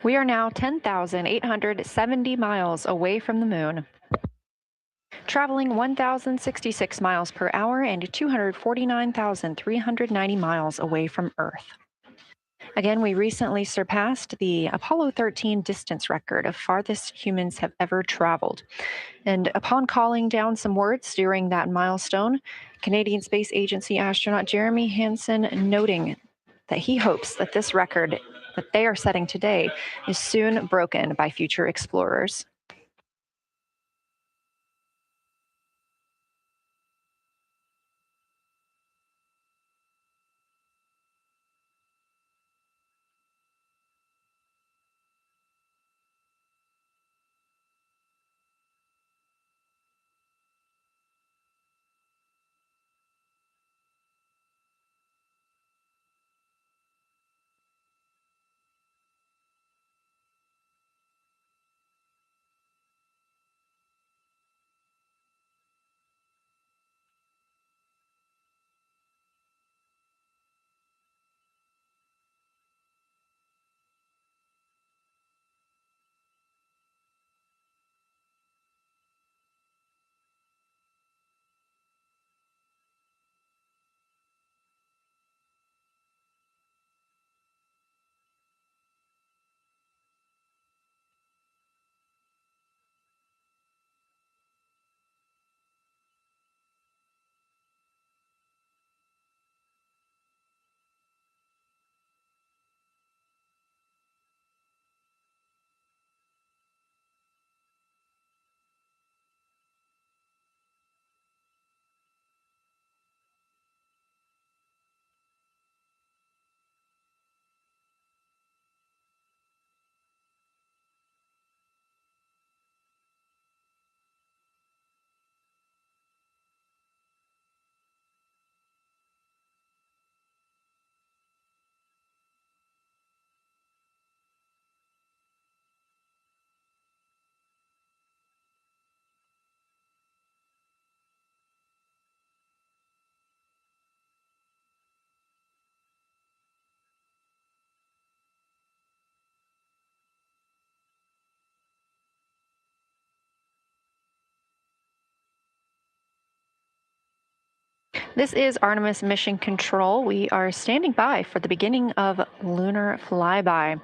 We are now 10,870 miles away from the moon, traveling 1,066 miles per hour and 249,390 miles away from Earth. Again, we recently surpassed the Apollo 13 distance record of farthest humans have ever traveled. And upon calling down some words during that milestone, Canadian Space Agency astronaut Jeremy Hansen noting that he hopes that this record that they are setting today is soon broken by future explorers. This is Artemis Mission Control. We are standing by for the beginning of lunar flyby.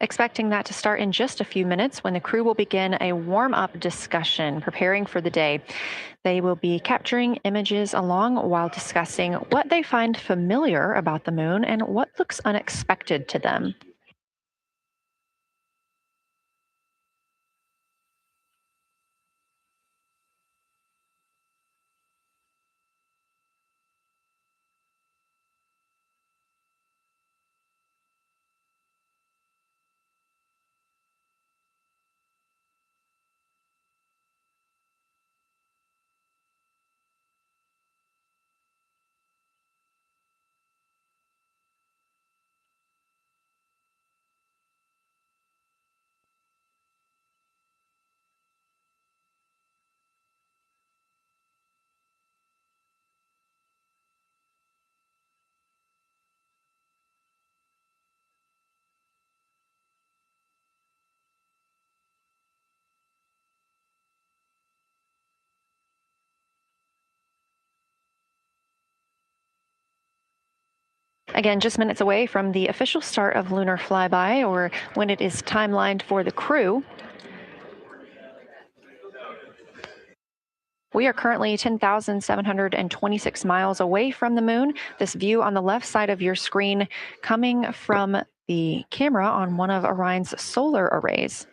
Expecting that to start in just a few minutes when the crew will begin a warm up discussion preparing for the day. They will be capturing images along while discussing what they find familiar about the moon and what looks unexpected to them. Again, just minutes away from the official start of lunar flyby, or when it is timelined for the crew. We are currently 10,726 miles away from the moon. This view on the left side of your screen coming from the camera on one of Orion's solar arrays.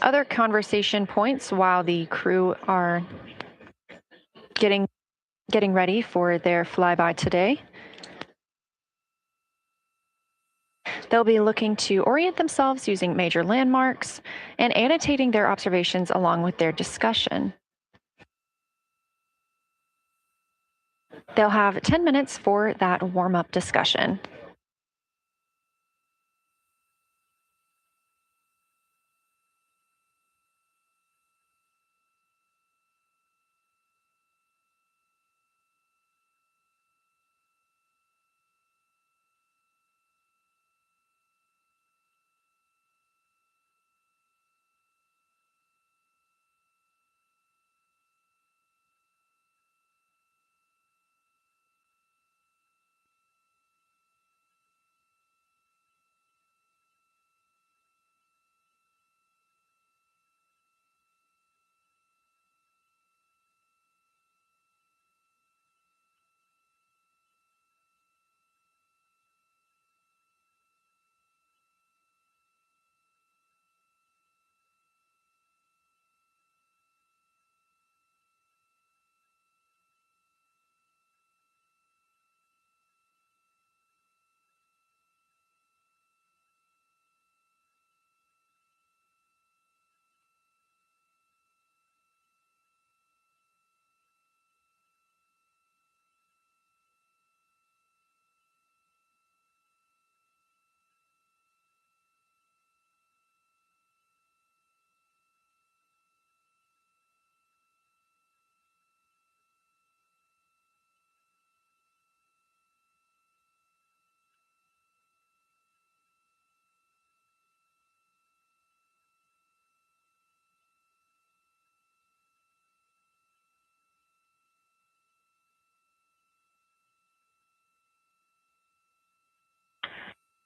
Other conversation points while the crew are getting ready for their flyby today. They'll be looking to orient themselves using major landmarks and annotating their observations along with their discussion. They'll have 10 minutes for that warm up discussion.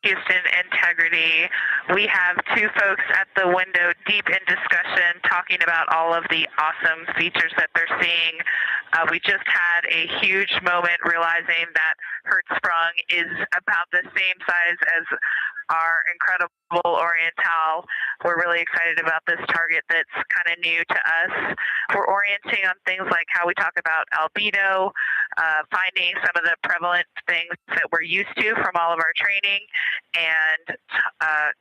Houston integrity. We have two folks at the window deep in discussion talking about all of the awesome features that they're seeing. We just had a huge moment realizing that Hertzsprung is about the same size as our incredible Oriental. We're really excited about this target that's kind of new to us. We're orienting on things like how we talk about albedo, finding some of the prevalent things that we're used to from all of our training, and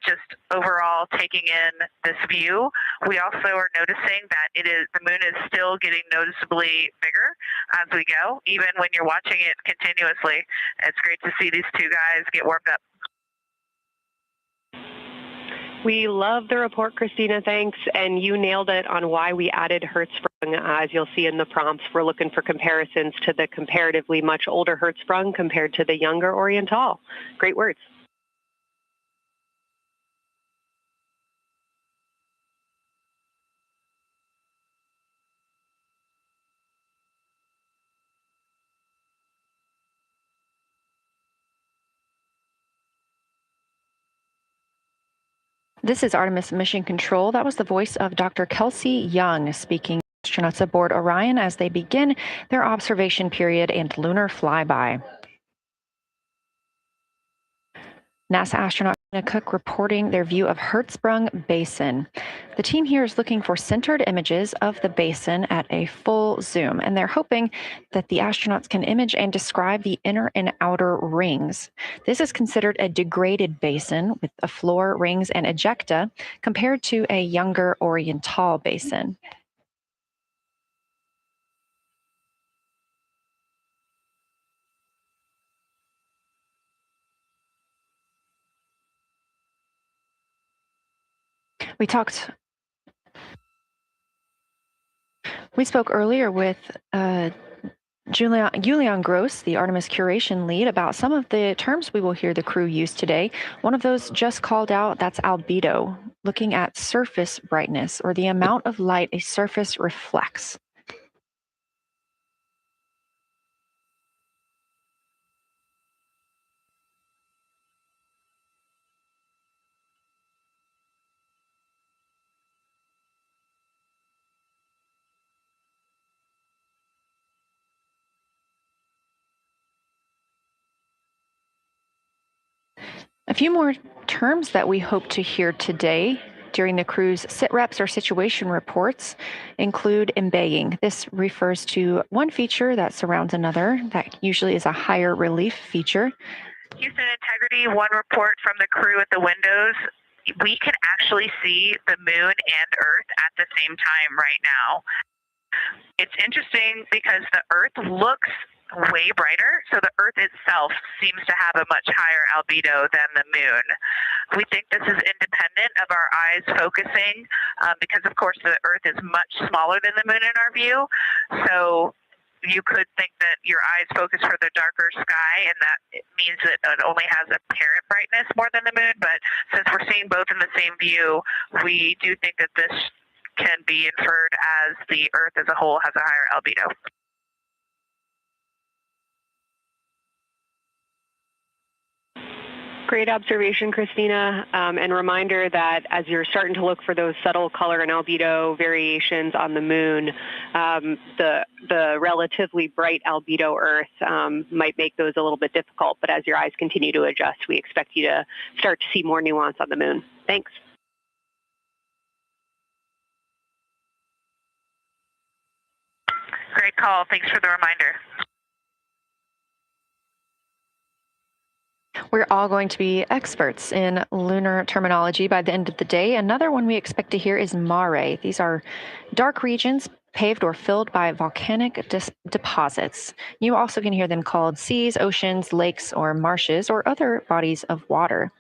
just overall taking in this view. We also are noticing that the moon is still getting noticeably bigger as we go, even when you're watching it continuously. It's great to see these two guys get warmed up. We love the report, Christina. Thanks. And you nailed it on why we added Hertzsprung. As you'll see in the prompts, we're looking for comparisons to the comparatively much older Hertzsprung compared to the younger Oriental. Great words. This is Artemis Mission Control. That was the voice of Dr. Kelsey Young speaking to astronauts aboard Orion as they begin their observation period and lunar flyby. NASA astronaut Cook reporting their view of Hertzsprung Basin. The team here is looking for centered images of the basin at a full zoom, and they're hoping that the astronauts can image and describe the inner and outer rings. This is considered a degraded basin with a floor, rings, and ejecta compared to a younger Oriental basin. We spoke earlier with Julian Gross, the Artemis curation lead, about some of the terms we will hear the crew use today. One of those just called out, that's albedo, looking at surface brightness or the amount of light a surface reflects. A few more terms that we hope to hear today during the crew's sit reps or situation reports include embaying. This refers to one feature that surrounds another that usually is a higher relief feature. Houston Integrity, one report from the crew at the windows. We can actually see the moon and Earth at the same time right now. It's interesting because the Earth looks way brighter, so the Earth itself seems to have a much higher albedo than the moon. We think this is independent of our eyes focusing because, of course, the Earth is much smaller than the moon in our view. So you could think that your eyes focus for the darker sky, and that it means that it only has apparent brightness more than the moon. But since we're seeing both in the same view, we do think that this can be inferred as the Earth as a whole has a higher albedo. Great observation, Christina, and reminder that as you're starting to look for those subtle color and albedo variations on the moon, the relatively bright albedo Earth might make those a little bit difficult, but as your eyes continue to adjust, we expect you to start to see more nuance on the moon. Thanks. Great call. Thanks for the reminder. We're all going to be experts in lunar terminology by the end of the day. Another one we expect to hear is mare. These are dark regions paved or filled by volcanic deposits. You also can hear them called seas, oceans, lakes, or marshes, or other bodies of water.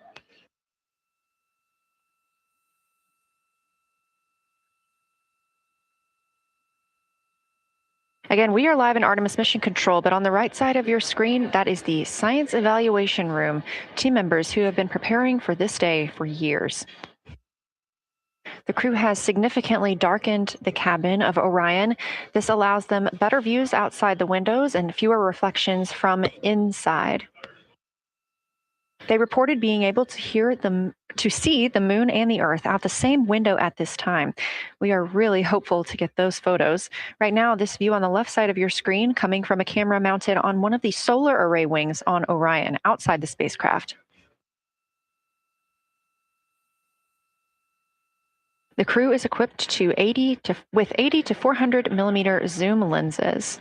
Again, we are live in Artemis Mission Control, but on the right side of your screen, that is the Science Evaluation Room, team members who have been preparing for this day for years. The crew has significantly darkened the cabin of Orion. This allows them better views outside the windows and fewer reflections from inside. They reported being able to see the moon and the Earth out the same window at this time. We are really hopeful to get those photos. Right now, this view on the left side of your screen coming from a camera mounted on one of the solar array wings on Orion outside the spacecraft. The crew is equipped with 80 to 400 millimeter zoom lenses.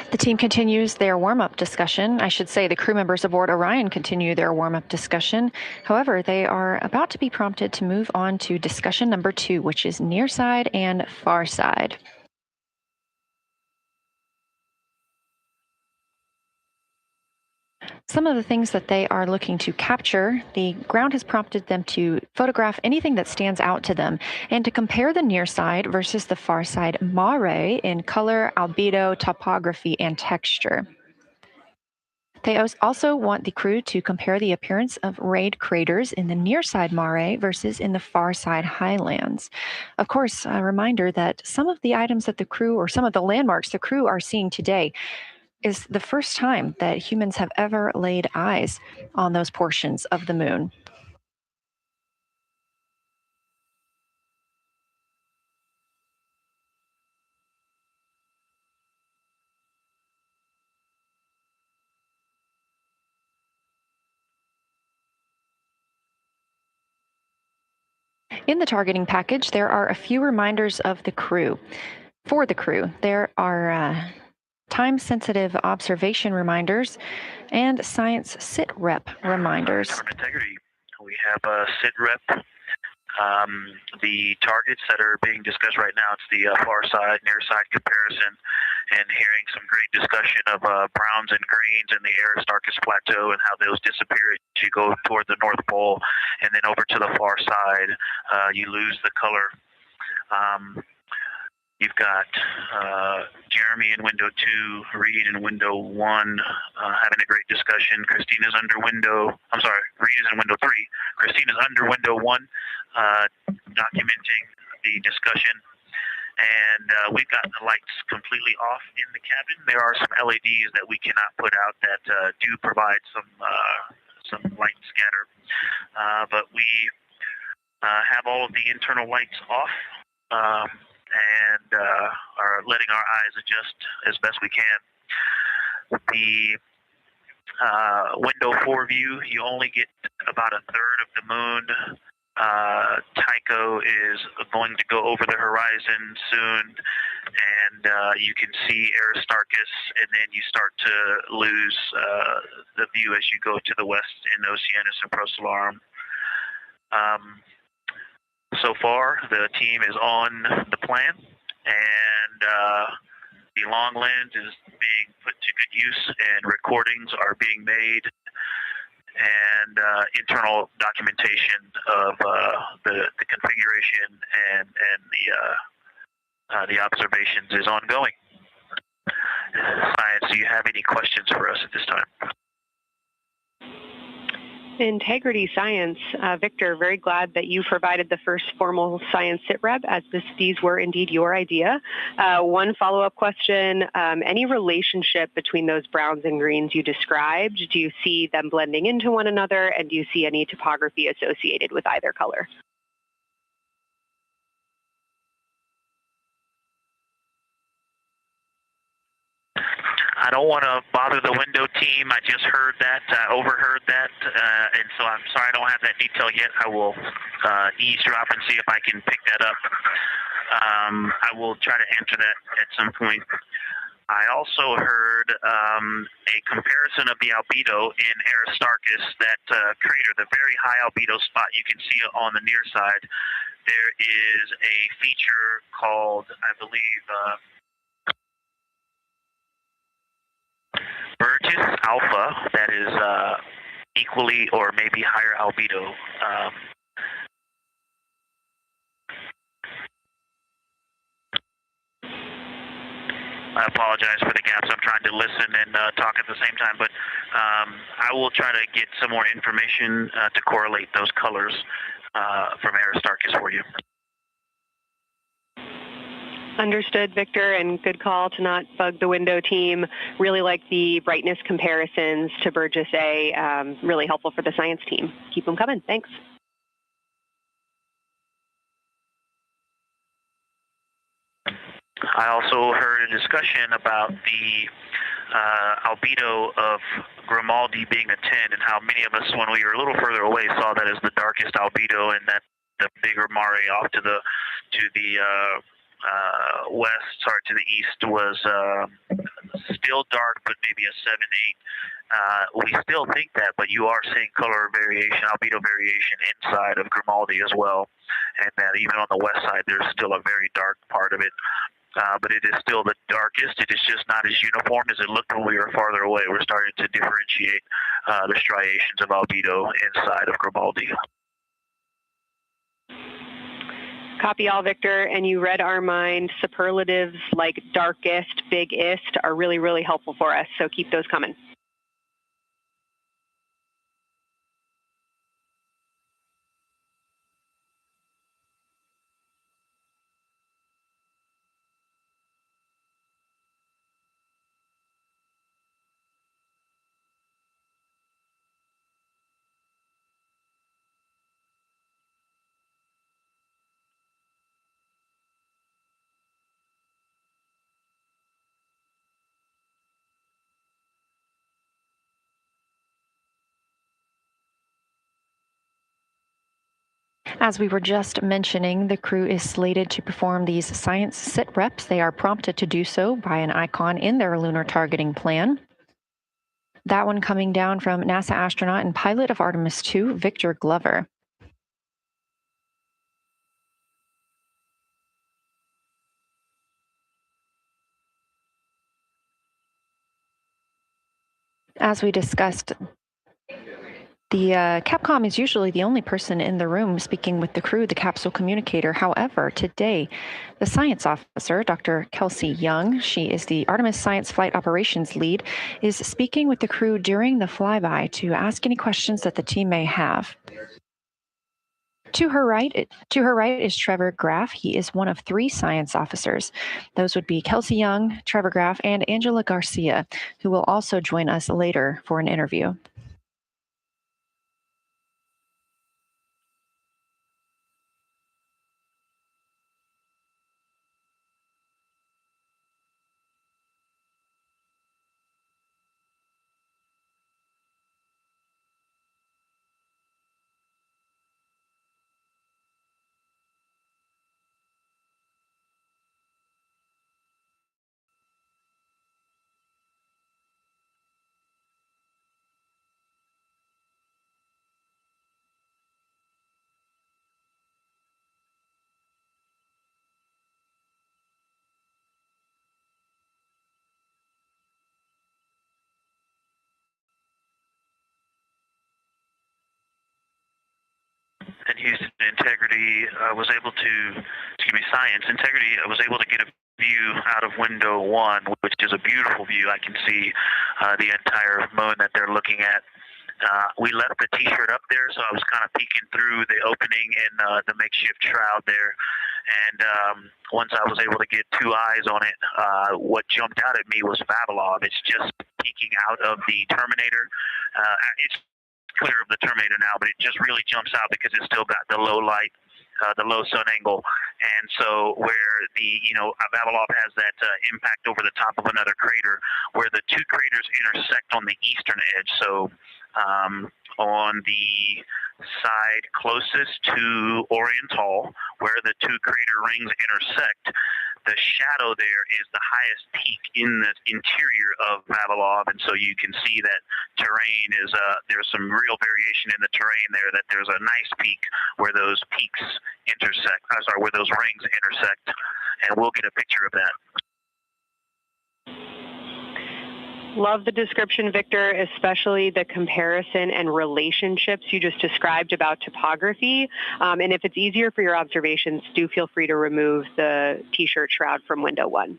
The team continues their warm-up discussion. I should say the crew members aboard Orion continue their warm-up discussion. However, they are about to be prompted to move on to discussion number 2, which is near side and far side. Some of the things that they are looking to capture, the ground has prompted them to photograph anything that stands out to them and to compare the near side versus the far side mare in color, albedo, topography, and texture. They also want the crew to compare the appearance of rayed craters in the near side mare versus in the far side highlands. Of course, a reminder that some of the items that the crew or some of the landmarks the crew are seeing today is the first time that humans have ever laid eyes on those portions of the moon. In the targeting package, there are a few reminders of the crew. For the crew, there are time-sensitive observation reminders, and science sit rep reminders. From integrity, we have a sit rep. The targets that are being discussed right now, it's the far side, near side comparison, and hearing some great discussion of browns and greens in the Aristarchus Plateau and how those disappear as you go toward the North Pole, and then over to the far side, you lose the color. You've got Jeremy in window 2, Reed in window 1, having a great discussion. Christina's under window, I'm sorry, Reed is in window 3. Christina's under window 1, documenting the discussion. And we've got the lights completely off in the cabin. There are some LEDs that we cannot put out that do provide some light scatter. But we have all of the internal lights off. And are letting our eyes adjust as best we can. The window 4 view, you only get about a third of the moon. Tycho is going to go over the horizon soon, and you can see Aristarchus, and then you start to lose the view as you go to the west in Oceanus and Procellarum. So far, the team is on the plan, and the long lens is being put to good use, and recordings are being made, and internal documentation of the configuration and the observations is ongoing. Science, do you have any questions for us at this time? Integrity Science. Victor, very glad that you provided the first formal science sit rep, as these were indeed your idea. One follow-up question, any relationship between those browns and greens you described? Do you see them blending into one another, and do you see any topography associated with either color? I don't want to bother the window team. I just heard that, overheard that, and so I'm sorry I don't have that detail yet. I will eavesdrop and see if I can pick that up. I will try to answer that at some point. I also heard a comparison of the albedo in Aristarchus, that crater, the very high albedo spot you can see on the near side. There is a feature called, I believe, Burgess alpha that is equally or maybe higher albedo. I apologize for the gaps. I'm trying to listen and talk at the same time, but I will try to get some more information to correlate those colors from Aristarchus for you. Understood, Victor, and good call to not bug the window team. Really like the brightness comparisons to Burgess A. Really helpful for the science team. Keep them coming. Thanks. I also heard a discussion about the albedo of Grimaldi being a 10, and how many of us, when we were a little further away, saw that as the darkest albedo, and that the bigger Mare off to the west, sorry, to the east was still dark, but maybe a 7-8. We still think that, but you are seeing color variation, albedo variation inside of Grimaldi as well, and that even on the west side, there's still a very dark part of it. But it is still the darkest. It is just not as uniform as it looked when we were farther away. We're starting to differentiate the striations of albedo inside of Grimaldi. Copy all, Victor, and you read our mind. Superlatives like darkest, biggest are really, really helpful for us, so keep those coming. As we were just mentioning, the crew is slated to perform these science sit reps. They are prompted to do so by an icon in their lunar targeting plan. That one coming down from NASA astronaut and pilot of Artemis II, Victor Glover. As we discussed, the Capcom is usually the only person in the room speaking with the crew, the capsule communicator. However, today, the science officer, Dr. Kelsey Young, she is the Artemis Science Flight Operations Lead, is speaking with the crew during the flyby to ask any questions that the team may have. To her right is Trevor Graff. He is one of 3 science officers. Those would be Kelsey Young, Trevor Graff, and Angela Garcia, who will also join us later for an interview. And Houston Integrity was able to, Science Integrity was able to get a view out of window 1, which is a beautiful view. I can see the entire moon that they're looking at. We left the T-shirt up there, so I was kind of peeking through the opening in the makeshift shroud there. And once I was able to get 2 eyes on it, what jumped out at me was Vavilov. It's just peeking out of the Terminator. It's clear of the Terminator now, but it just really jumps out because it's still got the low light, the low sun angle. And so where the, Vavilov has that impact over the top of another crater, where the 2 craters intersect on the eastern edge. So on the side closest to Oriental, where the 2 crater rings intersect, the shadow there is the highest peak in the interior of Vavilov, and so you can see that terrain is there's some real variation in the terrain there. That there's a nice peak where those peaks intersect. Where those rings intersect, and we'll get a picture of that. Love the description, Victor, especially the comparison and relationships you just described about topography. And if it's easier for your observations, do feel free to remove the T-shirt shroud from window 1.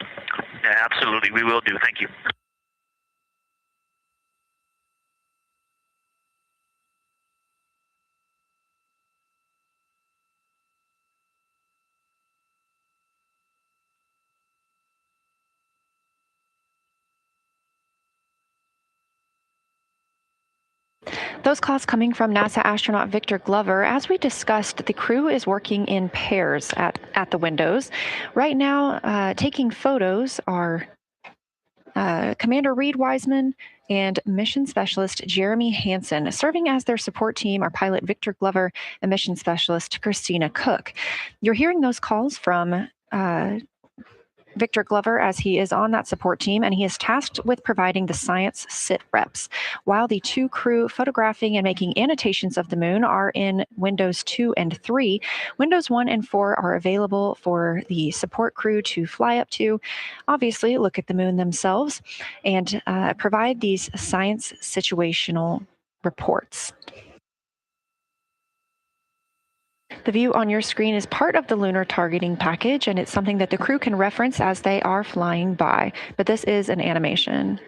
Yeah, absolutely. We will do. Thank you. Those calls coming from NASA astronaut Victor Glover. As we discussed, the crew is working in pairs at the windows. Right now, taking photos are Commander Reed Wiseman and Mission Specialist Jeremy Hansen. Serving as their support team are pilot Victor Glover and Mission Specialist Christina Cook. You're hearing those calls from Victor Glover as he is on that support team, and he is tasked with providing the science sit reps, while the 2 crew photographing and making annotations of the moon are in windows 2 and 3. Windows 1 and 4 are available for the support crew to fly up to, obviously look at the moon themselves, and provide these science situational reports. The view on your screen is part of the lunar targeting package, and it's something that the crew can reference as they are flying by, but this is an animation.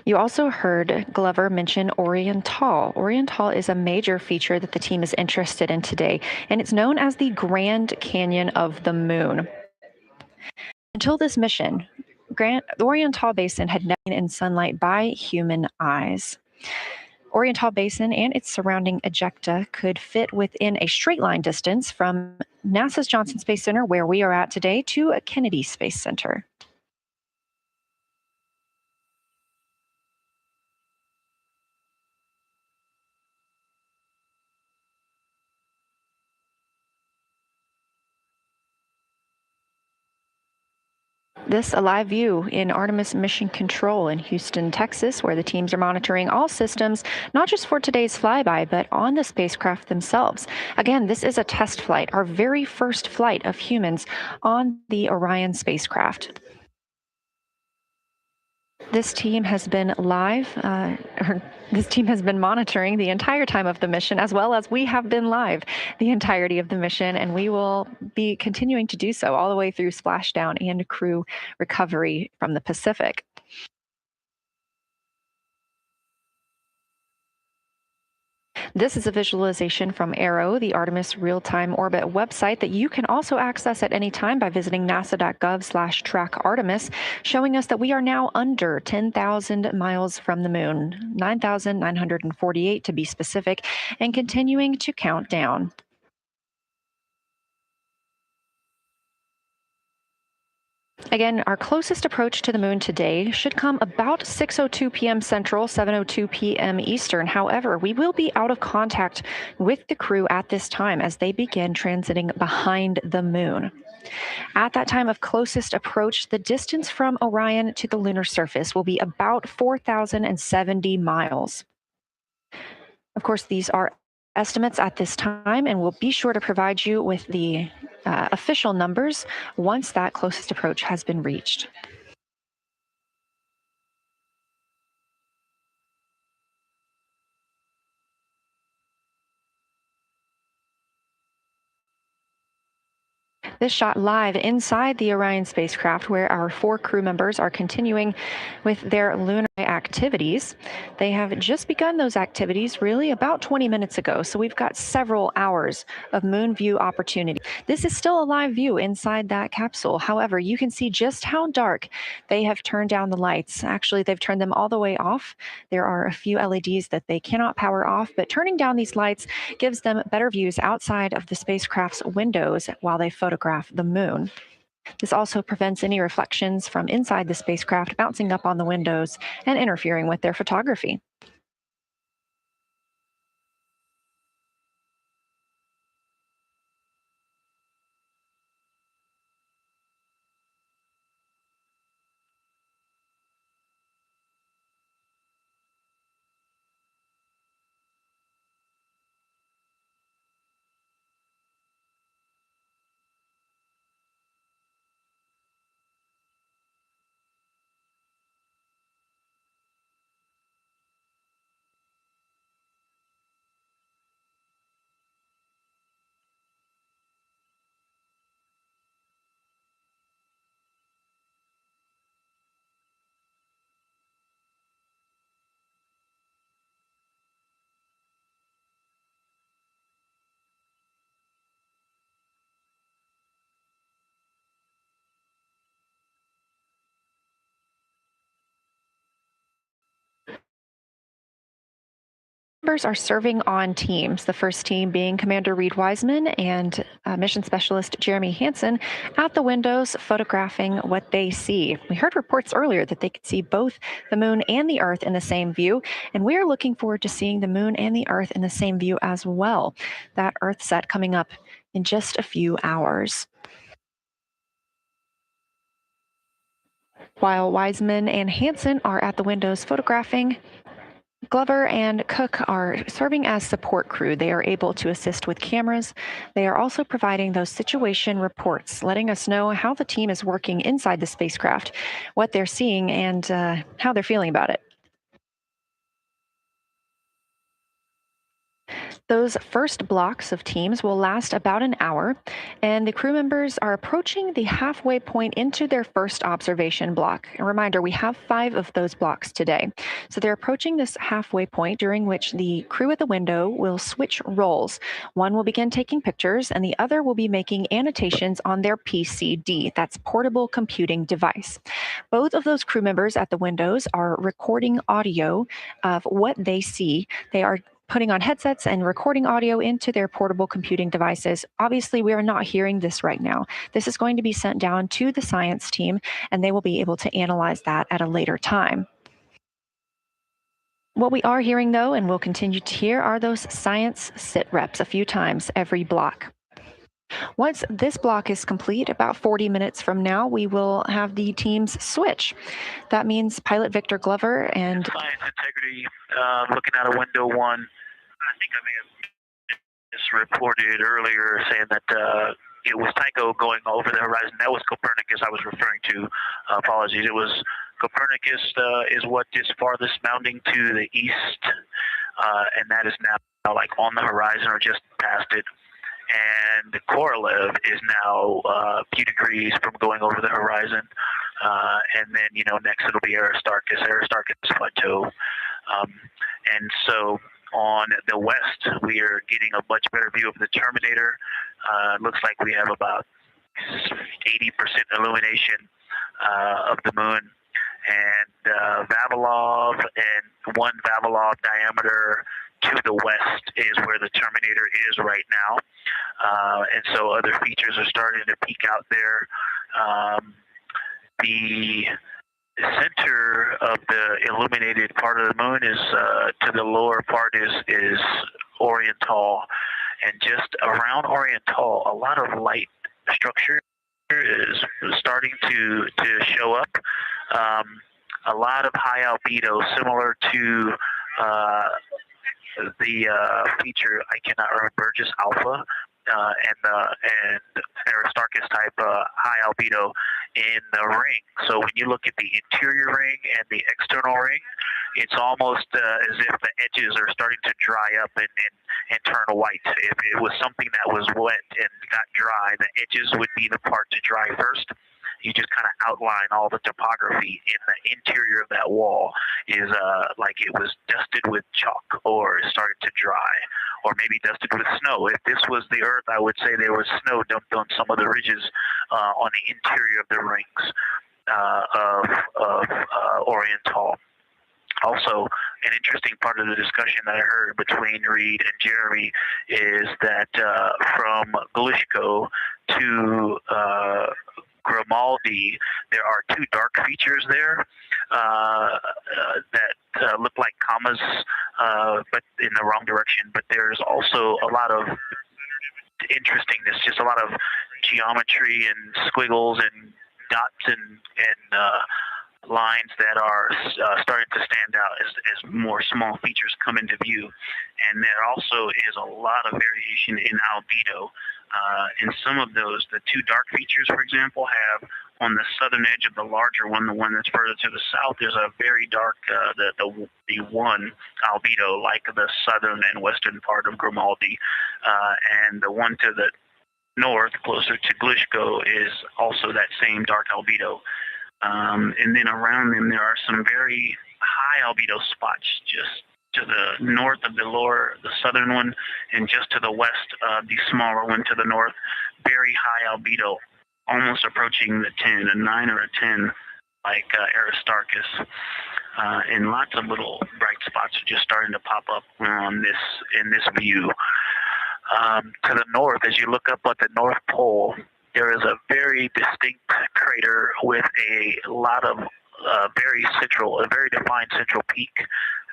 You also heard Glover mention Oriental. Oriental is a major feature that the team is interested in today, and it's known as the Grand Canyon of the Moon. Until this mission, the Oriental Basin had never been in sunlight by human eyes. Oriental Basin and its surrounding ejecta could fit within a straight line distance from NASA's Johnson Space Center, where we are at today, to Kennedy Space Center. This a live view in Artemis Mission Control in Houston, Texas, where the teams are monitoring all systems, not just for today's flyby, but on the spacecraft themselves. Again, this is a test flight, our very first flight of humans on the Orion spacecraft. This team has been this team has been monitoring the entire time of the mission, as well as we have been live the entirety of the mission, and we will be continuing to do so all the way through splashdown and crew recovery from the Pacific. This is a visualization from ARROW, the Artemis Real-Time Orbit website that you can also access at any time by visiting nasa.gov/trackartemis, showing us that we are now under 10,000 miles from the moon, 9,948 to be specific, and continuing to count down. Again, our closest approach to the moon today should come about 6:02 p.m. Central, 7:02 p.m. Eastern. However, we will be out of contact with the crew at this time as they begin transiting behind the moon. At that time of closest approach, the distance from Orion to the lunar surface will be about 4,070 miles. Of course, these are estimates at this time, and we'll be sure to provide you with the official numbers once that closest approach has been reached. This shot live inside the Orion spacecraft, where our 4 crew members are continuing with their lunar activities. They have just begun those activities really about 20 minutes ago, so we've got several hours of moon view opportunity. This is still a live view inside that capsule. However, you can see just how dark they have turned down the lights. Actually, they've turned them all the way off. There are a few LEDs that they cannot power off, but turning down these lights gives them better views outside of the spacecraft's windows while they photograph the moon. This also prevents any reflections from inside the spacecraft bouncing up on the windows and interfering with their photography. Members are serving on teams, the first team being Commander Reed Wiseman and Mission Specialist Jeremy Hansen at the windows photographing what they see. We heard reports earlier that they could see both the moon and the Earth in the same view, and we are looking forward to seeing the moon and the Earth in the same view as well. That Earth set coming up in just a few hours. While Wiseman and Hansen are at the windows photographing, Glover and Cook are serving as support crew. They are able to assist with cameras. They are also providing those situation reports, letting us know how the team is working inside the spacecraft, what they're seeing, and how they're feeling about it. Those first blocks of teams will last about an hour, and the crew members are approaching the halfway point into their first observation block. A reminder, we have 5 of those blocks today. So they're approaching this halfway point during which the crew at the window will switch roles. One will begin taking pictures, and the other will be making annotations on their PCD, that's portable computing device. Both of those crew members at the windows are recording audio of what they see. They are putting on headsets and recording audio into their portable computing devices. Obviously, we are not hearing this right now. This is going to be sent down to the science team, and they will be able to analyze that at a later time. What we are hearing, though, and will continue to hear, are those science sit reps a few times every block. Once this block is complete, about 40 minutes from now, we will have the teams switch. That means pilot Victor Glover and Science integrity, looking out of window 1. I think I may have misreported earlier saying that it was Tycho going over the horizon. That was Copernicus I was referring to. Apologies. It was Copernicus is what is farthest bounding to the east, and that is now like on the horizon or just past it. And Korolev is now a few degrees from going over the horizon. And then, next it'll be Aristarchus Plateau. And so on the west, we are getting a much better view of the Terminator. Looks like we have about 80% illumination of the moon. And Vavilov and 1 Vavilov diameter to the west is where the Terminator is right now. And so other features are starting to peek out there. The center of the illuminated part of the moon is to the lower part is Oriental, and just around Oriental, a lot of light structure is starting to show up. A lot of high albedo, similar to the feature, I cannot remember, Burgess Alpha, and Aristarchus type high albedo in the ring. So when you look at the interior ring and the external ring, it's almost as if the edges are starting to dry up and turn white. If it was something that was wet and got dry, the edges would be the part to dry first. You just kind of outline all the topography in the interior of that wall is like it was dusted with chalk or started to dry, or maybe dusted with snow. If this was the Earth, I would say there was snow dumped on some of the ridges on the interior of the rings of Oriental. Also, an interesting part of the discussion that I heard between Reed and Jeremy is that from Glushko to Grimaldi, there are 2 dark features there that look like commas, but in the wrong direction. But there's also a lot of interestingness, just a lot of geometry and squiggles and dots and lines that are starting to stand out as more small features come into view. And there also is a lot of variation in albedo. And some of those, the 2 dark features, for example, have on the southern edge of the larger one, the one that's further to the south, there's a very dark, the 1 albedo, like the southern and western part of Grimaldi. And the one to the north, closer to Glushko, is also that same dark albedo. And then around them, there are some very high albedo spots just to the north of the southern one, and just to the west of the smaller one to the north. Very high albedo, almost approaching the 10, a 9 or a 10, like Aristarchus. And lots of little bright spots are just starting to pop up in this view. To the north, as you look up at the North Pole, there is a very distinct crater with a lot of a very defined central peak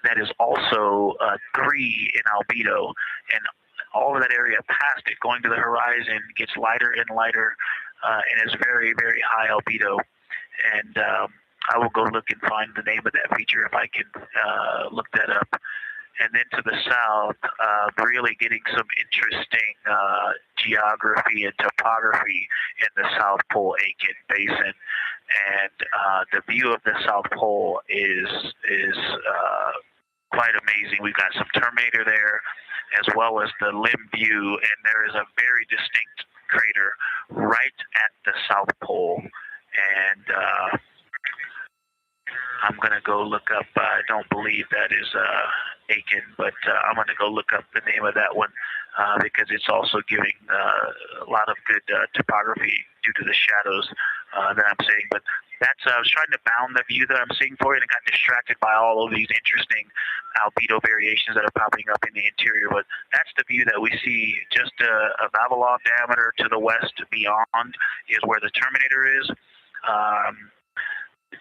that is also 3 in albedo, and all of that area past it, going to the horizon, gets lighter and lighter, and is very, very high albedo. And I will go look and find the name of that feature if I can look that up. And then to the south, really getting some interesting geography and topography in the South Pole Aitken Basin. And the view of the South Pole is quite amazing. We've got some Terminator there, as well as the limb view, and there is a very distinct crater right at the South Pole. And I'm going to go look up, I don't believe that is Aiken, but I'm going to go look up the name of that one because it's also giving a lot of good topography due to the shadows that I'm seeing. But that's, I was trying to bound the view that I'm seeing for it and got distracted by all of these interesting albedo variations that are popping up in the interior. But that's the view that we see just a Vavilov diameter to the west beyond is where the Terminator is.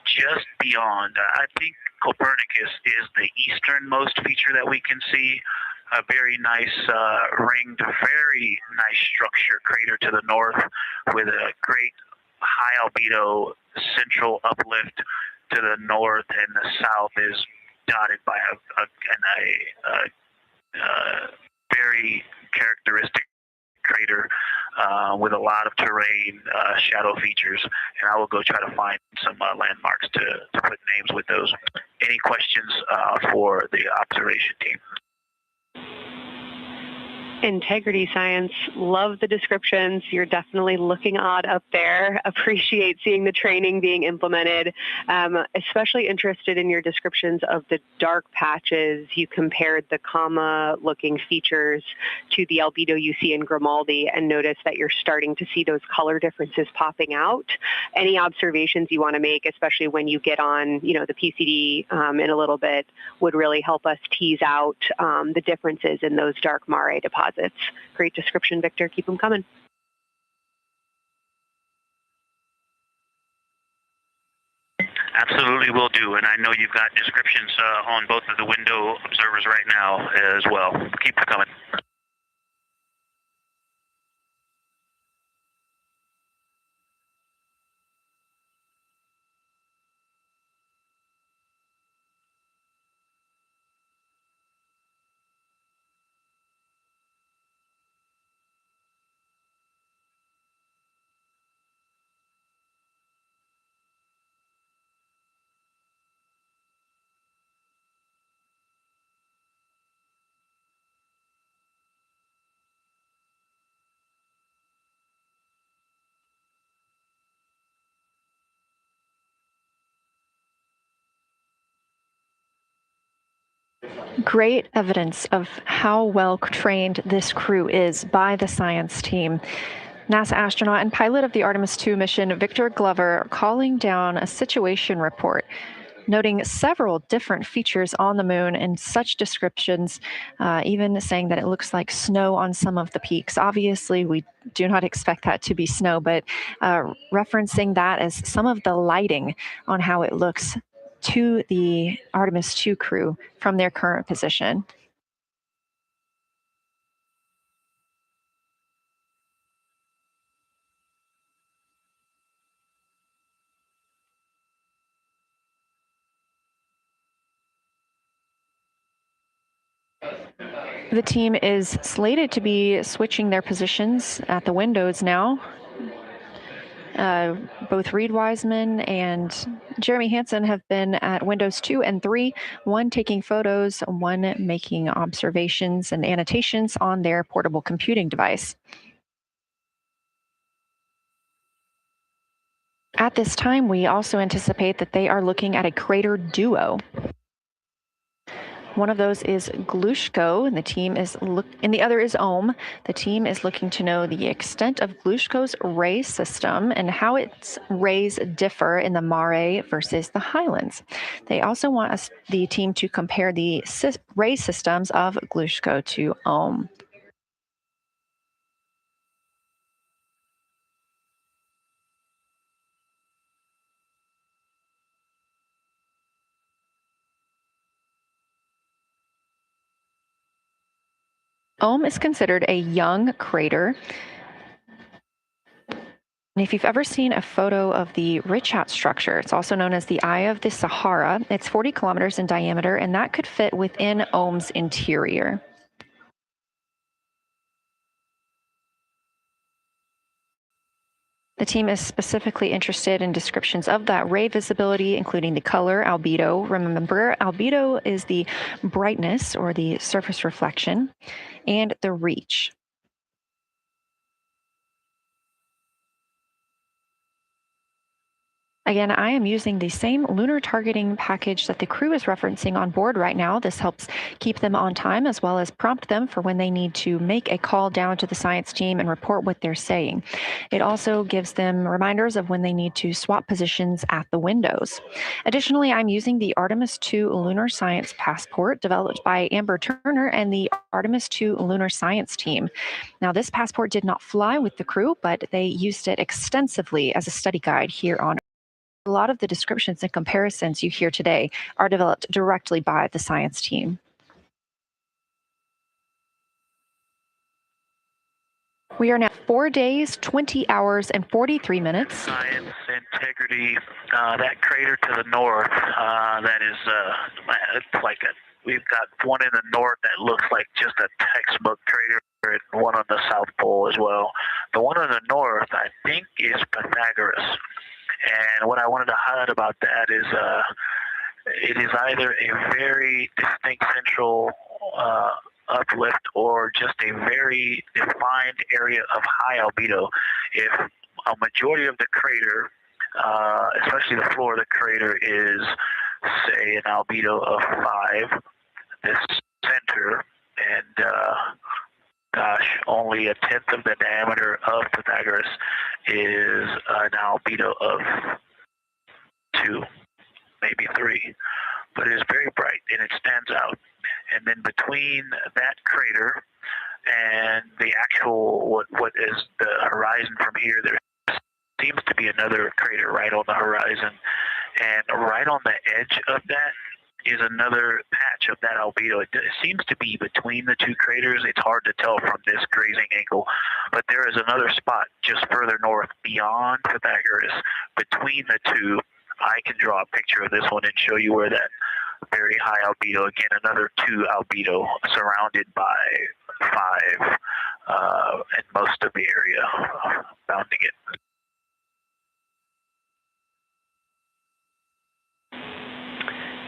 Just beyond, I think Copernicus is the easternmost feature that we can see. A very nice ringed, very nice structure crater to the north with a great high albedo central uplift to the north, and the south is dotted by a very characteristic crater with a lot of terrain, shadow features, and I will go try to find some landmarks to put names with those. Any questions for the observation team? Integrity Science, love the descriptions. You're definitely looking odd up there. Appreciate seeing the training being implemented. Especially interested in your descriptions of the dark patches. You compared the comma-looking features to the albedo you see in Grimaldi and noticed that you're starting to see those color differences popping out. Any observations you want to make, especially when you get on, the PCD in a little bit, would really help us tease out the differences in those dark mare deposits. Great description, Victor. Keep them coming. Absolutely will do, and I know you've got descriptions on both of the window observers right now as well. Keep them coming. Great evidence of how well trained this crew is by the science team. NASA astronaut and pilot of the Artemis II mission, Victor Glover, calling down a situation report, noting several different features on the moon and such descriptions, even saying that it looks like snow on some of the peaks. Obviously, we do not expect that to be snow, but referencing that as some of the lighting on how it looks to the Artemis II crew from their current position. The team is slated to be switching their positions at the windows now. Both Reed Wiseman and Jeremy Hansen have been at windows 2 and 3, one taking photos, one making observations and annotations on their portable computing device. At this time, we also anticipate that they are looking at a crater duo. One of those is Glushko, and the other is Ohm. The team is looking to know the extent of Glushko's ray system and how its rays differ in the Mare versus the Highlands. They also want the team to compare the ray systems of Glushko to Ohm. Ohm is considered a young crater. And if you've ever seen a photo of the Richat structure, it's also known as the Eye of the Sahara. It's 40 kilometers in diameter, and that could fit within Ohm's interior. The team is specifically interested in descriptions of that ray visibility, including the color, albedo. Remember, albedo is the brightness or the surface reflection, and the reach. Again, I am using the same lunar targeting package that the crew is referencing on board right now. This helps keep them on time as well as prompt them for when they need to make a call down to the science team and report what they're saying. It also gives them reminders of when they need to swap positions at the windows. Additionally, I'm using the Artemis 2 Lunar Science Passport developed by Amber Turner and the Artemis 2 Lunar Science team. Now, this passport did not fly with the crew, but they used it extensively as a study guide here on Earth. A lot of the descriptions and comparisons you hear today are developed directly by the science team. We are now 4 days, 20 hours, and 43 minutes. Science, integrity, that crater to the north, that is, it's like we've got one in the north that looks like just a textbook crater and one on the South Pole as well. The one on the north, I think, is Pythagoras. And what I wanted to highlight about that is it is either a very distinct central uplift or just a very defined area of high albedo. If a majority of the crater, especially the floor of the crater, is, say, an albedo of 5, this center, and gosh, only a tenth of the diameter of Pythagoras is an albedo of 2, maybe 3, but it is very bright and it stands out. And then between that crater and the actual what is the horizon from here, there seems to be another crater right on the horizon, and right on the edge of that is another patch of that albedo. It seems to be between the two craters. It's hard to tell from this grazing angle, but there is another spot just further north beyond Pythagoras. Between the two, I can draw a picture of this one and show you where that very high albedo, again, another 2 albedo surrounded by 5 and most of the area bounding it.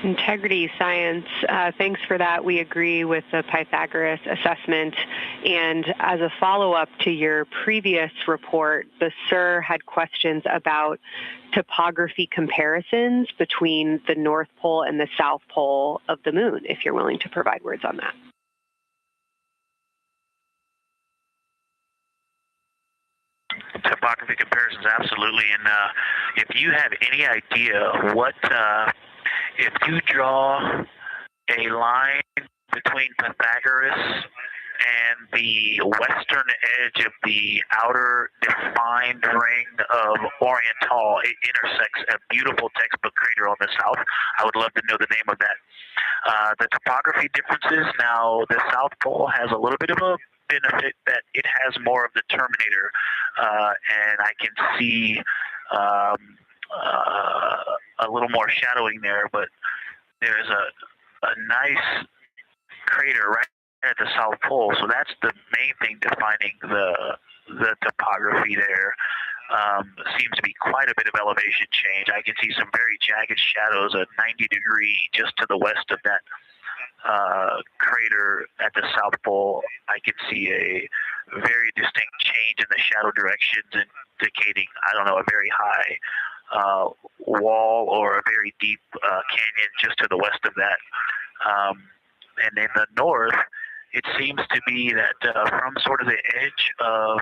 Integrity science, thanks for that. We agree with the Pythagoras assessment. And as a follow-up to your previous report, the SIR had questions about topography comparisons between the North Pole and the South Pole of the Moon, if you're willing to provide words on that. Topography comparisons, absolutely. And if you have any idea what... if you draw a line between Pythagoras and the western edge of the outer defined ring of Oriental, it intersects a beautiful textbook crater on the south. I would love to know the name of that. The topography differences, now the South Pole has a little bit of a benefit that it has more of the terminator, and I can see a little more shadowing there, but there's a nice crater right at the South Pole, so that's the main thing defining the topography there. Seems to be quite a bit of elevation change. I can see some very jagged shadows at 90 degree just to the west of that crater at the South Pole. I can see a very distinct change in the shadow directions, indicating, I don't know, a very high wall or a very deep canyon just to the west of that. And in the north, it seems to be that from sort of the edge of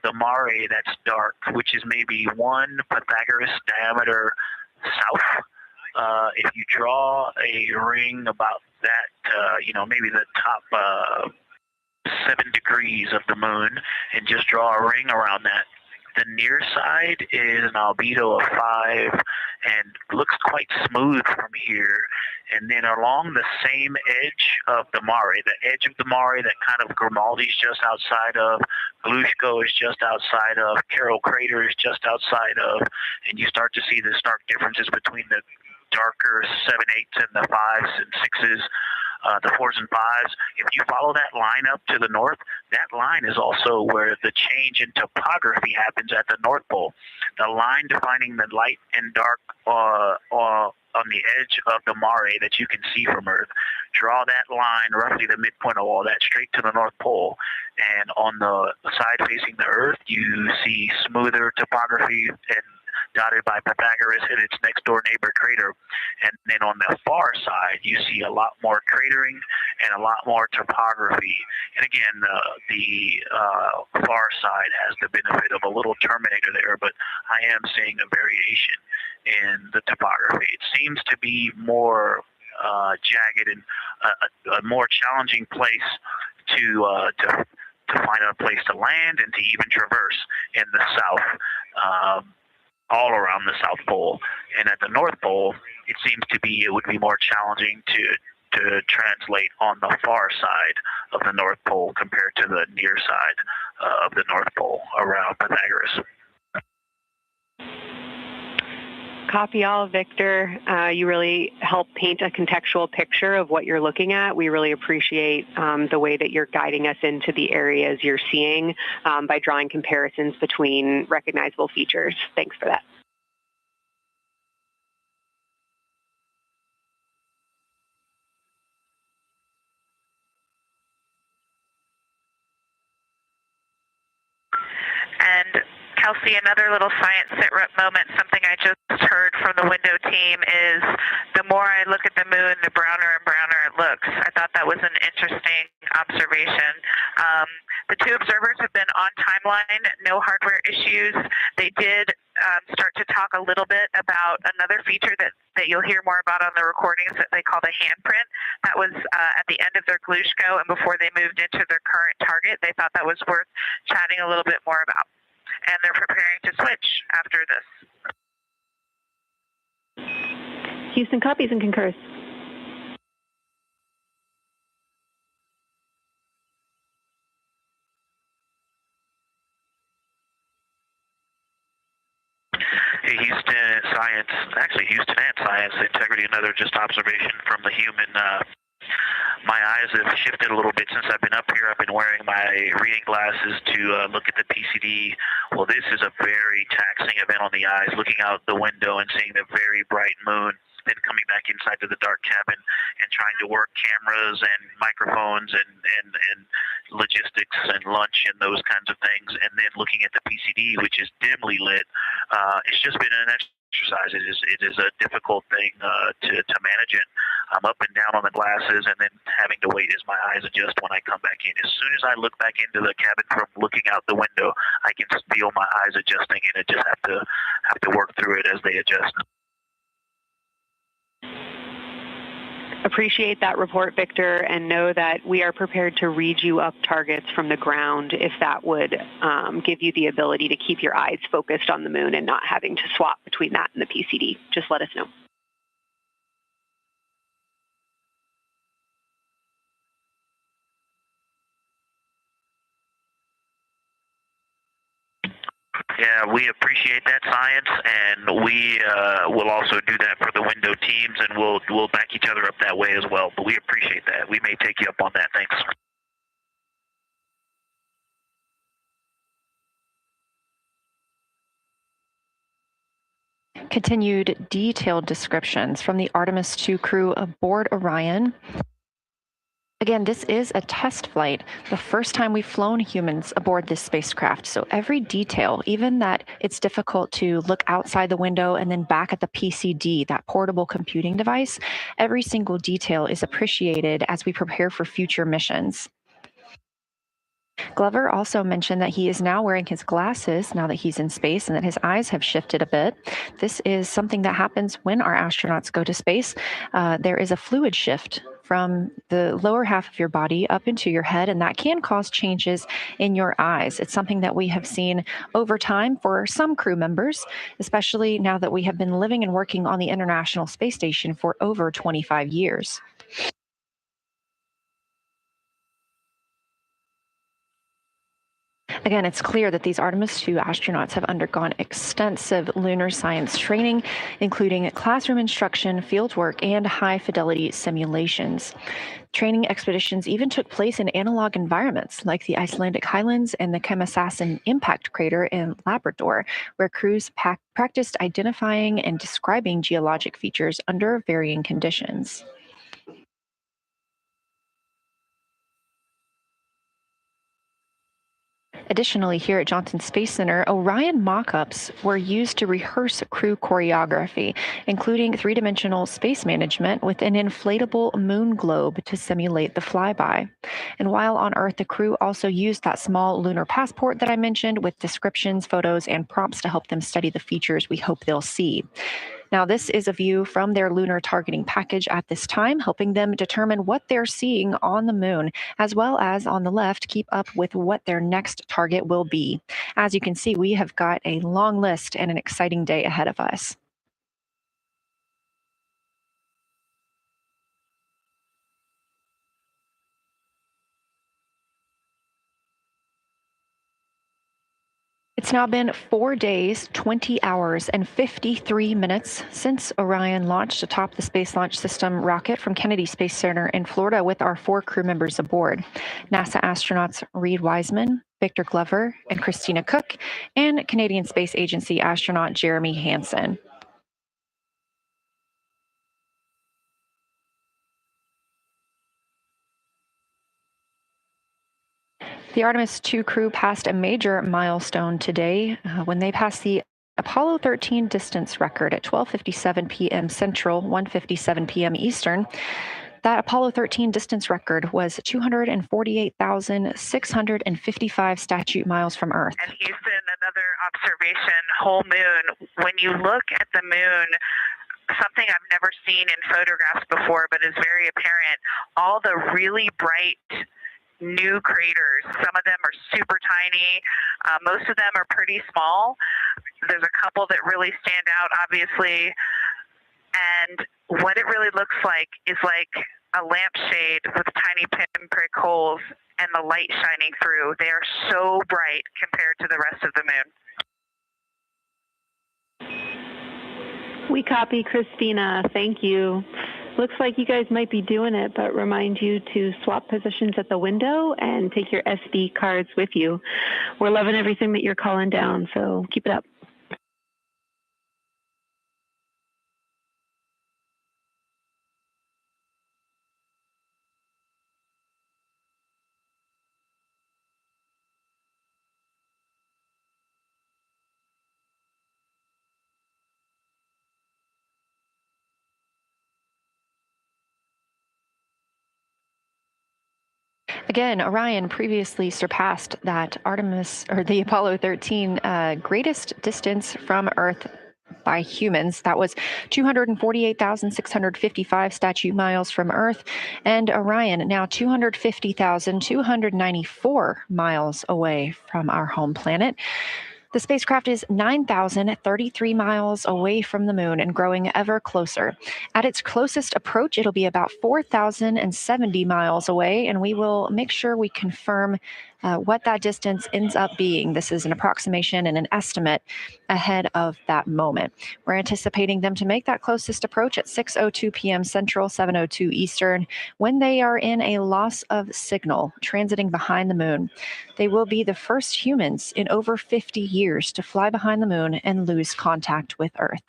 the mare that's dark, which is maybe 1 Pythagoras diameter south. If you draw a ring about that, maybe the top 7 degrees of the moon, and just draw a ring around that. The near side is an albedo of 5 and looks quite smooth from here. And then along the same edge of the mare, the edge of the mare that kind of Grimaldi's just outside of, Glushko is just outside of, Carroll Crater is just outside of, and you start to see the stark differences between the darker 7/8 and the 5s and 6s the 4s and 5s. If you follow that line up to the north, that line is also where the change in topography happens at the North Pole. The line defining the light and dark on the edge of the mare that you can see from Earth. Draw that line, roughly the midpoint of all that, straight to the North Pole. And on the side facing the Earth, you see smoother topography and dotted by Pythagoras and its next door neighbor crater. And then on the far side, you see a lot more cratering and a lot more topography. And again, the far side has the benefit of a little terminator there, but I am seeing a variation in the topography. It seems to be more jagged and a more challenging place to find a place to land and to even traverse in the south. All around the South Pole, and at the North Pole, it seems to be it would be more challenging to translate on the far side of the North Pole compared to the near side of the North Pole around Pythagoras. Copy all, Victor. You really help paint a contextual picture of what you're looking at. We really appreciate the way that you're guiding us into the areas you're seeing by drawing comparisons between recognizable features. Thanks for that. And Kelsey, another little science sit-rep moment, something I just heard from the window team is the more I look at the moon, the browner and browner it looks. I thought that was an interesting observation. The two observers have been on timeline, no hardware issues. They did start to talk a little bit about another feature that you'll hear more about on the recordings that they call the handprint. That was at the end of their Glushko and before they moved into their current target. They thought that was worth chatting a little bit more about. And they're preparing to switch after this. Houston copies and concurs. Hey, Houston Science, actually Houston and Science Integrity, another just observation from the human. My eyes have shifted a little bit since I've been up here. I've been wearing my reading glasses to look at the PCD. Well, this is a very taxing event on the eyes, looking out the window and seeing the very bright moon, then coming back inside to the dark cabin and trying to work cameras and microphones and logistics and lunch and those kinds of things, and then looking at the PCD, which is dimly lit. It's just been an exercise. It is a difficult thing to manage it. I'm up and down on the glasses and then having to wait as my eyes adjust when I come back in. As soon as I look back into the cabin from looking out the window, I can feel my eyes adjusting, and I just have to work through it as they adjust. Appreciate that report, Victor, and know that we are prepared to read you up targets from the ground if that would give you the ability to keep your eyes focused on the moon and not having to swap between that and the PCD. Just let us know. Yeah, we appreciate that, Science, and we will also do that for the window teams, and we'll back each other up that way as well. But we appreciate that. We may take you up on that. Thanks. Continued detailed descriptions from the Artemis 2 crew aboard Orion. Again, this is a test flight, the first time we've flown humans aboard this spacecraft. So every detail, even that it's difficult to look outside the window and then back at the PCD, that portable computing device, every single detail is appreciated as we prepare for future missions. Glover also mentioned that he is now wearing his glasses now that he's in space and that his eyes have shifted a bit. This is something that happens when our astronauts go to space. There is a fluid shift from the lower half of your body up into your head, and that can cause changes in your eyes. It's something that we have seen over time for some crew members, especially now that we have been living and working on the International Space Station for over 25 years. Again, it's clear that these Artemis 2 astronauts have undergone extensive lunar science training, including classroom instruction, fieldwork, and high fidelity simulations. Training expeditions even took place in analog environments like the Icelandic highlands and the Kemasassen impact crater in Labrador, where crews practiced identifying and describing geologic features under varying conditions. Additionally, here at Johnson Space Center, Orion mock-ups were used to rehearse crew choreography, including three-dimensional space management with an inflatable moon globe to simulate the flyby. And while on Earth, the crew also used that small lunar passport that I mentioned with descriptions, photos, and prompts to help them study the features we hope they'll see. Now, this is a view from their lunar targeting package at this time, helping them determine what they're seeing on the moon, as well as on the left, keep up with what their next target will be. As you can see, we have got a long list and an exciting day ahead of us. It's now been 4 days, 20 hours, and 53 minutes since Orion launched atop the Space Launch System rocket from Kennedy Space Center in Florida with our 4 crew members aboard. NASA astronauts Reed Wiseman, Victor Glover, and Christina Cook, and Canadian Space Agency astronaut Jeremy Hansen. The Artemis 2 crew passed a major milestone today when they passed the Apollo 13 distance record at 12:57 p.m. Central, 1:57 p.m. Eastern. That Apollo 13 distance record was 248,655 statute miles from Earth. And Houston, another observation, whole moon. When you look at the moon, something I've never seen in photographs before, but is very apparent, all the really bright new craters. Some of them are super tiny. Most of them are pretty small. There's a couple that really stand out, obviously. And what it really looks like is like a lampshade with tiny pinprick holes and the light shining through. They are so bright compared to the rest of the moon. We copy, Christina. Thank you. Looks like you guys might be doing it, but remind you to swap positions at the window and take your SD cards with you. We're loving everything that you're calling down, so keep it up. Again, Orion previously surpassed that the Apollo 13 greatest distance from Earth by humans. That was 248,655 statute miles from Earth, and Orion now 250,294 miles away from our home planet. The spacecraft is 9,033 miles away from the moon and growing ever closer. At its closest approach, it'll be about 4,070 miles away, and we will make sure we confirm what that distance ends up being. This is an approximation and an estimate ahead of that moment. We're anticipating them to make that closest approach at 6:02 p.m. Central, 7:02 Eastern, when they are in a loss of signal, transiting behind the moon. They will be the first humans in over 50 years to fly behind the moon and lose contact with Earth.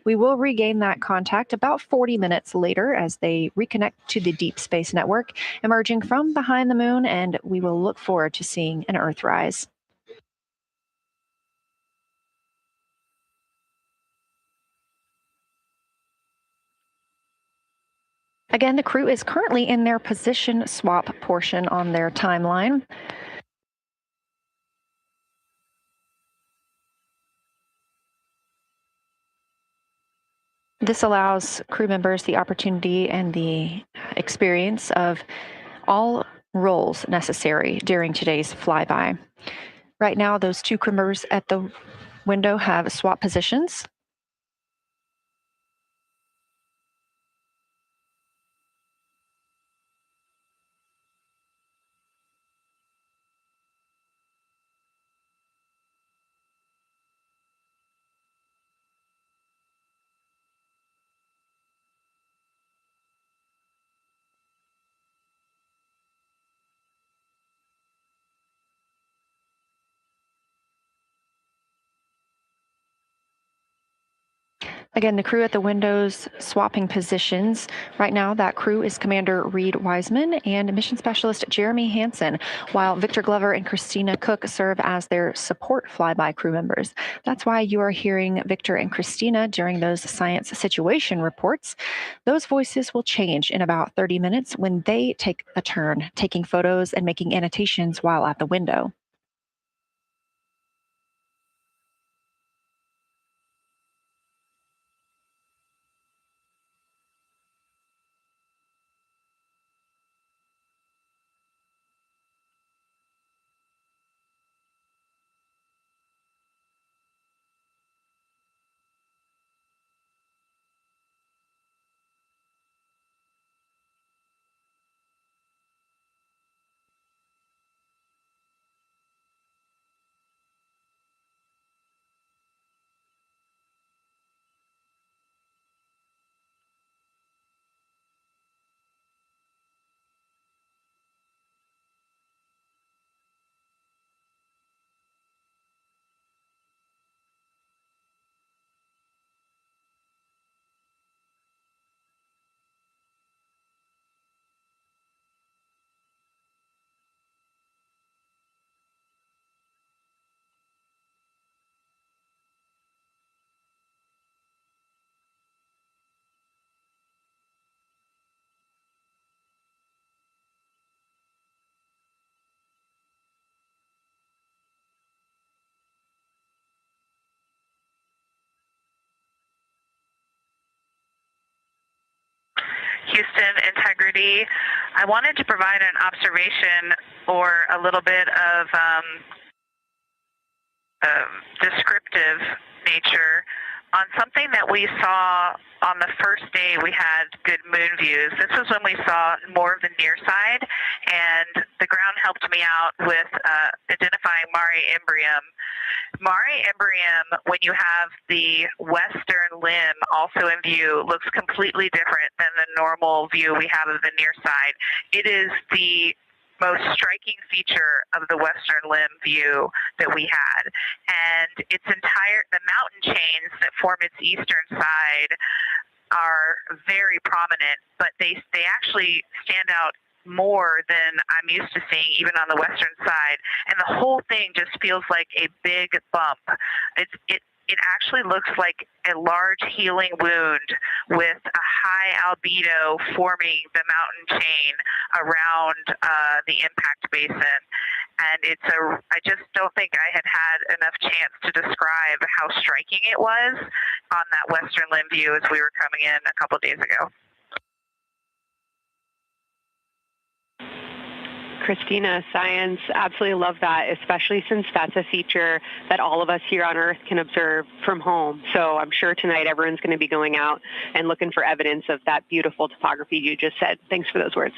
We will regain that contact about 40 minutes later as they reconnect to the Deep Space Network, emerging from behind the moon, and we will look forward to seeing an Earthrise. Again, the crew is currently in their position swap portion on their timeline. This allows crew members the opportunity and the experience of all roles necessary during today's flyby. Right now, those 2 crew members at the window have swap positions. Again, the crew at the windows swapping positions. Right now, that crew is Commander Reed Wiseman and Mission Specialist Jeremy Hansen, while Victor Glover and Christina Cook serve as their support flyby crew members. That's why you are hearing Victor and Christina during those science situation reports. Those voices will change in about 30 minutes when they take a turn taking photos and making annotations while at the window. Houston integrity. I wanted to provide an observation or a little bit of descriptive nature on something that we saw on the first day we had good moon views. This was when we saw more of the near side, and the ground helped me out with identifying Mare Imbrium. Mare Imbrium, when you have the western limb also in view, looks completely different than the normal view we have of the near side. It is the most striking feature of the western limb view that we had. And the mountain chains that form its eastern side are very prominent, but they actually stand out more than I'm used to seeing even on the western side. And the whole thing just feels like a big bump. It actually looks like a large healing wound with a high albedo forming the mountain chain around the impact basin. And I just don't think I had enough chance to describe how striking it was on that western limb view as we were coming in a couple of days ago. Christina, science, absolutely love that, especially since that's a feature that all of us here on Earth can observe from home. So I'm sure tonight everyone's going to be going out and looking for evidence of that beautiful topography you just said. Thanks for those words.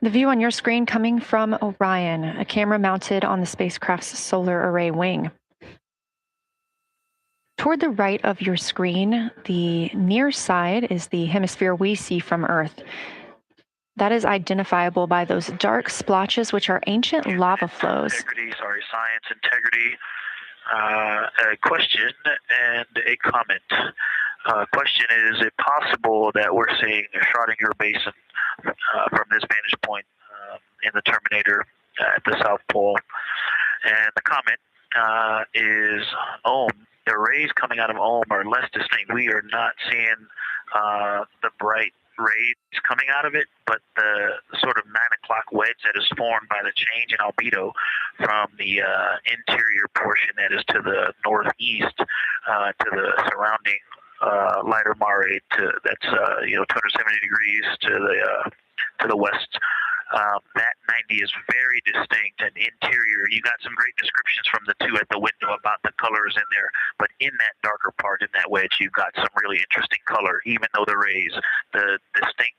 The view on your screen coming from Orion, a camera mounted on the spacecraft's solar array wing. Toward the right of your screen, the near side is the hemisphere we see from Earth. That is identifiable by those dark splotches, which are ancient lava flows. Science integrity. A question and a comment. Question is it possible that we're seeing a Schrodinger basin from this vantage point in the Terminator at the South Pole? And the comment is the rays coming out of Ohm are less distinct. We are not seeing the bright rays coming out of it, but the sort of 9 o'clock wedge that is formed by the change in albedo from the interior portion that is to the northeast to the surrounding lighter mare that's 270 degrees to the west. That 90 is very distinct and interior. You got some great descriptions from the two at the window about the colors in there, but in that darker part, in that wedge, you've got some really interesting color, even though the rays, the distinct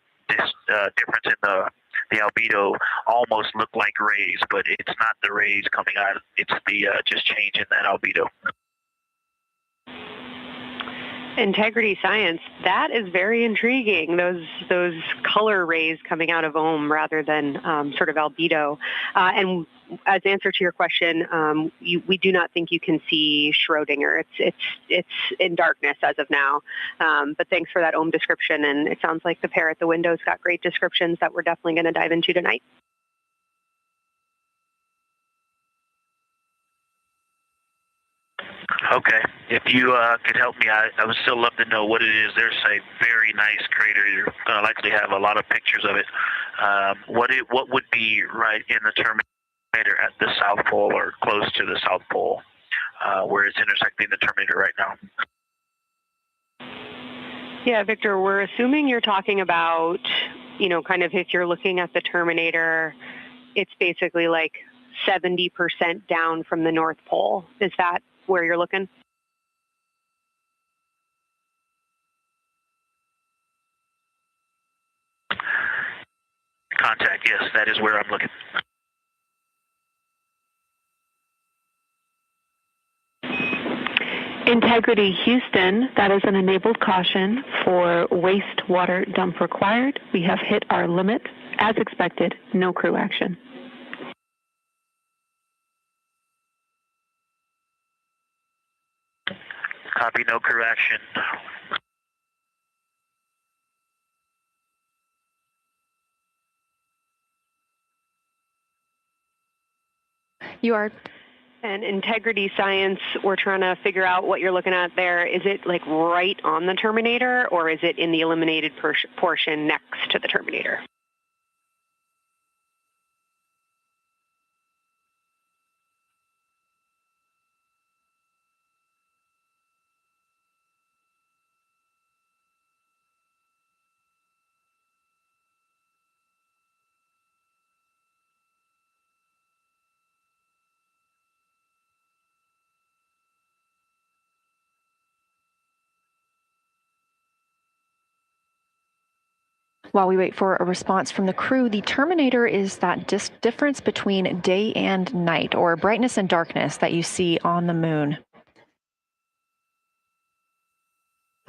difference in the albedo almost look like rays, but it's not the rays coming out. It's the just change in that albedo. Integrity science, that is very intriguing. Those color rays coming out of Ohm rather than sort of albedo. And as answer to your question, we do not think you can see Schrodinger. It's in darkness as of now. But thanks for that Ohm description. And it sounds like the pair at the window's got great descriptions that we're definitely going to dive into tonight. Okay. If you could help me, I would still love to know what it is. There's a very nice crater. You're going to likely have a lot of pictures of it. What would be right in the Terminator at the South Pole or close to the South Pole where it's intersecting the Terminator right now? Yeah, Victor, we're assuming you're talking about, kind of if you're looking at the Terminator, it's basically like 70% down from the North Pole. Is that where you're looking? Contact, yes, that is where I'm looking. Integrity Houston, that is an enabled caution for wastewater dump required. We have hit our limit. As expected, no crew action. Copy, no crew action. You are. And integrity science, we're trying to figure out what you're looking at there. Is it like right on the Terminator, or is it in the eliminated portion next to the Terminator? While we wait for a response from the crew, the Terminator is that difference between day and night, or brightness and darkness, that you see on the moon.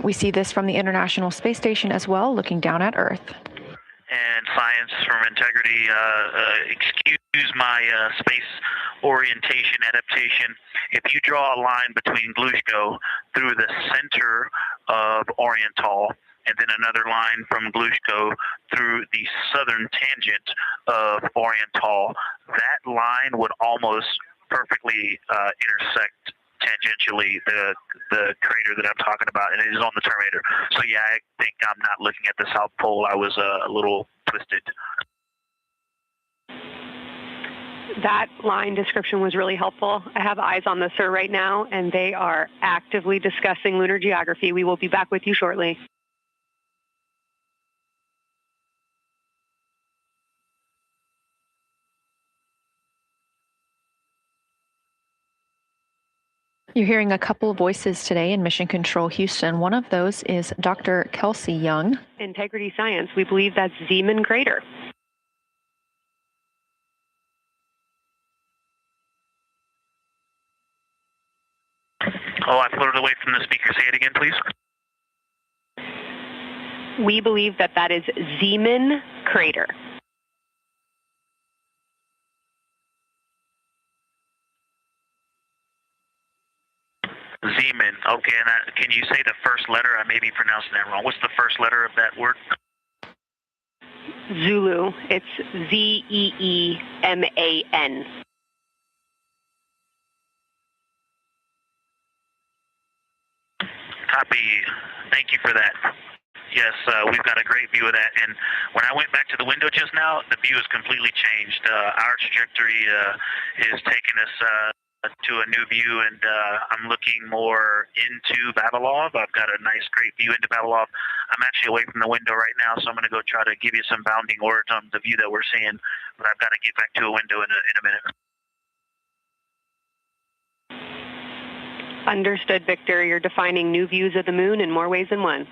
We see this from the International Space Station as well, looking down at Earth. And science from integrity, excuse my space orientation adaptation. If you draw a line between Glushko through the center of Oriental, and then another line from Glushko through the southern tangent of Oriental, that line would almost perfectly intersect tangentially the crater that I'm talking about, and it is on the Terminator. So yeah, I think I'm not looking at the South Pole. I was a little twisted. That line description was really helpful. I have eyes on the SIR right now, and they are actively discussing lunar geography. We will be back with you shortly. You're hearing a couple of voices today in Mission Control Houston. One of those is Dr. Kelsey Young. Integrity science, we believe that's Zeeman crater. Oh, I floated away from the speaker. Say it again, please. We believe that that is Zeeman Crater. Zeeman. Okay, and can you say the first letter? I may be pronouncing that wrong. What's the first letter of that word? Zulu. It's Zeeman. Copy. Thank you for that. Yes, we've got a great view of that. And when I went back to the window just now, the view has completely changed. Our trajectory is taking us to a new view, and I'm looking more into Babalov. I've got a nice, great view into Babalov. I'm actually away from the window right now, so I'm going to go try to give you some bounding words on the view that we're seeing. But I've got to get back to a window in a minute. Understood, Victor. You're defining new views of the moon in more ways than one.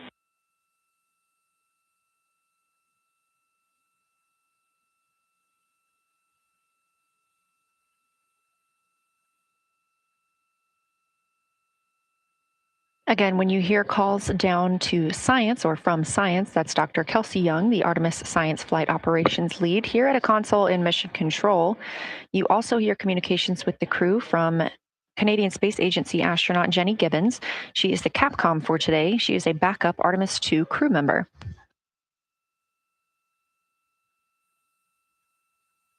Again, when you hear calls down to science or from science, that's Dr. Kelsey Young, the Artemis Science Flight Operations Lead here at a console in Mission Control. You also hear communications with the crew from Canadian Space Agency astronaut Jenny Gibbons. She is the Capcom for today. She is a backup Artemis 2 crew member.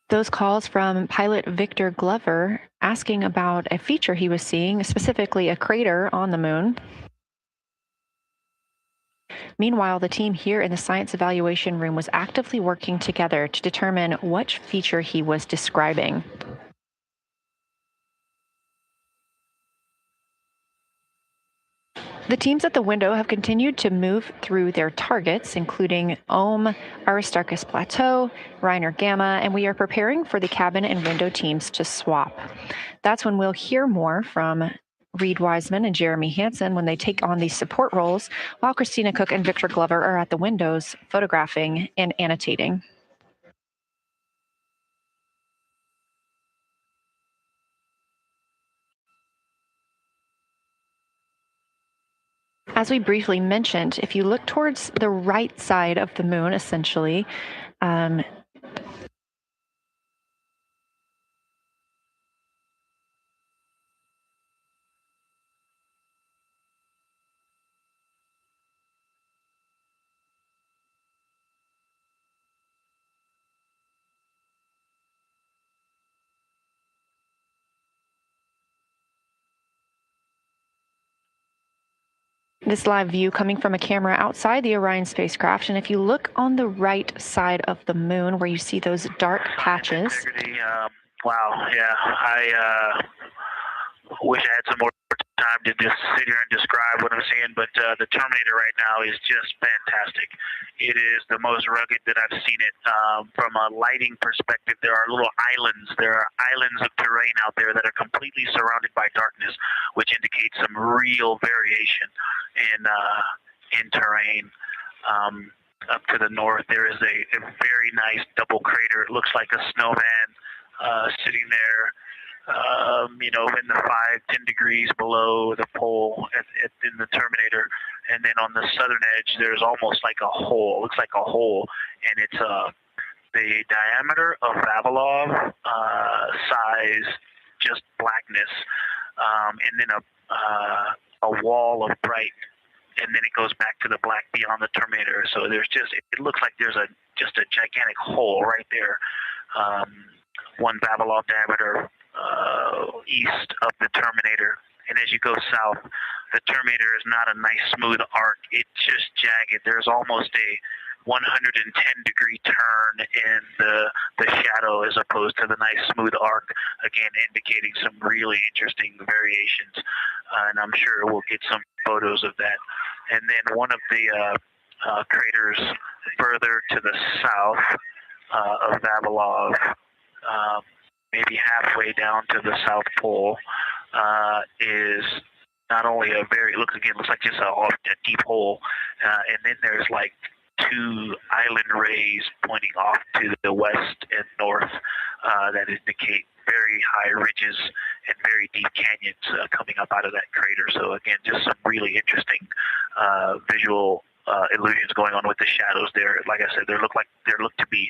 Those calls from pilot Victor Glover asking about a feature he was seeing, specifically a crater on the moon. Meanwhile, the team here in the science evaluation room was actively working together to determine what feature he was describing. The teams at the window have continued to move through their targets, including Ohm, Aristarchus Plateau, Reiner Gamma, and we are preparing for the cabin and window teams to swap. That's when we'll hear more from Reed Wiseman and Jeremy Hansen when they take on these support roles, while Christina Cook and Victor Glover are at the windows photographing and annotating. As we briefly mentioned, if you look towards the right side of the moon, essentially, this live view coming from a camera outside the Orion spacecraft. And if you look on the right side of the moon where you see those dark patches. Wow, yeah, I wish I had some more time to just sit here and describe what I'm seeing, but the Terminator right now is just fantastic. It is the most rugged that I've seen it. From a lighting perspective, there are little islands. There are islands of terrain out there that are completely surrounded by darkness, which indicates some real variation in terrain. Up to the north, there is a very nice double crater. It looks like a snowman sitting there. In the 5-10 degrees below the pole in the Terminator. And then on the southern edge, there's almost like a hole. It looks like a hole. And it's the diameter of Vavilov size, just blackness. And then a wall of bright. And then it goes back to the black beyond the Terminator. So there's it looks like there's just a gigantic hole right there. 1 Vavilov diameter east of the Terminator. And as you go south, the Terminator is not a nice smooth arc. It's just jagged. There's almost a 110-degree turn in the shadow as opposed to the nice smooth arc, again indicating some really interesting variations. And I'm sure we'll get some photos of that. And then one of the craters further to the south of Vavilov, maybe halfway down to the South Pole, is not only looks like just a deep hole, and then there's like 2 island rays pointing off to the west and north that indicate very high ridges and very deep canyons coming up out of that crater. So again, just some really interesting visual illusions going on with the shadows there. Like I said, there look to be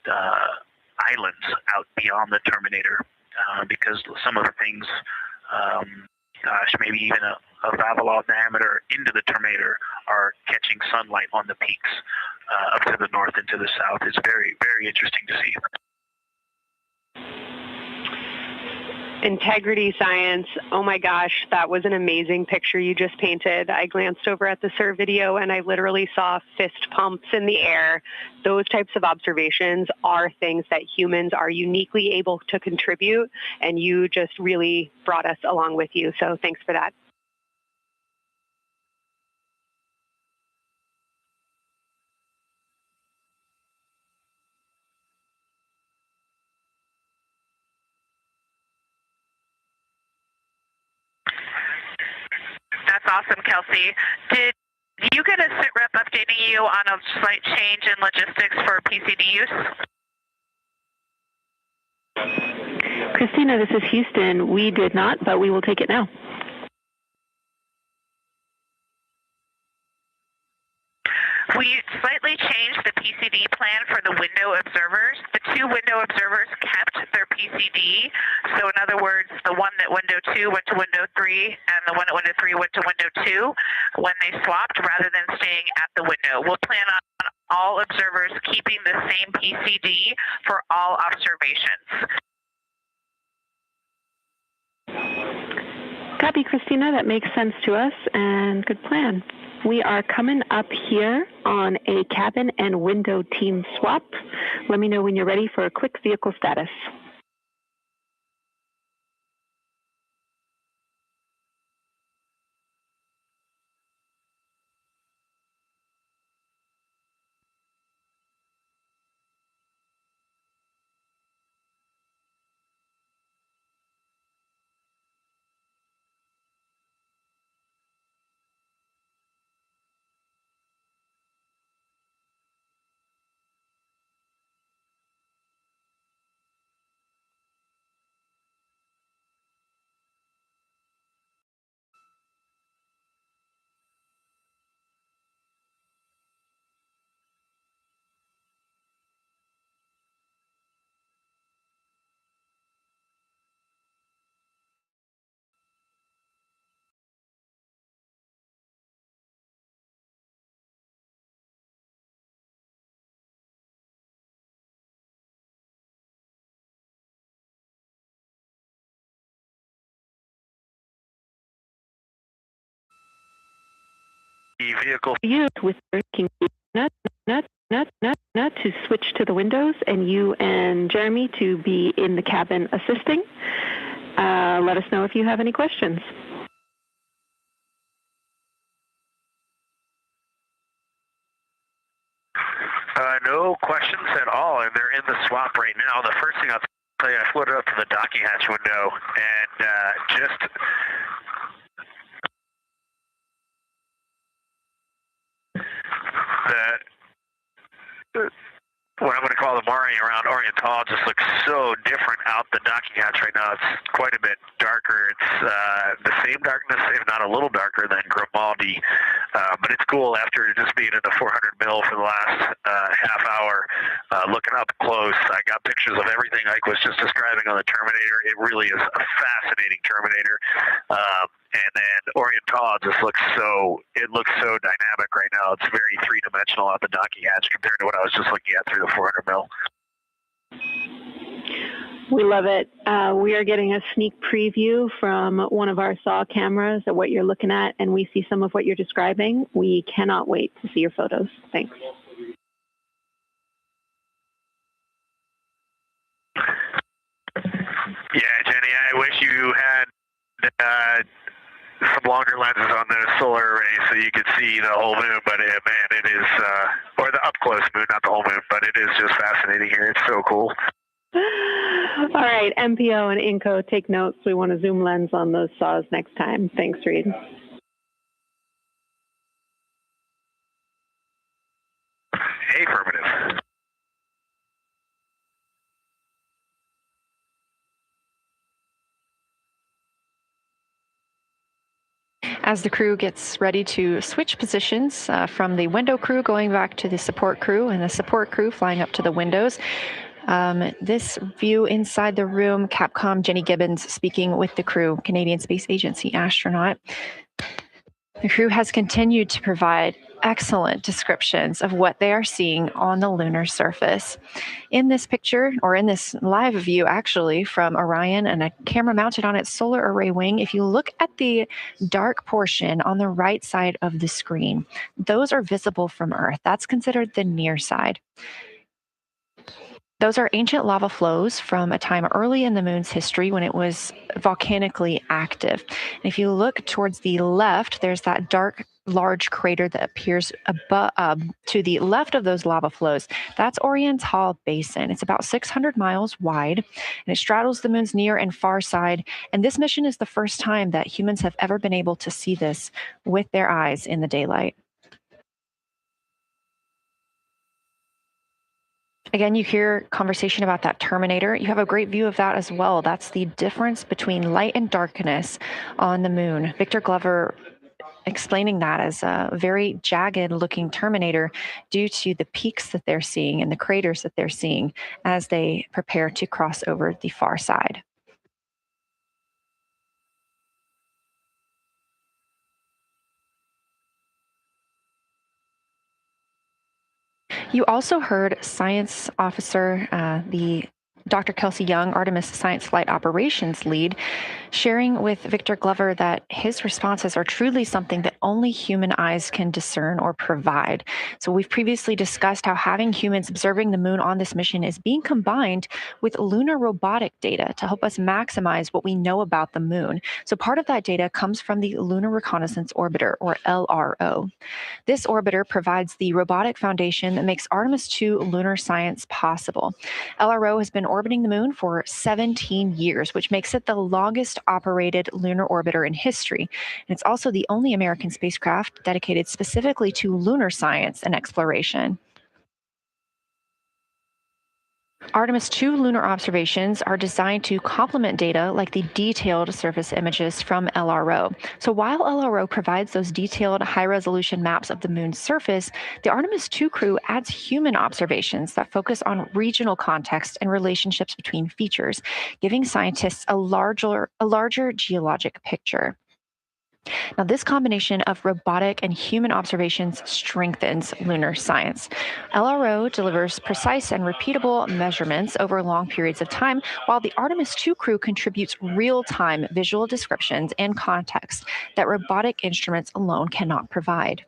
islands out beyond the terminator because some of the things, maybe even a Vavilov diameter into the terminator are catching sunlight on the peaks up to the north and to the south. It's very, very interesting to see. Integrity Science, oh my gosh, that was an amazing picture you just painted. I glanced over at the SIR video and I literally saw fist pumps in the air. Those types of observations are things that humans are uniquely able to contribute, and you just really brought us along with you. So thanks for that. That's awesome, Kelsey. Did you get a SITREP updating you on a slight change in logistics for PCD use? Christina, this is Houston. We did not, but we will take it now. We slightly changed the PCD plan for the window observers. The two window observers kept their PCD. So in other words, the one that window 2 went to window 3 and the one at window 3 went to window 2 when they swapped rather than staying at the window. We'll plan on all observers keeping the same PCD for all observations. Copy, Christina. That makes sense to us, and good plan. We are coming up here on a cabin and window team swap. Let me know when you're ready for a quick vehicle status. The vehicle You with working nut to switch to the windows, and you and Jeremy to be in the cabin assisting. Let us know if you have any questions. No questions at all, and they're in the swap right now. The first thing I'll tell you, I floated up to the docking hatch window and just what I'm going to call the Mari around Oriental just looks so different out the docking hatch right now. It's quite a bit darker. It's the same darkness, if not a little darker than Grimaldi, but it's cool after just being in the 400 mil for the last half hour, looking up close. I got pictures of everything Ike was just describing on the Terminator. It really is a fascinating Terminator. And then Oriental just looks so dynamic right now. It's very three-dimensional out the docking hatch compared to what I was just looking at through the 400 mil. We love it. We are getting a sneak preview from one of our SAW cameras at what you're looking at, and we see some of what you're describing. We cannot wait to see your photos. Thanks. Yeah, Jenny, I wish you had some longer lenses on the solar array so you could see the whole moon, but man, it is, or the up-close moon, not the whole moon, but it is just fascinating here. It's so cool. All right, MPO and Inco, take notes. We want a zoom lens on those saws next time. Thanks, Reed. Affirmative. As the crew gets ready to switch positions from the window crew going back to the support crew and the support crew flying up to the windows, this view inside the room, Capcom Jenny Gibbons speaking with the crew, Canadian Space Agency astronaut. The crew has continued to provide excellent descriptions of what they are seeing on the lunar surface. In this picture, or in this live view actually, from Orion and a camera mounted on its solar array wing, if you look at the dark portion on the right side of the screen, those are visible from Earth. That's considered the near side. Those are ancient lava flows from a time early in the moon's history when it was volcanically active. And if you look towards the left, there's that dark, large crater that appears above, to the left of those lava flows. That's Oriental Basin. It's about 600 miles wide, and it straddles the moon's near and far side. And this mission is the first time that humans have ever been able to see this with their eyes in the daylight. Again, you hear conversation about that terminator. You have a great view of that as well. That's the difference between light and darkness on the moon. Victor Glover explaining that as a very jagged looking terminator due to the peaks that they're seeing and the craters that they're seeing as they prepare to cross over the far side. You also heard science officer, the Dr. Kelsey Young, Artemis Science Flight Operations Lead, sharing with Victor Glover that his responses are truly something that only human eyes can discern or provide. So we've previously discussed how having humans observing the moon on this mission is being combined with lunar robotic data to help us maximize what we know about the moon. So part of that data comes from the Lunar Reconnaissance Orbiter, or LRO. This orbiter provides the robotic foundation that makes Artemis 2 lunar science possible. LRO has been orbiting the moon for 17 years, which makes it the longest operated lunar orbiter in history. And it's also the only American spacecraft dedicated specifically to lunar science and exploration. Artemis 2 lunar observations are designed to complement data like the detailed surface images from LRO. So while LRO provides those detailed high-resolution maps of the moon's surface, the Artemis 2 crew adds human observations that focus on regional context and relationships between features, giving scientists a larger geologic picture. Now, this combination of robotic and human observations strengthens lunar science. LRO delivers precise and repeatable measurements over long periods of time, while the Artemis 2 crew contributes real-time visual descriptions and context that robotic instruments alone cannot provide.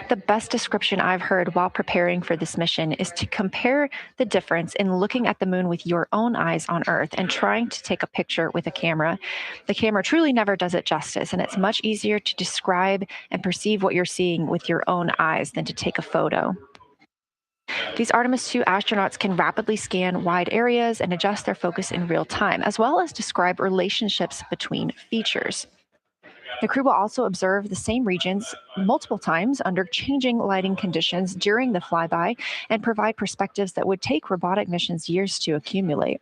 The best description I've heard while preparing for this mission is to compare the difference in looking at the moon with your own eyes on Earth and trying to take a picture with a camera. The camera truly never does it justice, and it's much easier to describe and perceive what you're seeing with your own eyes than to take a photo. These Artemis 2 astronauts can rapidly scan wide areas and adjust their focus in real time, as well as describe relationships between features. The crew will also observe the same regions multiple times under changing lighting conditions during the flyby and provide perspectives that would take robotic missions years to accumulate.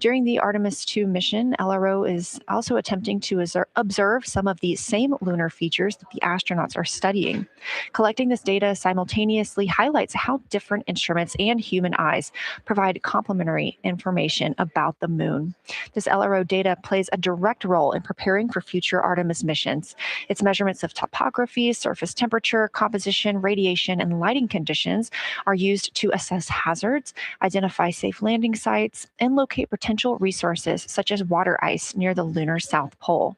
During the Artemis 2 mission, LRO is also attempting to observe some of the same lunar features that the astronauts are studying. Collecting this data simultaneously highlights how different instruments and human eyes provide complementary information about the moon. This LRO data plays a direct role in preparing for future Artemis missions. Its measurements of topography, surface temperature, composition, radiation, and lighting conditions are used to assess hazards, identify safe landing sites, and locate potential resources such as water ice near the lunar South Pole.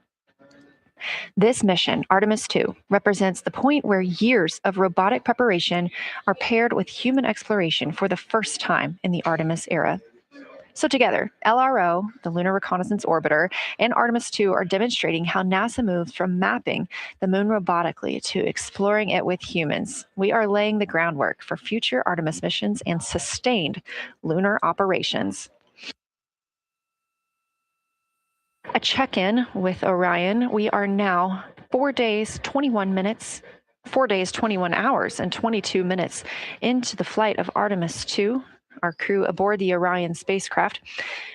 This mission, Artemis 2, represents the point where years of robotic preparation are paired with human exploration for the first time in the Artemis era. So together, LRO, the Lunar Reconnaissance Orbiter, and Artemis 2 are demonstrating how NASA moves from mapping the moon robotically to exploring it with humans. We are laying the groundwork for future Artemis missions and sustained lunar operations. A check-in with Orion. We are now 4 days, 21 hours, and 22 minutes into the flight of Artemis 2. our crew aboard the Orion spacecraft.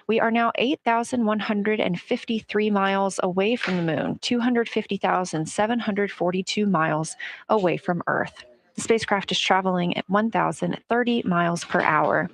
We are now 8,153 miles away from the moon, 250,742 miles away from Earth. The spacecraft is traveling at 1,030 miles per hour.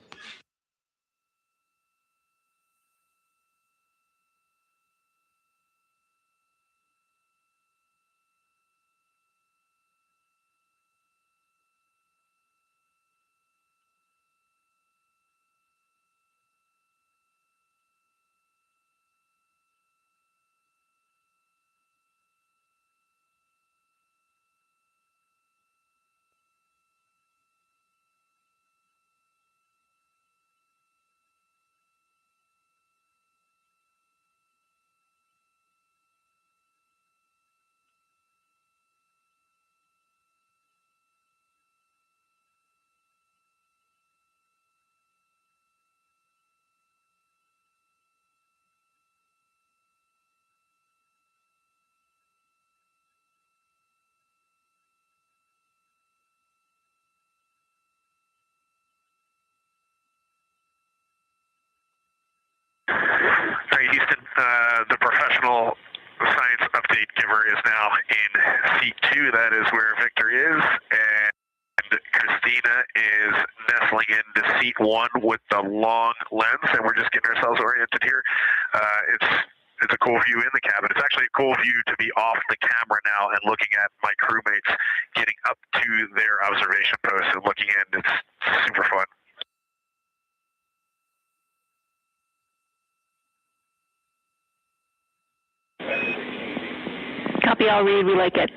All right, Houston, the professional science update giver is now in seat 2. That is where Victor is, and Christina is nestling into seat 1 with the long lens, and we're just getting ourselves oriented here. It's a cool view in the cabin. It's actually a cool view to be off the camera now and looking at my crewmates getting up to their observation post and looking in. It's super fun. Copy, I'll read. We like it.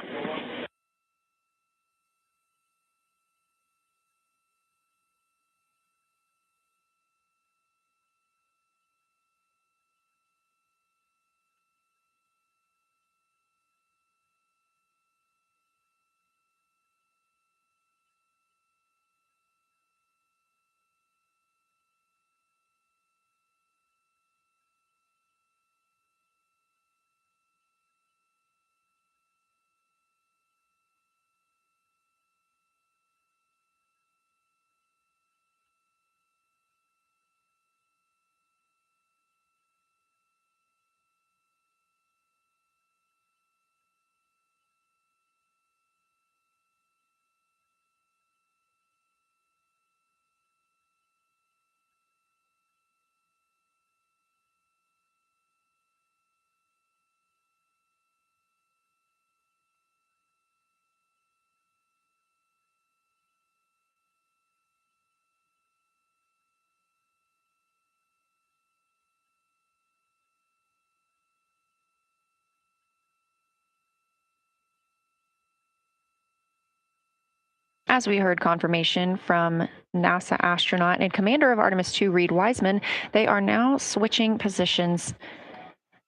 As we heard confirmation from NASA astronaut and commander of Artemis 2, Reed Wiseman, they are now switching positions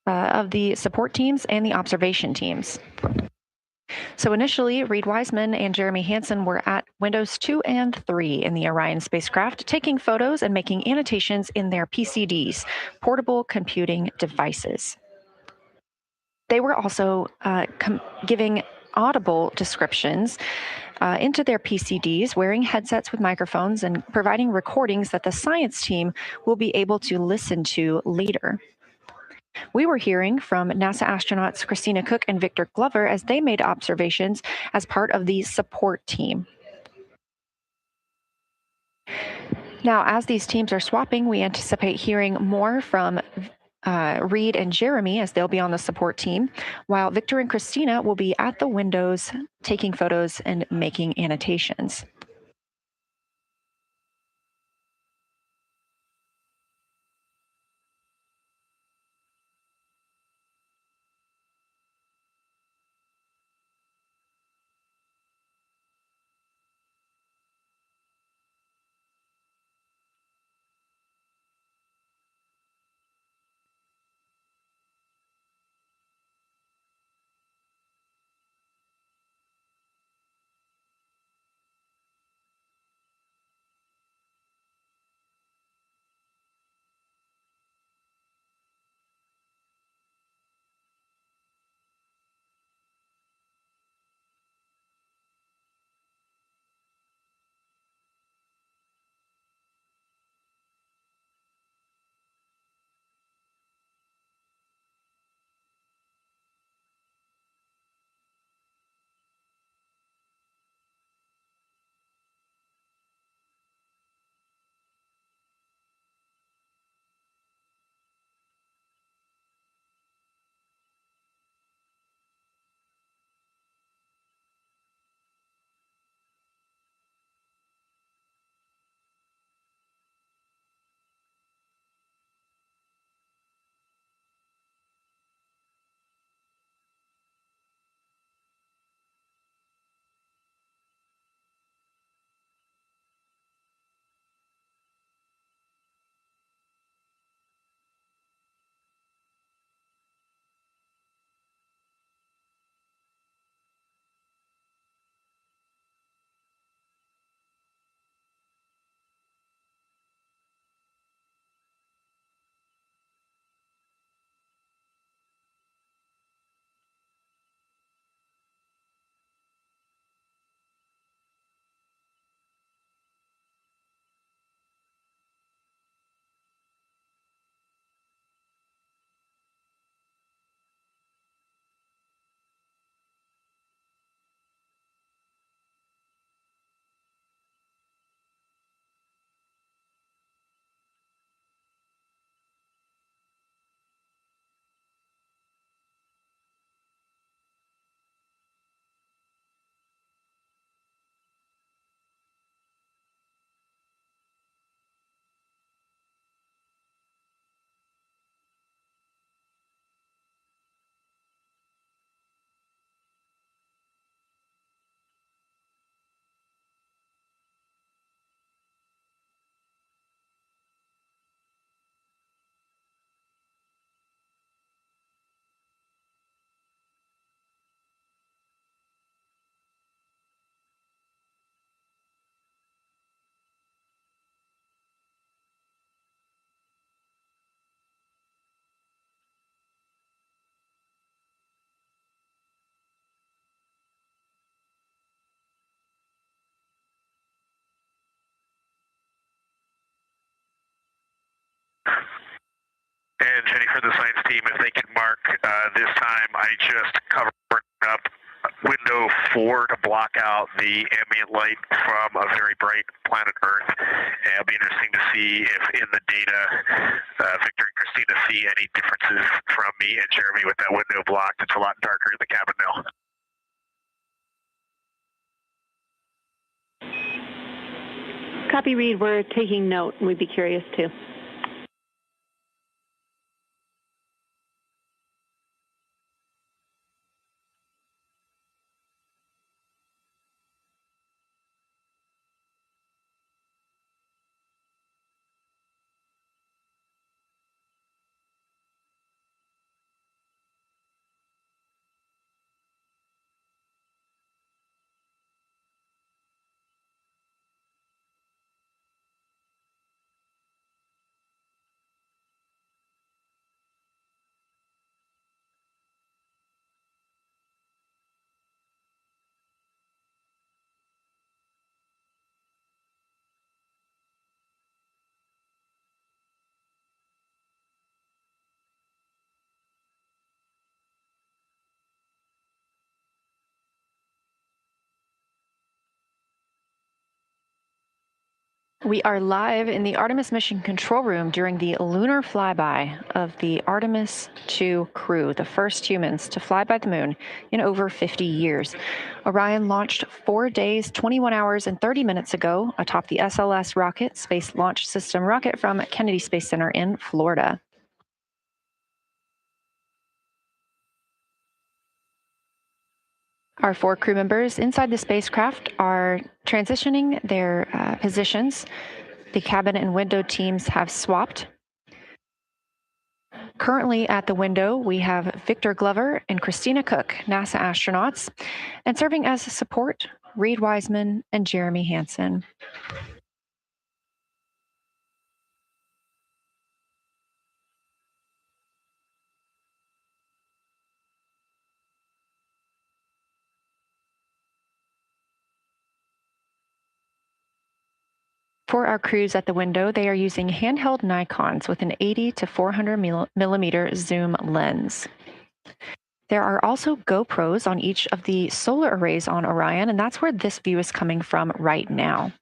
of the support teams and the observation teams. So initially, Reed Wiseman and Jeremy Hansen were at windows 2 and 3 in the Orion spacecraft, taking photos and making annotations in their PCDs, portable computing devices. They were also giving audible descriptions into their PCDs, wearing headsets with microphones and providing recordings that the science team will be able to listen to later. We were hearing from NASA astronauts Christina Cook and Victor Glover as they made observations as part of the support team. Now, as these teams are swapping, we anticipate hearing more from Reed and Jeremy as they'll be on the support team, while Victor and Christina will be at the windows taking photos and making annotations. and Jenny for the science team, if they can mark this time, I just covered up window 4 to block out the ambient light from a very bright planet Earth. And it'll be interesting to see if in the data Victor and Christina see any differences from me and Jeremy with that window blocked. It's a lot darker in the cabin now. Copy, Reed. We're taking note, and we'd be curious too. We are live in the Artemis mission control room during the lunar flyby of the Artemis II crew, the first humans to fly by the moon in over 50 years. Orion launched 4 days, 21 hours, and 30 minutes ago atop the SLS rocket, Space Launch System rocket from Kennedy Space Center in Florida. Our 4 crew members inside the spacecraft are transitioning their positions. The cabin and window teams have swapped. Currently at the window, we have Victor Glover and Christina Cook, NASA astronauts, and serving as support, Reed Wiseman and Jeremy Hansen. For our crews at the window, they are using handheld Nikons with an 80 to 400 millimeter zoom lens. There are also GoPros on each of the solar arrays on Orion, and that's where this view is coming from right now.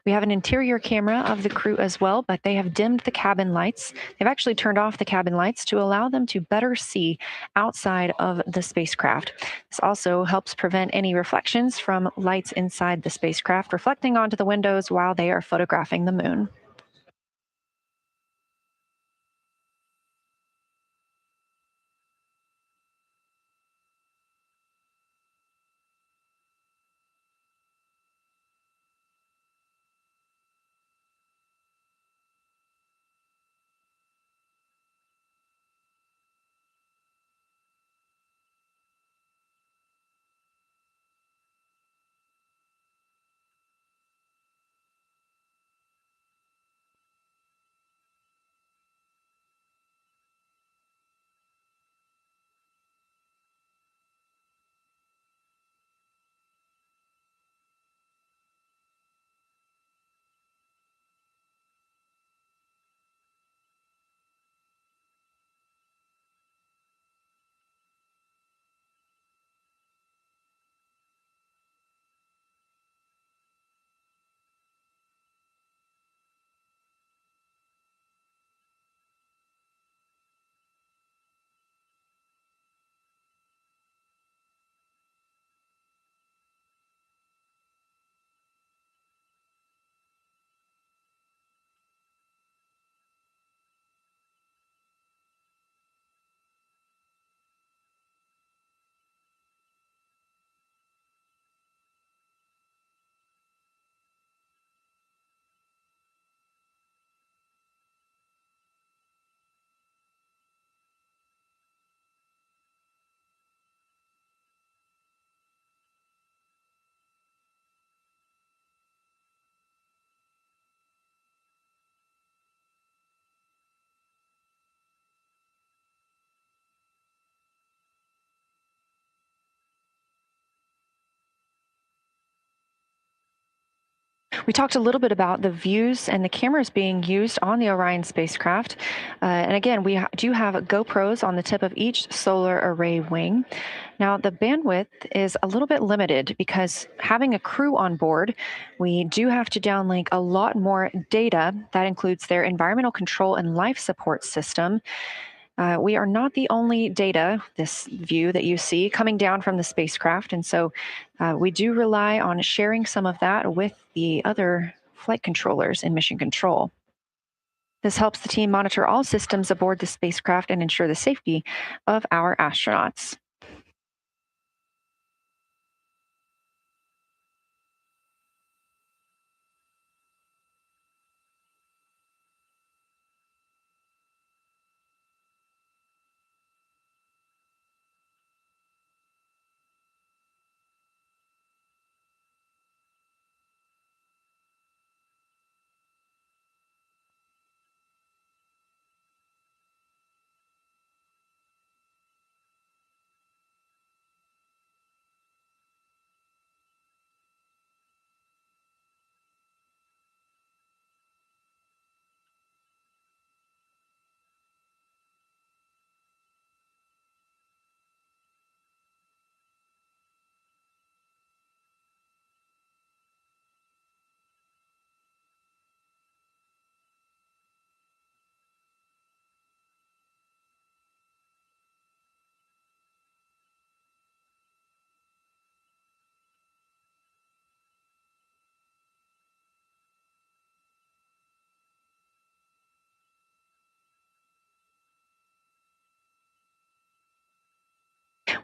We have an interior camera of the crew as well, but they have dimmed the cabin lights. They've actually turned off the cabin lights to allow them to better see outside of the spacecraft. This also helps prevent any reflections from lights inside the spacecraft reflecting onto the windows while they are photographing the moon. We talked a little bit about the views and the cameras being used on the Orion spacecraft. And again, we do have GoPros on the tip of each solar array wing. Now, the bandwidth is a little bit limited because having a crew on board, we do have to downlink a lot more data. That includes their environmental control and life support system. We are not the only data, this view that you see, coming down from the spacecraft. And so we do rely on sharing some of that with the other flight controllers in mission control. This helps the team monitor all systems aboard the spacecraft and ensure the safety of our astronauts.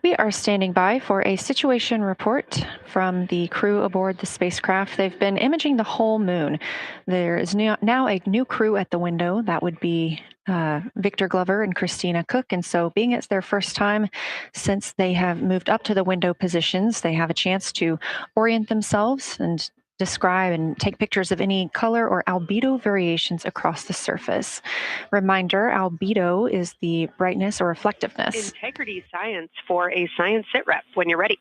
We are standing by for a situation report from the crew aboard the spacecraft. They've been imaging the whole moon. There is now a new crew at the window. That would be Victor Glover and Christina Cook. And so, being it's their first time since they have moved up to the window positions, they have a chance to orient themselves and describe and take pictures of any color or albedo variations across the surface. Reminder, albedo is the brightness or reflectiveness. Integrity science for a science sit rep when you're ready.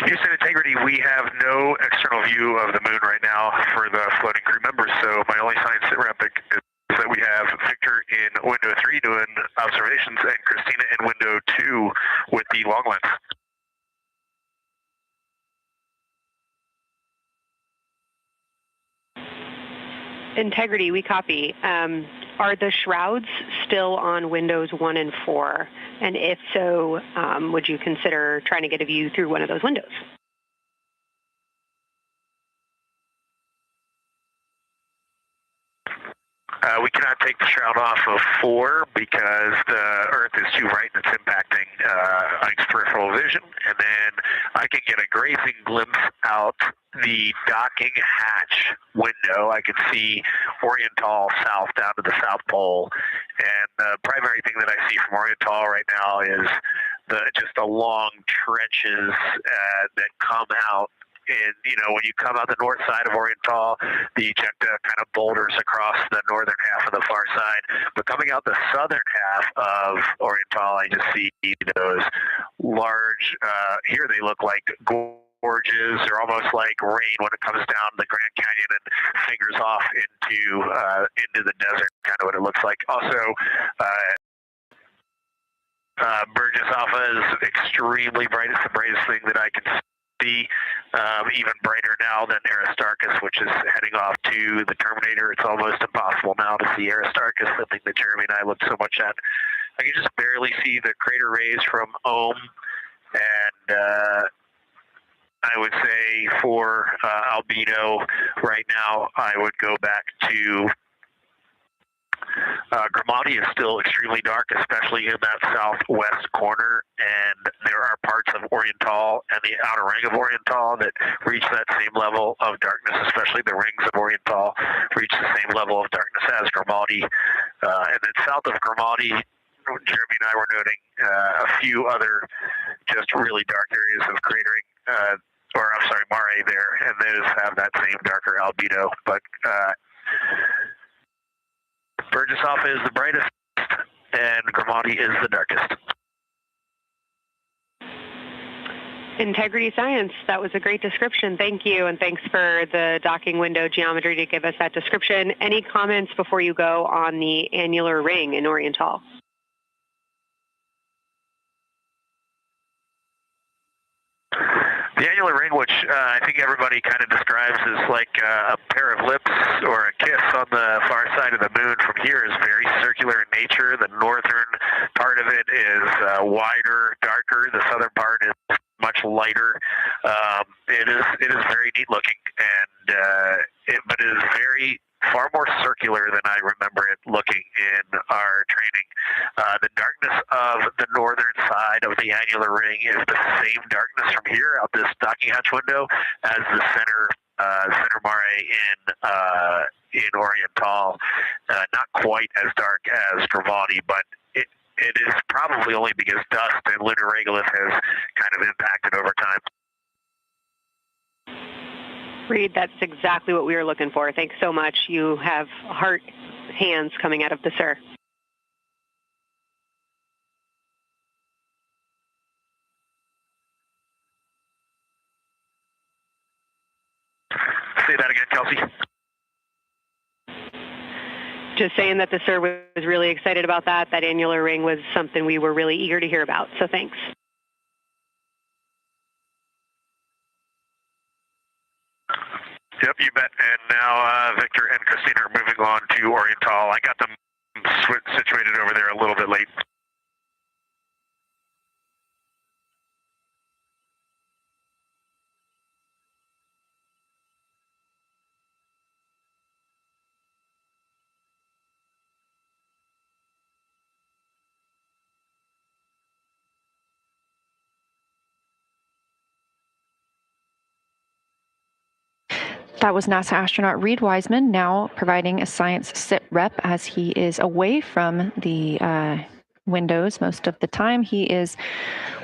Houston Integrity, we have no external view of the moon right now for the floating crew members, so my only science sit rep is that we have Victor in window 3 doing observations and Christina in window 2 with the long lens. Integrity, we copy. Are the shrouds still on windows 1 and 4? And if so, would you consider trying to get a view through one of those windows? We cannot take the shroud off of 4 because the Earth is too bright and it's impacting Ike's peripheral vision. And then I can get a grazing glimpse out the docking hatch window. I can see Oriental south down to the South Pole. And the primary thing that I see from Oriental right now is just the long trenches that come out. And, you know, when you come out the north side of Oriental, the ejecta kind of boulders across the northern half of the far side. But coming out the southern half of Oriental, I just see those large, here they look like gorges. They're almost like rain when it comes down the Grand Canyon and fingers off into the desert, kind of what it looks like. Also, Burgess Alpha is extremely bright. It's the brightest thing that I can see, even brighter now than Aristarchus, which is heading off to the Terminator. It's almost impossible now to see Aristarchus, the thing that Jeremy and I looked so much at. I can just barely see the crater rays from Ohm, and I would say for albedo right now, I would go back to Gramado. Grimati is still extremely dark, especially in that southwest corner, and there are parts of Oriental and the outer ring of Oriental that reach that same level of darkness, especially the rings of Oriental reach the same level of darkness as Grimati. And then south of Grimati, Jeremy and I were noting a few other just really dark areas of cratering, Mare there, and those have that same darker albedo. But Burgesshoff is the brightest, and Grimati is the darkest. Integrity Science, that was a great description. Thank you, and thanks for the docking window geometry to give us that description. Any comments before you go on the annular ring in Oriental? The annular ring, which I think everybody kind of describes as like a pair of lips or a kiss on the far side of the moon from here, is very circular in nature. The northern part of it is wider, darker. The southern part is much lighter. It is very neat looking, and but it is far more circular than I remember it looking in our training. The darkness of the northern side of the annular ring is the same darkness from here out this docking hatch window as the center mare in Oriental. Not quite as dark as Grimati, but it is probably only because dust and lunar regolith has kind of impacted over time. Reed, that's exactly what we were looking for. Thanks so much. You have heart hands coming out of the SIR. Say that again, Kelsey. Just saying that the SIR was really excited about that. That annular ring was something we were really eager to hear about, so thanks. Yep, you bet. And now Victor and Christina are moving on to Oriental. I got them situated over there a little bit late. That was NASA astronaut Reed Wiseman, now providing a science sit rep as he is away from the windows most of the time. He is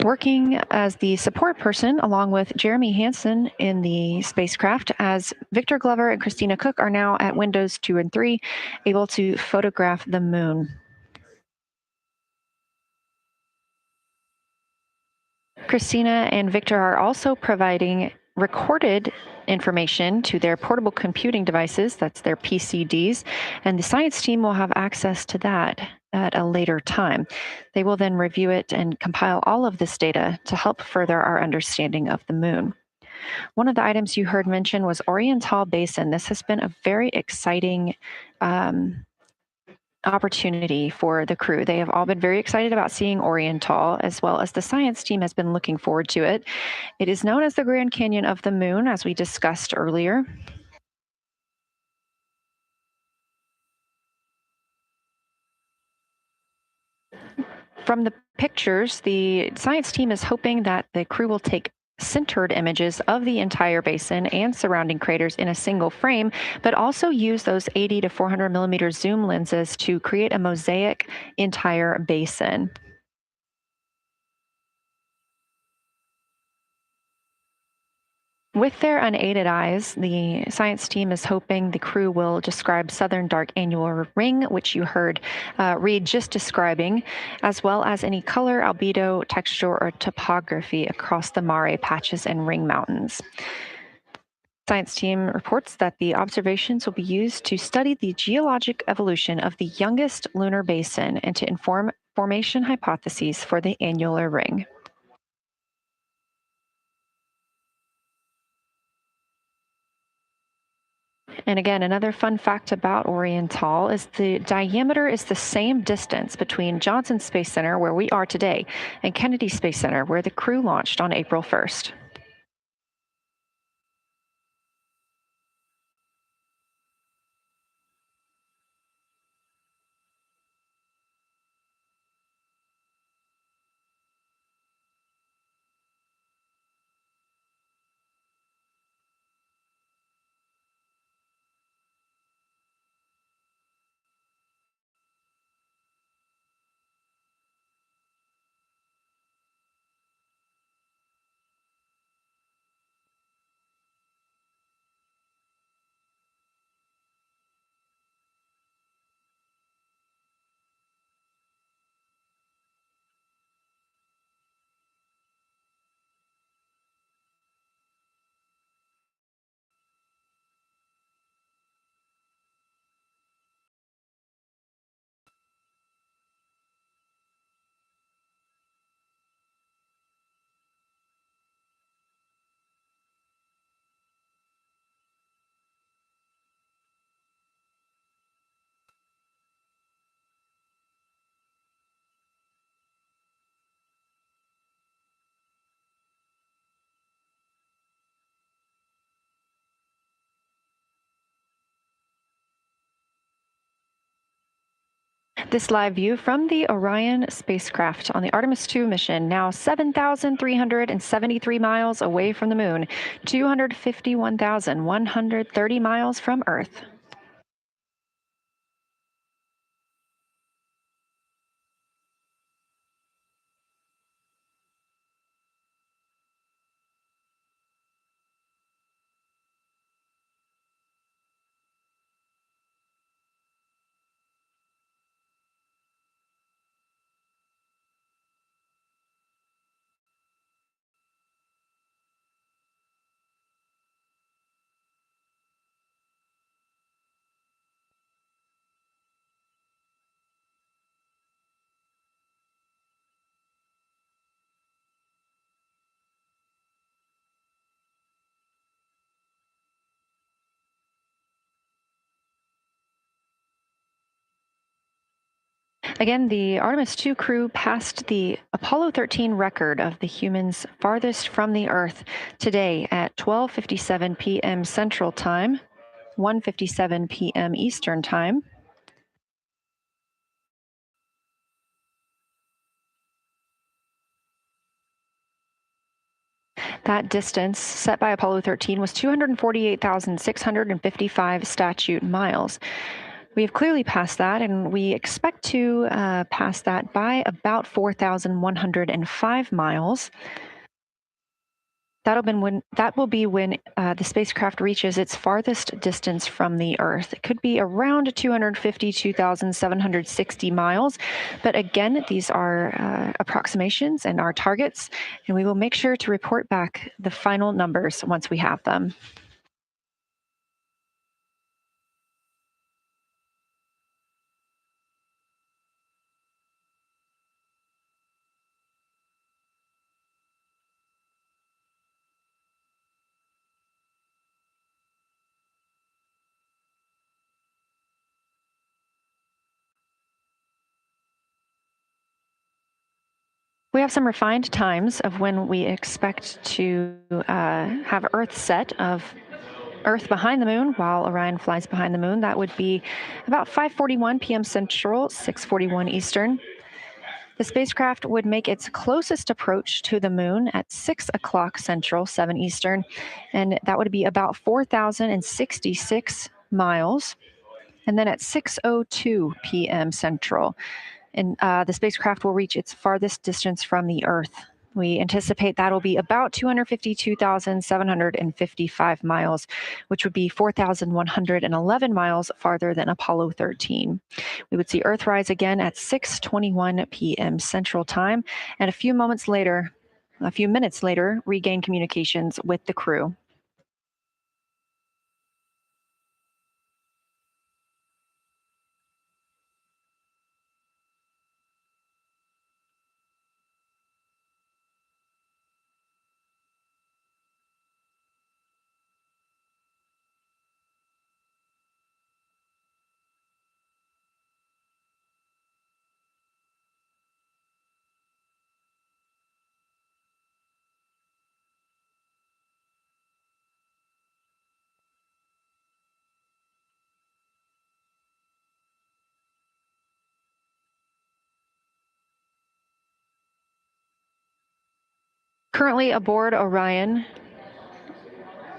working as the support person along with Jeremy Hansen in the spacecraft, as Victor Glover and Christina Cook are now at windows 2 and 3, able to photograph the moon. Christina and Victor are also providing recorded information to their portable computing devices, that's their PCDs, and the science team will have access to that at a later time. They will then review it and compile all of this data to help further our understanding of the moon. One of the items you heard mentioned was Oriental Basin. This has been a very exciting opportunity for the crew. They have all been very excited about seeing Oriental, as well as the science team has been looking forward to it. It is known as the Grand Canyon of the Moon, as we discussed earlier. From the pictures, the science team is hoping that the crew will take centered images of the entire basin and surrounding craters in a single frame, but also use those 80 to 400 millimeter zoom lenses to create a mosaic entire basin. With their unaided eyes, the science team is hoping the crew will describe southern dark annular ring, which you heard Reed just describing, as well as any color, albedo, texture, or topography across the Mare patches and ring mountains. Science team reports that the observations will be used to study the geologic evolution of the youngest lunar basin and to inform formation hypotheses for the annular ring. And again, another fun fact about Oriental is the diameter is the same distance between Johnson Space Center, where we are today, and Kennedy Space Center, where the crew launched on April 1st. This live view from the Orion spacecraft on the Artemis 2 mission, now 7,373 miles away from the moon, 251,130 miles from Earth. Again, the Artemis 2 crew passed the Apollo 13 record of the humans farthest from the Earth today at 12:57 p.m. Central Time, 1:57 p.m. Eastern Time. That distance set by Apollo 13 was 248,655 statute miles. We have clearly passed that, and we expect to pass that by about 4,105 miles. That will be when the spacecraft reaches its farthest distance from the Earth. It could be around 252,760 miles, but again, these are approximations and our targets, and we will make sure to report back the final numbers once we have them. We have some refined times of when we expect to have Earth set of Earth behind the moon while Orion flies behind the moon. That would be about 5:41 p.m. Central, 6:41 Eastern. The spacecraft would make its closest approach to the moon at 6 o'clock Central, 7 Eastern, and that would be about 4,066 miles. And then at 6:02 p.m. Central, and the spacecraft will reach its farthest distance from the Earth. We anticipate that'll be about 252,755 miles, which would be 4,111 miles farther than Apollo 13. We would see Earthrise again at 6:21 p.m. Central Time, and a few minutes later, regain communications with the crew. Currently aboard Orion,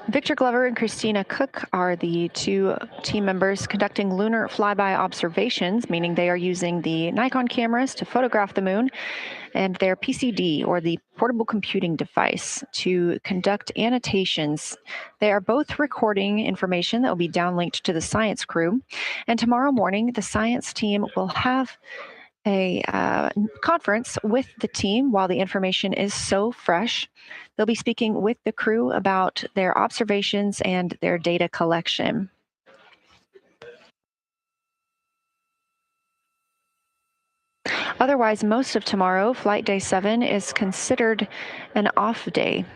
Victor Glover and Christina Cook are the two team members conducting lunar flyby observations, meaning they are using the Nikon cameras to photograph the moon, and their PCD, or the portable computing device, to conduct annotations. They are both recording information that will be downlinked to the science crew, and tomorrow morning the science team will have a conference with the team while the information is so fresh. They'll be speaking with the crew about their observations and their data collection. Otherwise, most of tomorrow, Flight Day 7, is considered an off day.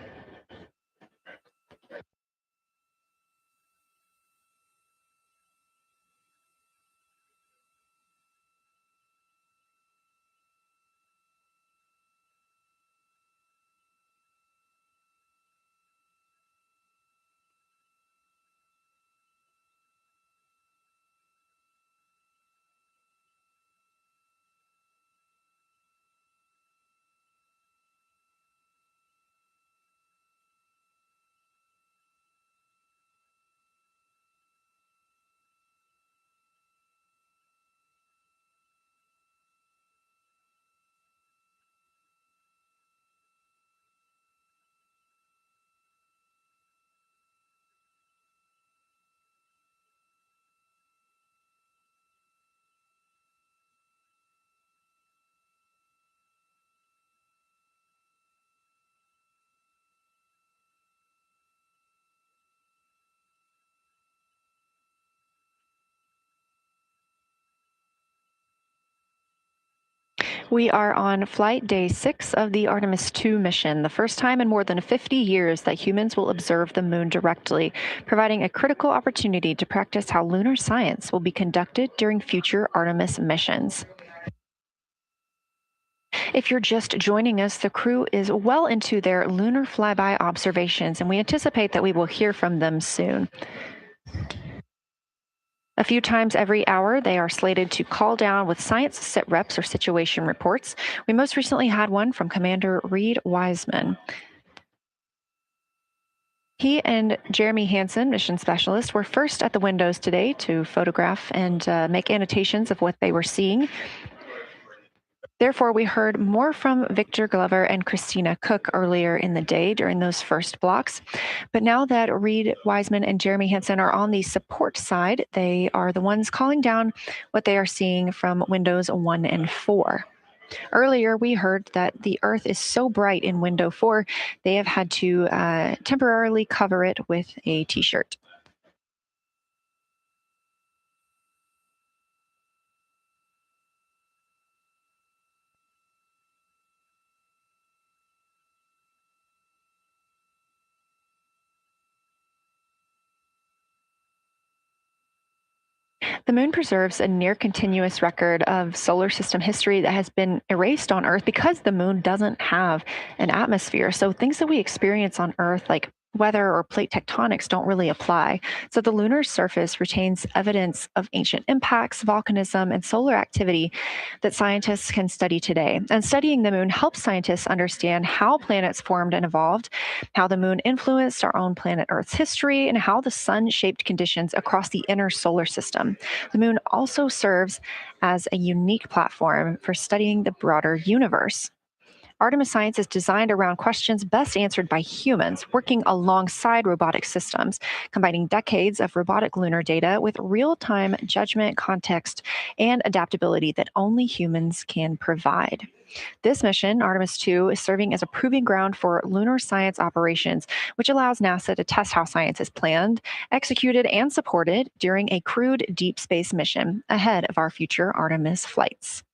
We are on flight day 6 of the Artemis 2 mission, the first time in more than 50 years that humans will observe the moon directly, providing a critical opportunity to practice how lunar science will be conducted during future Artemis missions. If you're just joining us, the crew is well into their lunar flyby observations, and we anticipate that we will hear from them soon. A few times every hour, they are slated to call down with science sit reps or situation reports. We most recently had one from Commander Reed Wiseman. He and Jeremy Hansen, mission specialist, were first at the windows today to photograph and make annotations of what they were seeing. Therefore, we heard more from Victor Glover and Christina Cook earlier in the day during those first blocks. But now that Reed Wiseman and Jeremy Hansen are on the support side, they are the ones calling down what they are seeing from windows 1 and 4. Earlier, we heard that the Earth is so bright in window 4, they have had to temporarily cover it with a t-shirt. The moon preserves a near continuous record of solar system history that has been erased on Earth because the moon doesn't have an atmosphere. So things that we experience on Earth, like weather or plate tectonics, don't really apply. So the lunar surface retains evidence of ancient impacts, volcanism, and solar activity that scientists can study today. And studying the moon helps scientists understand how planets formed and evolved, how the moon influenced our own planet Earth's history, and how the sun shaped conditions across the inner solar system. The moon also serves as a unique platform for studying the broader universe. Artemis science is designed around questions best answered by humans, working alongside robotic systems, combining decades of robotic lunar data with real-time judgment, context, and adaptability that only humans can provide. This mission, Artemis 2, is serving as a proving ground for lunar science operations, which allows NASA to test how science is planned, executed, and supported during a crewed deep space mission ahead of our future Artemis flights.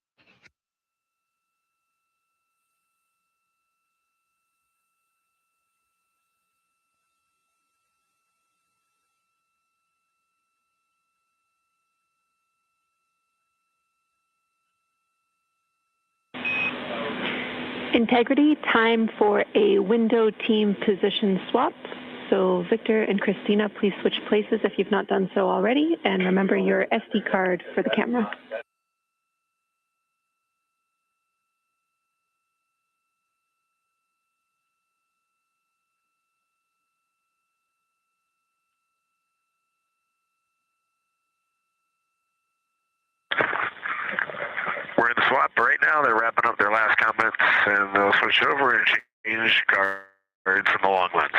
Integrity, time for a window team position swap. So Victor and Christina, please switch places if you've not done so already, and remember your SD card for the camera. We're in the swap right now. They're wrapping up their last comments, and they'll switch over and change cards in the long lens.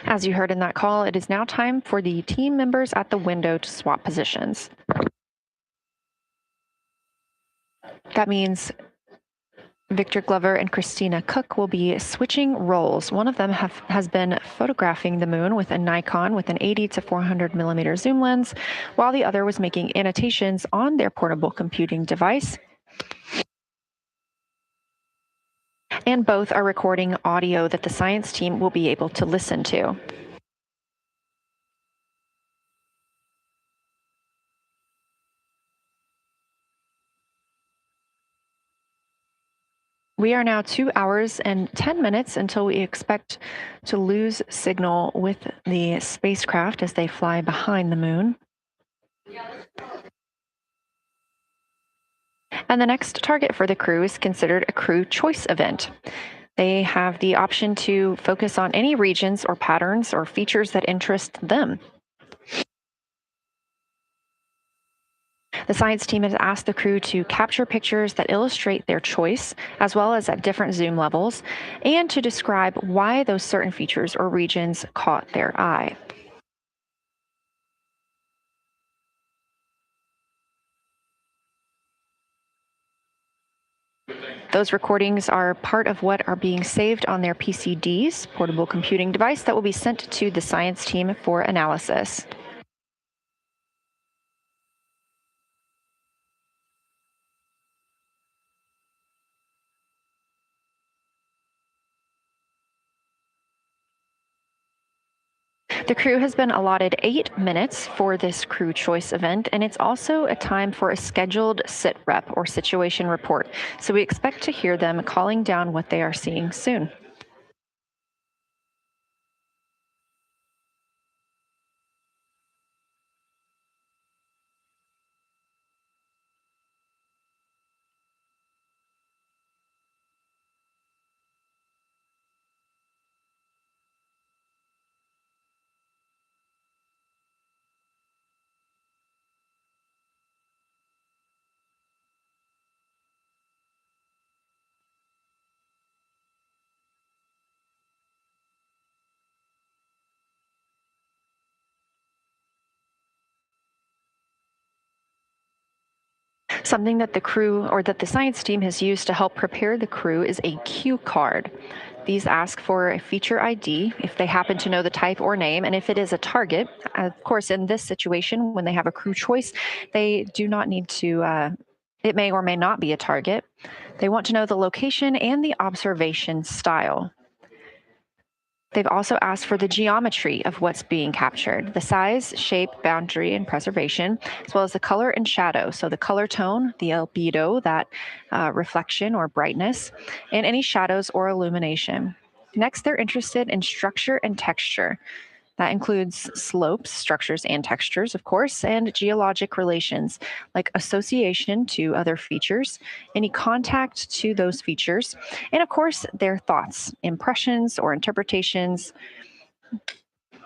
As you heard in that call, it is now time for the team members at the window to swap positions. That means Victor Glover and Christina Cook will be switching roles. One of them has been photographing the moon with a Nikon with an 80 to 400 millimeter zoom lens, while the other was making annotations on their portable computing device. And both are recording audio that the science team will be able to listen to. We are now 2 hours and 10 minutes until we expect to lose signal with the spacecraft as they fly behind the moon. And the next target for the crew is considered a crew choice event. They have the option to focus on any regions or patterns or features that interest them. The science team has asked the crew to capture pictures that illustrate their choice, as well as at different zoom levels, and to describe why those certain features or regions caught their eye. Those recordings are part of what are being saved on their PCDs, portable computing device, that will be sent to the science team for analysis. The crew has been allotted 8 minutes for this crew choice event, and it's also a time for a scheduled sit rep or situation report. So we expect to hear them calling down what they are seeing soon. Something that the crew or that the science team has used to help prepare the crew is a cue card. These ask for a feature ID if they happen to know the type or name, and if it is a target. Of course, in this situation, when they have a crew choice, they do not need to, it may or may not be a target. They want to know the location and the observation style. They've also asked for the geometry of what's being captured, the size, shape, boundary, and preservation, as well as the color and shadow. So the color tone, the albedo, that reflection or brightness, and any shadows or illumination. Next, they're interested in structure and texture. That includes slopes, structures, and textures, of course, and geologic relations, like association to other features, any contact to those features, and of course, their thoughts, impressions, or interpretations.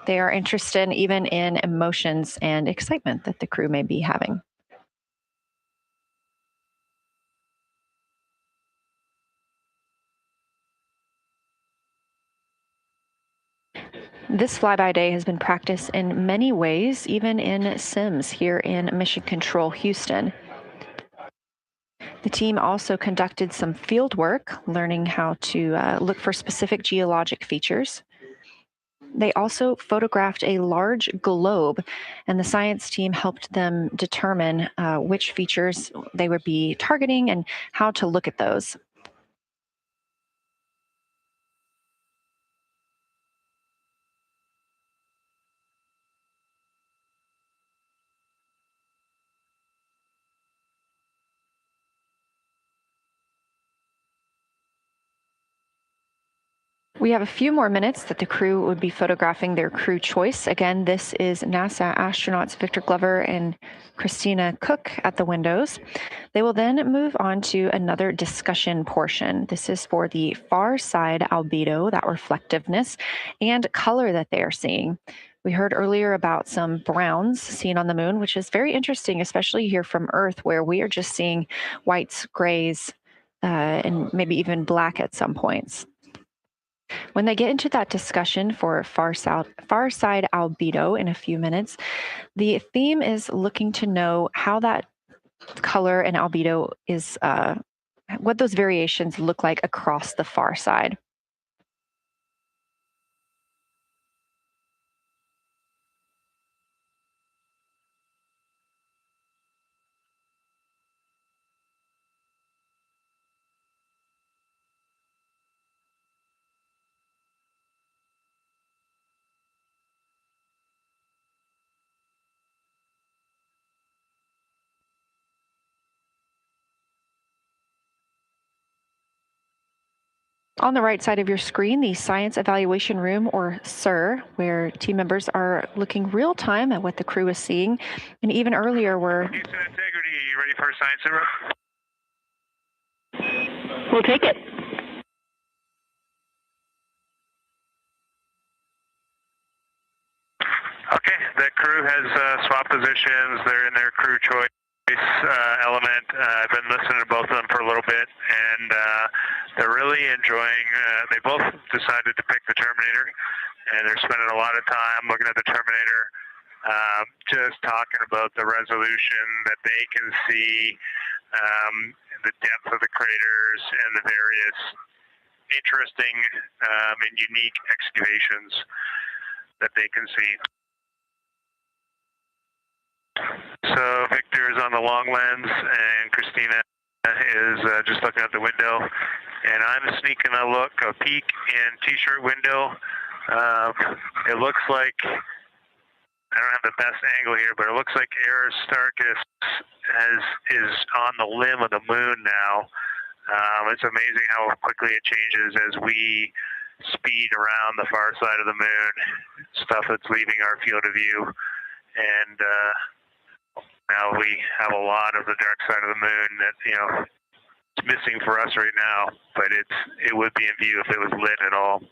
They are interested even in emotions and excitement that the crew may be having. This flyby day has been practiced in many ways, even in Sims here in Mission Control Houston. The team also conducted some field work, learning how to look for specific geologic features. They also photographed a large globe, and the science team helped them determine which features they would be targeting and how to look at those. We have a few more minutes that the crew would be photographing their crew choice. Again, this is NASA astronauts Victor Glover and Christina Cook at the windows. They will then move on to another discussion portion. This is for the far side albedo, that reflectiveness, and color that they are seeing. We heard earlier about some browns seen on the moon, which is very interesting, especially here from Earth, where we are just seeing whites, grays, and maybe even black at some points. When they get into that discussion for far side albedo in a few minutes, the theme is looking to know how that color and albedo is, what those variations look like across the far side. On the right side of your screen, the Science Evaluation Room, or SIR, where team members are looking real time at what the crew is seeing. And even earlier, we're... Houston Integrity, you ready for a science zero? We'll take it. Okay, the crew has swapped positions. They're in their crew choice element. I've been listening to both of them for a little bit, and they're really enjoying. They both decided to pick the Terminator, and they're spending a lot of time looking at the Terminator, just talking about the resolution that they can see the depth of the craters, and the various interesting and unique excavations that they can see. So Victor is on the long lens, and Christina is just looking out the window, and I'm sneaking a peek in T-shirt window. It looks like, I don't have the best angle here, but it looks like Aristarchus is on the limb of the moon now. It's amazing how quickly it changes as we speed around the far side of the moon, stuff that's leaving our field of view. And now we have a lot of the dark side of the moon that, it's missing for us right now, but it would be in view if it was lit at all.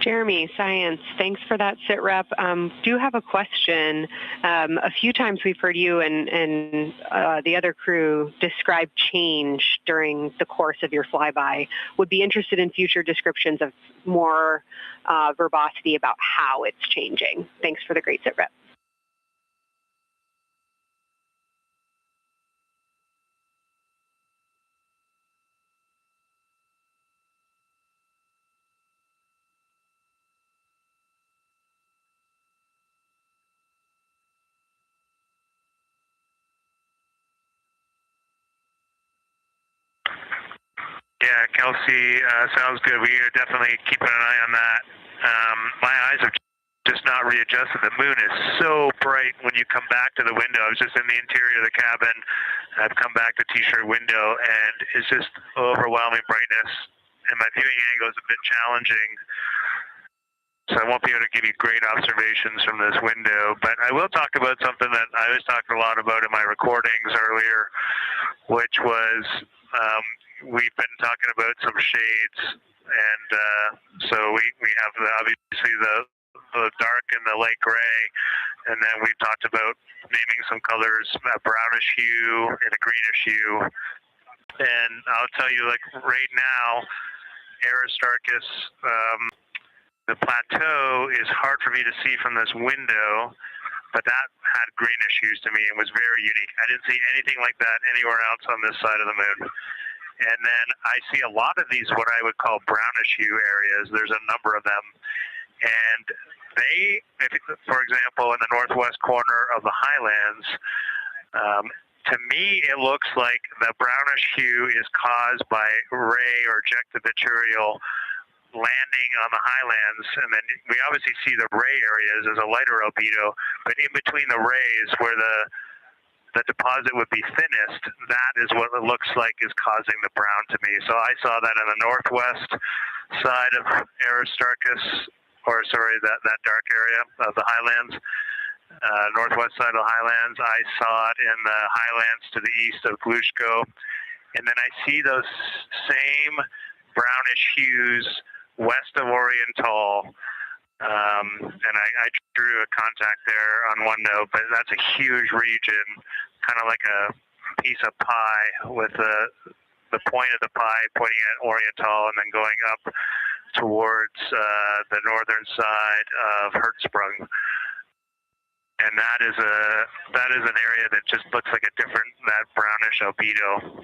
Jeremy, Science, thanks for that sit rep. Do have a question. A few times we've heard you and the other crew describe change during the course of your flyby. Would be interested in future descriptions of more verbosity about how it's changing. Thanks for the great sit rep. Yeah, Kelsey, sounds good. We are definitely keeping an eye on that. My eyes have just not readjusted. The moon is so bright when you come back to the window. I was just in the interior of the cabin. I've come back to T-shirt window, and it's just overwhelming brightness. And my viewing angle is a bit challenging, so I won't be able to give you great observations from this window. But I will talk about something that I was talking a lot about in my recordings earlier, which was we've been talking about some shades, and so we have obviously the dark and the light gray, and then we've talked about naming some colors, a brownish hue and a greenish hue. And I'll tell you, like right now, Aristarchus, the plateau is hard for me to see from this window, but that had greenish hues to me and was very unique. I didn't see anything like that anywhere else on this side of the moon. And then I see a lot of these, what I would call brownish hue areas. There's a number of them. And they, for example, in the northwest corner of the highlands, to me, it looks like the brownish hue is caused by ray or ejected material landing on the highlands. And then we obviously see the ray areas as a lighter albedo, but in between the rays where the deposit would be thinnest, that is what it looks like is causing the brown to me. So I saw that in the northwest side of Aristarchus, or sorry, that dark area of the highlands, northwest side of the highlands. I saw it in the highlands to the east of Glushko. And then I see those same brownish hues west of Oriental. And I drew a contact there on one note, but that's a huge region, kind of like a piece of pie with the point of the pie pointing at Oriental and then going up towards the northern side of Hertzsprung. And that is an area that just looks like that brownish albedo.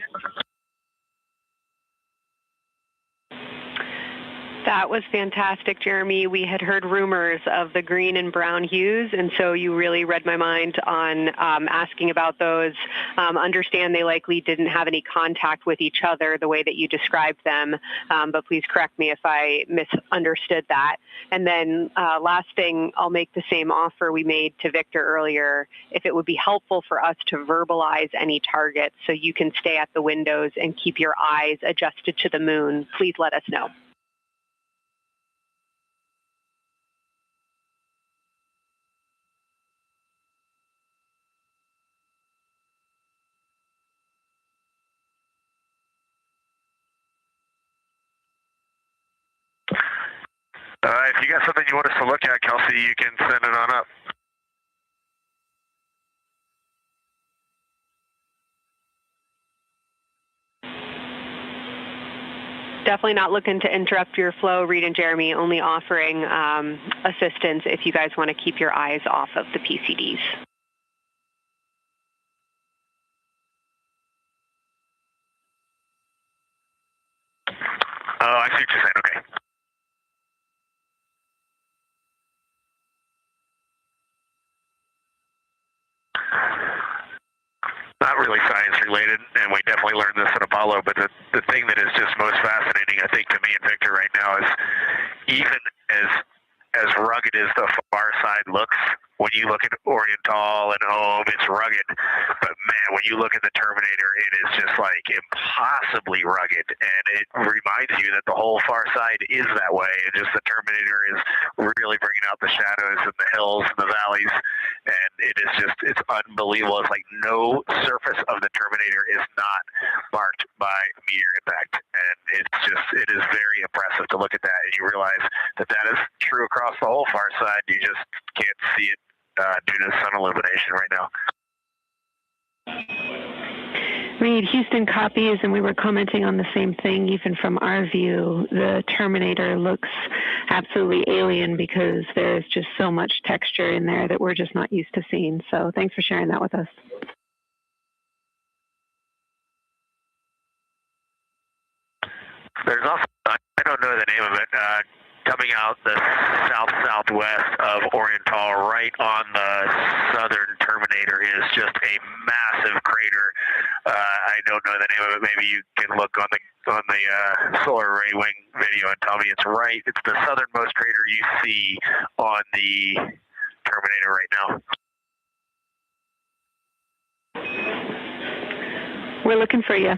That was fantastic, Jeremy. We had heard rumors of the green and brown hues, and so you really read my mind on asking about those. Understand they likely didn't have any contact with each other the way that you described them, but please correct me if I misunderstood that. And then last thing, I'll make the same offer we made to Victor earlier. If it would be helpful for us to verbalize any targets so you can stay at the windows and keep your eyes adjusted to the moon, please let us know. If you got something you want us to look at, Kelsey, you can send it on up. Definitely not looking to interrupt your flow, Reed and Jeremy, only offering assistance if you guys want to keep your eyes off of the PCDs. what you're saying. Okay. Not really science related, and we definitely learned this at Apollo, but the thing that is just most fascinating, I think, to me and Victor right now is even as rugged as the far side looks, when you look at Oriental and Home, it's rugged. But man, when you look at the Terminator, it is just like impossibly rugged. And it reminds you that the whole far side is that way. And just the Terminator is really bringing out the shadows and the hills and the valleys. And it is just, it's unbelievable. It's like no surface of the Terminator is not marked by meteor impact. And it's just, it is very impressive to look at that. And you realize that that is true across the whole far side. You just can't see it due to sun illumination right now. Reed, Houston copies, and we were commenting on the same thing. Even from our view, the Terminator looks absolutely alien because there's just so much texture in there that we're just not used to seeing. So thanks for sharing that with us. There's also, I don't know the name of it, coming out the south-southwest of Oriental, right on the southern Terminator, is just a massive crater. I don't know the name of it. Maybe you can look on the solar array wing video and tell me it's right. It's the southernmost crater you see on the Terminator right now. We're looking for you.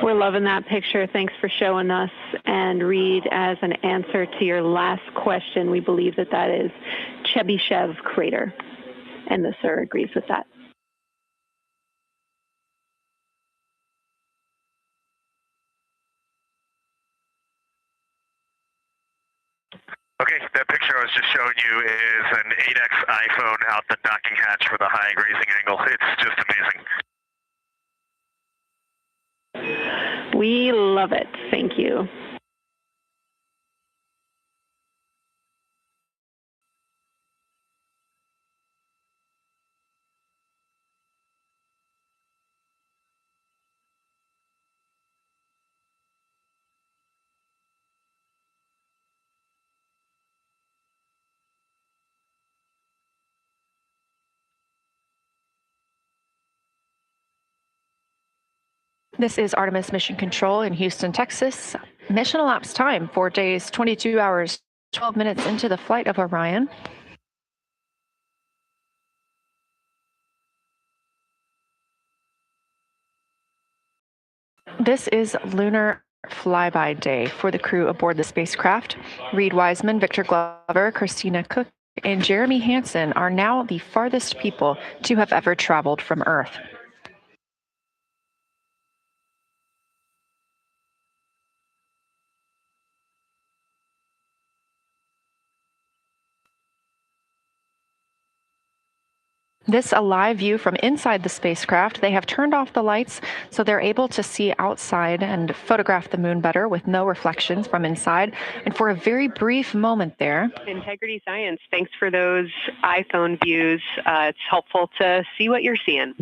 We're loving that picture. Thanks for showing us. And Reed, as an answer to your last question, we believe that that is Chebyshev crater. And the sir agrees with that. Okay, that picture I was just showing you is an 8X iPhone out the docking hatch for the high grazing angle. It's just amazing. We love it. Thank you. This is Artemis Mission Control in Houston, Texas. Mission elapsed time, 4 days, 22 hours, 12 minutes into the flight of Orion. This is lunar flyby day for the crew aboard the spacecraft. Reed Wiseman, Victor Glover, Christina Cook, and Jeremy Hansen are now the farthest people to have ever traveled from Earth. This a live view from inside the spacecraft. They have turned off the lights so they're able to see outside and photograph the moon better with no reflections from inside. And for a very brief moment there. Integrity Science, thanks for those iPhone views. It's helpful to see what you're seeing.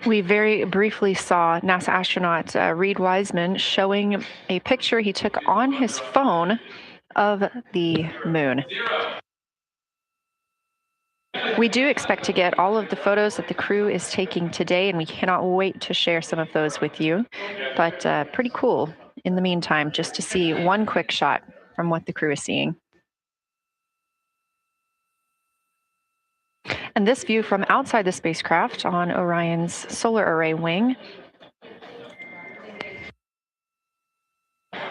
We very briefly saw NASA astronaut Reed Wiseman showing a picture he took on his phone of the moon. We do expect to get all of the photos that the crew is taking today, and we cannot wait to share some of those with you. But pretty cool in the meantime, just to see one quick shot from what the crew is seeing. And this view from outside the spacecraft on Orion's solar array wing.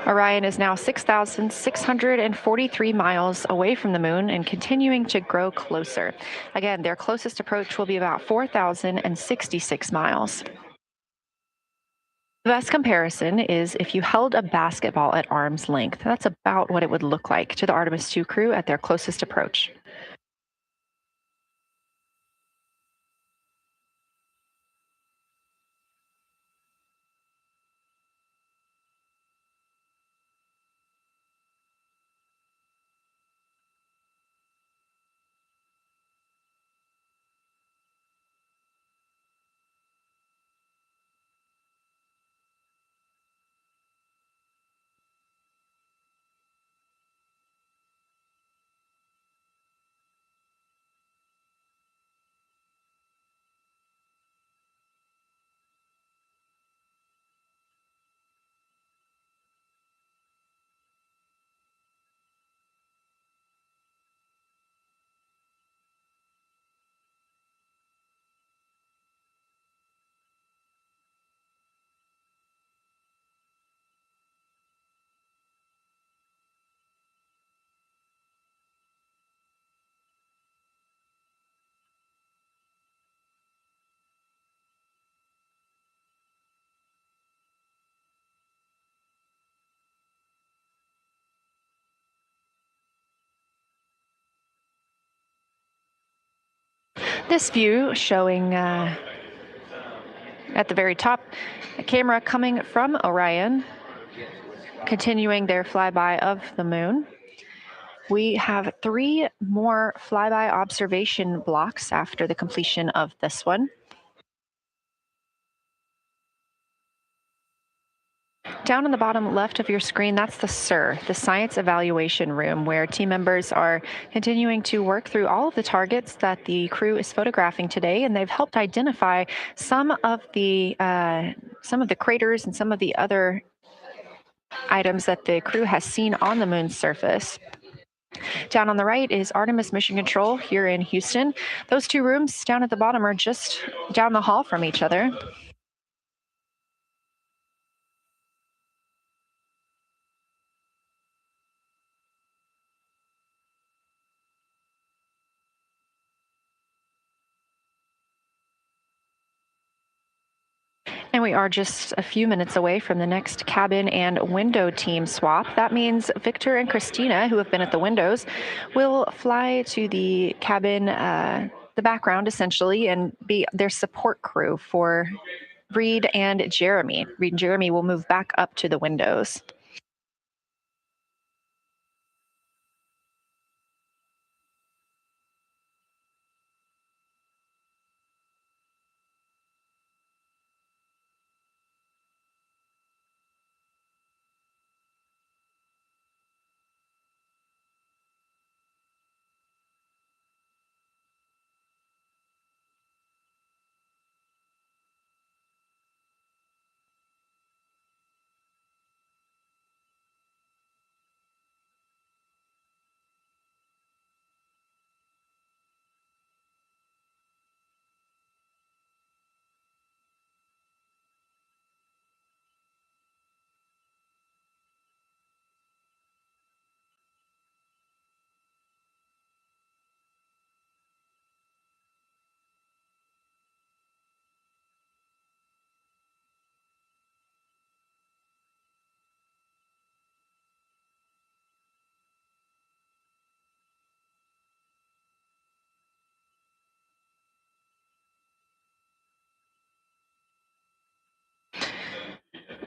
Orion is now 6,643 miles away from the moon and continuing to grow closer. Again, their closest approach will be about 4,066 miles. The best comparison is if you held a basketball at arm's length. That's about what it would look like to the Artemis 2 crew at their closest approach. This view showing at the very top, a camera coming from Orion, continuing their flyby of the moon. We have 3 more flyby observation blocks after the completion of this one. Down on the bottom left of your screen, that's the SIR, the Science Evaluation Room, where team members are continuing to work through all of the targets that the crew is photographing today, and they've helped identify some of the craters and some of the other items that the crew has seen on the moon's surface. Down on the right is Artemis Mission Control here in Houston. Those 2 rooms down at the bottom are just down the hall from each other. And we are just a few minutes away from the next cabin and window team swap. That means Victor and Christina, who have been at the windows, will fly to the cabin, the background essentially, and be their support crew for Reed and Jeremy. Reed and Jeremy will move back up to the windows.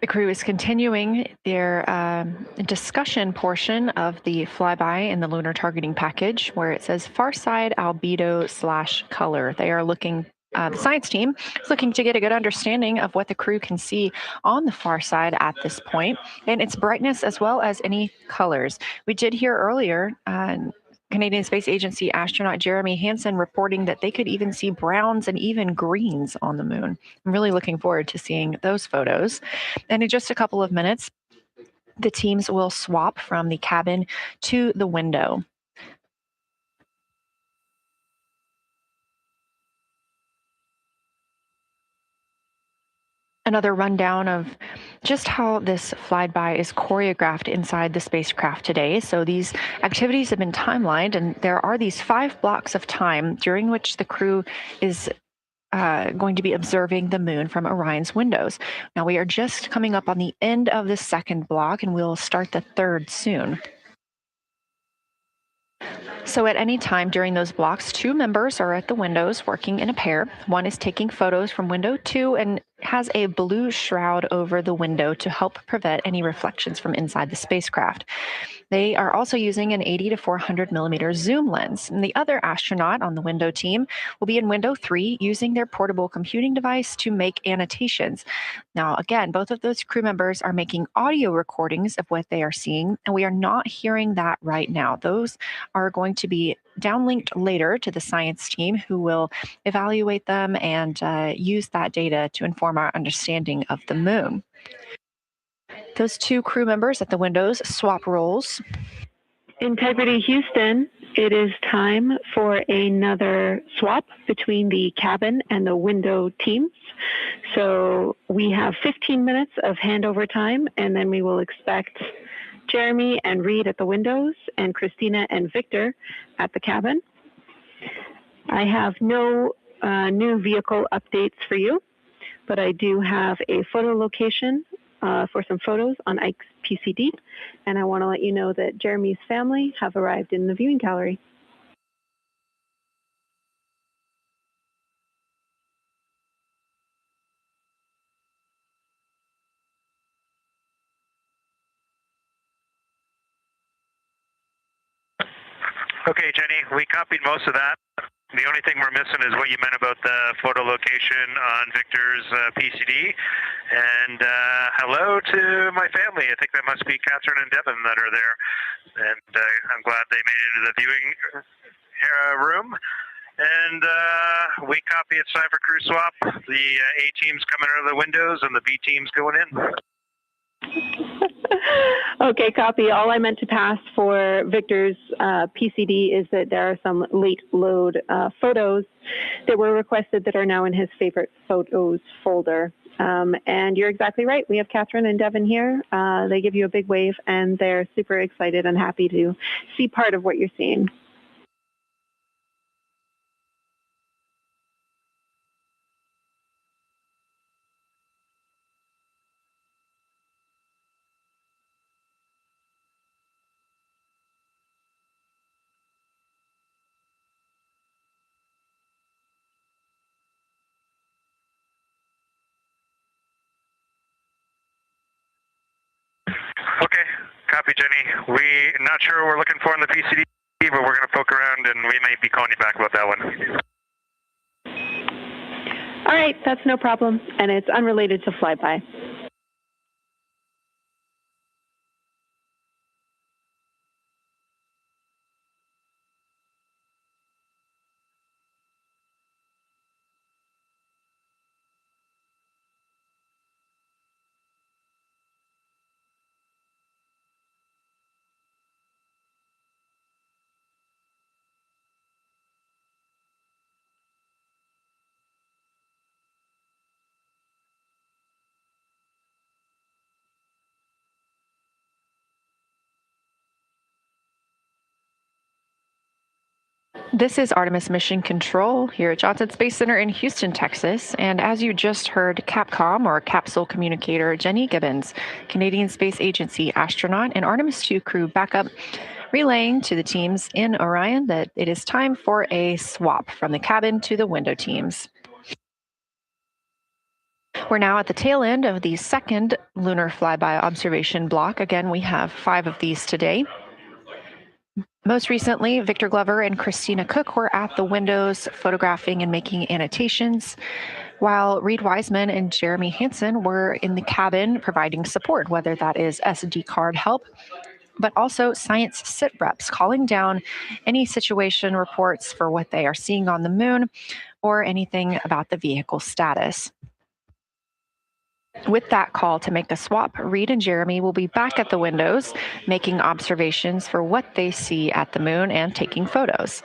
The crew is continuing their discussion portion of the flyby in the lunar targeting package, where it says far side albedo/color. They are looking. The science team is looking to get a good understanding of what the crew can see on the far side at this point, and its brightness as well as any colors. We did hear earlier Canadian Space Agency astronaut Jeremy Hansen reporting that they could even see browns and even greens on the moon. I'm really looking forward to seeing those photos. And in just a couple of minutes, the teams will swap from the cabin to the window. Another rundown of just how this flyby is choreographed inside the spacecraft today. So these activities have been timelined, and there are these 5 blocks of time during which the crew is going to be observing the moon from Orion's windows. Now we are just coming up on the end of the second block, and we'll start the third soon. So at any time during those blocks, 2 members are at the windows working in a pair. One is taking photos from window 2 and has a blue shroud over the window to help prevent any reflections from inside the spacecraft. They are also using an 80 to 400 millimeter zoom lens. And the other astronaut on the window team will be in window 3 using their portable computing device to make annotations. Now, again, both of those crew members are making audio recordings of what they are seeing, and we are not hearing that right now. Those are going to be downlinked later to the science team, who will evaluate them and use that data to inform our understanding of the moon. Those 2 crew members at the windows swap roles. Integrity Houston, it is time for another swap between the cabin and the window teams. So we have 15 minutes of handover time, and then we will expect Jeremy and Reed at the windows and Christina and Victor at the cabin. I have no new vehicle updates for you, but I do have a photo location for some photos on Ike's PCD, and I want to let you know that Jeremy's family have arrived in the viewing gallery. Okay, Jenny, we copied most of that. The only thing we're missing is what you meant about the photo location on Victor's PCD. And hello to my family. I think that must be Catherine and Devin that are there. And I'm glad they made it into the viewing room. And we copy it's time for crew swap. The A team's coming out of the windows and the B team's going in. Okay, copy. All I meant to pass for Victor's PCD is that there are some late load photos that were requested that are now in his favorite photos folder. And you're exactly right. We have Catherine and Devin here. They give you a big wave, and they're super excited and happy to see part of what you're seeing. Okay, copy, Jenny. We're not sure what we're looking for in the PCD, but we're going to poke around, and we may be calling you back about that one. All right, that's no problem, and it's unrelated to flyby. This is Artemis Mission Control here at Johnson Space Center in Houston, Texas. And as you just heard, Capcom, or Capsule Communicator Jenny Gibbons, Canadian Space Agency astronaut and Artemis II crew backup, relaying to the teams in Orion that it is time for a swap from the cabin to the window teams. We're now at the tail end of the second lunar flyby observation block. Again, we have 5 of these today. Most recently, Victor Glover and Christina Cook were at the windows photographing and making annotations, while Reed Wiseman and Jeremy Hansen were in the cabin providing support, whether that is SD card help, but also science sit reps, calling down any situation reports for what they are seeing on the moon or anything about the vehicle status. With that call to make a swap, Reed and Jeremy will be back at the windows, making observations for what they see at the moon and taking photos.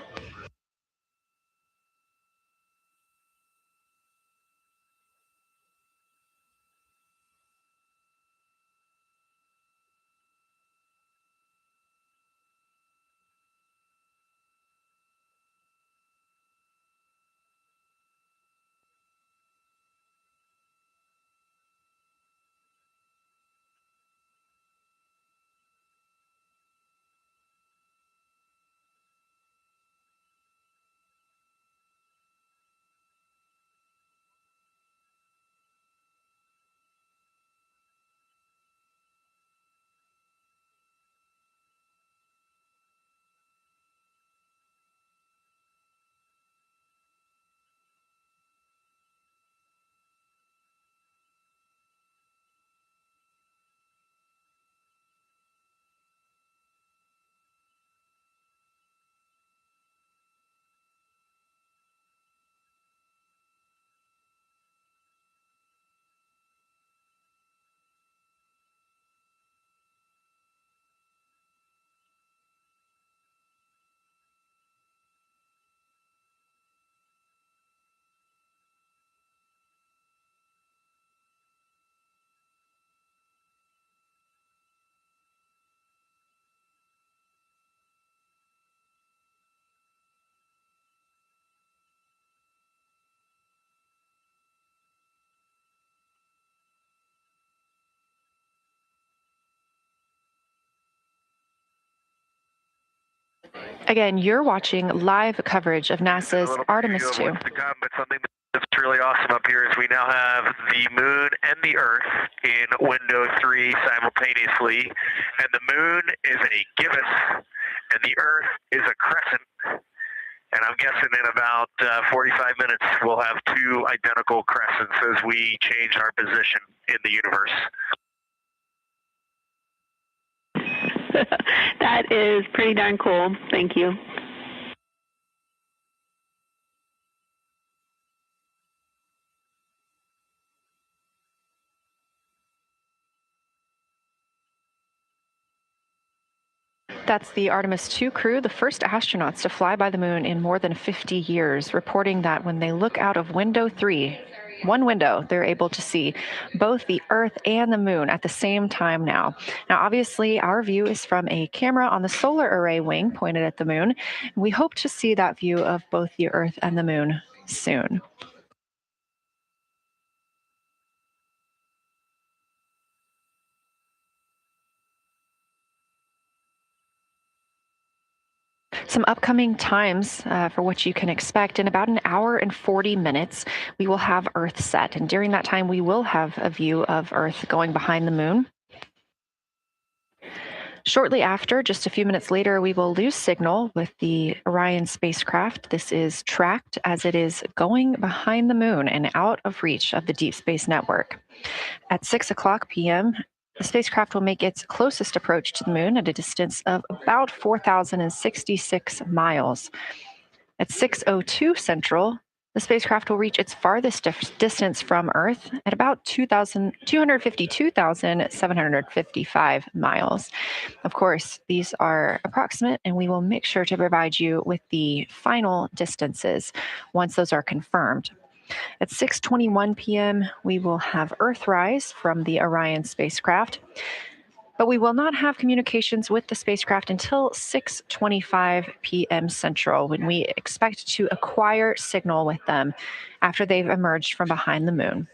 Again, you're watching live coverage of NASA's Artemis 2. But something that's really awesome up here is we now have the moon and the Earth in window 3 simultaneously, and the moon is a gibbous, and the Earth is a crescent. And I'm guessing in about 45 minutes we'll have 2 identical crescents as we change our position in the universe. That is pretty darn cool. Thank you. That's the Artemis 2 crew, the first astronauts to fly by the moon in more than 50 years, reporting that when they look out of window 3, one window, they're able to see both the Earth and the moon at the same time now. Now, obviously, our view is from a camera on the solar array wing pointed at the moon. We hope to see that view of both the Earth and the moon soon. Some upcoming times for what you can expect. In about an hour and 40 minutes, we will have Earth set. And during that time, we will have a view of Earth going behind the moon. Shortly after, just a few minutes later, we will lose signal with the Orion spacecraft. This is tracked as it is going behind the moon and out of reach of the Deep Space Network. At 6 o'clock p.m., the spacecraft will make its closest approach to the moon at a distance of about 4,066 miles. At 6:02 Central, the spacecraft will reach its farthest distance from Earth at about 252,755 miles. Of course, these are approximate, and we will make sure to provide you with the final distances once those are confirmed. At 6:21 p.m., we will have Earthrise from the Orion spacecraft, but we will not have communications with the spacecraft until 6:25 p.m. Central, when we expect to acquire signal with them after they've emerged from behind the moon.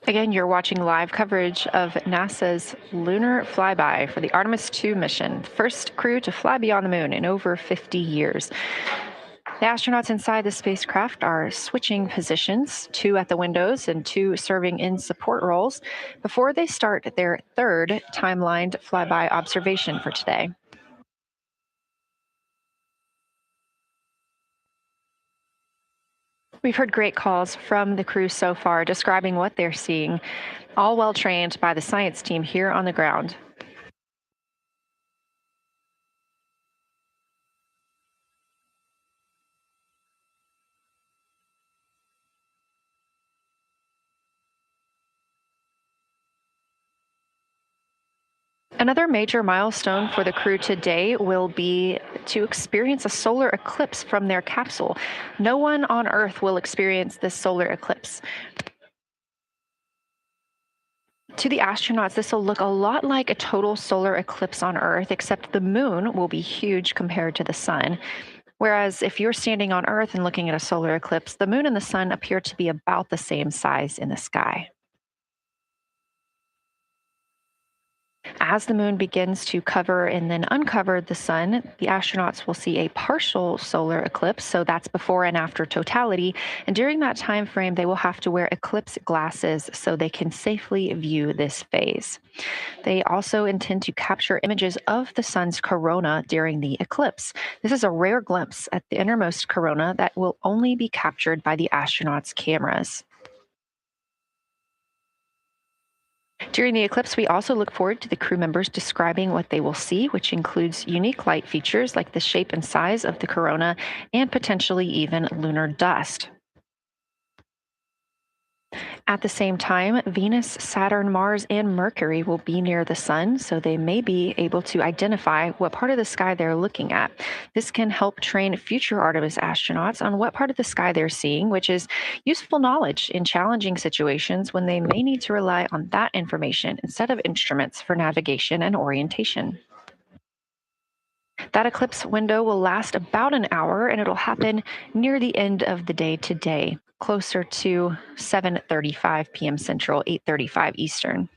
Again, you're watching live coverage of NASA's lunar flyby for the Artemis 2 mission, first crew to fly beyond the moon in over 50 years. The astronauts inside the spacecraft are switching positions, 2 at the windows and 2 serving in support roles, before they start their third timelined flyby observation for today. We've heard great calls from the crew so far describing what they're seeing, all well trained by the science team here on the ground. Another major milestone for the crew today will be to experience a solar eclipse from their capsule. No one on Earth will experience this solar eclipse. To the astronauts, this will look a lot like a total solar eclipse on Earth, except the moon will be huge compared to the sun. Whereas if you're standing on Earth and looking at a solar eclipse, the moon and the sun appear to be about the same size in the sky. As the moon begins to cover and then uncover the sun, the astronauts will see a partial solar eclipse, so that's before and after totality. And during that time frame, they will have to wear eclipse glasses so they can safely view this phase. They also intend to capture images of the sun's corona during the eclipse. This is a rare glimpse at the innermost corona that will only be captured by the astronauts' cameras. During the eclipse, we also look forward to the crew members describing what they will see, which includes unique light features like the shape and size of the corona and potentially even lunar dust. At the same time, Venus, Saturn, Mars, and Mercury will be near the sun, so they may be able to identify what part of the sky they're looking at. This can help train future Artemis astronauts on what part of the sky they're seeing, which is useful knowledge in challenging situations when they may need to rely on that information instead of instruments for navigation and orientation. That eclipse window will last about an hour, and it'll happen near the end of the day today, closer to 7:35 p.m. Central, 8:35 Eastern.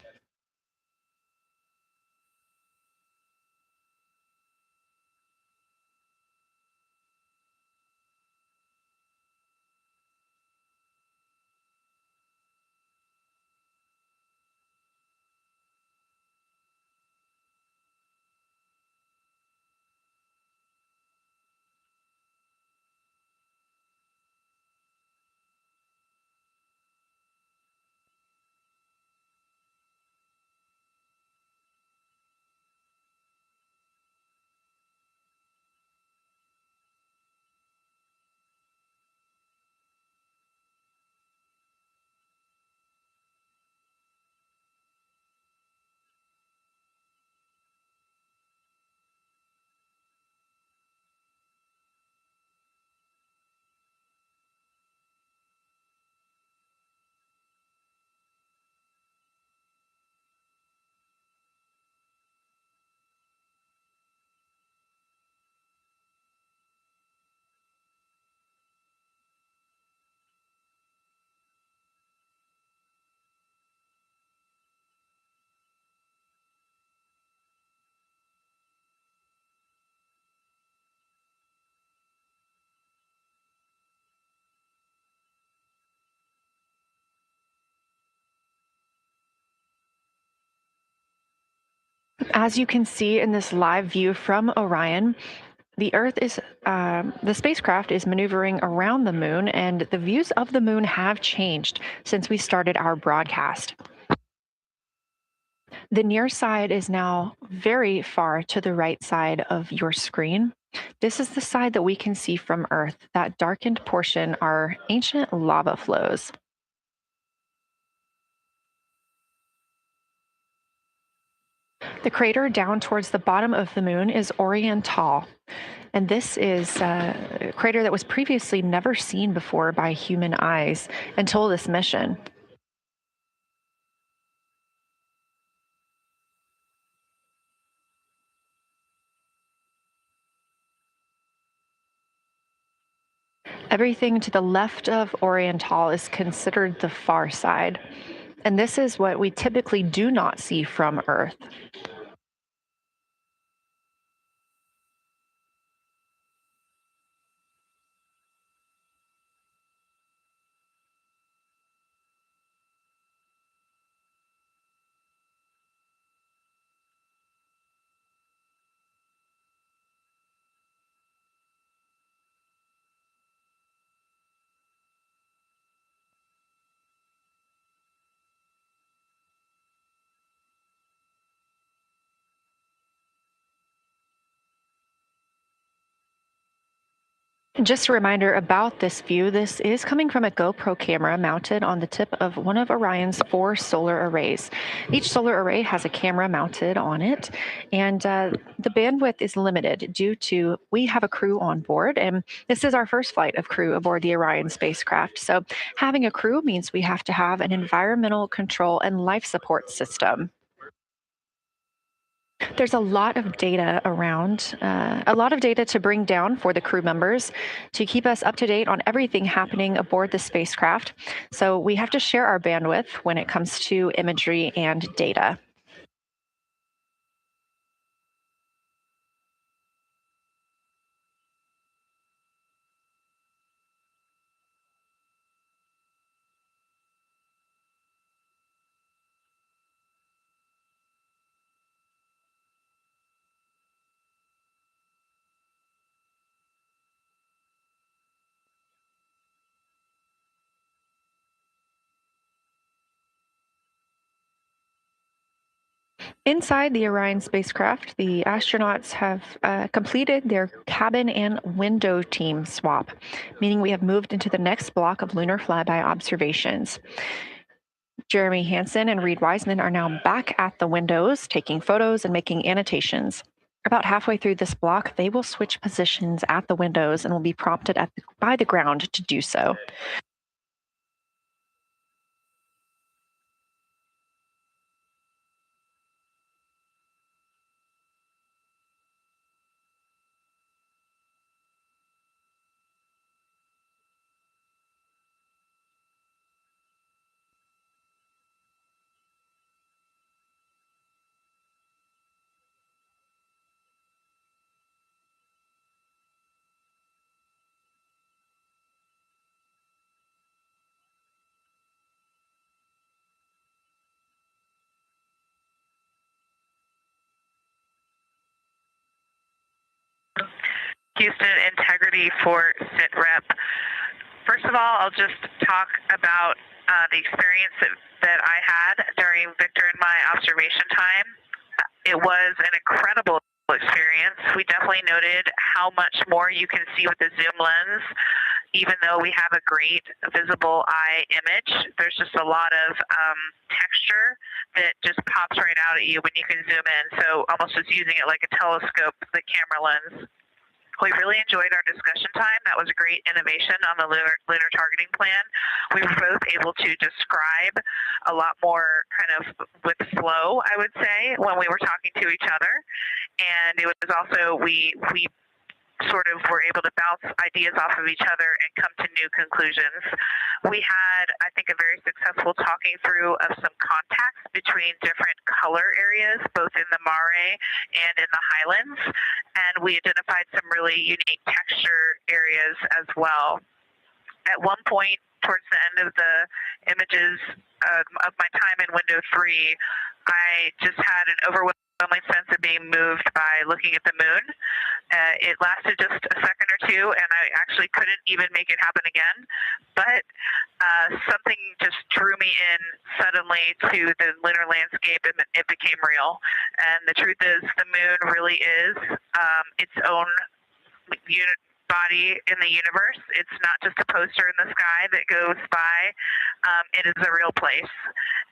As you can see in this live view from Orion, the spacecraft is maneuvering around the moon, and the views of the moon have changed since we started our broadcast. The near side is now very far to the right side of your screen. This is the side that we can see from Earth. That darkened portion are ancient lava flows. The crater down towards the bottom of the moon is Oriental, and this is a crater that was previously never seen before by human eyes until this mission. Everything to the left of Oriental is considered the far side. And this is what we typically do not see from Earth. Just a reminder about this view. This is coming from a GoPro camera mounted on the tip of one of Orion's 4 solar arrays. Each solar array has a camera mounted on it, and the bandwidth is limited due to we have a crew on board, and this is our first flight of crew aboard the Orion spacecraft. So having a crew means we have to have an environmental control and life support system. There's a lot of data around, a lot of data to bring down for the crew members to keep us up to date on everything happening aboard the spacecraft. So we have to share our bandwidth when it comes to imagery and data. Inside the Orion spacecraft, the astronauts have completed their cabin and window team swap, meaning we have moved into the next block of lunar flyby observations. Jeremy Hansen and Reed Wiseman are now back at the windows, taking photos and making annotations. About halfway through this block, they will switch positions at the windows and will be prompted by the ground to do so. Houston integrity for SITREP. First of all, I'll just talk about the experience that I had during Victor and my observation time. It was an incredible experience. We definitely noted how much more you can see with the zoom lens. Even though we have a great visible eye image, there's just a lot of texture that just pops right out at you when you can zoom in. So almost just using it like a telescope, the camera lens. We really enjoyed our discussion time. That was a great innovation on the lunar targeting plan. We were both able to describe a lot more kind of with flow, I would say, when we were talking to each other. And it was also, we sort of were able to bounce ideas off of each other and come to new conclusions. We had, I think, a very successful talking through of some contacts between different color areas, both in the mare and in the highlands, and we identified some really unique texture areas as well. At one point, towards the end of the images of my time in window 3, I just had an overwhelming sense of being moved by looking at the moon. It lasted just a second or two, and I actually couldn't even make it happen again. But something just drew me in suddenly to the lunar landscape, and it became real. And the truth is, the moon really is its own body in the universe. It's not just a poster in the sky that goes by. It is a real place.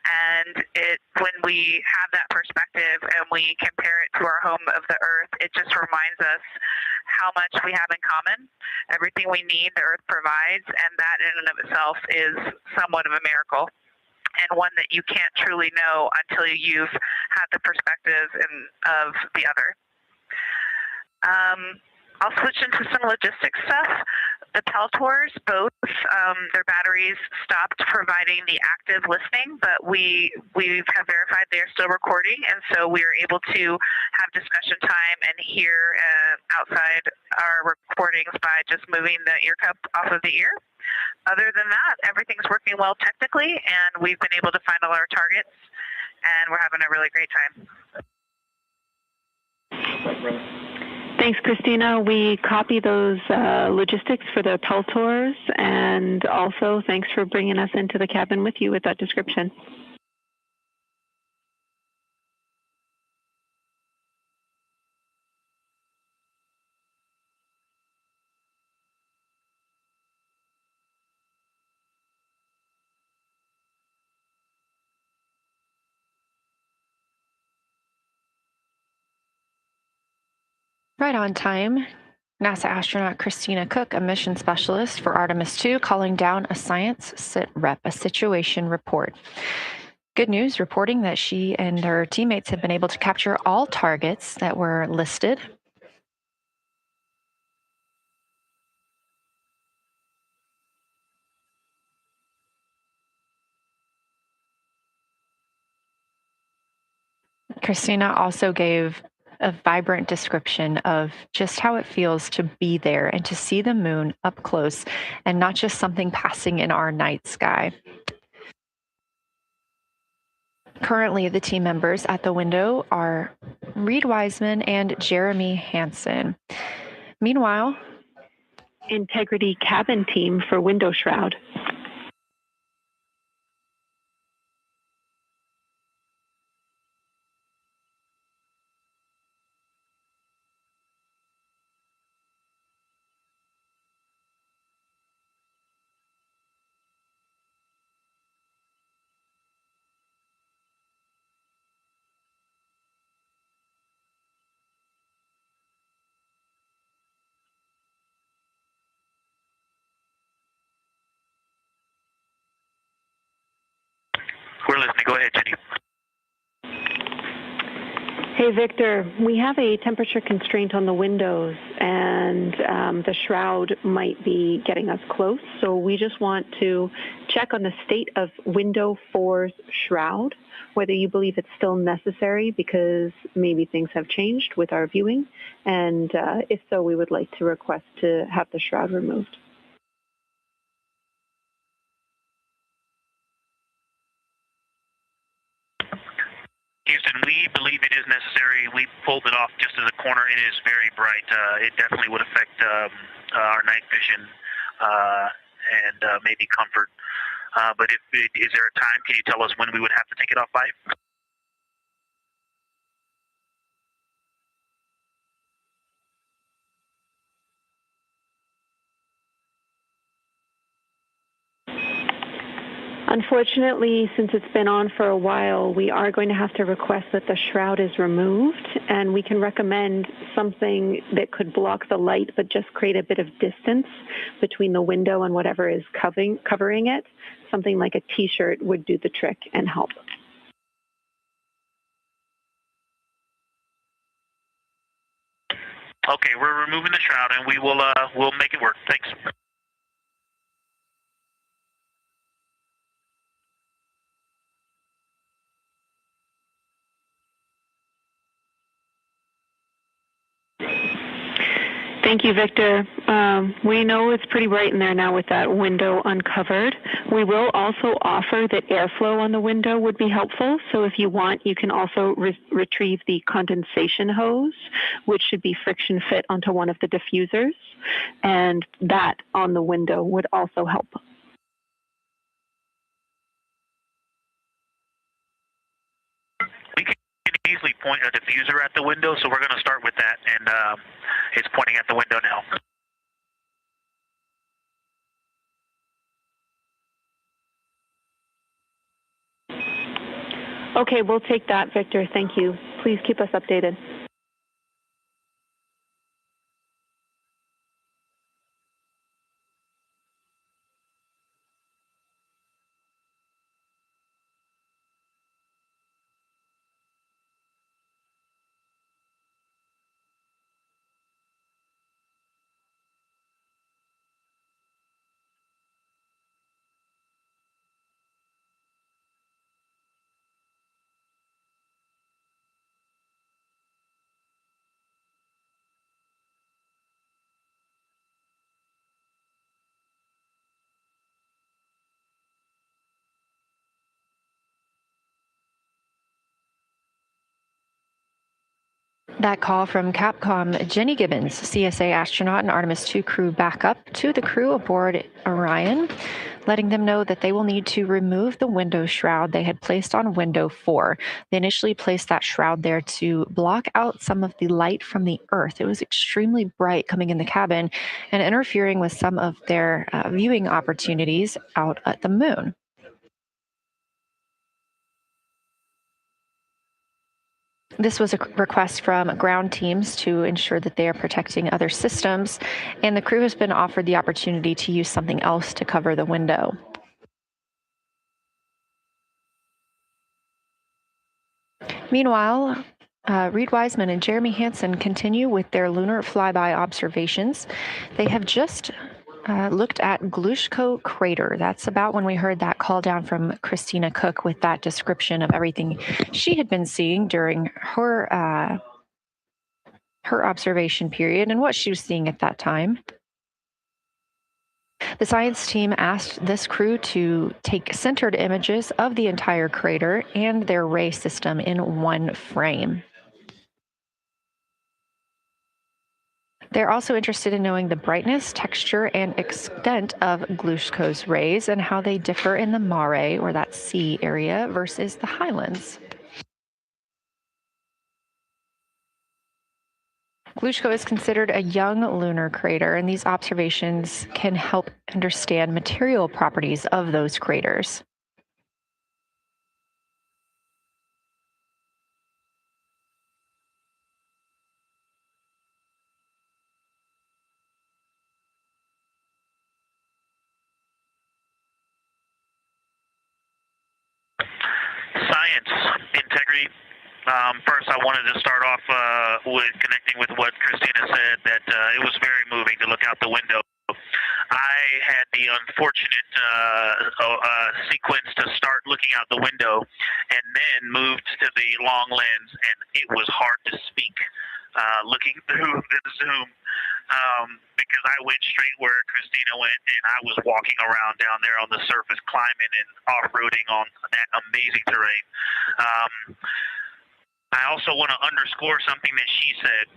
And when we have that perspective and we compare it to our home of the Earth, it just reminds us how much we have in common. Everything we need, the Earth provides, and that in and of itself is somewhat of a miracle, and one that you can't truly know until you've had the perspective of the other. I'll switch into some logistics stuff. The Peltors, both their batteries stopped providing the active listening, but we have verified they are still recording, and so we are able to have discussion time and hear outside our recordings by just moving the ear cup off of the ear. Other than that, everything's working well technically, and we've been able to find all our targets, and we're having a really great time. Thanks, Christina. We copy those logistics for the Peltors, and also thanks for bringing us into the cabin with you with that description. Right on time. NASA astronaut Christina Cook, a mission specialist for Artemis 2, calling down a science sit rep, a situation report. Good news, reporting that she and her teammates have been able to capture all targets that were listed. Christina also gave a vibrant description of just how it feels to be there and to see the moon up close and not just something passing in our night sky. Currently, the team members at the window are Reed Wiseman and Jeremy Hansen. Meanwhile, Integrity cabin team for window shroud. We're listening. Go ahead, Jenny. Hey, Victor, we have a temperature constraint on the windows, and the shroud might be getting us close. So we just want to check on the state of window 4's shroud, whether you believe it's still necessary because maybe things have changed with our viewing. And if so, we would like to request to have the shroud removed. Houston, we believe it is necessary. We pulled it off just as a corner. It is very bright. It definitely would affect our night vision and maybe comfort. But is there a time? Can you tell us when we would have to take it off by? Unfortunately, since it's been on for a while, we are going to have to request that the shroud is removed, and we can recommend something that could block the light but just create a bit of distance between the window and whatever is covering it. Something like a t-shirt would do the trick and help. Okay, we're removing the shroud, and we'll make it work. Thanks. Thank you, Victor. We know it's pretty bright in there now with that window uncovered. We will also offer that airflow on the window would be helpful. So if you want, you can also retrieve the condensation hose, which should be friction fit onto one of the diffusers. And that on the window would also help. We can easily point a diffuser at the window, so we're going to start with that, and it's pointing at the window now. Okay, we'll take that, Victor. Thank you. Please keep us updated. That call from Capcom, Jenny Gibbons, CSA astronaut and Artemis 2 crew back up to the crew aboard Orion, letting them know that they will need to remove the window shroud they had placed on window 4. They initially placed that shroud there to block out some of the light from the Earth. It was extremely bright coming in the cabin and interfering with some of their viewing opportunities out at the moon. This was a request from ground teams to ensure that they are protecting other systems, and the crew has been offered the opportunity to use something else to cover the window. Meanwhile, Reed Wiseman and Jeremy Hansen continue with their lunar flyby observations. They have just looked at Glushko Crater. That's about when we heard that call down from Christina Cook with that description of everything she had been seeing during her observation period and what she was seeing at that time. The science team asked this crew to take centered images of the entire crater and their ray system in one frame. They're also interested in knowing the brightness, texture, and extent of Glushko's rays and how they differ in the mare, or that sea area, versus the highlands. Glushko is considered a young lunar crater, and these observations can help understand material properties of those craters. Science, integrity. First, I wanted to start off with connecting with what Christina said, that it was very moving to look out the window. I had the unfortunate sequence to start looking out the window and then moved to the long lens, and it was hard to speak looking through the Zoom because I went straight where Christina went, and I was walking around down there on the surface, climbing and off-roading on that amazing terrain. I also want to underscore something that she said.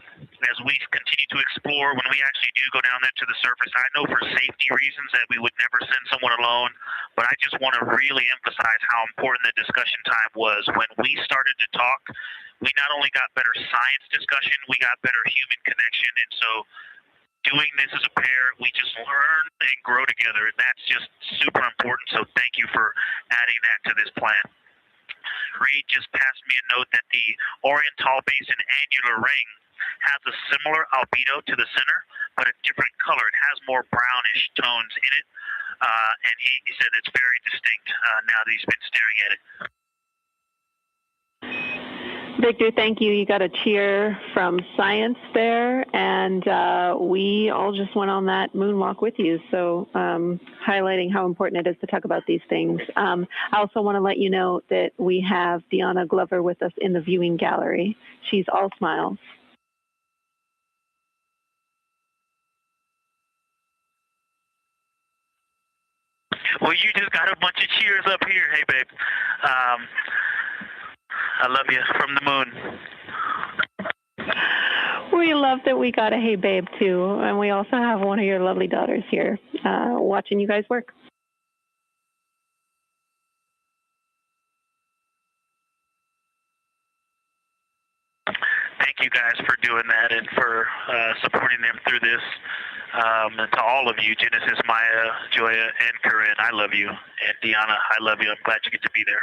As we continue to explore, when we actually do go down there to the surface, I know for safety reasons that we would never send someone alone, but I just want to really emphasize how important the discussion time was. When we started to talk, we not only got better science discussion, we got better human connection, and so doing this as a pair, we just learn and grow together, and that's just super important, so thank you for adding that to this plan. Reed just passed me a note that the Oriental Basin annular ring has a similar albedo to the center, but a different color. It has more brownish tones in it, and he said it's very distinct now that he's been staring at it. Victor, thank you. You got a cheer from science there, and we all just went on that moonwalk with you, so highlighting how important it is to talk about these things. I also want to let you know that we have Deanna Glover with us in the viewing gallery. She's all smiles. Well, you just got a bunch of cheers up here. Hey, babe. I love you from the moon. We love that we got a hey babe too, and we also have one of your lovely daughters here watching you guys work. Thank you guys for doing that and for supporting them through this. And to all of you, Genesis, Maya, Joya, and Corinne, I love you. And Deanna, I love you. I'm glad you get to be there.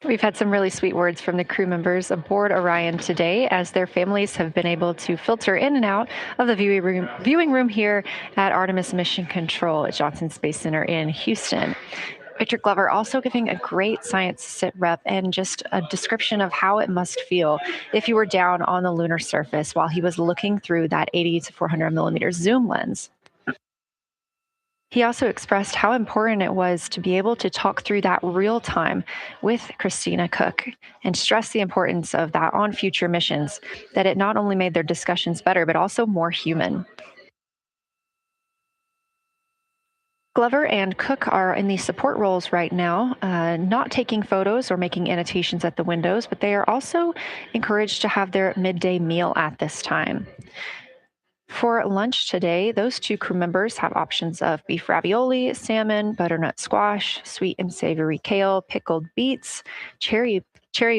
We've had some really sweet words from the crew members aboard Orion today, as their families have been able to filter in and out of the viewing room here at Artemis Mission Control at Johnson Space Center in Houston. Victor Glover also giving a great science sit rep and just a description of how it must feel if you were down on the lunar surface while he was looking through that 80 to 400 millimeter zoom lens. He also expressed how important it was to be able to talk through that real time with Christina Cook and stress the importance of that on future missions, that it not only made their discussions better, but also more human. Glover and Cook are in the support roles right now, not taking photos or making annotations at the windows, but they are also encouraged to have their midday meal at this time. For lunch today, those two crew members have options of beef ravioli, salmon, butternut squash, sweet and savory kale, pickled beets, cherry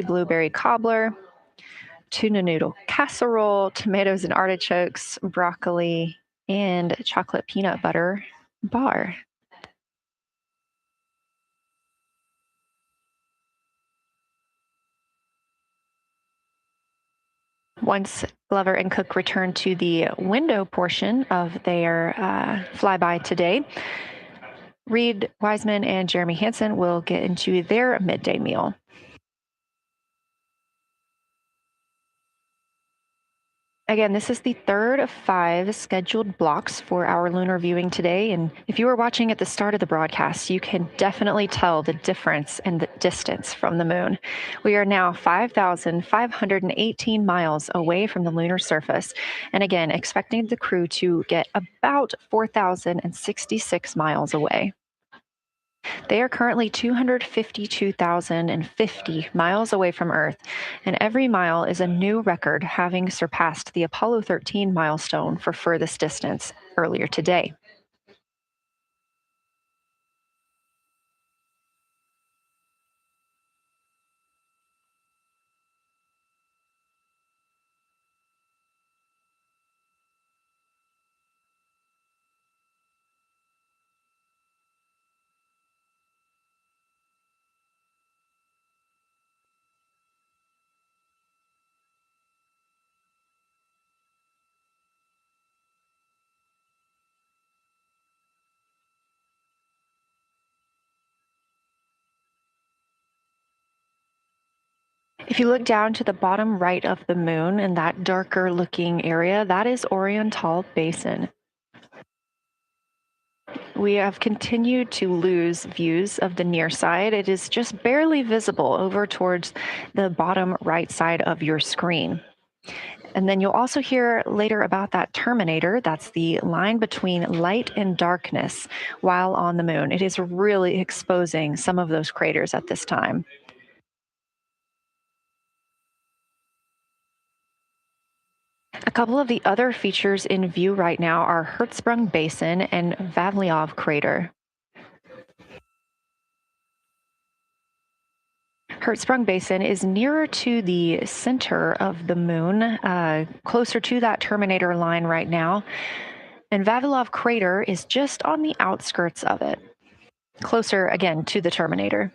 blueberry cobbler, tuna noodle casserole, tomatoes and artichokes, broccoli, and chocolate peanut butter bar. Once Glover and Cook return to the window portion of their flyby today, Reed Wiseman and Jeremy Hansen will get into their midday meal. Again, this is the third of 5 scheduled blocks for our lunar viewing today. And if you were watching at the start of the broadcast, you can definitely tell the difference in the distance from the moon. We are now 5,518 miles away from the lunar surface. And again, expecting the crew to get about 4,066 miles away. They are currently 252,050 miles away from Earth, and every mile is a new record, having surpassed the Apollo 13 milestone for furthest distance earlier today. If you look down to the bottom right of the moon in that darker looking area, that is Oriental Basin. We have continued to lose views of the near side. It is just barely visible over towards the bottom right side of your screen. And then you'll also hear later about that terminator. That's the line between light and darkness while on the moon. It is really exposing some of those craters at this time. A couple of the other features in view right now are Hertzsprung Basin and Vavilov Crater. Hertzsprung Basin is nearer to the center of the moon, closer to that terminator line right now. And Vavilov Crater is just on the outskirts of it, closer again to the terminator.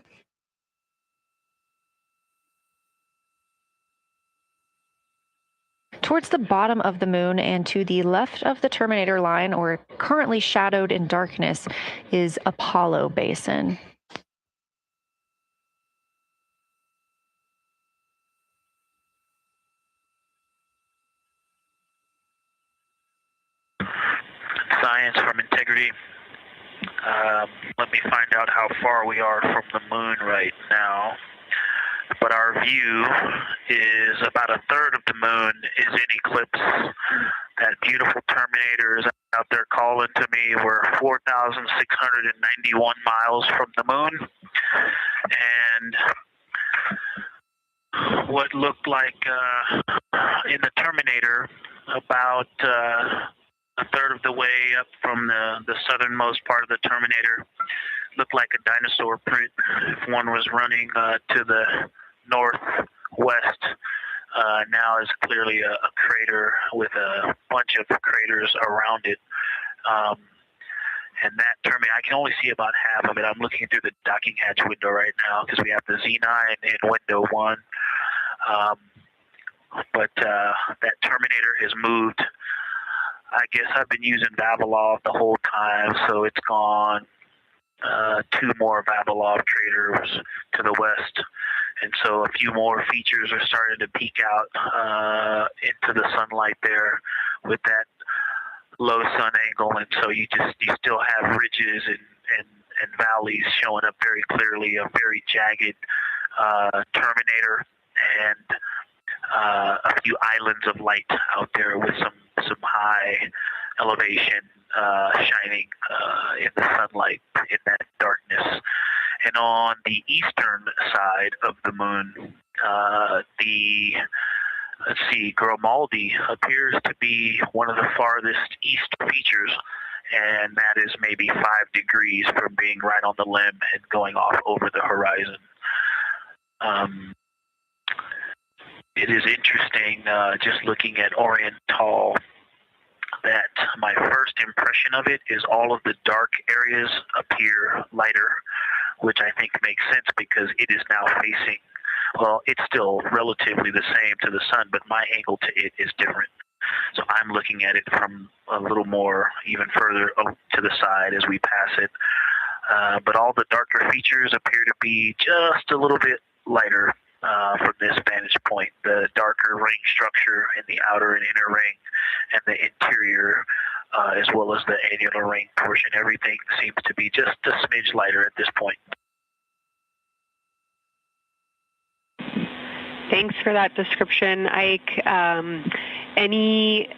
Towards the bottom of the moon and to the left of the terminator line, or currently shadowed in darkness, is Apollo Basin. Science from integrity. Let me find out how far we are from the moon right now. But our view is about a third of the moon is in eclipse. That beautiful Terminator is out there calling to me. We're 4,691 miles from the moon. And what looked like in the Terminator about a third of the way up from the southernmost part of the Terminator looked like a dinosaur print. If one was running to the northwest, now is clearly a crater with a bunch of craters around it. And that Terminator, I can only see about half of it. I'm looking through the docking hatch window right now because we have the Z9 in window 1. But that Terminator has moved. I guess I've been using Vavilov the whole time, so it's gone 2 more Vavilov craters to the west. And so a few more features are starting to peek out into the sunlight there with that low sun angle, and so you still have ridges and valleys showing up very clearly. A very jagged terminator and a few islands of light out there with some high elevation shining in the sunlight in that darkness. And on the eastern side of the moon, Grimaldi appears to be one of the farthest east features, and that is maybe 5 degrees from being right on the limb and going off over the horizon. It is interesting, just looking at Oriental, that my first impression of it is all of the dark areas appear lighter, which I think makes sense because it is now facing, well, it's still relatively the same to the sun, but my angle to it is different. So I'm looking at it from a little more, even further to the side as we pass it. But all the darker features appear to be just a little bit lighter from this vantage point. The darker ring structure in the outer and inner ring and the interior, as well as the annular ring portion, everything seems to be just a smidge lighter at this point. Thanks for that description, Ike. Any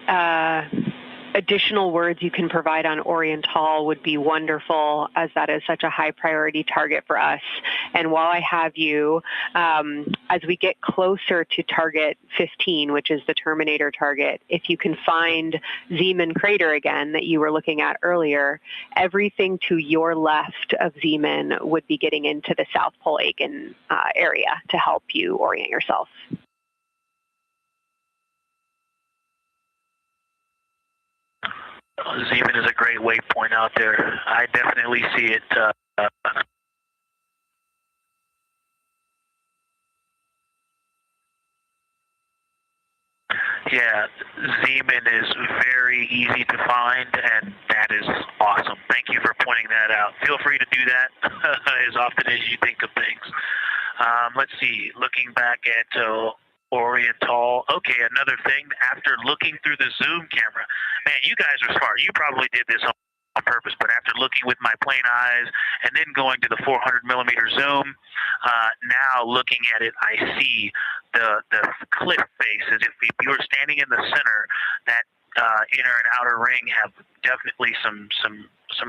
additional words you can provide on Oriental would be wonderful, as that is such a high priority target for us. And while I have you, as we get closer to target 15, which is the Terminator target, if you can find Zeeman Crater again that you were looking at earlier, everything to your left of Zeeman would be getting into the South Pole Aiken area to help you orient yourself. Zeeman is a great waypoint out there. I definitely see it. Yeah, Zeeman is very easy to find, and that is awesome. Thank you for pointing that out. Feel free to do that as often as you think of things. Let's see, looking back at Oriental. Okay, another thing, after looking through the zoom camera, man, you guys are smart. You probably did this on purpose, but after looking with my plain eyes and then going to the 400 millimeter zoom, now looking at it, I see the cliff face as if you were standing in the center. That inner and outer ring have definitely some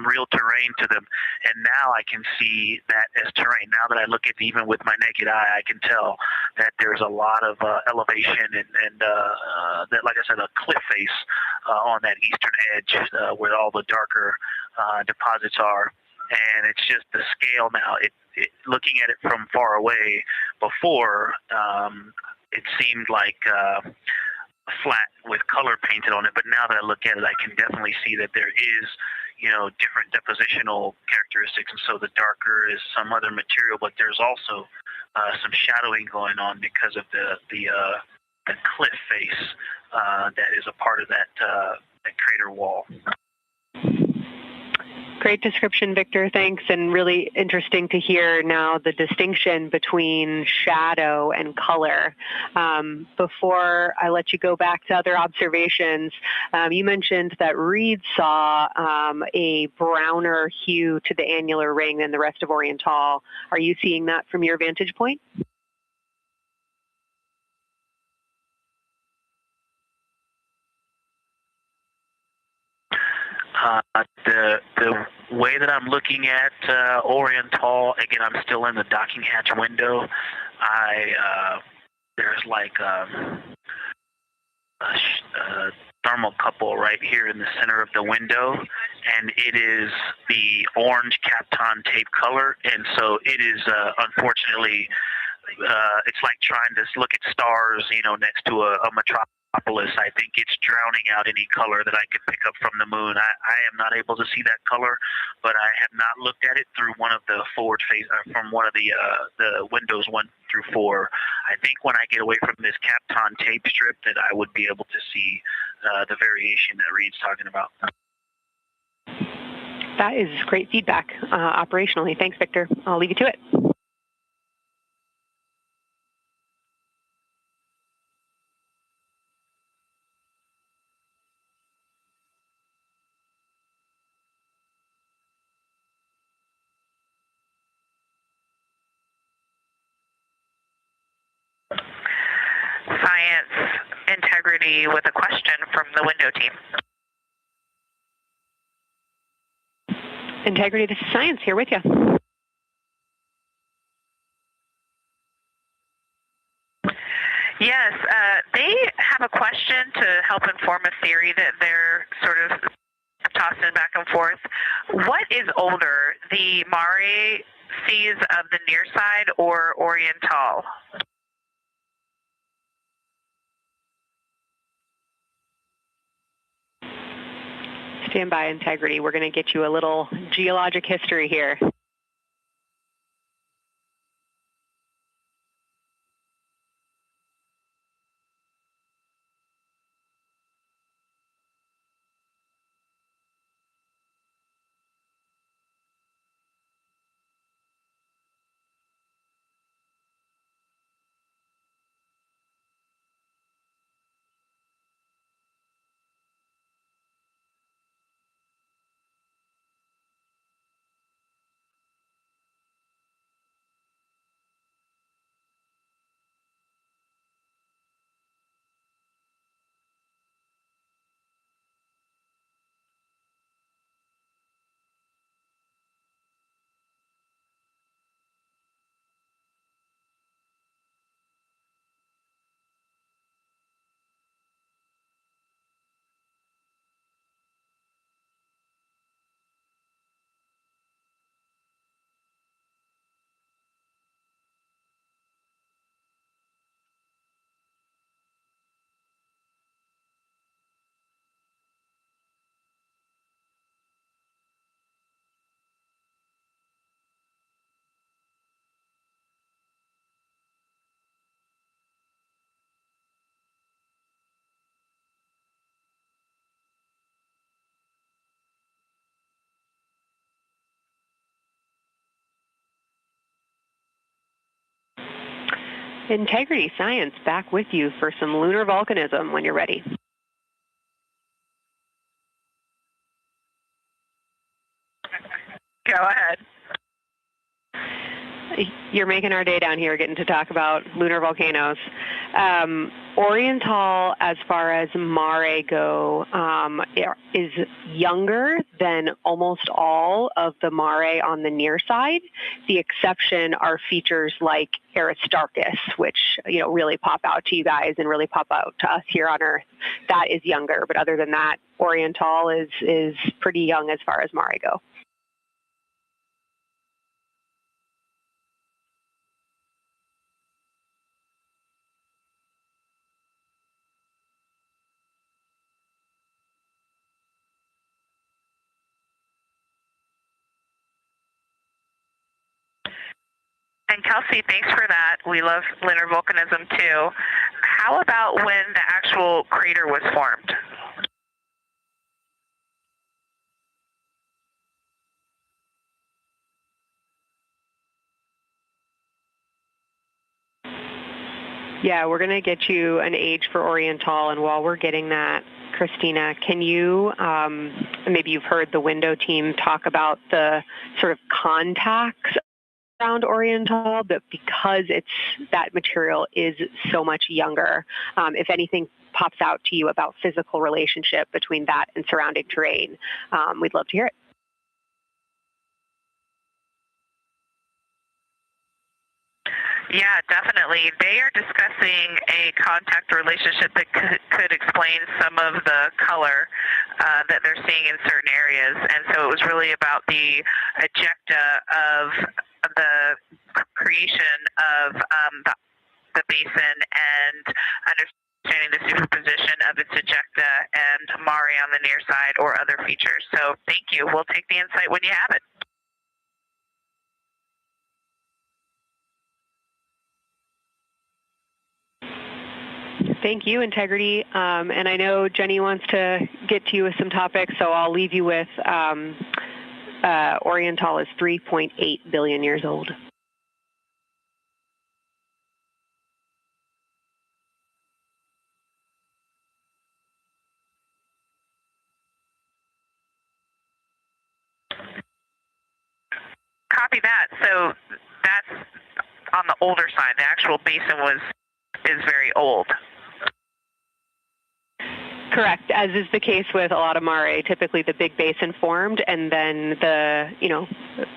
real terrain to them, and now I can see that as terrain. Now that I look at it even with my naked eye, I can tell that there's a lot of elevation and that, like I said, a cliff face on that eastern edge where all the darker deposits are. And it's just the scale now. Looking at it from far away before, it seemed like flat with color painted on it, but now that I look at it, I can definitely see that there is, different depositional characteristics, and so the darker is some other material, but there's also some shadowing going on because of the cliff face that is a part of that crater wall. Great description, Victor. Thanks. And really interesting to hear now the distinction between shadow and color. Before I let you go back to other observations, you mentioned that Reed saw a browner hue to the annular ring than the rest of Oriental. Are you seeing that from your vantage point? The way that I'm looking at Oriental, again, I'm still in the docking hatch window. There's like a thermocouple right here in the center of the window, and it is the orange Kapton tape color, and so it is unfortunately, it's like trying to look at stars, next to a metropolis. I think it's drowning out any color that I could pick up from the moon. I am not able to see that color, but I have not looked at it through one of the forward face, from one of the windows 1 through 4. I think when I get away from this Kapton tape strip, that I would be able to see the variation that Reed's talking about. That is great feedback operationally. Thanks, Victor. I'll leave you to it. Science Integrity with a question from the window team. Integrity, this is Science, here with you. Yes, they have a question to help inform a theory that they're sort of tossing back and forth. What is older, the Mare seas of the near side or Oriental? Stand by, Integrity. We're going to get you a little geologic history here. Integrity Science back with you for some lunar volcanism when you're ready. Go ahead. You're making our day down here getting to talk about lunar volcanoes. Oriental, as far as Mare go, is younger than almost all of the Mare on the near side. The exception are features like Aristarchus, which really pop out to you guys and really pop out to us here on Earth. That is younger, but other than that, Oriental is pretty young as far as Mare go. And Kelsey, thanks for that. We love lunar volcanism too. How about when the actual crater was formed? Yeah, we're going to get you an age for Oriental, and while we're getting that, Christina, can you, maybe you've heard the window team talk about the sort of contacts around Oriental, but because that material is so much younger, if anything pops out to you about physical relationship between that and surrounding terrain, we'd love to hear it. Yeah, definitely. They are discussing a contact relationship that could explain some of the color that they're seeing in certain areas. And so it was really about the ejecta of the creation of the basin and understanding the superposition of its ejecta and Mare on the near side or other features. So thank you. We'll take the insight when you have it. Thank you, Integrity. And I know Jenny wants to get to you with some topics, so I'll leave you with Oriental is 3.8 billion years old. Copy that. So that's on the older side. The actual basin is very old. Correct. As is the case with a lot of mare, typically the big basin formed and then the,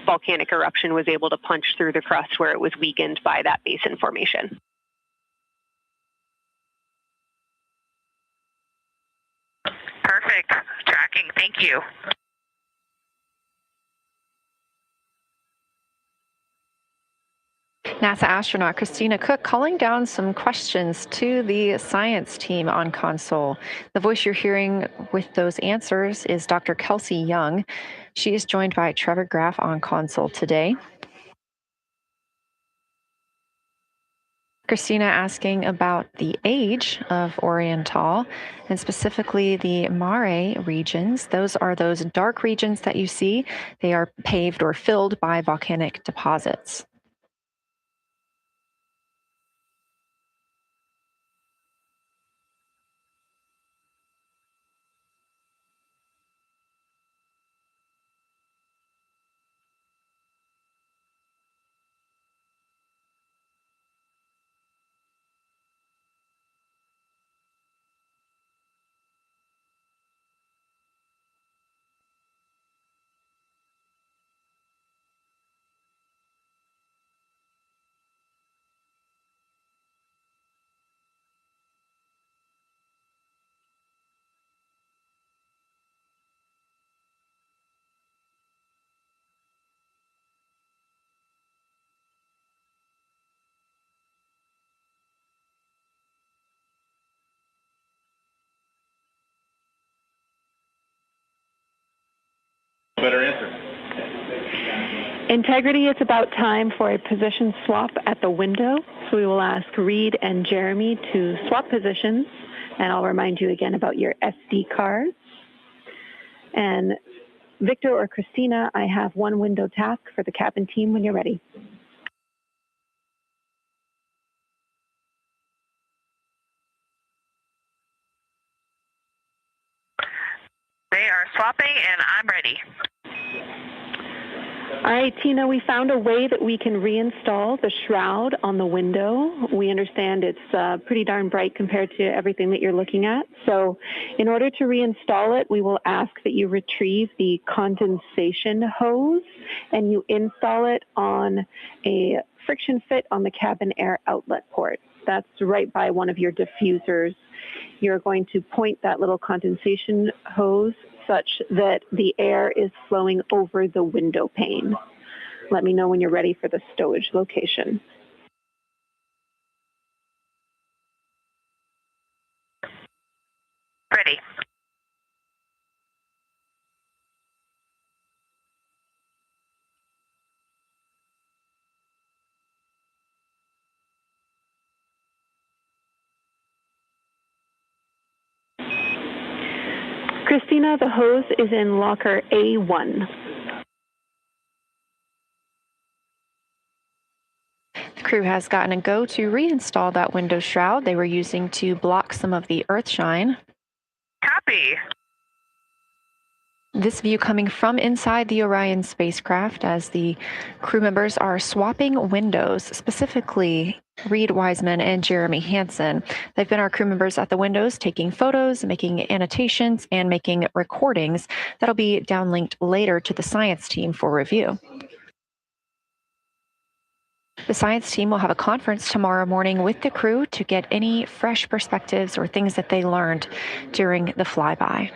volcanic eruption was able to punch through the crust where it was weakened by that basin formation. Perfect. Tracking. Thank you. NASA astronaut Christina Cook calling down some questions to the science team on console. The voice you're hearing with those answers is Dr. Kelsey Young. She is joined by Trevor Graff on console today. Christina asking about the age of Oriental and specifically the Mare regions. Those are those dark regions that you see. They are paved or filled by volcanic deposits. Better answer. Integrity, it's about time for a position swap at the window. So we will ask Reed and Jeremy to swap positions. And I'll remind you again about your SD cards. And Victor or Christina, I have one window task for the cabin team when you're ready. They are swapping, and I'm ready. All right, Tina, we found a way that we can reinstall the shroud on the window. We understand it's pretty darn bright compared to everything that you're looking at. So in order to reinstall it, we will ask that you retrieve the condensation hose and you install it on a friction fit on the cabin air outlet port. That's right by one of your diffusers. You're going to point that little condensation hose such that the air is flowing over the window pane. Let me know when you're ready for the stowage location. Ready. Christina, the hose is in locker A1. The crew has gotten a go to reinstall that window shroud they were using to block some of the earth shine. Copy. This view coming from inside the Orion spacecraft as the crew members are swapping windows, specifically Reed Wiseman and Jeremy Hansen. They've been our crew members at the windows taking photos, making annotations, and making recordings that'll be downlinked later to the science team for review. The science team will have a conference tomorrow morning with the crew to get any fresh perspectives or things that they learned during the flyby.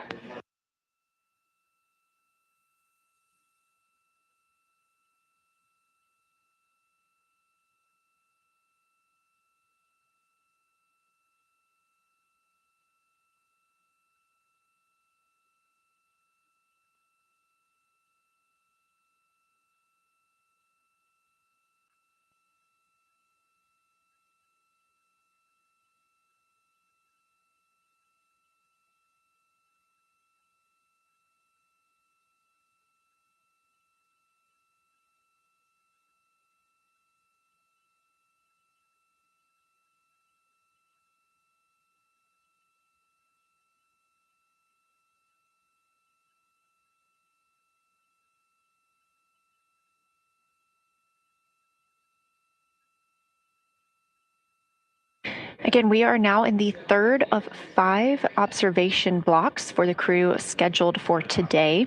Again, we are now in the third of 5 observation blocks for the crew scheduled for today.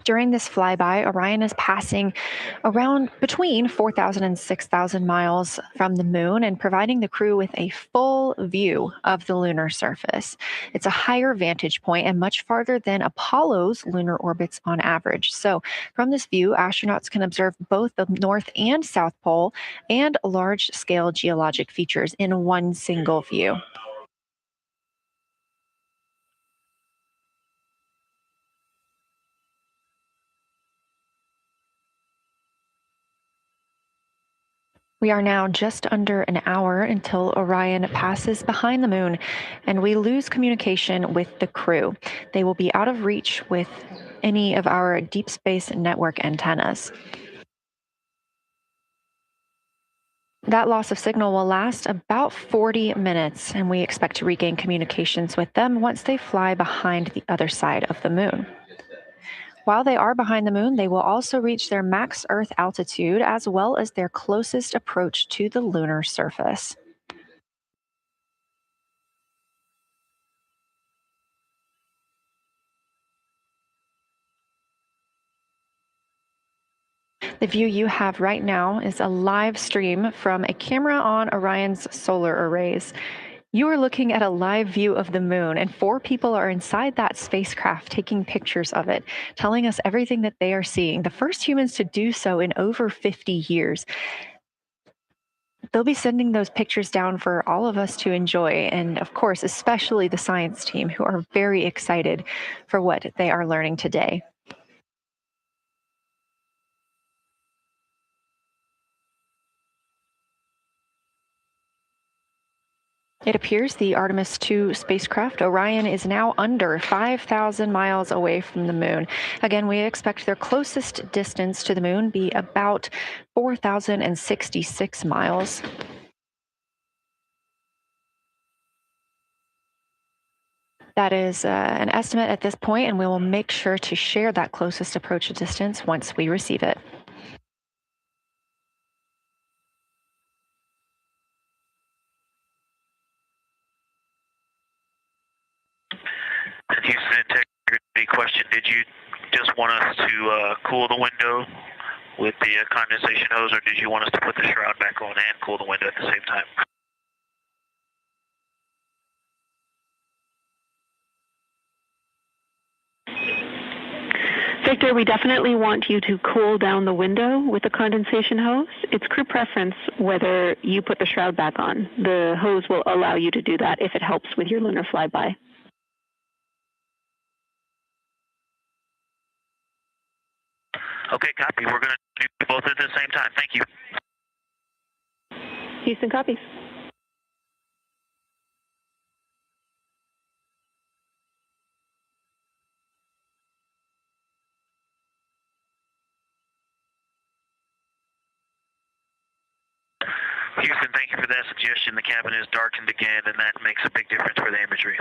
During this flyby, Orion is passing around between 4,000 and 6,000 miles from the moon and providing the crew with a full view of the lunar surface. It's a higher vantage point and much farther than Apollo's lunar orbits on average. So, from this view, astronauts can observe both the North and South Pole and large scale geologic features in one single view. We are now just under an hour until Orion passes behind the moon, and we lose communication with the crew. They will be out of reach with any of our deep space network antennas. That loss of signal will last about 40 minutes, and we expect to regain communications with them once they fly behind the other side of the moon. While they are behind the moon, they will also reach their max Earth altitude as well as their closest approach to the lunar surface. The view you have right now is a live stream from a camera on Orion's solar arrays. You are looking at a live view of the moon, and 4 people are inside that spacecraft taking pictures of it, telling us everything that they are seeing. The first humans to do so in over 50 years. They'll be sending those pictures down for all of us to enjoy, and of course, especially the science team, who are very excited for what they are learning today. It appears the Artemis 2 spacecraft, Orion, is now under 5,000 miles away from the moon. Again, we expect their closest distance to the moon be about 4,066 miles. That is an estimate at this point, and we will make sure to share that closest approach distance once we receive it. Houston integrity question. Did you just want us to cool the window with the condensation hose, or did you want us to put the shroud back on and cool the window at the same time? Victor, we definitely want you to cool down the window with the condensation hose. It's crew preference whether you put the shroud back on. The hose will allow you to do that if it helps with your lunar flyby. Okay, copy. We're going to do both at the same time. Thank you. Houston copies. Houston, thank you for that suggestion. The cabin is darkened again, and that makes a big difference for the imagery.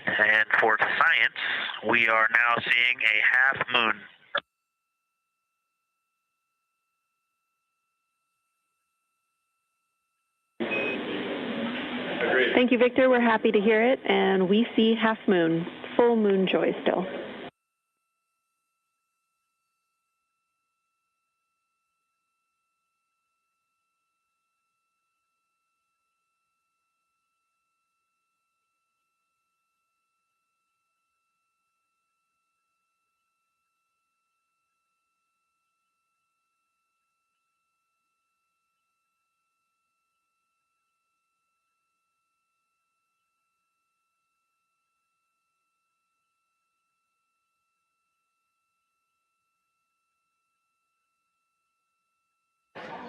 And for science, we are now seeing a half moon. Thank you, Victor. We're happy to hear it. And we see half moon, full moon joy still.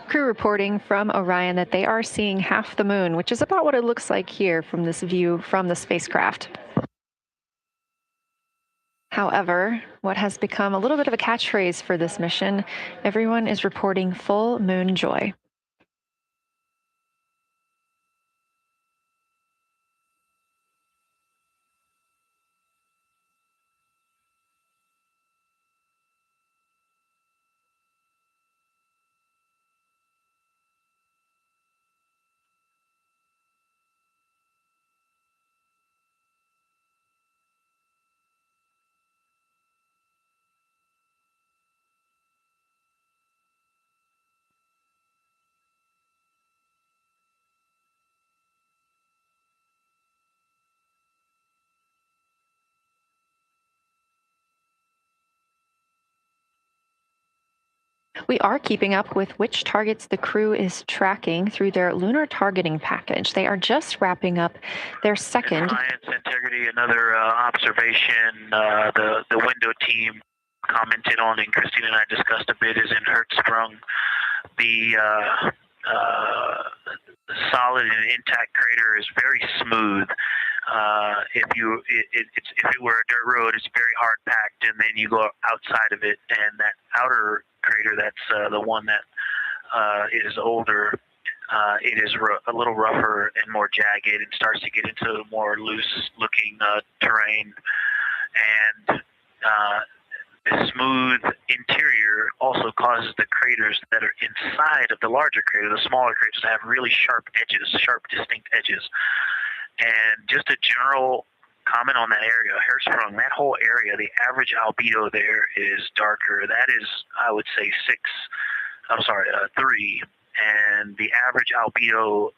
Crew reporting from Orion that they are seeing half the moon, which is about what it looks like here from this view from the spacecraft. However, what has become a little bit of a catchphrase for this mission, everyone is reporting full moon joy. We are keeping up with which targets the crew is tracking through their lunar targeting package. They are just wrapping up their second. Science integrity, another observation the window team commented on and Christina and I discussed a bit is in Hertzsprung. The solid and intact crater is very smooth. If it were a dirt road, it's very hard packed, and then you go outside of it, and that outer crater, that's the one that is older. It is a little rougher and more jagged, and starts to get into more loose-looking terrain, and the smooth interior also causes the craters that are inside of the larger crater, the smaller craters, to have really sharp edges, sharp, distinct edges. And just a general comment on that area, Hertzsprung, that whole area, the average albedo there is darker. That is, I would say, 3. And the average albedo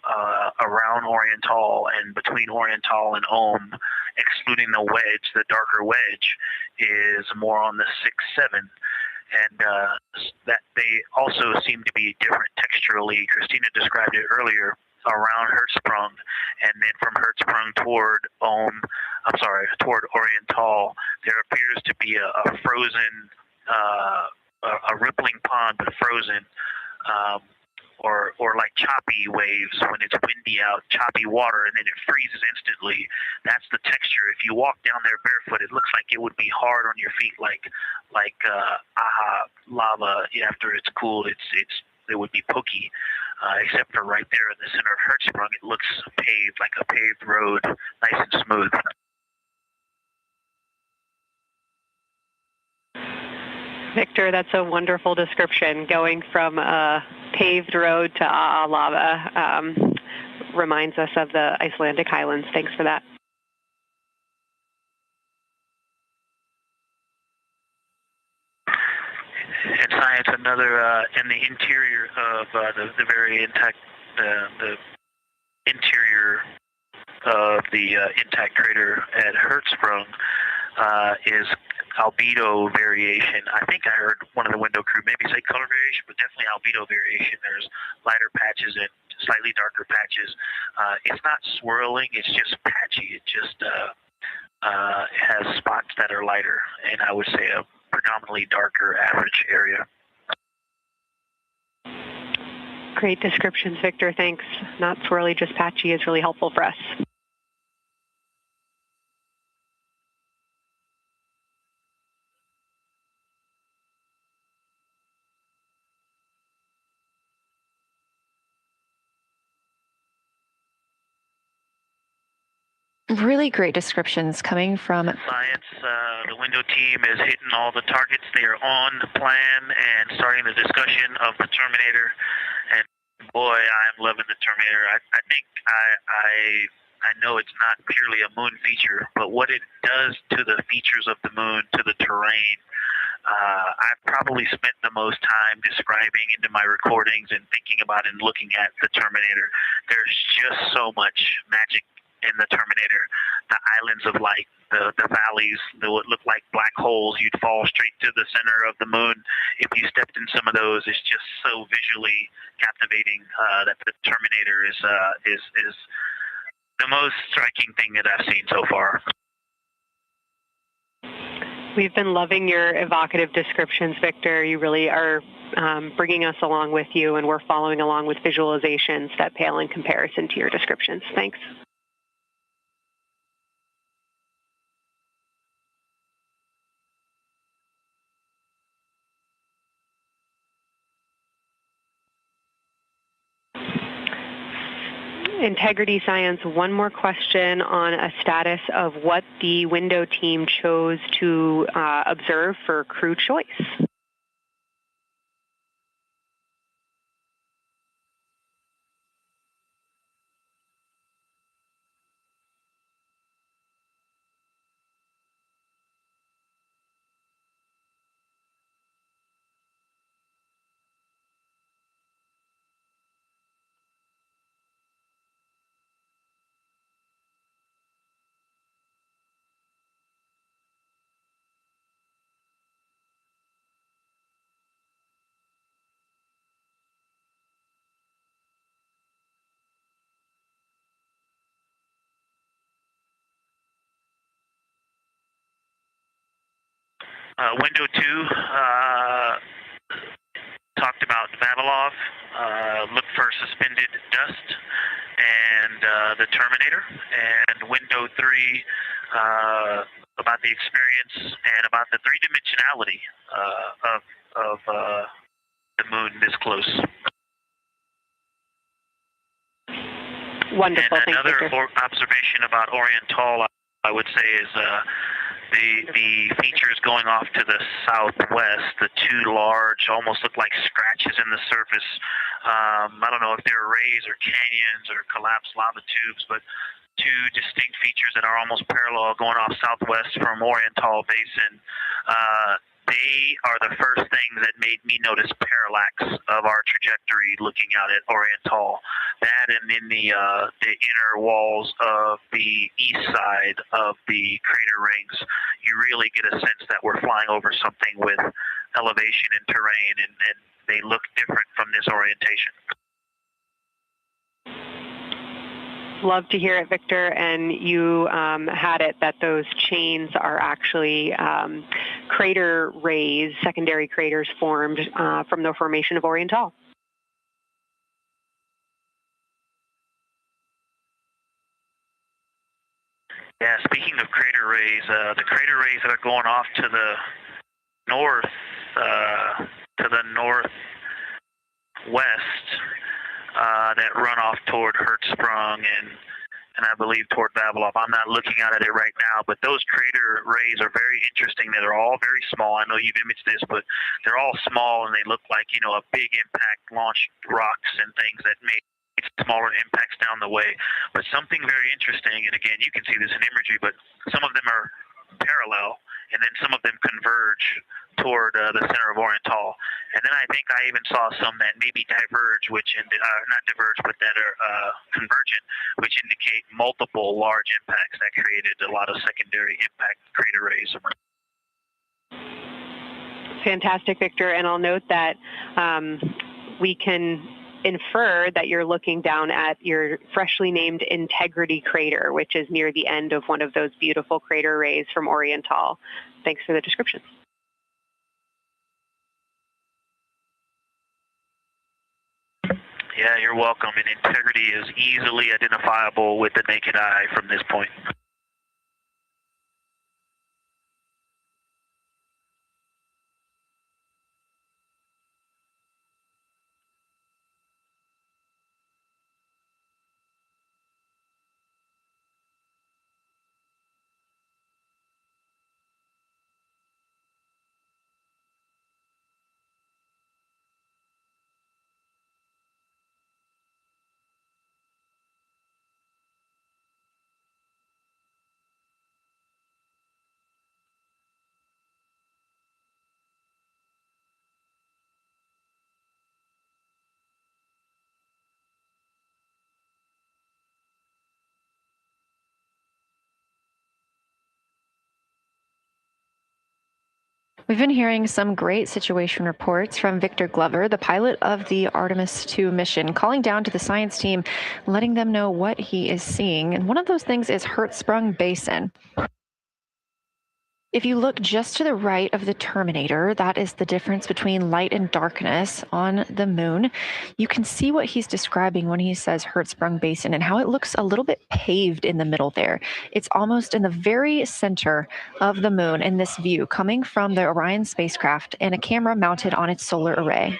around Oriental and between Oriental and Ohm, excluding the wedge, the darker wedge, is more on the 6-7. And that they also seem to be different texturally. Christina described it earlier around Hertzsprung, and then from Hertzsprung toward Oriental, there appears to be a frozen, a rippling pond, but frozen. Or like choppy waves when it's windy out, choppy water, and then it freezes instantly. That's the texture. If you walk down there barefoot, it looks like it would be hard on your feet, like lava. After it's cooled, it would be pokey. Except for right there in the center of Hertzsprung, it looks paved, like a paved road, nice and smooth. Victor, that's a wonderful description. Going from a paved road to lava reminds us of the Icelandic highlands. Thanks for that. And science, another in the interior of the very intact, the interior of the intact crater at Hertzsprung is albedo variation. I think I heard one of the window crew maybe say color variation, but definitely albedo variation. There's lighter patches and slightly darker patches. It's not swirling, it's just patchy. It just has spots that are lighter, and I would say a predominantly darker average area. Great descriptions, Victor. Thanks. Not swirly, just patchy is really helpful for us. Really great descriptions coming from science. The window team is hitting all the targets. They are on the plan and starting the discussion of the Terminator. And boy, I'm loving the Terminator. I think I know it's not purely a moon feature, but what it does to the features of the moon, to the terrain, I've probably spent the most time describing into my recordings and thinking about and looking at the Terminator. There's just so much magic in the Terminator. The islands of light, the valleys that would look like black holes. You'd fall straight to the center of the moon if you stepped in some of those. It's just so visually captivating that the Terminator is the most striking thing that I've seen so far. We've been loving your evocative descriptions, Victor. You really are bringing us along with you, and we're following along with visualizations that pale in comparison to your descriptions. Thanks. Integrity Science, one more question on a status of what the window team chose to observe for crew choice. Window 2 talked about Vavilov, looked for suspended dust, and the Terminator. And Window 3 about the experience and about the three-dimensionality of the moon this close. Wonderful. And another observation about Oriental, I would say, is the features going off to the southwest, the two large, almost look like scratches in the surface. I don't know if they're rays or canyons or collapsed lava tubes, but two distinct features that are almost parallel going off southwest from Oriental Basin. They are the first things that made me notice parallax of our trajectory looking out at Oriental. That and in the inner walls of the east side of the crater rings, you really get a sense that we're flying over something with elevation and terrain, and they look different from this orientation. Love to hear it, Victor. And you had it that those chains are actually crater rays, secondary craters formed from the formation of Oriental. Yeah, speaking of crater rays, the crater rays that are going off to the northwest, that run off toward Hertzsprung and I believe toward Vavilov. I'm not looking at it right now, but those crater rays are very interesting. They're all very small. I know you've imaged this, but they're all small and they look like, you know, a big impact launched rocks and things that made smaller impacts down the way. But something very interesting, and again, you can see this in imagery, but some of them are parallel, and then some of them converge toward the center of Oriental. And then I think I even saw some that maybe diverge, which not diverge, but that are convergent, which indicate multiple large impacts that created a lot of secondary impact crater rays. Fantastic, Victor. And I'll note that we can infer that you're looking down at your freshly named Integrity crater, which is near the end of one of those beautiful crater rays from Oriental. Thanks for the description. Yeah, you're welcome. And Integrity is easily identifiable with the naked eye from this point. We've been hearing some great situation reports from Victor Glover, the pilot of the Artemis II mission, calling down to the science team, letting them know what he is seeing. And one of those things is Hertzsprung Basin. If you look just to the right of the Terminator, that is the difference between light and darkness on the moon. You can see what he's describing when he says Hertzsprung Basin and how it looks a little bit paved in the middle there. It's almost in the very center of the moon in this view, coming from the Orion spacecraft and a camera mounted on its solar array.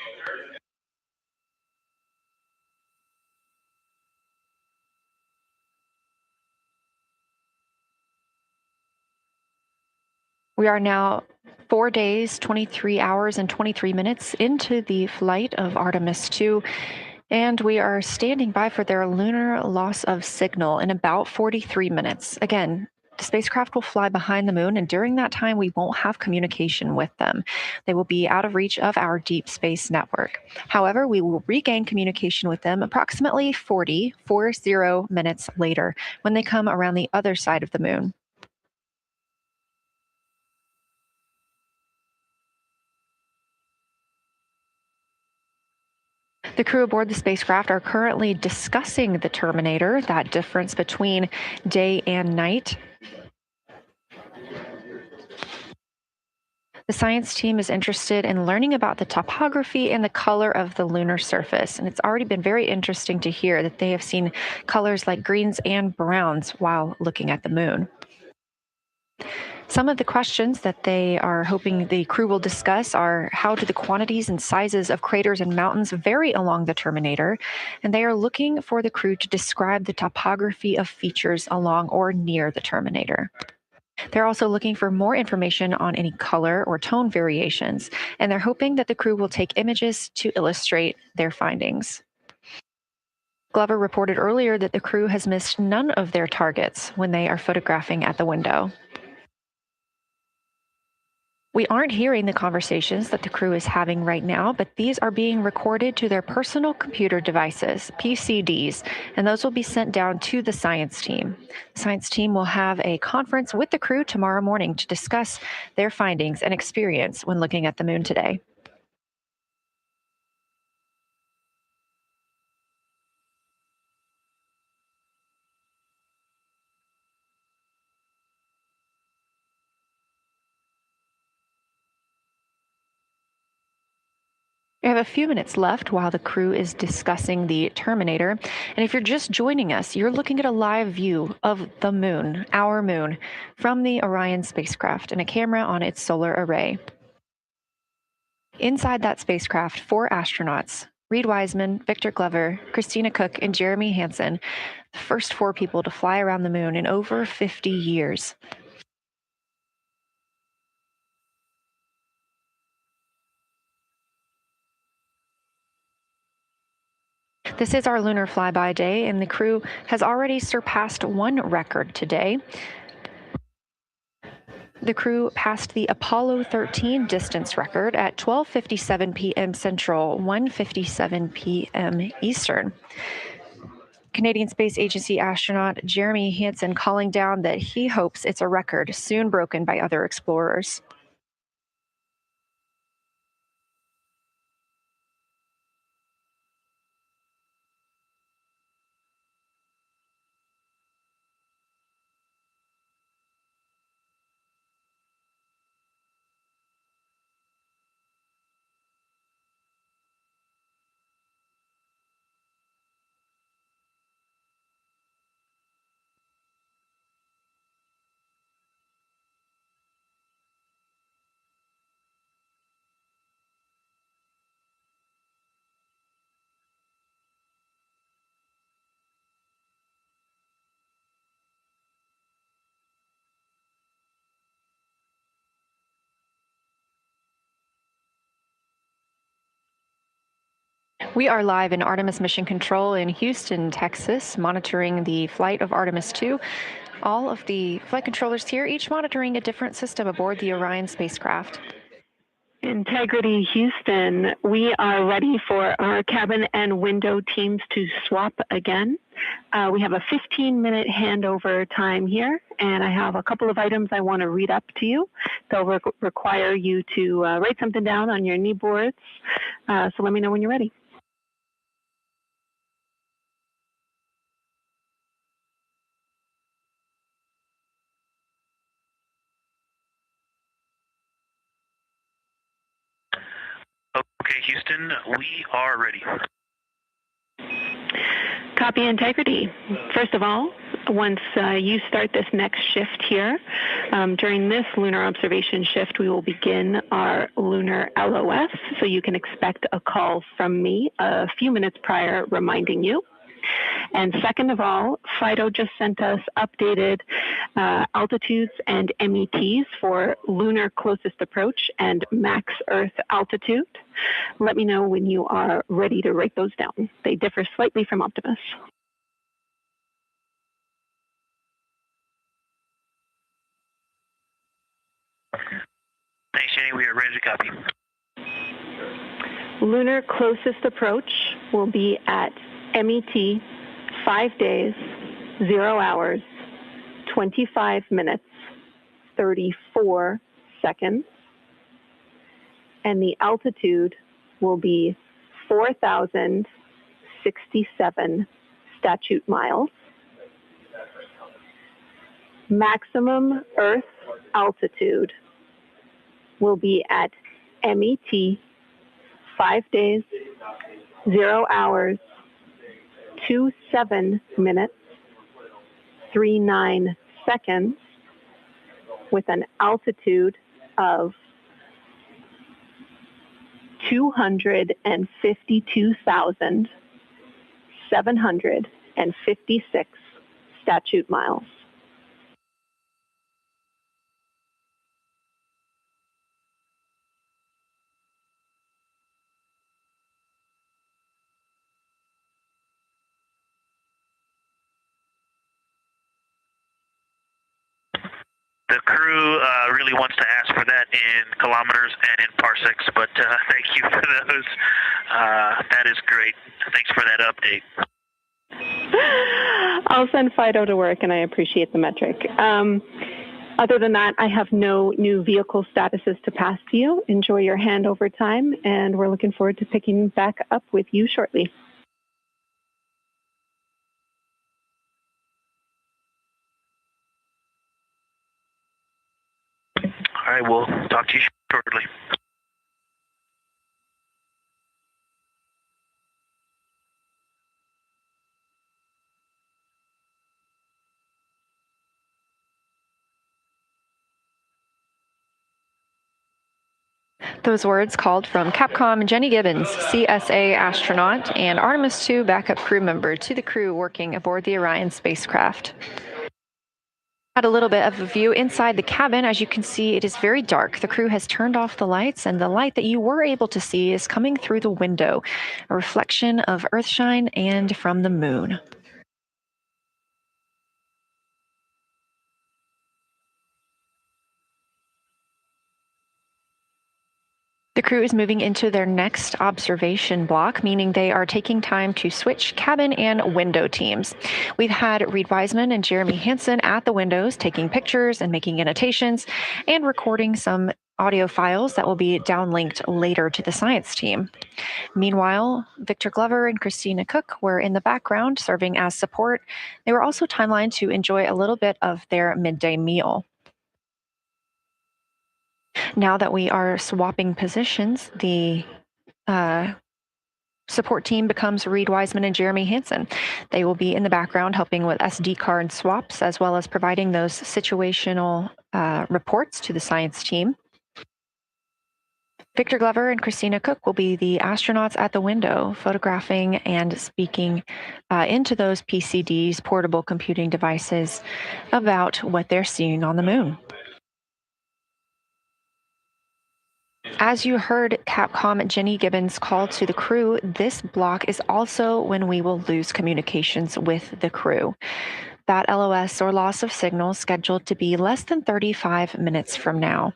We are now 4 days, 23 hours, and 23 minutes into the flight of Artemis II, and we are standing by for their lunar loss of signal in about 43 minutes. Again, the spacecraft will fly behind the moon, and during that time, we won't have communication with them. They will be out of reach of our deep space network. However, we will regain communication with them approximately 40 minutes later when they come around the other side of the moon. The crew aboard the spacecraft are currently discussing the Terminator, that difference between day and night. The science team is interested in learning about the topography and the color of the lunar surface. And it's already been very interesting to hear that they have seen colors like greens and browns while looking at the moon. Some of the questions that they are hoping the crew will discuss are: how do the quantities and sizes of craters and mountains vary along the terminator? And they are looking for the crew to describe the topography of features along or near the terminator. They're also looking for more information on any color or tone variations, and they're hoping that the crew will take images to illustrate their findings. Glover reported earlier that the crew has missed none of their targets when they are photographing at the window. We aren't hearing the conversations that the crew is having right now, but these are being recorded to their personal computer devices, PCDs, and those will be sent down to the science team. The science team will have a conference with the crew tomorrow morning to discuss their findings and experience when looking at the moon today. We have a few minutes left while the crew is discussing the terminator. And if you're just joining us, you're looking at a live view of the moon, our moon, from the Orion spacecraft and a camera on its solar array. Inside that spacecraft, 4 astronauts: Reed Wiseman, Victor Glover, Christina Cook, and Jeremy Hansen, the first 4 people to fly around the moon in over 50 years. This is our lunar flyby day, and the crew has already surpassed one record today. The crew passed the Apollo 13 distance record at 12:57 p.m. Central, 1:57 p.m. Eastern. Canadian Space Agency astronaut Jeremy Hansen calling down that he hopes it's a record soon broken by other explorers. We are live in Artemis Mission Control in Houston, Texas, monitoring the flight of Artemis 2. All of the flight controllers here, each monitoring a different system aboard the Orion spacecraft. Integrity Houston, we are ready for our cabin and window teams to swap again. We have a 15-minute handover time here, and I have a couple of items I want to read up to you. They'll require you to write something down on your knee boards, so let me know when you're ready. Okay, Houston, we are ready. Copy, Integrity. First of all, once you start this next shift here, during this lunar observation shift, we will begin our lunar LOS, so you can expect a call from me a few minutes prior reminding you. And second of all, FIDO just sent us updated altitudes and METs for lunar closest approach and max Earth altitude. Let me know when you are ready to write those down. They differ slightly from Optimus. Thanks, Jenny. We are ready to copy. Lunar closest approach will be at MET 5 days, 0 hours, 25 minutes, 34 seconds. And the altitude will be 4,067 statute miles. Maximum Earth altitude will be at MET 5 days, 0 hours, 27 minutes, 39 seconds, with an altitude of 252,756 statute miles. The crew really wants to ask for that in kilometers and in parsecs, but thank you for those. That is great. Thanks for that update. I'll send Fido to work, and I appreciate the metric. Other than that, I have no new vehicle statuses to pass to you. Enjoy your handover time, and we're looking forward to picking back up with you shortly. All right, we'll talk to you shortly. Those words called from Capcom Jenny Gibbons, CSA astronaut and Artemis II backup crew member, to the crew working aboard the Orion spacecraft. Had a little bit of a view inside the cabin. As you can see, it is very dark. The crew has turned off the lights, and the light that you were able to see is coming through the window, a reflection of Earthshine and from the moon. The crew is moving into their next observation block, meaning they are taking time to switch cabin and window teams. We've had Reed Wiseman and Jeremy Hansen at the windows taking pictures and making annotations and recording some audio files that will be downlinked later to the science team. Meanwhile, Victor Glover and Christina Cook were in the background serving as support. They were also timelined to enjoy a little bit of their midday meal. Now that we are swapping positions, the support team becomes Reed Wiseman and Jeremy Hansen. They will be in the background helping with SD card swaps, as well as providing those situational reports to the science team. Victor Glover and Christina Cook will be the astronauts at the window, photographing and speaking into those PCDs, portable computing devices, about what they're seeing on the moon. As you heard Capcom Jenny Gibbons call to the crew, this block is also when we will lose communications with the crew. That LOS, or loss of signal, scheduled to be less than 35 minutes from now.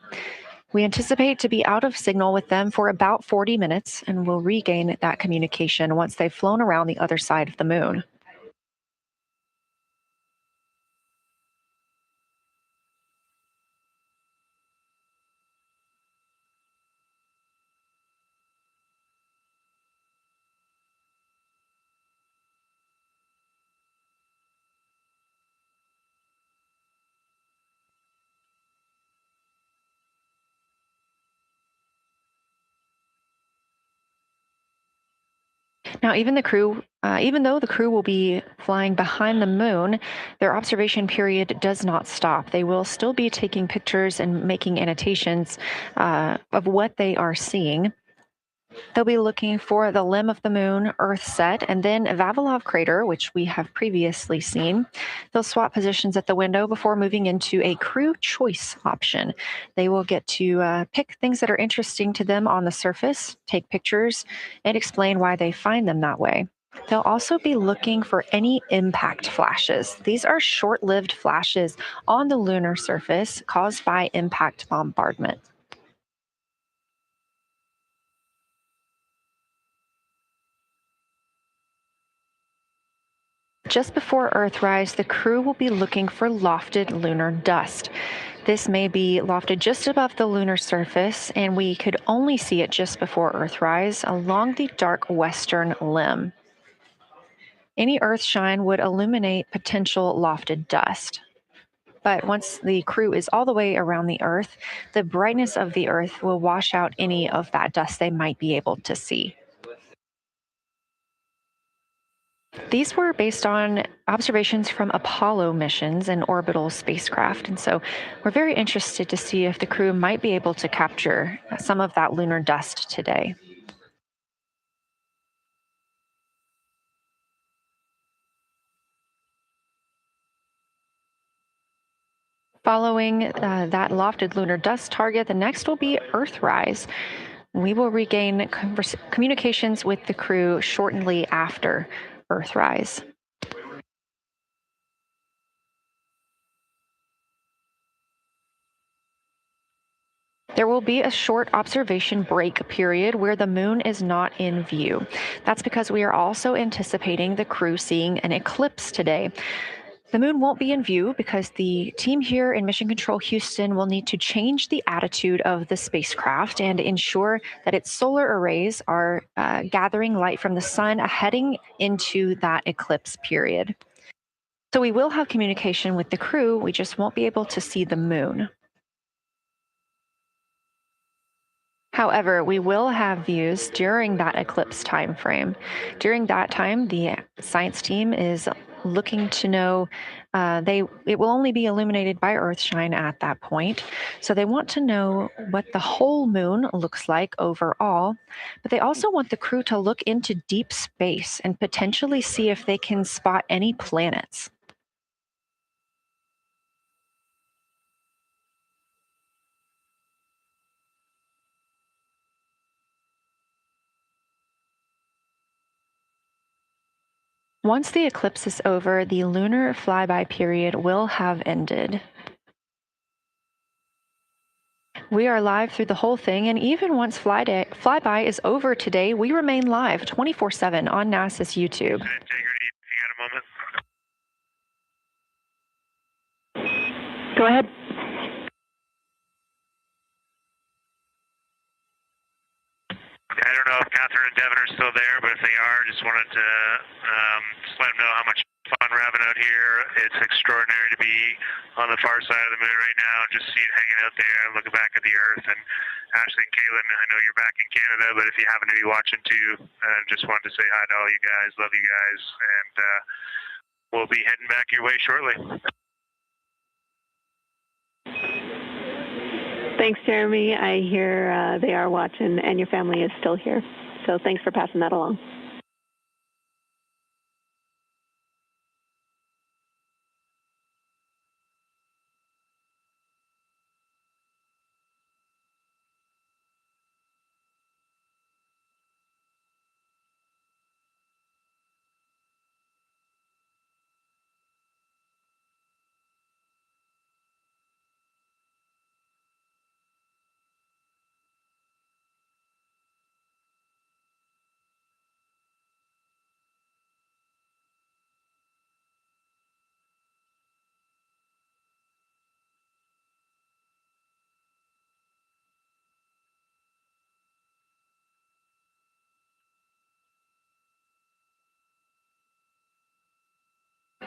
We anticipate to be out of signal with them for about 40 minutes, and will regain that communication once they've flown around the other side of the moon. Now, even though the crew will be flying behind the moon, their observation period does not stop. They will still be taking pictures and making annotations of what they are seeing. They'll be looking for the limb of the moon, Earth set, and then Vavilov crater, which we have previously seen. They'll swap positions at the window before moving into a crew choice option. They will get to pick things that are interesting to them on the surface, take pictures, and explain why they find them that way. They'll also be looking for any impact flashes. These are short-lived flashes on the lunar surface caused by impact bombardment. Just before Earthrise, the crew will be looking for lofted lunar dust. This may be lofted just above the lunar surface, and we could only see it just before Earthrise along the dark western limb. Any Earthshine would illuminate potential lofted dust. But once the crew is all the way around the Earth, the brightness of the Earth will wash out any of that dust they might be able to see. These were based on observations from Apollo missions and orbital spacecraft. And so we're very interested to see if the crew might be able to capture some of that lunar dust today. Following that lofted lunar dust target, the next will be Earthrise. We will regain communications with the crew shortly after Earthrise. There will be a short observation break period where the moon is not in view. That's because we are also anticipating the crew seeing an eclipse today. The moon won't be in view because the team here in Mission Control Houston will need to change the attitude of the spacecraft and ensure that its solar arrays are gathering light from the sun heading into that eclipse period. So we will have communication with the crew, we just won't be able to see the moon. However, we will have views during that eclipse time frame. During that time, the science team is looking to know it will only be illuminated by Earthshine at that point. So they want to know what the whole moon looks like overall, but they also want the crew to look into deep space and potentially see if they can spot any planets. Once the eclipse is over, the lunar flyby period will have ended. We are live through the whole thing, and even once flyby is over today, we remain live 24/7 on NASA's YouTube. Integrity, you got a moment? Go ahead. I don't know if Catherine and Devin are still there, but if they are, just wanted to just let them know how much fun we're having out here. It's extraordinary to be on the far side of the moon right now, just see it hanging out there and looking back at the Earth. And Ashley and Kaylin, I know you're back in Canada, but if you happen to be watching too, just wanted to say hi to all you guys. Love you guys, and we'll be heading back your way shortly. Thanks, Jeremy. I hear they are watching and your family is still here. So thanks for passing that along.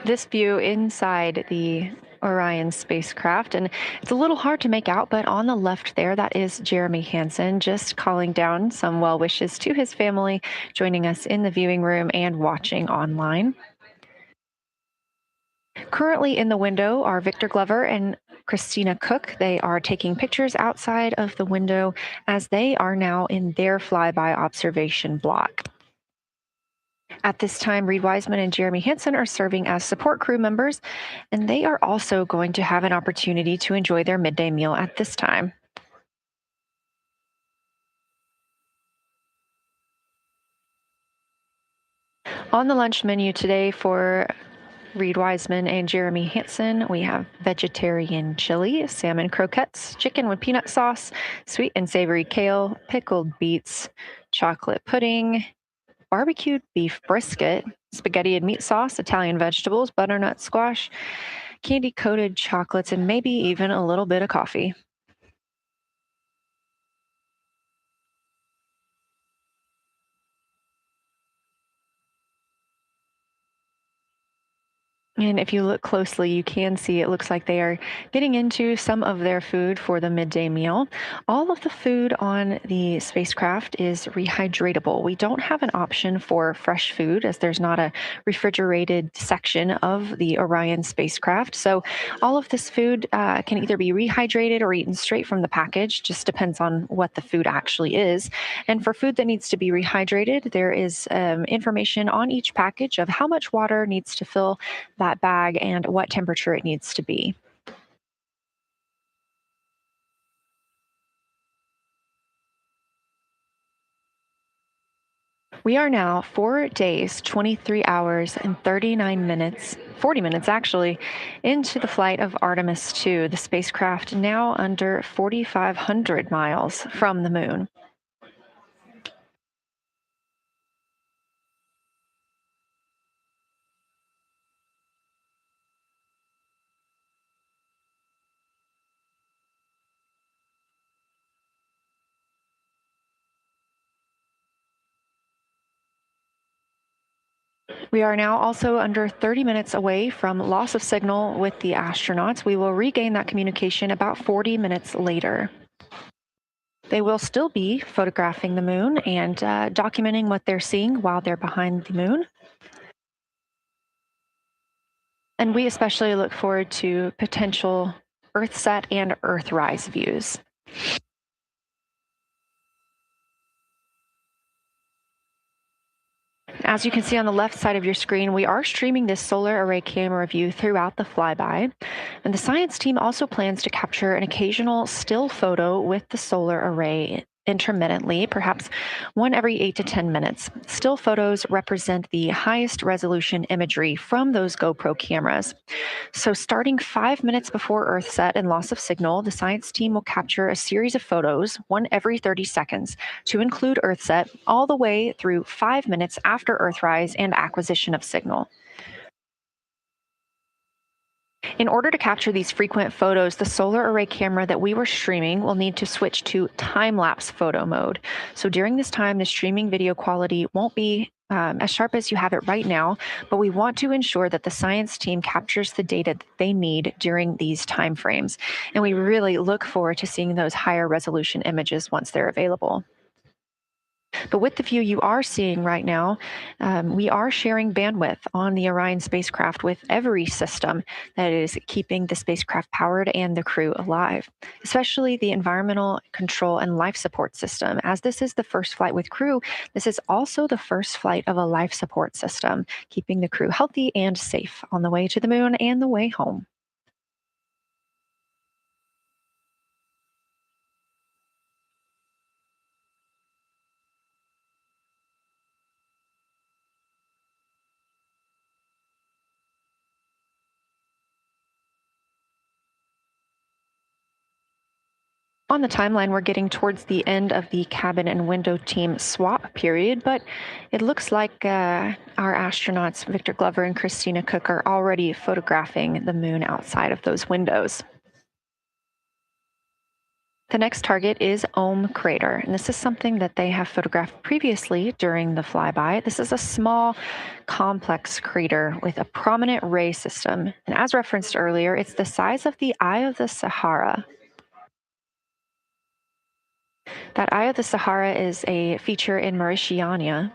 This view inside the Orion spacecraft, and it's a little hard to make out, but on the left there, that is Jeremy Hansen just calling down some well wishes to his family, joining us in the viewing room and watching online. Currently in the window are Victor Glover and Christina Cook. They are taking pictures outside of the window as they are now in their flyby observation block. At this time, Reed Wiseman and Jeremy Hansen are serving as support crew members, and they are also going to have an opportunity to enjoy their midday meal at this time. On the lunch menu today for Reed Wiseman and Jeremy Hansen, we have vegetarian chili, salmon croquettes, chicken with peanut sauce, sweet and savory kale, pickled beets, chocolate pudding, barbecued beef brisket, spaghetti and meat sauce, Italian vegetables, butternut squash, candy-coated chocolates, and maybe even a little bit of coffee. And if you look closely, you can see it looks like they are getting into some of their food for the midday meal. All of the food on the spacecraft is rehydratable. We don't have an option for fresh food as there's not a refrigerated section of the Orion spacecraft. So all of this food can either be rehydrated or eaten straight from the package, just depends on what the food actually is. And for food that needs to be rehydrated, there is information on each package of how much water needs to fill that bag and what temperature it needs to be. We are now 4 days, 23 hours, and 39 minutes, 40 minutes actually, into the flight of Artemis 2, the spacecraft now under 4,500 miles from the moon. We are now also under 30 minutes away from loss of signal with the astronauts. We will regain that communication about 40 minutes later. They will still be photographing the moon and documenting what they're seeing while they're behind the moon. And we especially look forward to potential Earthset and Earthrise views. As you can see on the left side of your screen, we are streaming this solar array camera view throughout the flyby. And the science team also plans to capture an occasional still photo with the solar array intermittently, perhaps one every 8 to 10 minutes. Still photos represent the highest resolution imagery from those GoPro cameras. So starting 5 minutes before Earthset and loss of signal, the science team will capture a series of photos, one every 30 seconds, to include Earthset, all the way through 5 minutes after Earthrise and acquisition of signal. In order to capture these frequent photos, the solar array camera that we were streaming will need to switch to time-lapse photo mode. So during this time, the streaming video quality won't be as sharp as you have it right now, but we want to ensure that the science team captures the data that they need during these time frames. And we really look forward to seeing those higher resolution images once they're available. But with the view you are seeing right now, we are sharing bandwidth on the Orion spacecraft with every system that is keeping the spacecraft powered and the crew alive, especially the environmental control and life support system. As this is the first flight with crew, this is also the first flight of a life support system, keeping the crew healthy and safe on the way to the moon and the way home. On the timeline, we're getting towards the end of the cabin and window team swap period, but it looks like our astronauts, Victor Glover and Christina Cook, are already photographing the moon outside of those windows. The next target is Ohm Crater, and this is something that they have photographed previously during the flyby. This is a small, complex crater with a prominent ray system, and as referenced earlier, it's the size of the Eye of the Sahara. That Eye of the Sahara is a feature in Mauritania.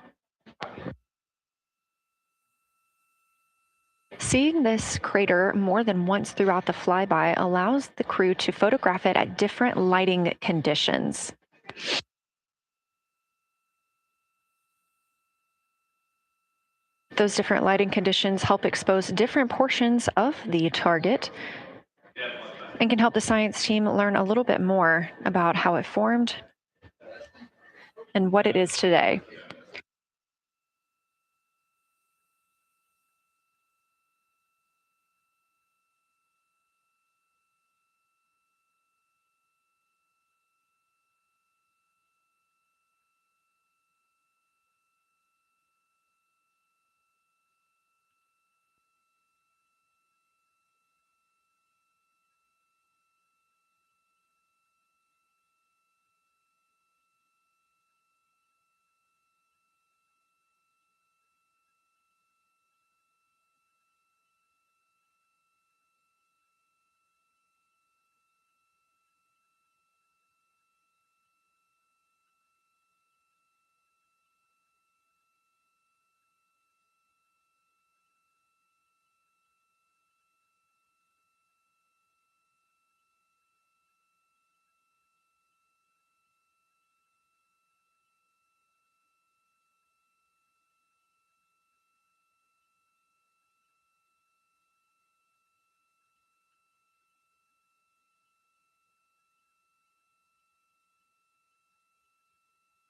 Seeing this crater more than once throughout the flyby allows the crew to photograph it at different lighting conditions. Those different lighting conditions help expose different portions of the target and can help the science team learn a little bit more about how it formed and what it is today.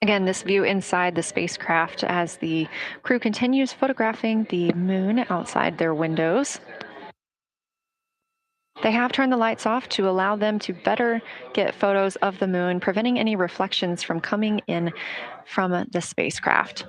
Again, this view inside the spacecraft as the crew continues photographing the moon outside their windows. They have turned the lights off to allow them to better get photos of the moon, preventing any reflections from coming in from the spacecraft.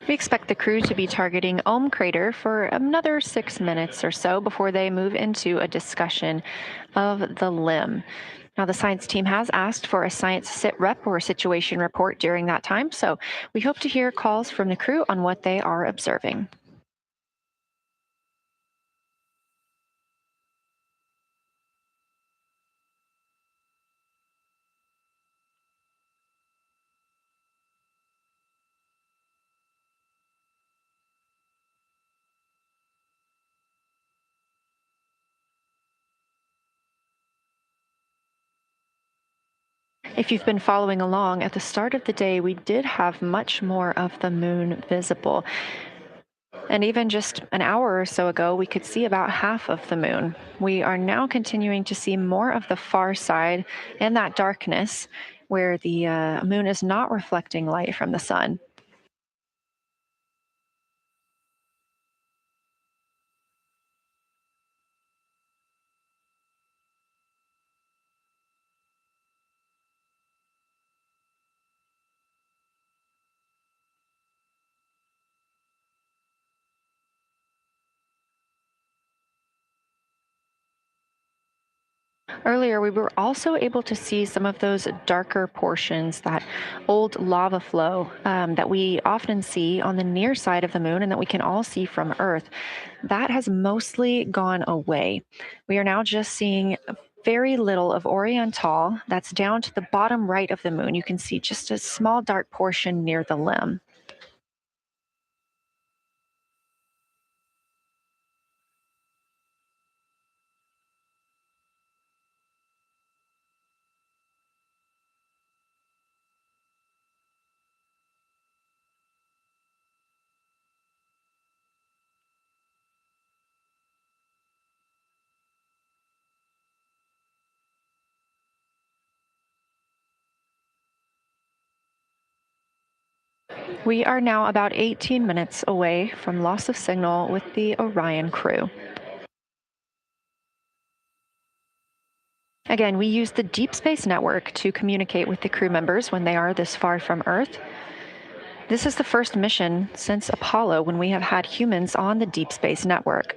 We expect the crew to be targeting Ohm Crater for another 6 minutes or so before they move into a discussion of the limb. Now, the science team has asked for a science sit rep or situation report during that time, so we hope to hear calls from the crew on what they are observing. If you've been following along, at the start of the day, we did have much more of the moon visible. And even just an hour or so ago, we could see about half of the moon. We are now continuing to see more of the far side and that darkness where the moon is not reflecting light from the sun. Earlier, we were also able to see some of those darker portions, that old lava flow that we often see on the near side of the moon and that we can all see from Earth. That has mostly gone away. We are now just seeing very little of Oriental. That's down to the bottom right of the moon. You can see just a small dark portion near the limb. We are now about 18 minutes away from loss of signal with the Orion crew. Again, we use the Deep Space Network to communicate with the crew members when they are this far from Earth. This is the first mission since Apollo when we have had humans on the Deep Space Network.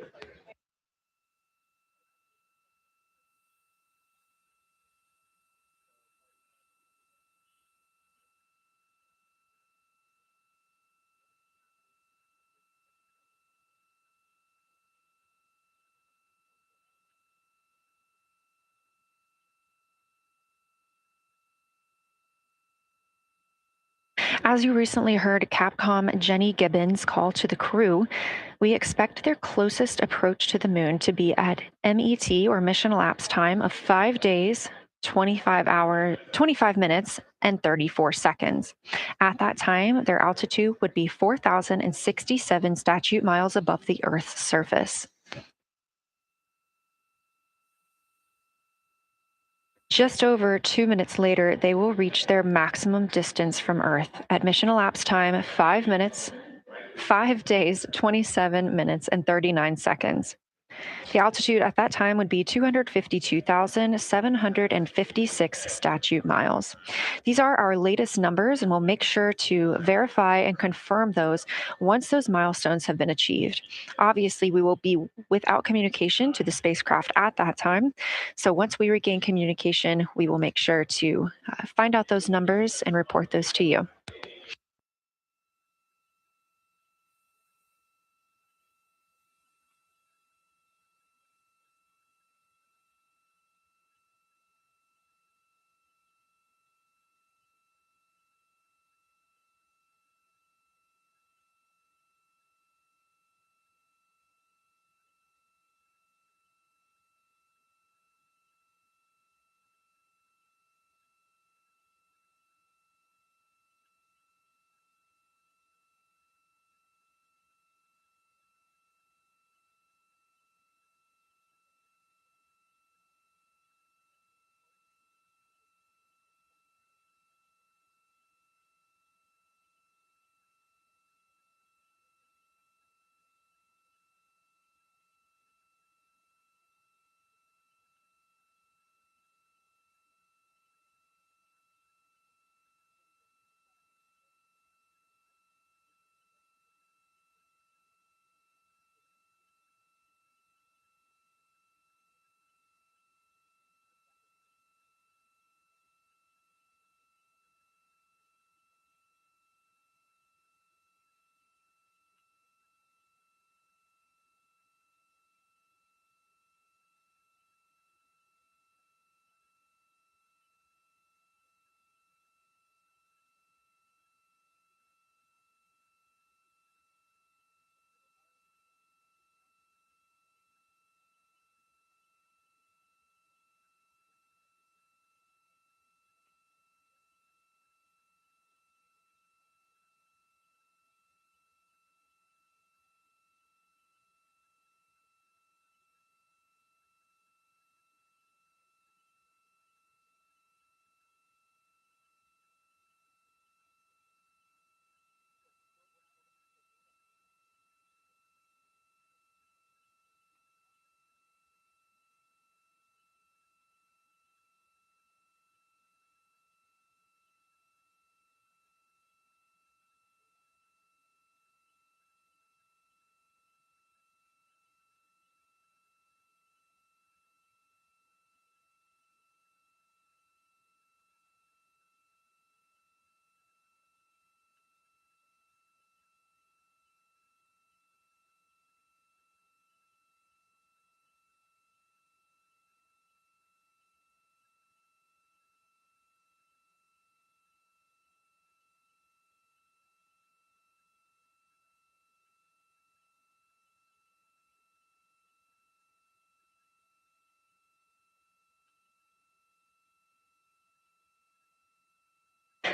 As you recently heard Capcom Jenny Gibbons call to the crew, we expect their closest approach to the moon to be at MET, or mission elapsed time, of 5 days, 25 minutes, and 34 seconds. At that time, their altitude would be 4,067 statute miles above the Earth's surface. Just over 2 minutes later, they will reach their maximum distance from Earth at mission elapsed time 5 minutes, 5 days, 27 minutes, and 39 seconds. The altitude at that time would be 252,756 statute miles. These are our latest numbers, and we'll make sure to verify and confirm those once those milestones have been achieved. Obviously, we will be without communication to the spacecraft at that time. So once we regain communication, we will make sure to find out those numbers and report those to you.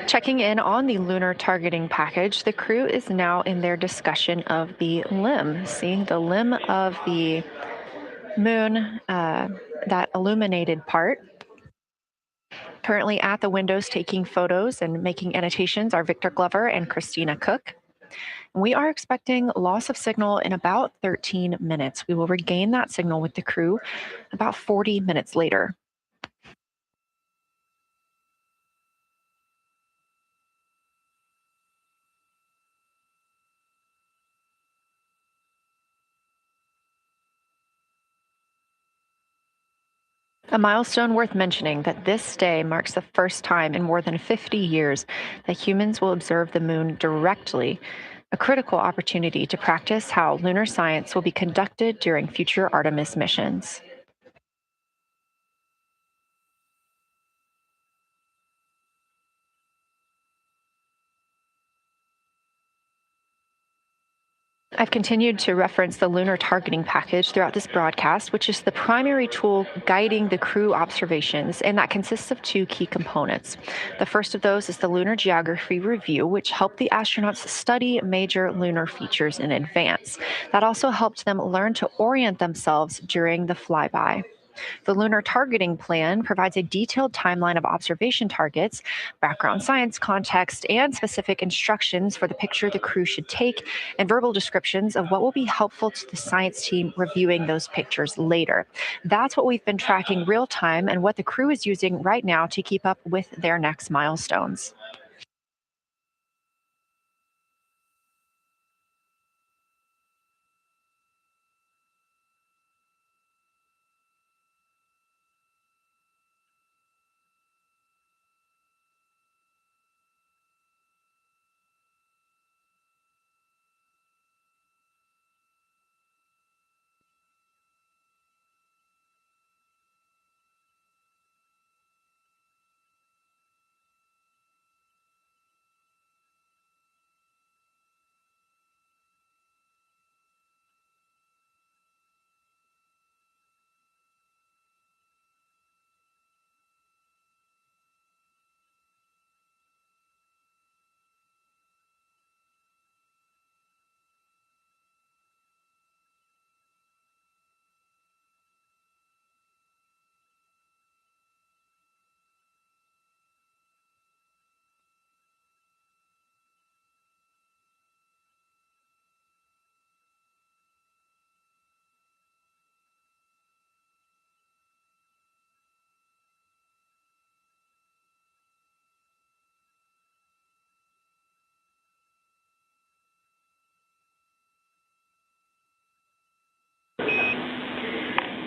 Checking in on the lunar targeting package, the crew is now in their discussion of the limb. See, the limb of the moon, that illuminated part. Currently at the windows taking photos and making annotations are Victor Glover and Christina Cook. We are expecting loss of signal in about 13 minutes. We will regain that signal with the crew about 40 minutes later. A milestone worth mentioning that this day marks the first time in more than 50 years that humans will observe the moon directly, a critical opportunity to practice how lunar science will be conducted during future Artemis missions. I've continued to reference the lunar targeting package throughout this broadcast, which is the primary tool guiding the crew observations, and that consists of two key components. The first of those is the Lunar Geography Review, which helped the astronauts study major lunar features in advance. That also helped them learn to orient themselves during the flyby. The Lunar Targeting Plan provides a detailed timeline of observation targets, background science context, and specific instructions for the picture the crew should take, and verbal descriptions of what will be helpful to the science team reviewing those pictures later. That's what we've been tracking real time and what the crew is using right now to keep up with their next milestones.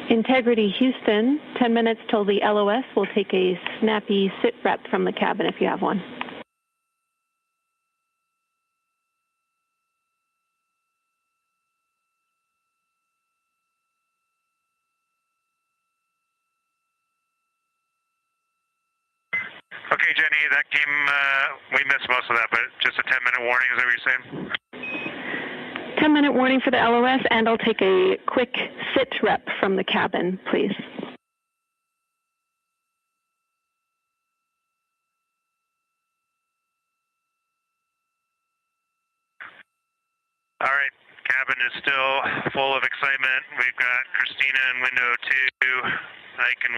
Integrity Houston, 10 minutes till the LOS. We'll take a snappy sit rep from the cabin if you have one. Okay, Jenny, that came, we missed most of that, but just a 10-minute warning, is that what you're saying? 10-minute warning for the LOS, and I'll take a quick sit rep from the cabin, please. All right, cabin is still full of excitement. We've got Christina in window 2, Ike in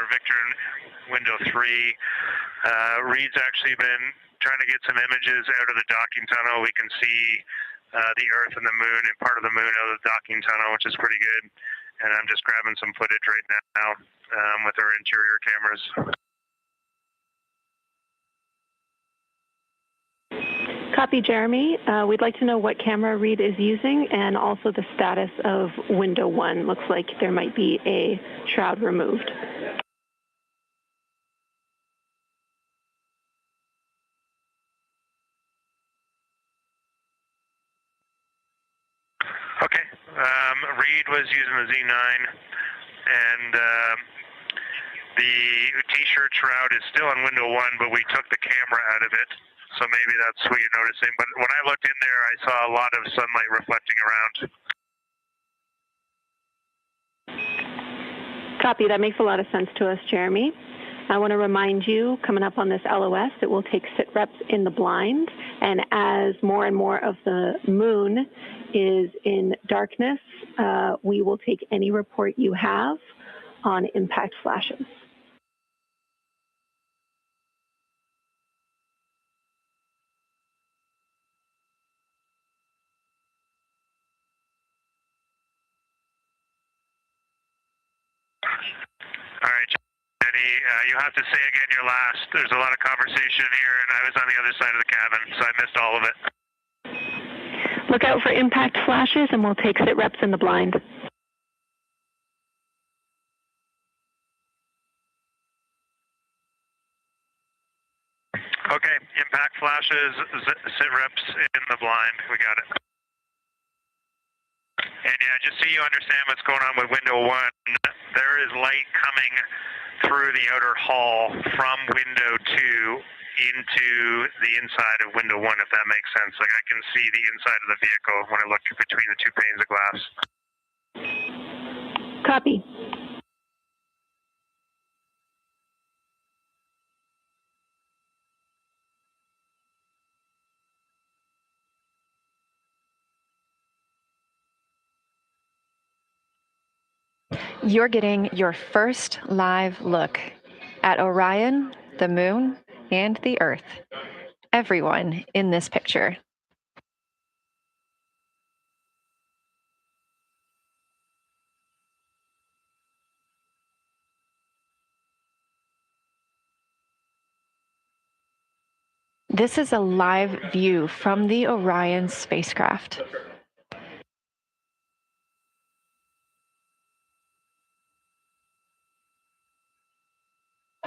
Victor in window 3. Reed's actually been trying to get some images out of the docking tunnel. We can see the Earth and the Moon and part of the Moon out of the docking tunnel, which is pretty good. And I'm just grabbing some footage right now with our interior cameras. Copy, Jeremy. We'd like to know what camera Reed is using and also the status of window 1. Looks like there might be a shroud removed. Okay. Reed was using the Z9, and the T-shirt shroud is still on window 1, but we took the camera out of it. So maybe that's what you're noticing. But when I looked in there, I saw a lot of sunlight reflecting around. Copy. That makes a lot of sense to us, Jeremy. I want to remind you, coming up on this LOS, it will take sit reps in the blind. And as more and more of the moon is in darkness, we will take any report you have on impact flashes. All right, Jenny, you have to say again your last. There's a lot of conversation here, and I was on the other side of the cabin, so I missed all of it. Look out for impact flashes, and we'll take sit reps in the blind. Okay, impact flashes, sit reps in the blind. We got it. And yeah, just so you understand what's going on with window 1, there is light coming through the outer hall from window 2 into the inside of window 1, if that makes sense. Like I can see the inside of the vehicle when I look between the 2 panes of glass. Copy. You're getting your first live look at Orion, the moon, and the Earth. Everyone in this picture. This is a live view from the Orion spacecraft.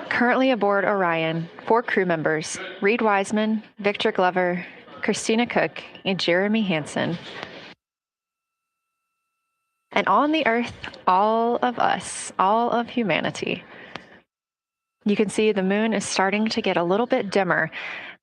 Currently aboard Orion, 4 crew members, Reed Wiseman, Victor Glover, Christina Cook, and Jeremy Hansen. And on the Earth, all of us, all of humanity. You can see the moon is starting to get a little bit dimmer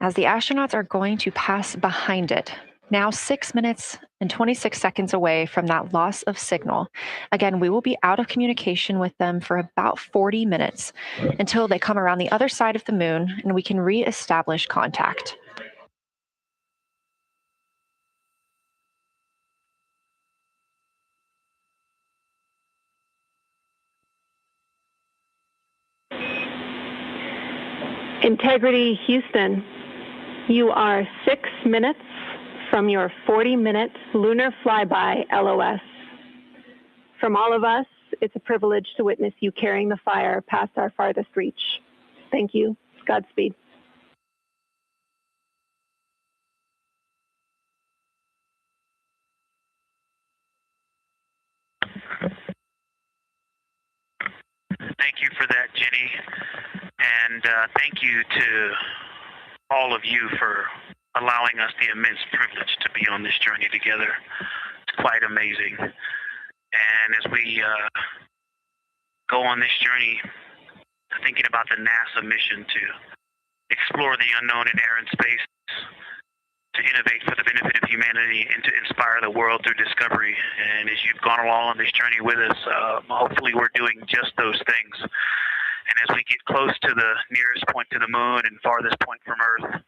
as the astronauts are going to pass behind it. Now 6 minutes and 26 seconds away from that loss of signal. Again, we will be out of communication with them for about 40 minutes until they come around the other side of the moon and we can reestablish contact. Integrity Houston, you are 6 minutes from your 40-minute lunar flyby LOS. From all of us, it's a privilege to witness you carrying the fire past our farthest reach. Thank you. Godspeed. Thank you for that, Jenny. And thank you to all of you for allowing us the immense privilege to be on this journey together. It's quite amazing. And as we go on this journey, thinking about the NASA mission to explore the unknown in air and space, to innovate for the benefit of humanity, and to inspire the world through discovery. And as you've gone along on this journey with us, hopefully we're doing just those things. And as we get close to the nearest point to the moon and farthest point from Earth,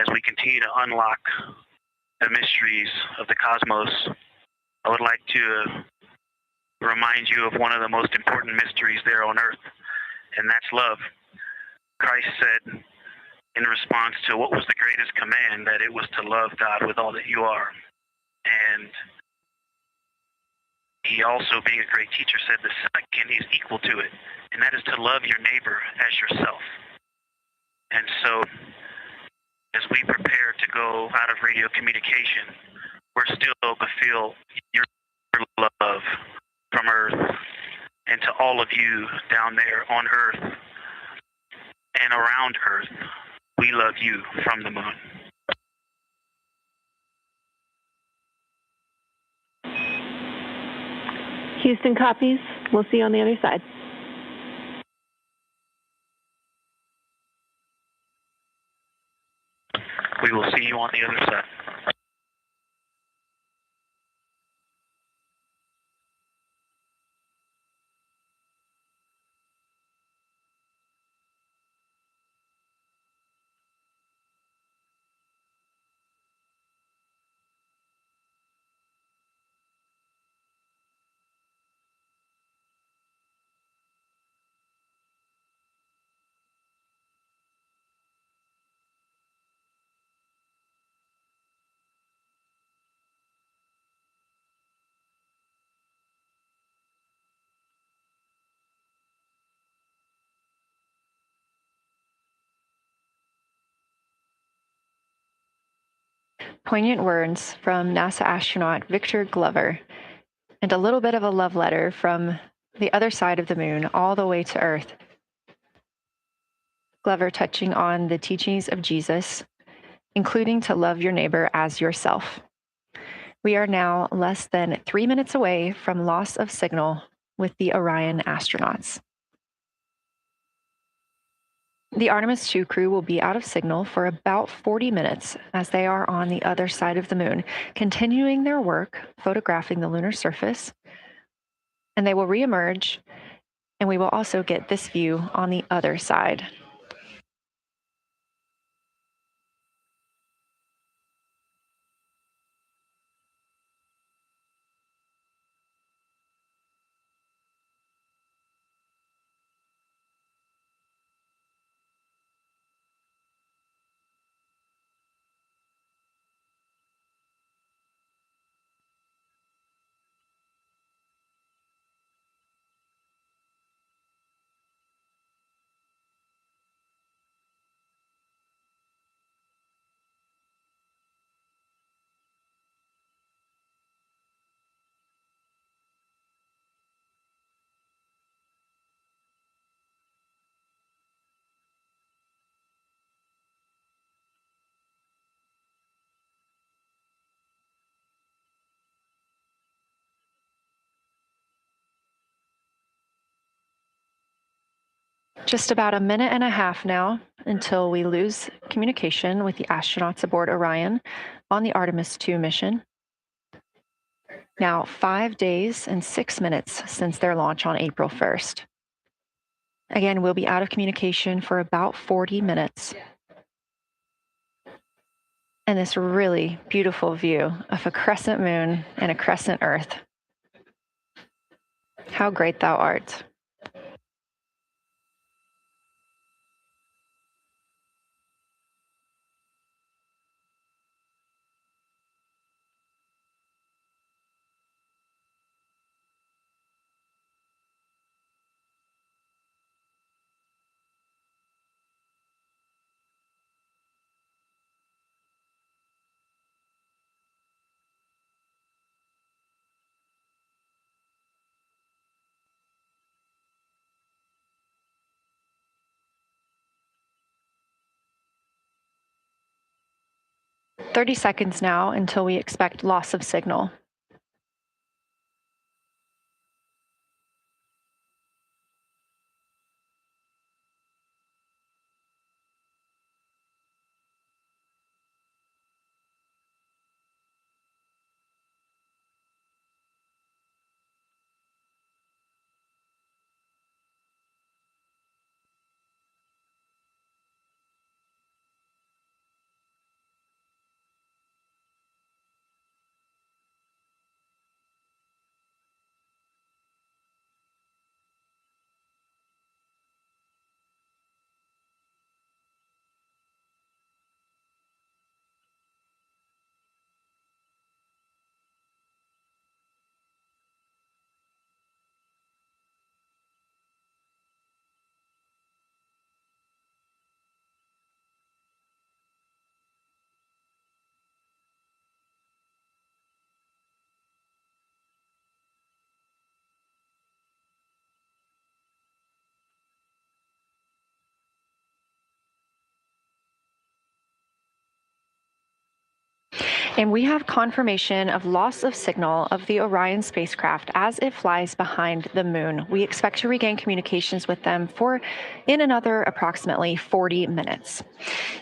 as we continue to unlock the mysteries of the cosmos, I would like to remind you of one of the most important mysteries there on Earth, and that's love. Christ said in response to what was the greatest command, that it was to love God with all that you are. And he also, being a great teacher, said the second is equal to it, and that is to love your neighbor as yourself. And so, as we prepare to go out of radio communication, we're still to feel your love from Earth, and to all of you down there on Earth and around Earth, we love you from the moon. Houston copies. We'll see you on the other side. We will see you on the other side. Poignant words from NASA astronaut Victor Glover, and a little bit of a love letter from the other side of the moon all the way to Earth. Glover touching on the teachings of Jesus, including to love your neighbor as yourself. We are now less than 3 minutes away from loss of signal with the Orion astronauts. The Artemis 2 crew will be out of signal for about 40 minutes as they are on the other side of the moon, continuing their work photographing the lunar surface. And they will reemerge, and we will also get this view on the other side. Just about a minute and a half now until we lose communication with the astronauts aboard Orion on the Artemis 2 mission. Now, 5 days and 6 minutes since their launch on April 1st. Again, we'll be out of communication for about 40 minutes. And this really beautiful view of a crescent moon and a crescent Earth. How great thou art. "30 seconds now until we expect loss of signal. And we have confirmation of loss of signal of the Orion spacecraft as it flies behind the moon. We expect to regain communications with them in another approximately 40 minutes.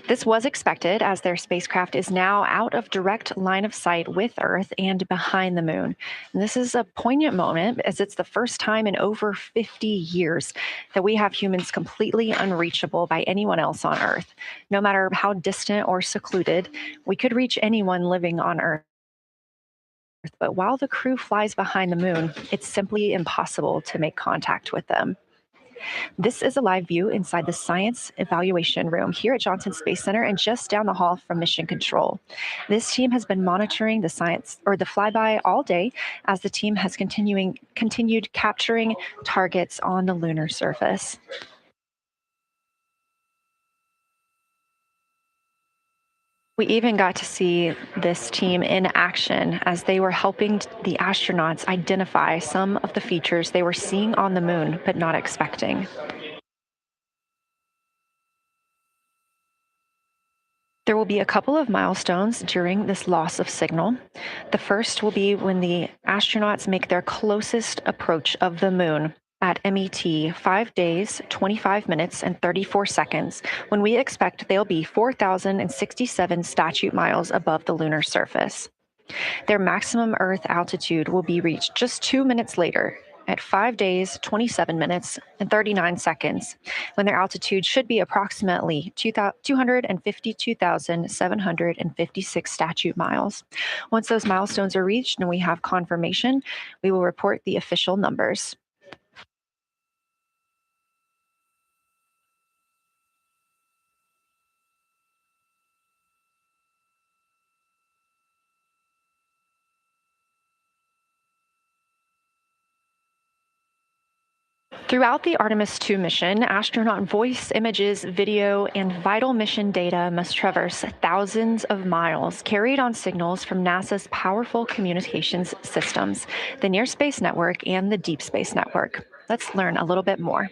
This was expected as their spacecraft is now out of direct line of sight with Earth and behind the moon. And this is a poignant moment as it's the first time in over 50 years that we have humans completely unreachable by anyone else on Earth. No matter how distant or secluded, we could reach anyone living on Earth. But while the crew flies behind the moon, it's simply impossible to make contact with them. This is a live view inside the science evaluation room here at Johnson Space Center and just down the hall from Mission Control. This team has been monitoring the flyby all day as the team has continued capturing targets on the lunar surface. We even got to see this team in action as they were helping the astronauts identify some of the features they were seeing on the moon but not expecting. There will be a couple of milestones during this loss of signal. The first will be when the astronauts make their closest approach of the moon. at MET 5 days, 25 minutes, and 34 seconds, when we expect they'll be 4,067 statute miles above the lunar surface. Their maximum Earth altitude will be reached just 2 minutes later, at 5 days, 27 minutes, and 39 seconds, when their altitude should be approximately 252,756 statute miles. Once those milestones are reached and we have confirmation, we will report the official numbers. Throughout the Artemis II mission, astronaut voice, images, video, and vital mission data must traverse thousands of miles, carried on signals from NASA's powerful communications systems, the Near Space Network and the Deep Space Network. Let's learn a little bit more.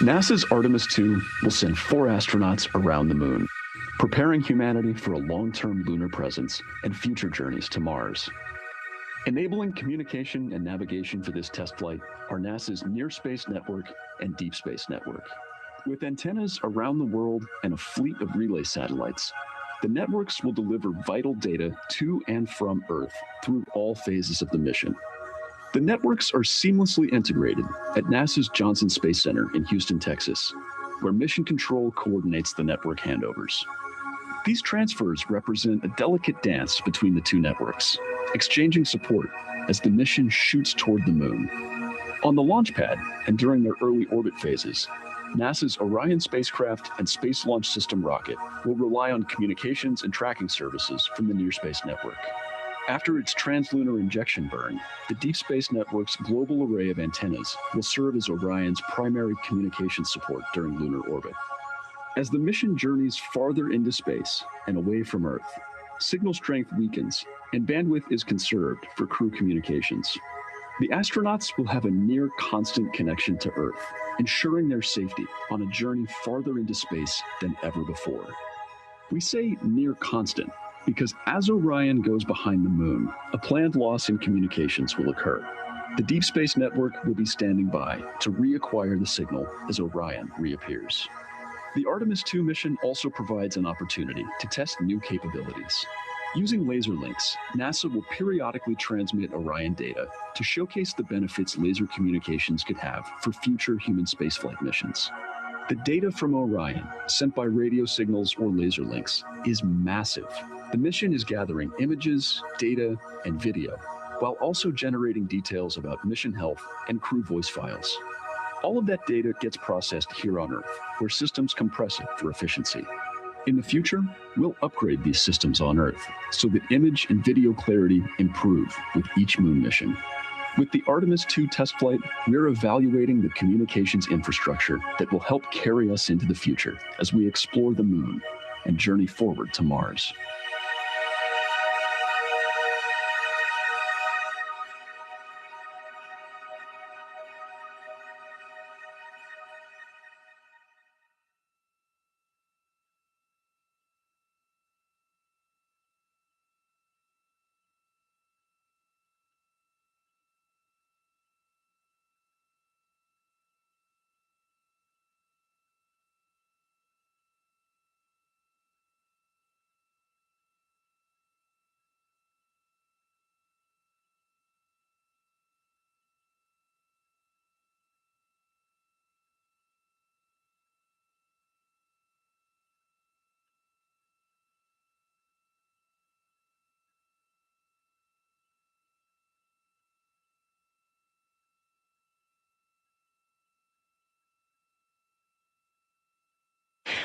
NASA's Artemis II will send 4 astronauts around the moon, preparing humanity for a long-term lunar presence and future journeys to Mars. Enabling communication and navigation for this test flight are NASA's Near Space Network and Deep Space Network. With antennas around the world and a fleet of relay satellites, the networks will deliver vital data to and from Earth through all phases of the mission. The networks are seamlessly integrated at NASA's Johnson Space Center in Houston, Texas, where Mission Control coordinates the network handovers. These transfers represent a delicate dance between the 2 networks, exchanging support as the mission shoots toward the moon. On the launch pad and during their early orbit phases, NASA's Orion spacecraft and Space Launch System rocket will rely on communications and tracking services from the Near Space Network. After its translunar injection burn, the Deep Space Network's global array of antennas will serve as Orion's primary communication support during lunar orbit. As the mission journeys farther into space and away from Earth, signal strength weakens and bandwidth is conserved for crew communications. The astronauts will have a near constant connection to Earth, ensuring their safety on a journey farther into space than ever before. We say near constant because as Orion goes behind the moon, a planned loss in communications will occur. The Deep Space Network will be standing by to reacquire the signal as Orion reappears. The Artemis II mission also provides an opportunity to test new capabilities. Using laser links, NASA will periodically transmit Orion data to showcase the benefits laser communications could have for future human spaceflight missions. The data from Orion, sent by radio signals or laser links, is massive. The mission is gathering images, data, and video, while also generating details about mission health and crew voice files. All of that data gets processed here on Earth, where systems compress it for efficiency. In the future, we'll upgrade these systems on Earth so that image and video clarity improve with each moon mission. With the Artemis II test flight, we're evaluating the communications infrastructure that will help carry us into the future as we explore the moon and journey forward to Mars.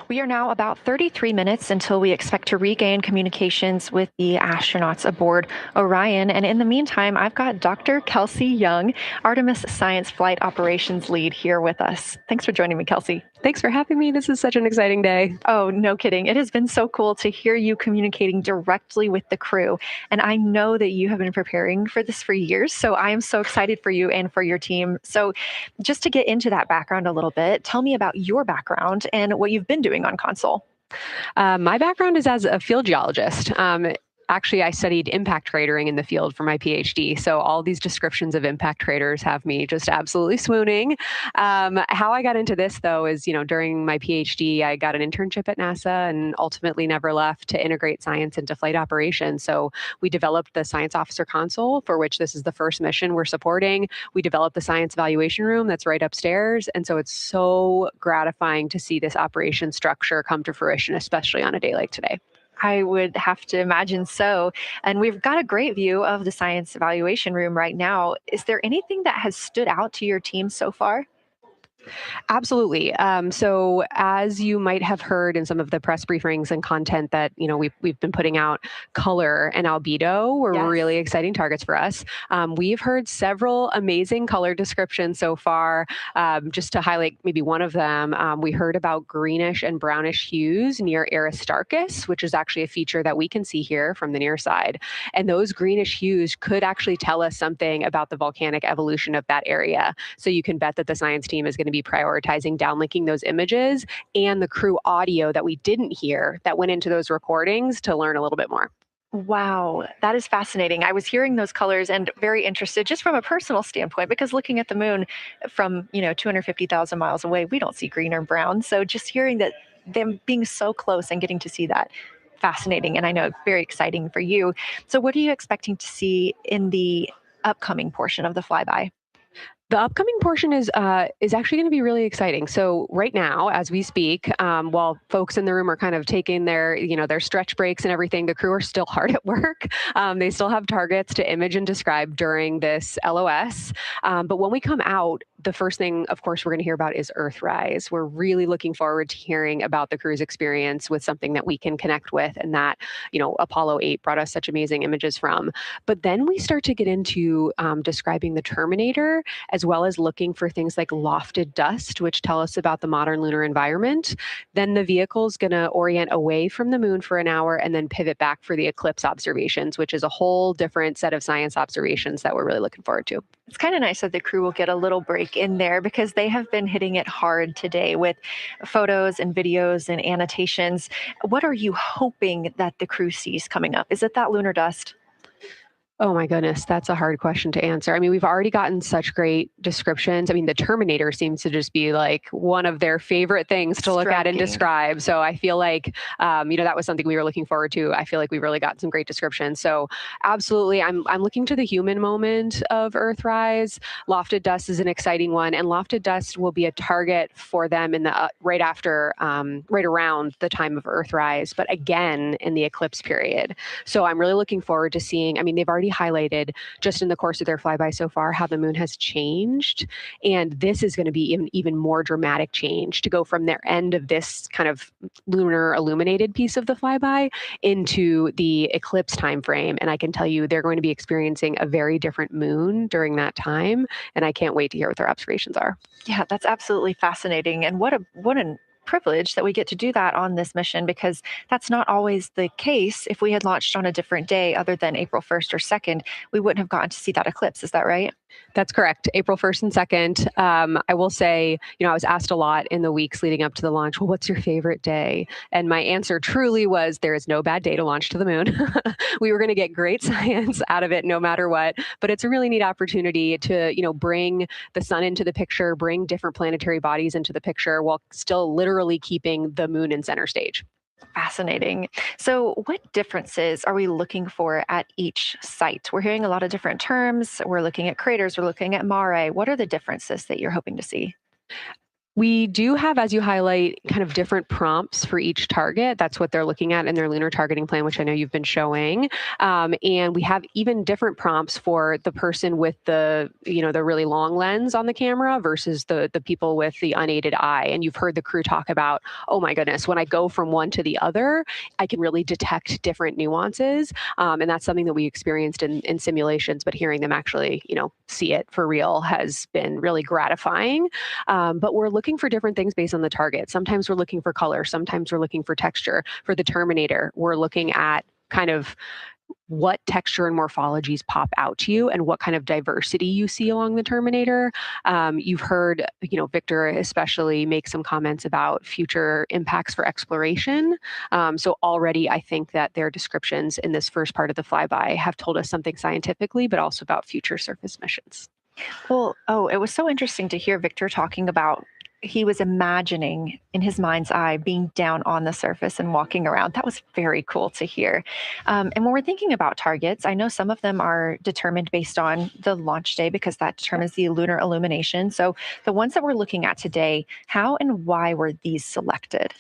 We are now about 33 minutes until we expect to regain communications with the astronauts aboard Orion. And in the meantime, I've got Dr. Kelsey Young, Artemis Science Flight Operations Lead, here with us. Thanks for joining me, Kelsey. Thanks for having me. This is such an exciting day. Oh, no kidding. It has been so cool to hear you communicating directly with the crew. And I know that you have been preparing for this for years. So I am so excited for you and for your team. So just to get into that background a little bit, tell me about your background and what you've been doing on console. My background is as a field geologist. Actually, I studied impact cratering in the field for my PhD. So all these descriptions of impact craters have me just absolutely swooning. How I got into this, though, is, during my PhD, I got an internship at NASA and ultimately never left to integrate science into flight operations. So we developed the Science Officer Console, for which this is the first mission we're supporting. We developed the Science Evaluation Room that's right upstairs. And so it's so gratifying to see this operation structure come to fruition, especially on a day like today. I would have to imagine so. And we've got a great view of the science evaluation room right now. Is there anything that has stood out to your team so far? Absolutely. So as you might have heard in some of the press briefings and content that we've been putting out, color and albedo were Yes. really exciting targets for us. We've heard several amazing color descriptions so far. Just to highlight maybe one of them, we heard about greenish and brownish hues near Aristarchus, which is actually a feature that we can see here from the near side. And those greenish hues could actually tell us something about the volcanic evolution of that area. So you can bet that the science team is going to be prioritizing downlinking those images and the crew audio that we didn't hear that went into those recordings to learn a little bit more. Wow, that is fascinating. I was hearing those colors and very interested just from a personal standpoint, because looking at the moon from, 250,000 miles away, we don't see green or brown. So just hearing that, them being so close and getting to see that, fascinating. And I know very exciting for you. So what are you expecting to see in the upcoming portion of the flyby? The upcoming portion is actually going to be really exciting. So right now, as we speak, while folks in the room are kind of taking their stretch breaks and everything, the crew are still hard at work. They still have targets to image and describe during this LOS. But when we come out, the first thing, of course, we're going to hear about is Earthrise. We're really looking forward to hearing about the crew's experience with something that we can connect with, and that Apollo 8 brought us such amazing images from. But then we start to get into describing the Terminator, as well as looking for things like lofted dust, which tell us about the modern lunar environment. Then the vehicle's going to orient away from the moon for an hour and then pivot back for the eclipse observations, which is a whole different set of science observations that we're really looking forward to. It's kind of nice that the crew will get a little break in there, because they have been hitting it hard today with photos and videos and annotations. What are you hoping that the crew sees coming up? Is it that lunar dust? Oh my goodness, that's a hard question to answer. I mean, we've already gotten such great descriptions. I mean, the Terminator seems to just be like one of their favorite things to look at and describe. So I feel like, that was something we were looking forward to. I feel like we really got some great descriptions. So absolutely, I'm looking to the human moment of Earthrise. Lofted dust is an exciting one, and lofted dust will be a target for them in the right around the time of Earthrise, but again in the eclipse period. So I'm really looking forward to seeing. I mean, they've already highlighted just in the course of their flyby so far how the moon has changed. And this is going to be even more dramatic change to go from their end of this kind of lunar illuminated piece of the flyby into the eclipse time frame. And I can tell you they're going to be experiencing a very different moon during that time. And I can't wait to hear what their observations are. Yeah, that's absolutely fascinating. And what an privilege that we get to do that on this mission, because that's not always the case. If we had launched on a different day other than April 1st or 2nd, we wouldn't have gotten to see that eclipse. Is that right? That's correct. April 1st and 2nd. I will say, I was asked a lot in the weeks leading up to the launch, well, what's your favorite day? And my answer truly was, there is no bad day to launch to the moon. We were going to get great science out of it no matter what. But it's a really neat opportunity to, bring the sun into the picture, bring different planetary bodies into the picture while still literally keeping the moon in center stage. Fascinating. So, what differences are we looking for at each site? We're hearing a lot of different terms. We're looking at craters, we're looking at mare. What are the differences that you're hoping to see? We do have, as you highlight, kind of different prompts for each target. That's what they're looking at in their lunar targeting plan, which I know you've been showing. And we have even different prompts for the person with the really long lens on the camera versus the people with the unaided eye. And you've heard the crew talk about, oh my goodness, when I go from one to the other, I can really detect different nuances. And that's something that we experienced in simulations, but hearing them actually, see it for real has been really gratifying. But we're looking for different things based on the target. Sometimes we're looking for color. Sometimes we're looking for texture. For the Terminator, we're looking at kind of what texture and morphologies pop out to you and what kind of diversity you see along the Terminator. You've heard, Victor especially make some comments about future impacts for exploration. So already I think that their descriptions in this first part of the flyby have told us something scientifically, but also about future surface missions. Well, it was so interesting to hear Victor talking about he was imagining in his mind's eye being down on the surface and walking around. That was very cool to hear. And when we're thinking about targets, I know some of them are determined based on the launch day because that determines the lunar illumination. So the ones that we're looking at today, how and why were these selected?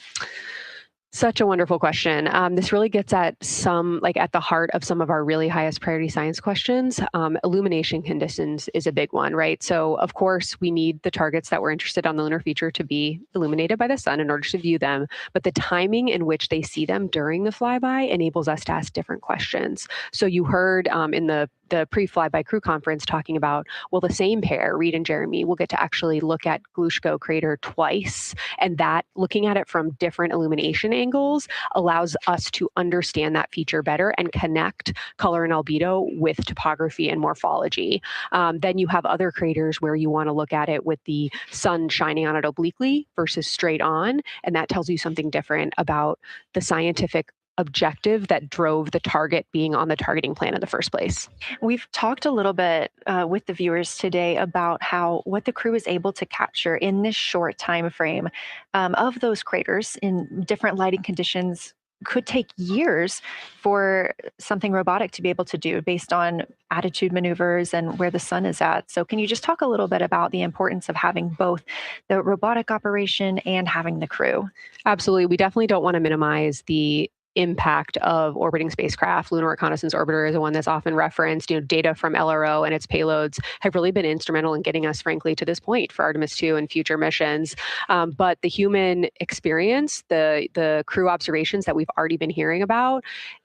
Such a wonderful question. This really gets at at the heart of some of our really highest priority science questions. Illumination conditions is a big one, right? So of course we need the targets that we're interested on the lunar feature to be illuminated by the sun in order to view them, but the timing in which they see them during the flyby enables us to ask different questions. So you heard in the pre-flyby crew conference talking about, well, the same pair, Reed and Jeremy, will get to actually look at Glushko crater twice. And that looking at it from different illumination angles allows us to understand that feature better and connect color and albedo with topography and morphology. Then you have other craters where you want to look at it with the sun shining on it obliquely versus straight on. And that tells you something different about the scientific objective that drove the target being on the targeting plan in the first place. We've talked a little bit with the viewers today about what the crew is able to capture in this short time frame of those craters in different lighting conditions could take years for something robotic to be able to do based on attitude maneuvers and where the sun is at. So can you just talk a little bit about the importance of having both the robotic operation and having the crew? Absolutely. We definitely don't want to minimize the impact of orbiting spacecraft. Lunar Reconnaissance Orbiter is the one that's often referenced. Data from LRO and its payloads have really been instrumental in getting us, frankly, to this point for Artemis 2 and future missions. But the human experience, the crew observations that we've already been hearing about,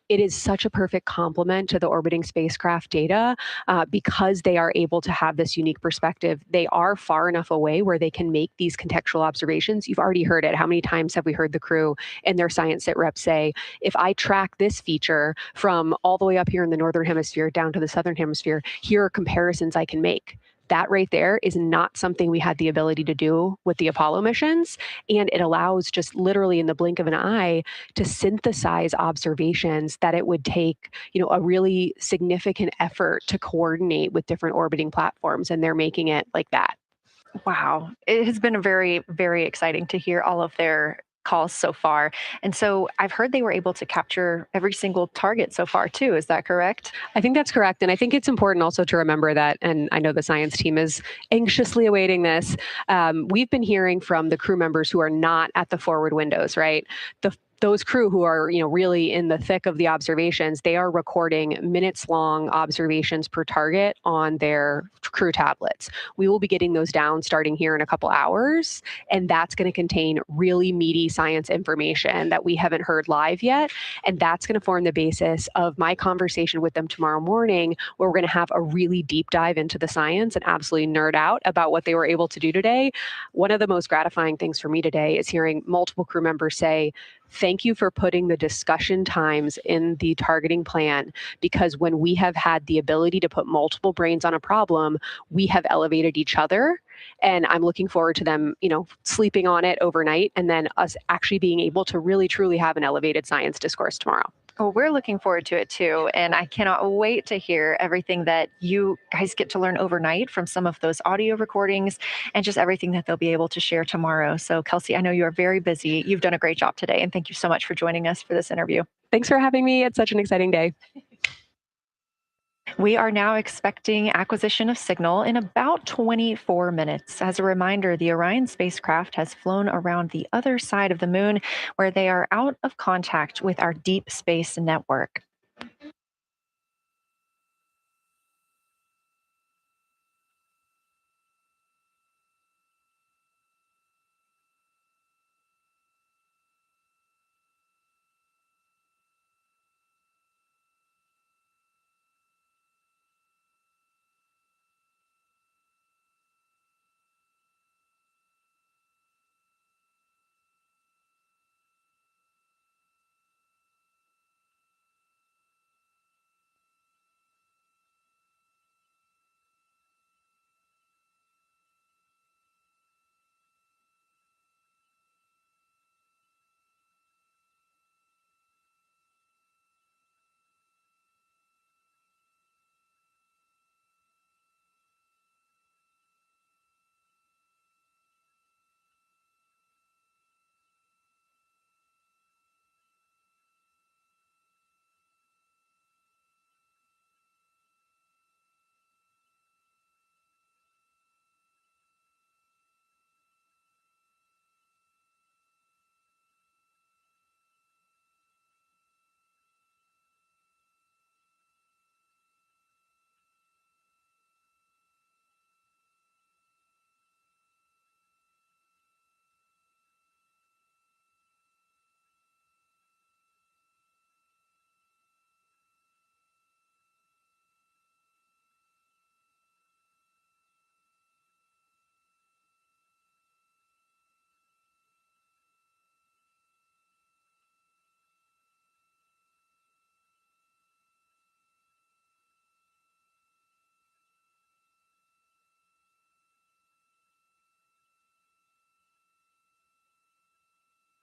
it is such a perfect complement to the orbiting spacecraft data because they are able to have this unique perspective. They are far enough away where they can make these contextual observations. You've already heard it. How many times have we heard the crew and their science sit reps say, if I track this feature from all the way up here in the northern hemisphere down to the southern hemisphere, here are comparisons I can make. That right there is not something we had the ability to do with the Apollo missions. And it allows just literally in the blink of an eye to synthesize observations that it would take, a really significant effort to coordinate with different orbiting platforms. And they're making it like that. Wow. It has been very, very exciting to hear all of their calls so far. And so I've heard they were able to capture every single target so far too. Is that correct? I think that's correct. And I think it's important also to remember that, and I know the science team is anxiously awaiting this, we've been hearing from the crew members who are not at the forward windows, right? Those crew who are, really in the thick of the observations, they are recording minutes-long observations per target on their crew tablets. We will be getting those down starting here in a couple hours, and that's going to contain really meaty science information that we haven't heard live yet, and that's going to form the basis of my conversation with them tomorrow morning, where we're going to have a really deep dive into the science and absolutely nerd out about what they were able to do today. One of the most gratifying things for me today is hearing multiple crew members say, thank you for putting the discussion times in the targeting plan, because when we have had the ability to put multiple brains on a problem, we have elevated each other. And I'm looking forward to them, sleeping on it overnight and then us actually being able to really, truly have an elevated science discourse tomorrow. Well, we're looking forward to it too. And I cannot wait to hear everything that you guys get to learn overnight from some of those audio recordings and just everything that they'll be able to share tomorrow. So, Kelsey, I know you are very busy. You've done a great job today. And thank you so much for joining us for this interview. Thanks for having me. It's such an exciting day. We are now expecting acquisition of signal in about 24 minutes. As a reminder, the Orion spacecraft has flown around the other side of the moon where they are out of contact with our deep space network.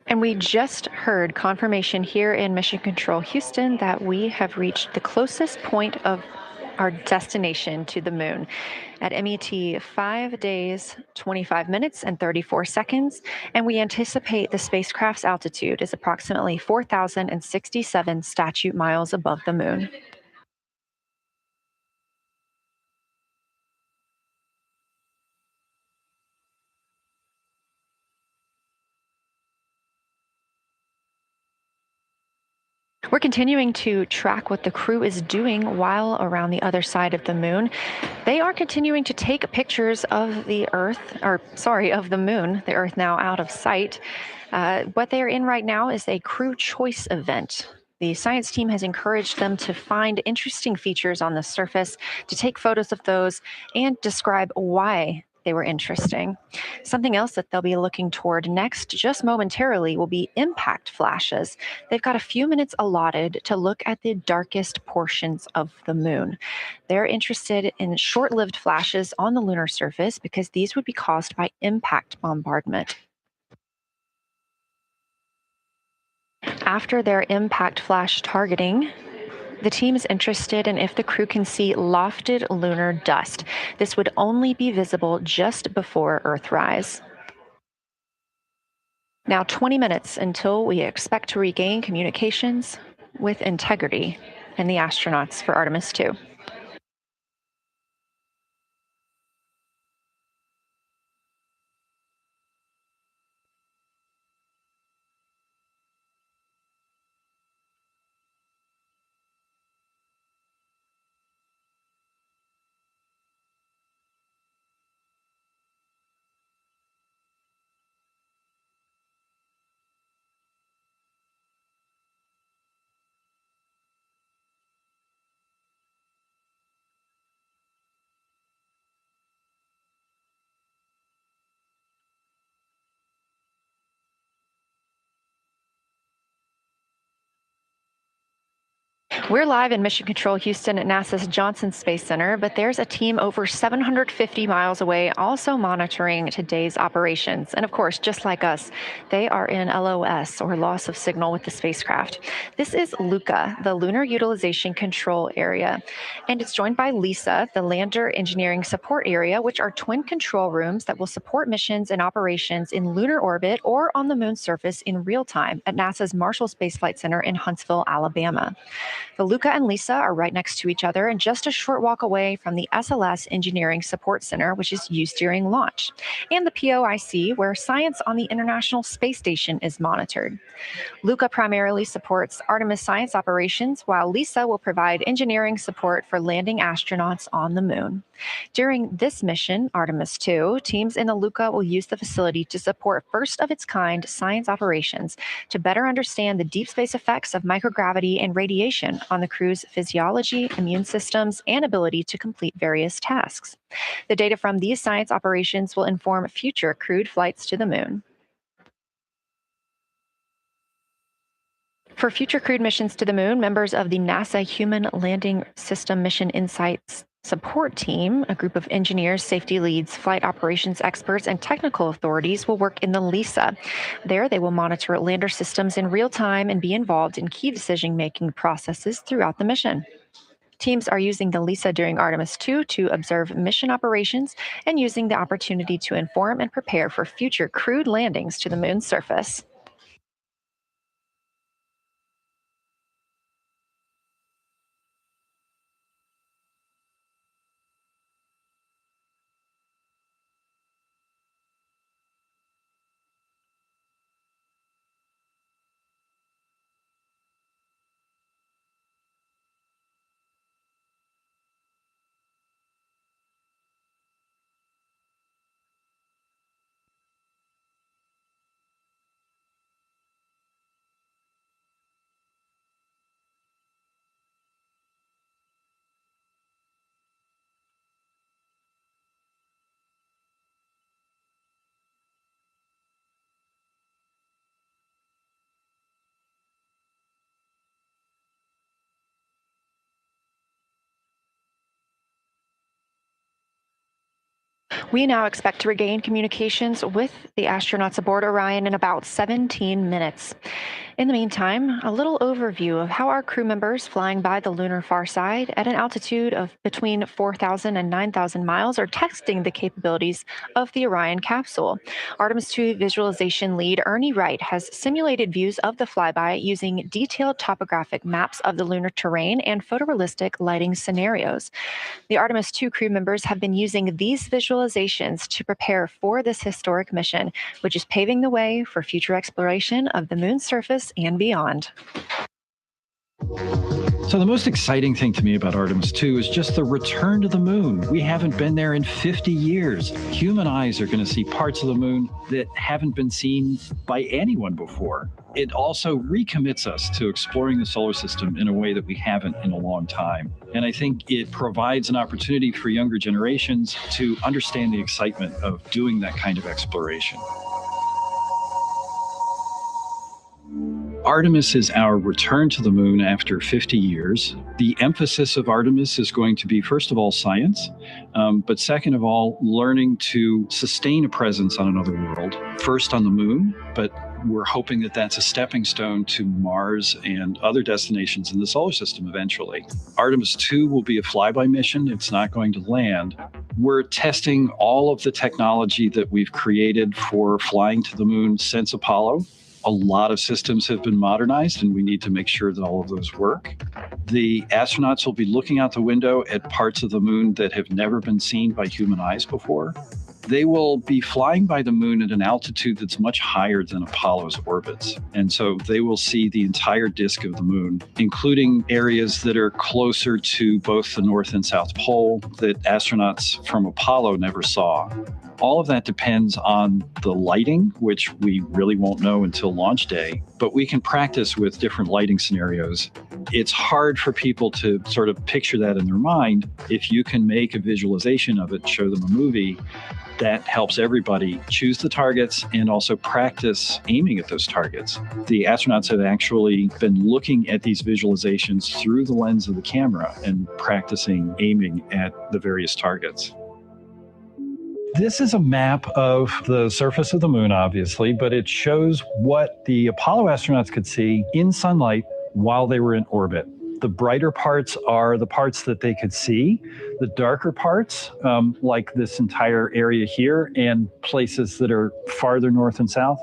And we just heard confirmation here in Mission Control Houston that we have reached the closest point of our destination to the moon at MET 5 days, 25 minutes, and 34 seconds. And we anticipate the spacecraft's altitude is approximately 4,067 statute miles above the moon. We're continuing to track what the crew is doing while around the other side of the moon. They are continuing to take pictures of the moon, the Earth now out of sight. What they are in right now is a crew choice event. The science team has encouraged them to find interesting features on the surface, to take photos of those, and describe why they were interesting. Something else that they'll be looking toward next, just momentarily, will be impact flashes. They've got a few minutes allotted to look at the darkest portions of the moon. They're interested in short-lived flashes on the lunar surface because these would be caused by impact bombardment. After their impact flash targeting, the team is interested in if the crew can see lofted lunar dust. This would only be visible just before Earthrise. Now 20 minutes until we expect to regain communications with integrity and the astronauts for Artemis 2. We're live in Mission Control Houston at NASA's Johnson Space Center, but there's a team over 750 miles away also monitoring today's operations. And of course, just like us, they are in LOS, or loss of signal, with the spacecraft. This is LUCA, the Lunar Utilization Control Area, and it's joined by LISA, the Lander Engineering Support Area, which are twin control rooms that will support missions and operations in lunar orbit or on the moon's surface in real time at NASA's Marshall Space Flight Center in Huntsville, Alabama. The Luca and Lisa are right next to each other and just a short walk away from the SLS Engineering Support Center, which is used during launch, and the POIC, where science on the International Space Station is monitored. Luca primarily supports Artemis science operations, while Lisa will provide engineering support for landing astronauts on the moon. During this mission, Artemis 2, teams in the Luca will use the facility to support first-of-its-kind science operations to better understand the deep space effects of microgravity and radiation on the crew's physiology, immune systems, and ability to complete various tasks. The data from these science operations will inform future crewed flights to the moon. For future crewed missions to the moon, members of the NASA Human Landing System Mission Insights Support Team, a group of engineers, safety leads, flight operations experts, and technical authorities, will work in the LISA. There, they will monitor lander systems in real time and be involved in key decision-making processes throughout the mission. Teams are using the LISA during Artemis 2 to observe mission operations and using the opportunity to inform and prepare for future crewed landings to the moon's surface. We now expect to regain communications with the astronauts aboard Orion in about 17 minutes. In the meantime, a little overview of how our crew members flying by the lunar far side at an altitude of between 4,000 and 9,000 miles are testing the capabilities of the Orion capsule. Artemis II visualization lead Ernie Wright has simulated views of the flyby using detailed topographic maps of the lunar terrain and photorealistic lighting scenarios. The Artemis II crew members have been using these visualizations to prepare for this historic mission, which is paving the way for future exploration of the moon's surface and beyond. So the most exciting thing to me about Artemis II is just the return to the moon. We haven't been there in 50 years. Human eyes are going to see parts of the moon that haven't been seen by anyone before. It also recommits us to exploring the solar system in a way that we haven't in a long time. And I think it provides an opportunity for younger generations to understand the excitement of doing that kind of exploration. Artemis is our return to the moon after 50 years. The emphasis of Artemis is going to be, first of all, science, but second of all, learning to sustain a presence on another world, first on the moon, but we're hoping that that's a stepping stone to Mars and other destinations in the solar system eventually. Artemis II will be a flyby mission. It's not going to land. We're testing all of the technology that we've created for flying to the moon since Apollo. A lot of systems have been modernized, and we need to make sure that all of those work. The astronauts will be looking out the window at parts of the moon that have never been seen by human eyes before. They will be flying by the moon at an altitude that's much higher than Apollo's orbits. And so they will see the entire disk of the moon, including areas that are closer to both the North and South Pole that astronauts from Apollo never saw. All of that depends on the lighting, which we really won't know until launch day, but we can practice with different lighting scenarios. It's hard for people to sort of picture that in their mind. If you can make a visualization of it, show them a movie, that helps everybody choose the targets and also practice aiming at those targets. The astronauts have actually been looking at these visualizations through the lens of the camera and practicing aiming at the various targets. This is a map of the surface of the moon, obviously, but it shows what the Apollo astronauts could see in sunlight while they were in orbit. The brighter parts are the parts that they could see. The darker parts, like this entire area here and places that are farther north and south,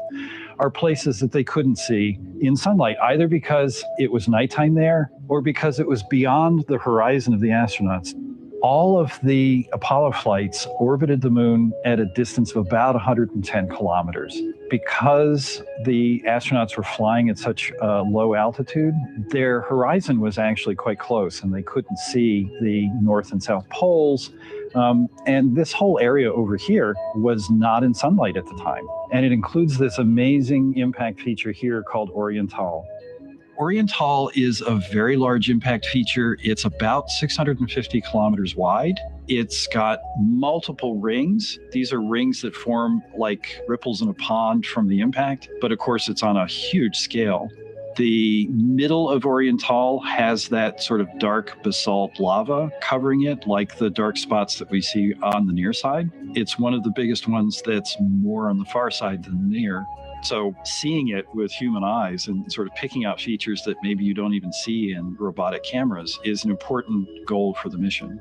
are places that they couldn't see in sunlight, either because it was nighttime there or because it was beyond the horizon of the astronauts. All of the Apollo flights orbited the moon at a distance of about 110 kilometers. Because the astronauts were flying at such a low altitude, their horizon was actually quite close and they couldn't see the North and South poles. And this whole area over here was not in sunlight at the time. And it includes this amazing impact feature here called Oriental. Oriental is a very large impact feature. It's about 650 kilometers wide. It's got multiple rings. These are rings that form like ripples in a pond from the impact, but of course it's on a huge scale. The middle of Oriental has that sort of dark basalt lava covering it, like the dark spots that we see on the near side. It's one of the biggest ones that's more on the far side than the near. So seeing it with human eyes and sort of picking out features that maybe you don't even see in robotic cameras is an important goal for the mission.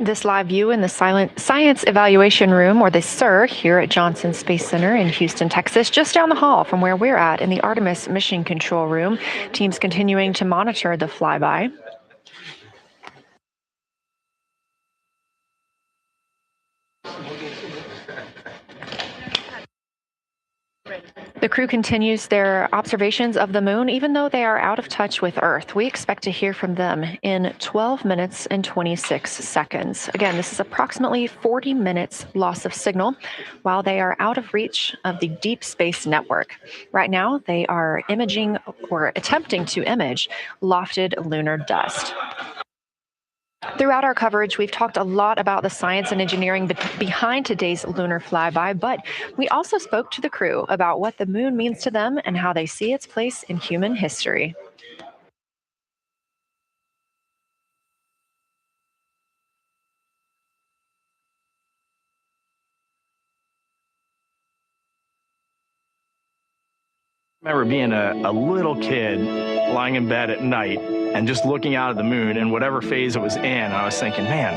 This live view in the Science Evaluation Room, or the SIR, here at Johnson Space Center in Houston, Texas, just down the hall from where we're at in the Artemis Mission Control Room. Teams continuing to monitor the flyby. The crew continues their observations of the moon, even though they are out of touch with Earth. We expect to hear from them in 12 minutes and 26 seconds. Again, this is approximately 40 minutes loss of signal while they are out of reach of the deep space network. Right now, they are imaging or attempting to image lofted lunar dust. Throughout our coverage, we've talked a lot about the science and engineering behind today's lunar flyby, but we also spoke to the crew about what the moon means to them and how they see its place in human history. I remember being a little kid lying in bed at night and just looking out at the moon and whatever phase it was in, I was thinking, man,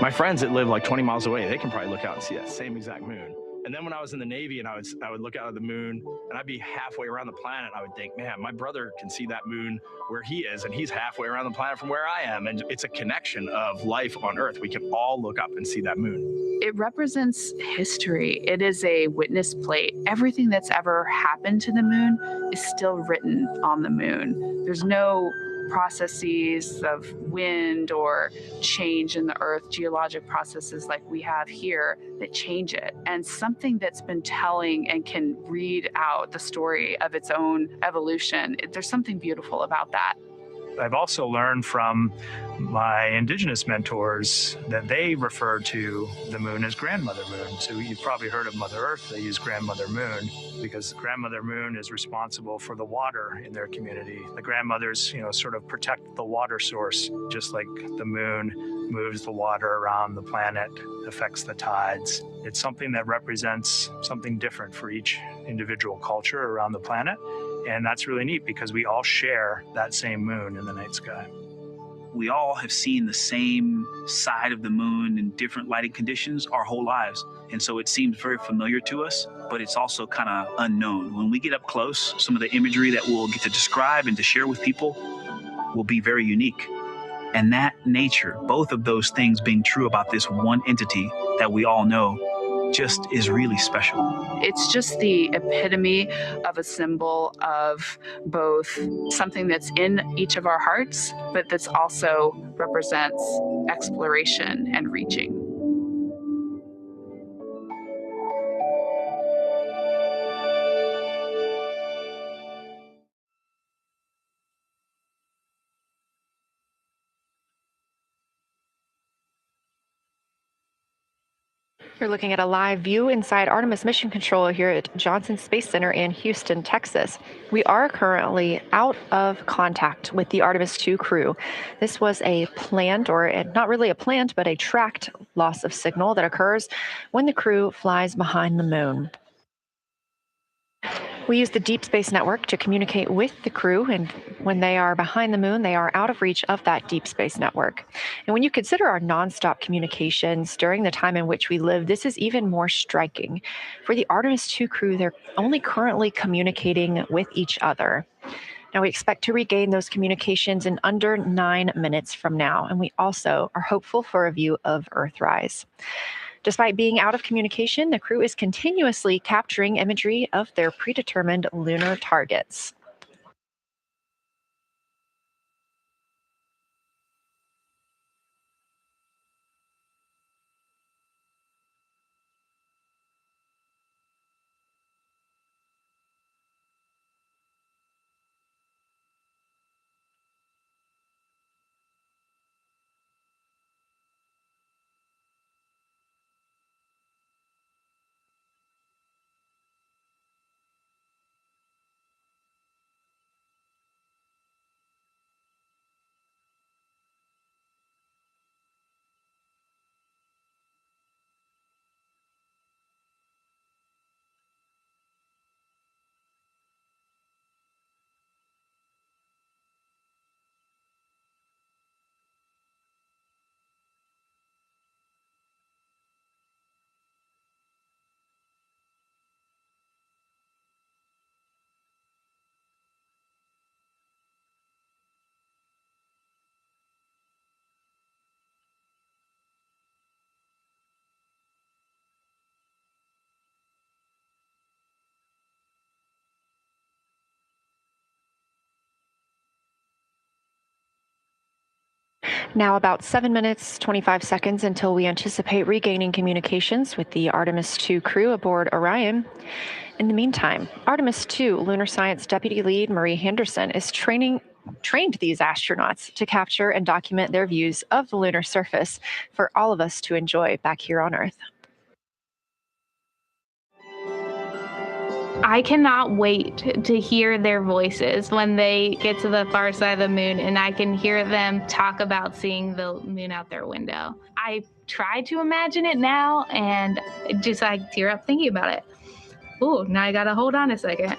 my friends that live like 20 miles away, they can probably look out and see that same exact moon. And then when I was in the Navy and I would look out at the moon and I'd be halfway around the planet, I would think, man, my brother can see that moon where he is and he's halfway around the planet from where I am. And it's a connection of life on Earth. We can all look up and see that moon. It represents history. It is a witness plate. Everything that's ever happened to the moon is still written on the moon. There's no processes of wind or change in the earth, geologic processes like we have here that change it. And something that's been telling and can read out the story of its own evolution, there's something beautiful about that. I've also learned from my indigenous mentors that they refer to the moon as Grandmother Moon. So you've probably heard of Mother Earth. They use Grandmother Moon because Grandmother Moon is responsible for the water in their community. The grandmothers, sort of protect the water source, just like the moon moves the water around the planet, affects the tides. It's something that represents something different for each individual culture around the planet. And that's really neat because we all share that same moon in the night sky. We all have seen the same side of the moon in different lighting conditions our whole lives. And so it seems very familiar to us, but it's also kind of unknown. When we get up close, some of the imagery that we'll get to describe and to share with people will be very unique. And that nature, both of those things being true about this one entity that we all know, just is really special. It's just the epitome of a symbol of both something that's in each of our hearts, but that's also represents exploration and reaching. You're looking at a live view inside Artemis Mission Control here at Johnson Space Center in Houston, Texas. We are currently out of contact with the Artemis 2 crew. This was a planned, or not really a planned, but a tracked loss of signal that occurs when the crew flies behind the moon. We use the Deep Space Network to communicate with the crew, and when they are behind the moon, they are out of reach of that Deep Space Network. And when you consider our nonstop communications during the time in which we live, this is even more striking. For the Artemis 2 crew, they're only currently communicating with each other. Now, we expect to regain those communications in under 9 minutes from now, and we also are hopeful for a view of Earthrise. Despite being out of communication, the crew is continuously capturing imagery of their predetermined lunar targets. Now about 7 minutes, 25 seconds until we anticipate regaining communications with the Artemis 2 crew aboard Orion. In the meantime, Artemis 2 Lunar Science Deputy Lead Marie Henderson is training trained these astronauts to capture and document their views of the lunar surface for all of us to enjoy back here on Earth. I cannot wait to hear their voices when they get to the far side of the moon and I can hear them talk about seeing the moon out their window. I try to imagine it now and just like tear up thinking about it. Ooh, now I gotta hold on a second.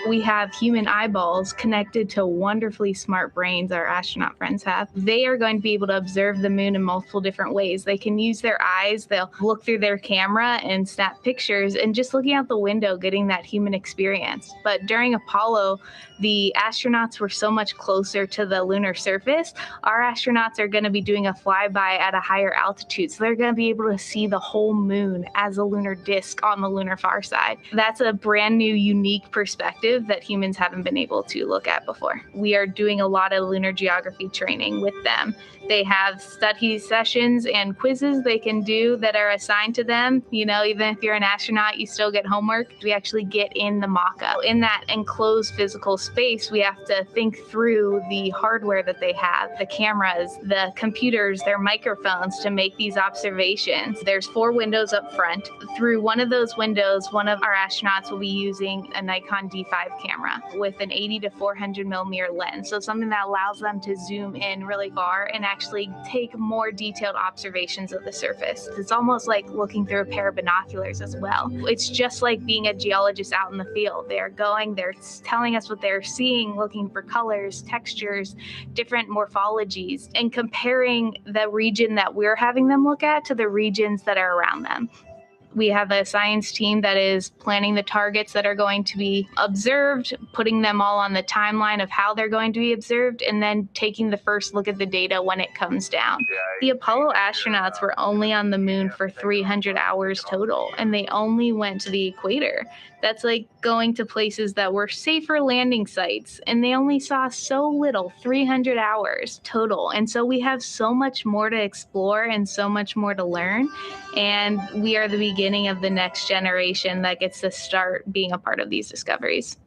We have human eyeballs connected to wonderfully smart brains our astronaut friends have. They are going to be able to observe the moon in multiple different ways. They can use their eyes, they'll look through their camera and snap pictures, and just looking out the window, getting that human experience. But during Apollo, the astronauts were so much closer to the lunar surface. Our astronauts are going to be doing a flyby at a higher altitude, so they're going to be able to see the whole moon as a lunar disk on the lunar far side. That's a brand new, unique perspective that humans haven't been able to look at before. We are doing a lot of lunar geography training with them. They have study sessions and quizzes they can do that are assigned to them. You know, even if you're an astronaut, you still get homework. We actually get in the mock-up. In that enclosed physical space, we have to think through the hardware that they have, the cameras, the computers, their microphones to make these observations. There's 4 windows up front. Through one of those windows, one of our astronauts will be using a Nikon D5 camera with an 80 to 400 millimeter lens. So something that allows them to zoom in really far and actually take more detailed observations of the surface. It's almost like looking through a pair of binoculars as well. It's just like being a geologist out in the field. They're telling us what they're seeing, looking for colors, textures, different morphologies, and comparing the region that we're having them look at to the regions that are around them. We have a science team that is planning the targets that are going to be observed, putting them all on the timeline of how they're going to be observed, and then taking the first look at the data when it comes down. The Apollo astronauts were only on the moon for 300 hours total, and they only went to the equator. That's like going to places that were safer landing sites, and they only saw so little, 300 hours total. And so we have so much more to explore and so much more to learn, and we are the beginning of the next generation that gets to start being a part of these discoveries.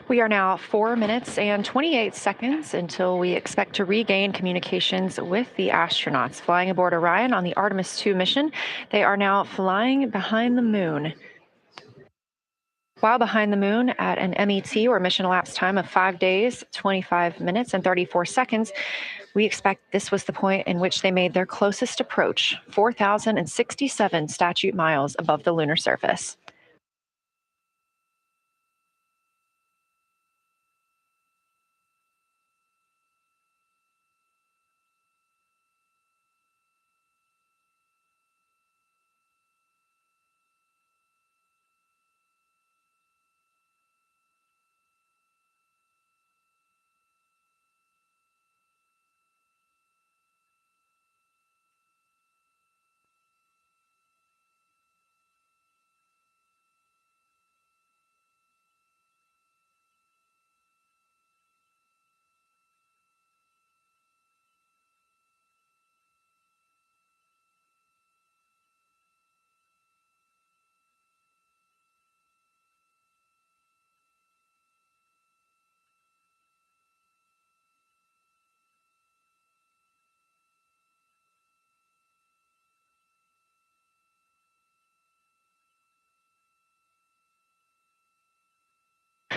We are now 4 minutes and 28 seconds until we expect to regain communications with the astronauts flying aboard Orion on the Artemis II mission. They are now flying behind the moon. While behind the moon at an MET, or mission elapsed time, of 5 days, 25 minutes, and 34 seconds, we expect this was the point in which they made their closest approach, 4,067 statute miles above the lunar surface.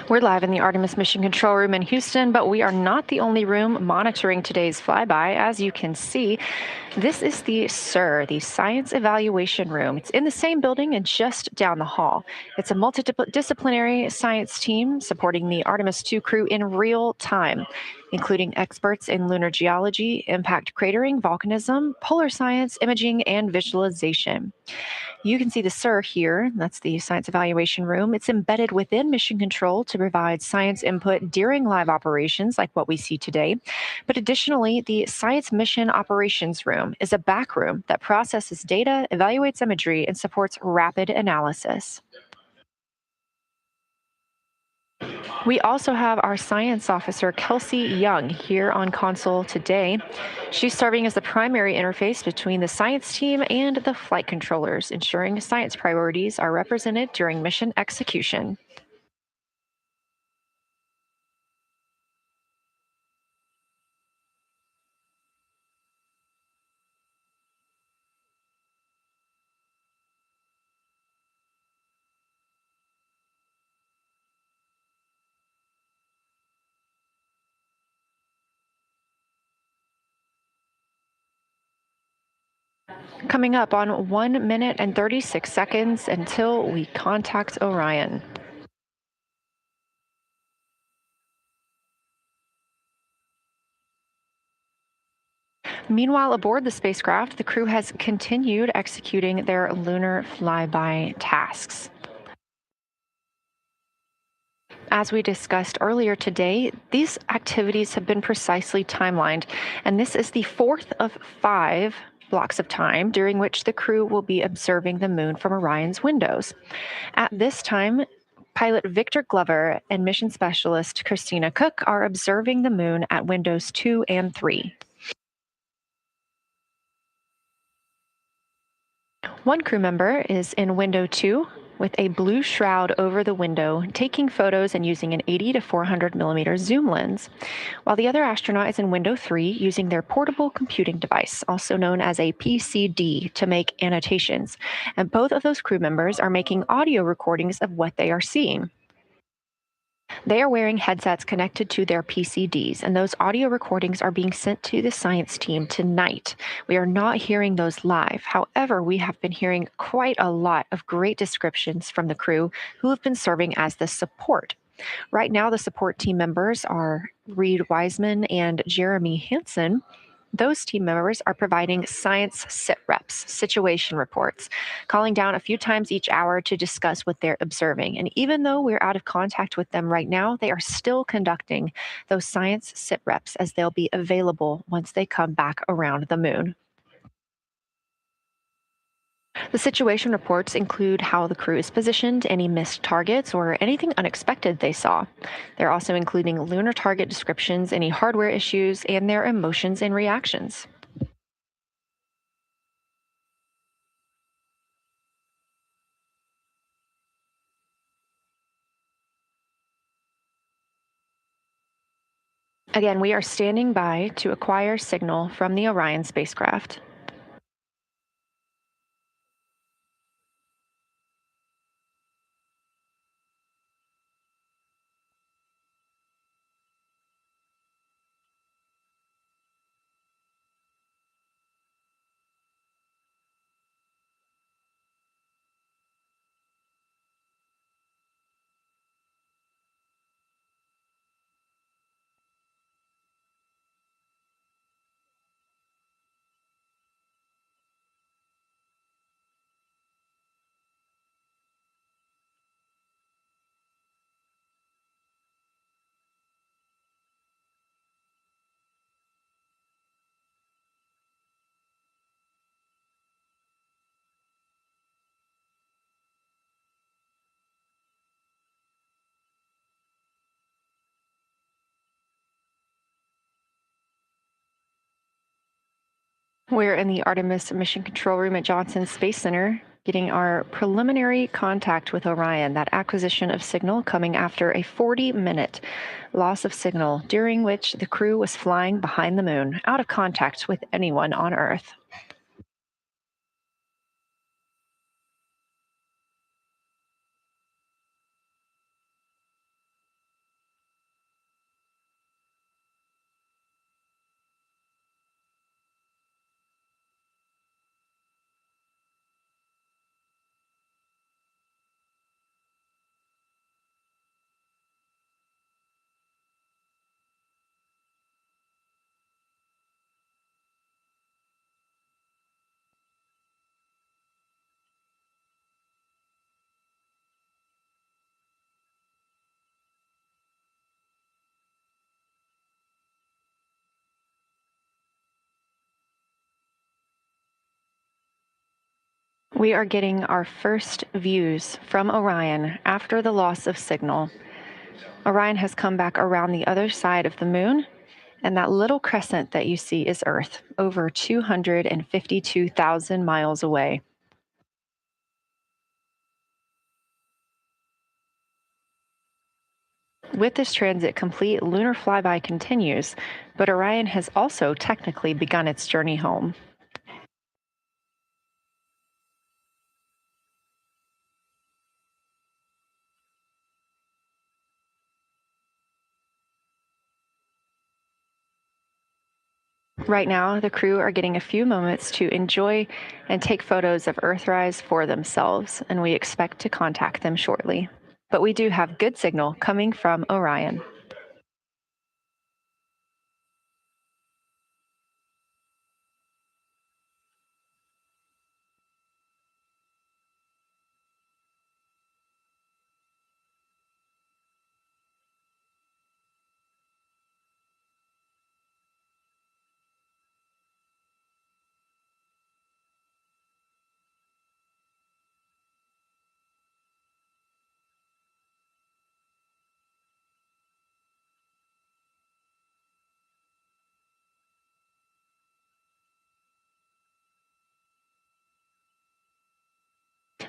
We're live in the Artemis Mission Control Room in Houston, but we are not the only room monitoring today's flyby. As you can see, this is the SIR, the Science Evaluation Room. It's in the same building and just down the hall. It's a multidisciplinary science team supporting the Artemis II crew in real time, including experts in lunar geology, impact cratering, volcanism, polar science, imaging, and visualization. You can see the SIR here. That's the Science Evaluation Room. It's embedded within Mission Control to provide science input during live operations like what we see today. But additionally, the Science Mission Operations Room is a back room that processes data, evaluates imagery, and supports rapid analysis. We also have our science officer, Kelsey Young, here on console today. She's serving as the primary interface between the science team and the flight controllers, ensuring science priorities are represented during mission execution. Coming up on 1 minute and 36 seconds until we contact Orion. Meanwhile, aboard the spacecraft, the crew has continued executing their lunar flyby tasks. As we discussed earlier today, these activities have been precisely timelined, and this is the fourth of 5 blocks of time during which the crew will be observing the moon from Orion's windows. At this time, pilot Victor Glover and mission specialist Christina Cook are observing the moon at windows 2 and 3. One crew member is in window 2 with a blue shroud over the window, taking photos and using an 80 to 400 millimeter zoom lens, while the other astronaut is in window 3 using their portable computing device, also known as a PCD, to make annotations. And both of those crew members are making audio recordings of what they are seeing. They are wearing headsets connected to their PCDs, and those audio recordings are being sent to the science team tonight. We are not hearing those live. However, we have been hearing quite a lot of great descriptions from the crew who have been serving as the support. Right now, the support team members are Reed Wiseman and Jeremy Hansen. Those team members are providing science sit reps, situation reports, calling down a few times each hour to discuss what they're observing. And even though we're out of contact with them right now, they are still conducting those science sit reps as they'll be available once they come back around the moon. The situation reports include how the crew is positioned, any missed targets, or anything unexpected they saw. They're also including lunar target descriptions, any hardware issues, and their emotions and reactions. Again, we are standing by to acquire signal from the Orion spacecraft. We're in the Artemis Mission Control Room at Johnson Space Center, getting our preliminary contact with Orion, that acquisition of signal coming after a 40-minute loss of signal, during which the crew was flying behind the moon, out of contact with anyone on Earth. We are getting our first views from Orion after the loss of signal. Orion has come back around the other side of the moon, and that little crescent that you see is Earth, over 252,000 miles away. With this transit complete, lunar flyby continues, but Orion has also technically begun its journey home. Right now, the crew are getting a few moments to enjoy and take photos of Earthrise for themselves, and we expect to contact them shortly. But we do have good signal coming from Orion.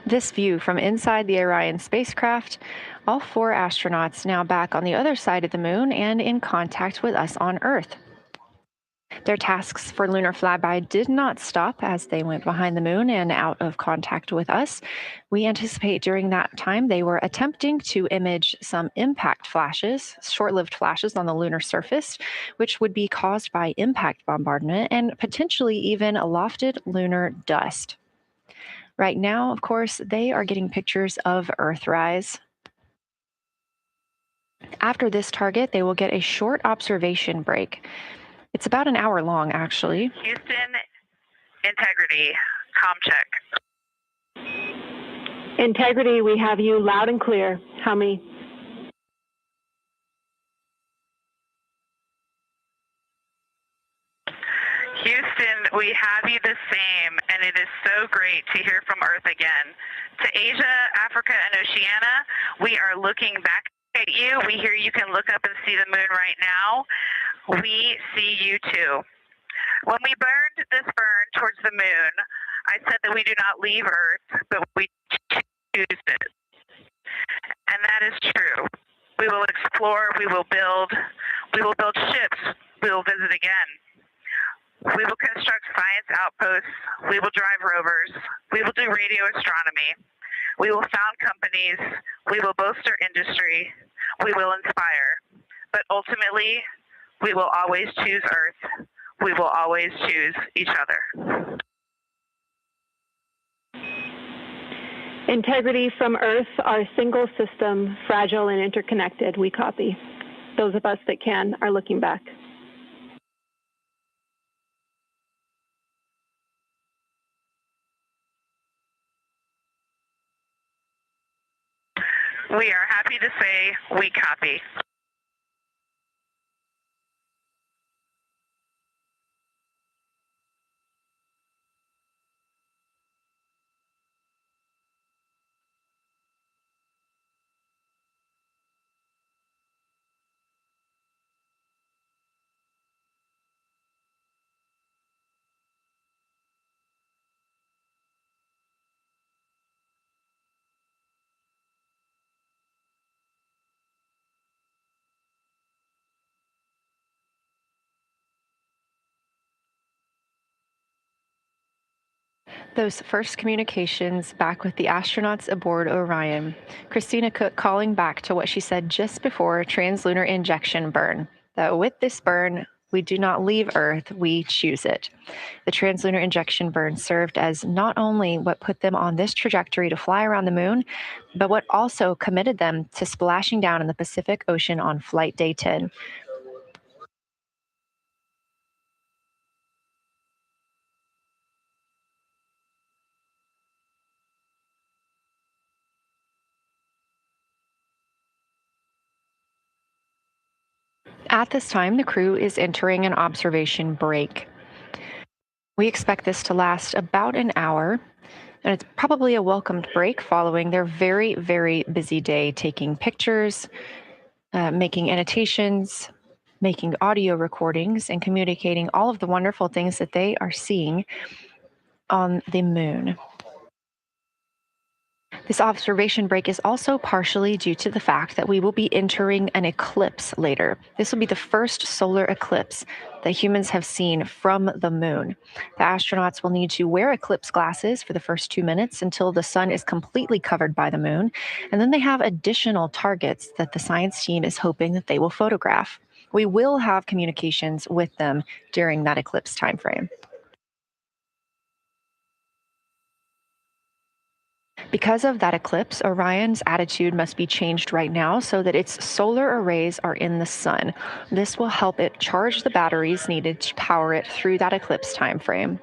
This view from inside the Orion spacecraft, all 4 astronauts now back on the other side of the moon and in contact with us on Earth. Their tasks for lunar flyby did not stop as they went behind the moon and out of contact with us. We anticipate during that time they were attempting to image some impact flashes, short-lived flashes on the lunar surface, which would be caused by impact bombardment and potentially even lofted lunar dust. Right now, of course, they are getting pictures of Earthrise. After this target, they will get a short observation break. It's about an hour long, actually. Houston, integrity, comm check. Integrity, we have you loud and clear. How many? Houston, we have you the same, and it is so great to hear from Earth again. To Asia, Africa, and Oceania, we are looking back at you. We hear you can look up and see the moon right now. We see you too. When we burned this burn towards the moon, I said that we do not leave Earth, but we choose it. And that is true. We will explore, we will build ships, we will visit again. We will construct science outposts, we will drive rovers, we will do radio astronomy, we will found companies, we will bolster industry, we will inspire. But ultimately, we will always choose Earth. We will always choose each other. Integrity from Earth, our single system, fragile and interconnected. We copy. Those of us that can are looking back. We are happy to say we copy. Those first communications back with the astronauts aboard Orion. Christina Cook calling back to what she said just before translunar injection burn, that with this burn, we do not leave Earth, we choose it. The translunar injection burn served as not only what put them on this trajectory to fly around the moon, but what also committed them to splashing down in the Pacific Ocean on flight day 10. At this time, the crew is entering an observation break. We expect this to last about an hour, and it's probably a welcomed break following their very, very busy day taking pictures, making annotations, making audio recordings, and communicating all of the wonderful things that they are seeing on the moon. This observation break is also partially due to the fact that we will be entering an eclipse later. This will be the first solar eclipse that humans have seen from the moon. The astronauts will need to wear eclipse glasses for the first 2 minutes until the sun is completely covered by the moon. And then they have additional targets that the science team is hoping that they will photograph. We will have communications with them during that eclipse timeframe. Because of that eclipse, Orion's attitude must be changed right now so that its solar arrays are in the sun. This will help it charge the batteries needed to power it through that eclipse time frame.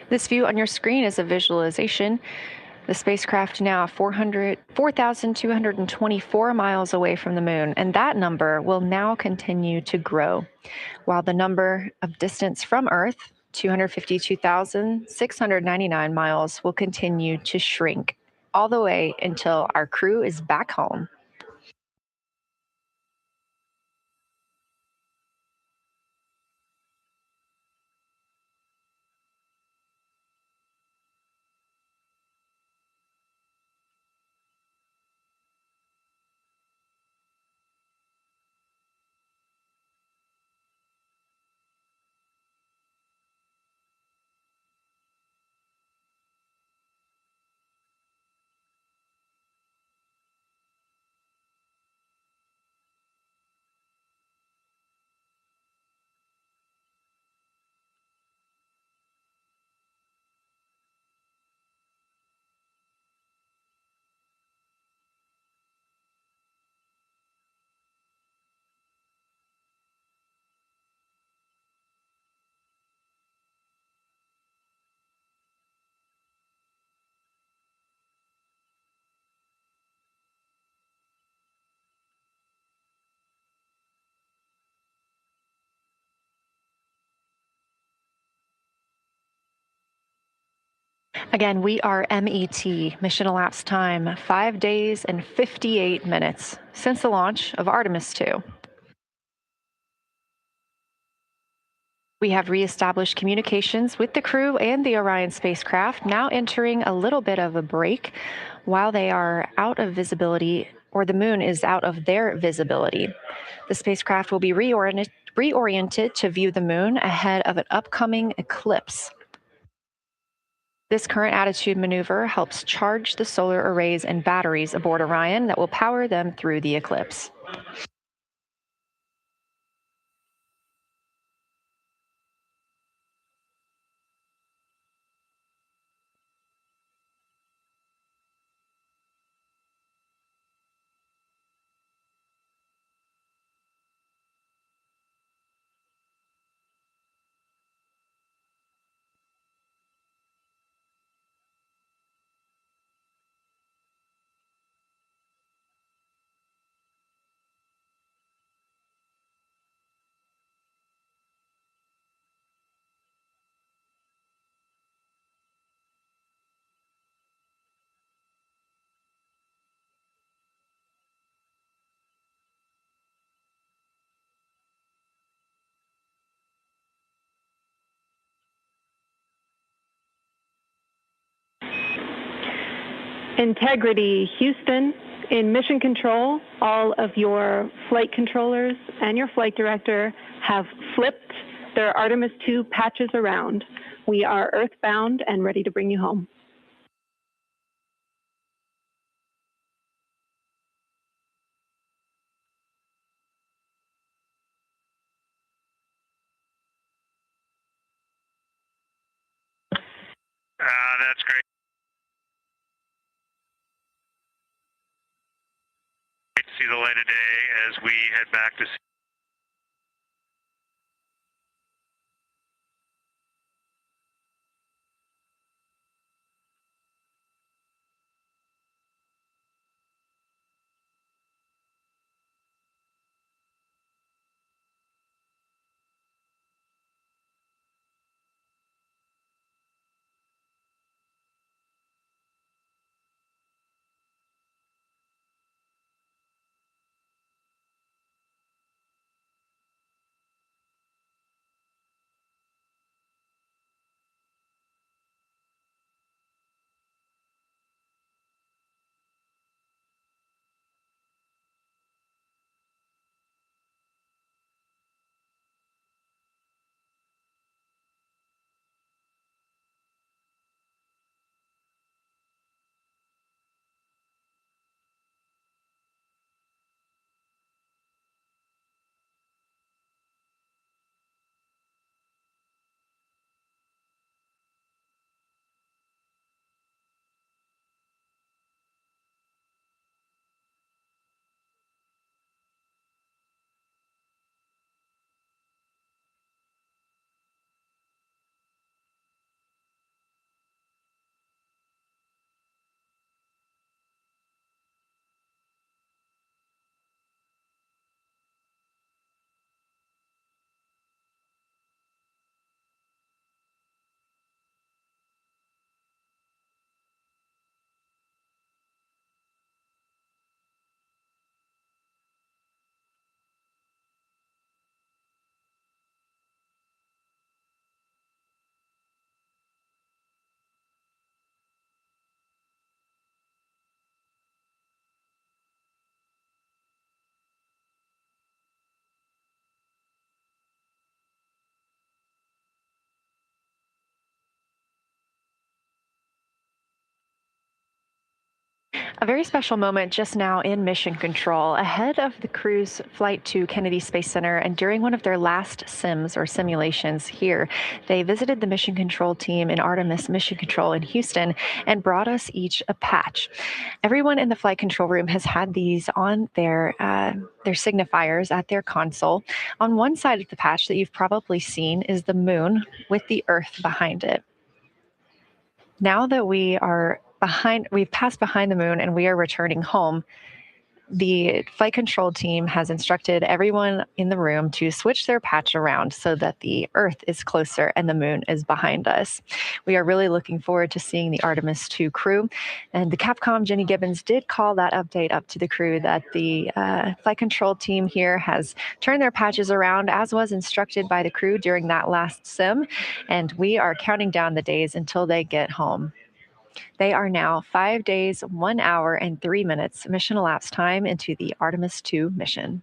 This view on your screen is a visualization. The spacecraft now 4,224 miles away from the moon, and that number will now continue to grow, while the number of distance from Earth, 252,699 miles, will continue to shrink all the way until our crew is back home. Again, we are MET, mission elapsed time, 5 days and 58 minutes since the launch of Artemis II. We have reestablished communications with the crew and the Orion spacecraft, now entering a little bit of a break while they are out of visibility, or the moon is out of their visibility. The spacecraft will be reoriented to view the moon ahead of an upcoming eclipse. This current attitude maneuver helps charge the solar arrays and batteries aboard Orion that will power them through the eclipse. Integrity, Houston. In mission control, all of your flight controllers and your flight director have flipped their Artemis II patches around. We are earthbound and ready to bring you home. That's great. Great to see the light of day as we head back to A very special moment just now in mission control ahead of the crew's flight to Kennedy Space Center, and during one of their last sims or simulations here, they visited the mission control team in Artemis Mission Control in Houston and brought us each a patch. Everyone in the flight control room has had these on their signifiers at their console. On one side of the patch that you've probably seen is the moon with the Earth behind it. Now that we've passed behind the moon and we are returning home, the flight control team has instructed everyone in the room to switch their patch around so that the Earth is closer and the moon is behind us. We are really looking forward to seeing the Artemis II crew. And the Capcom, Jenny Gibbons, did call that update up to the crew that the flight control team here has turned their patches around, as was instructed by the crew during that last sim. And we are counting down the days until they get home. They are now 5 days, 1 hour, and 3 minutes mission elapsed time into the Artemis II mission.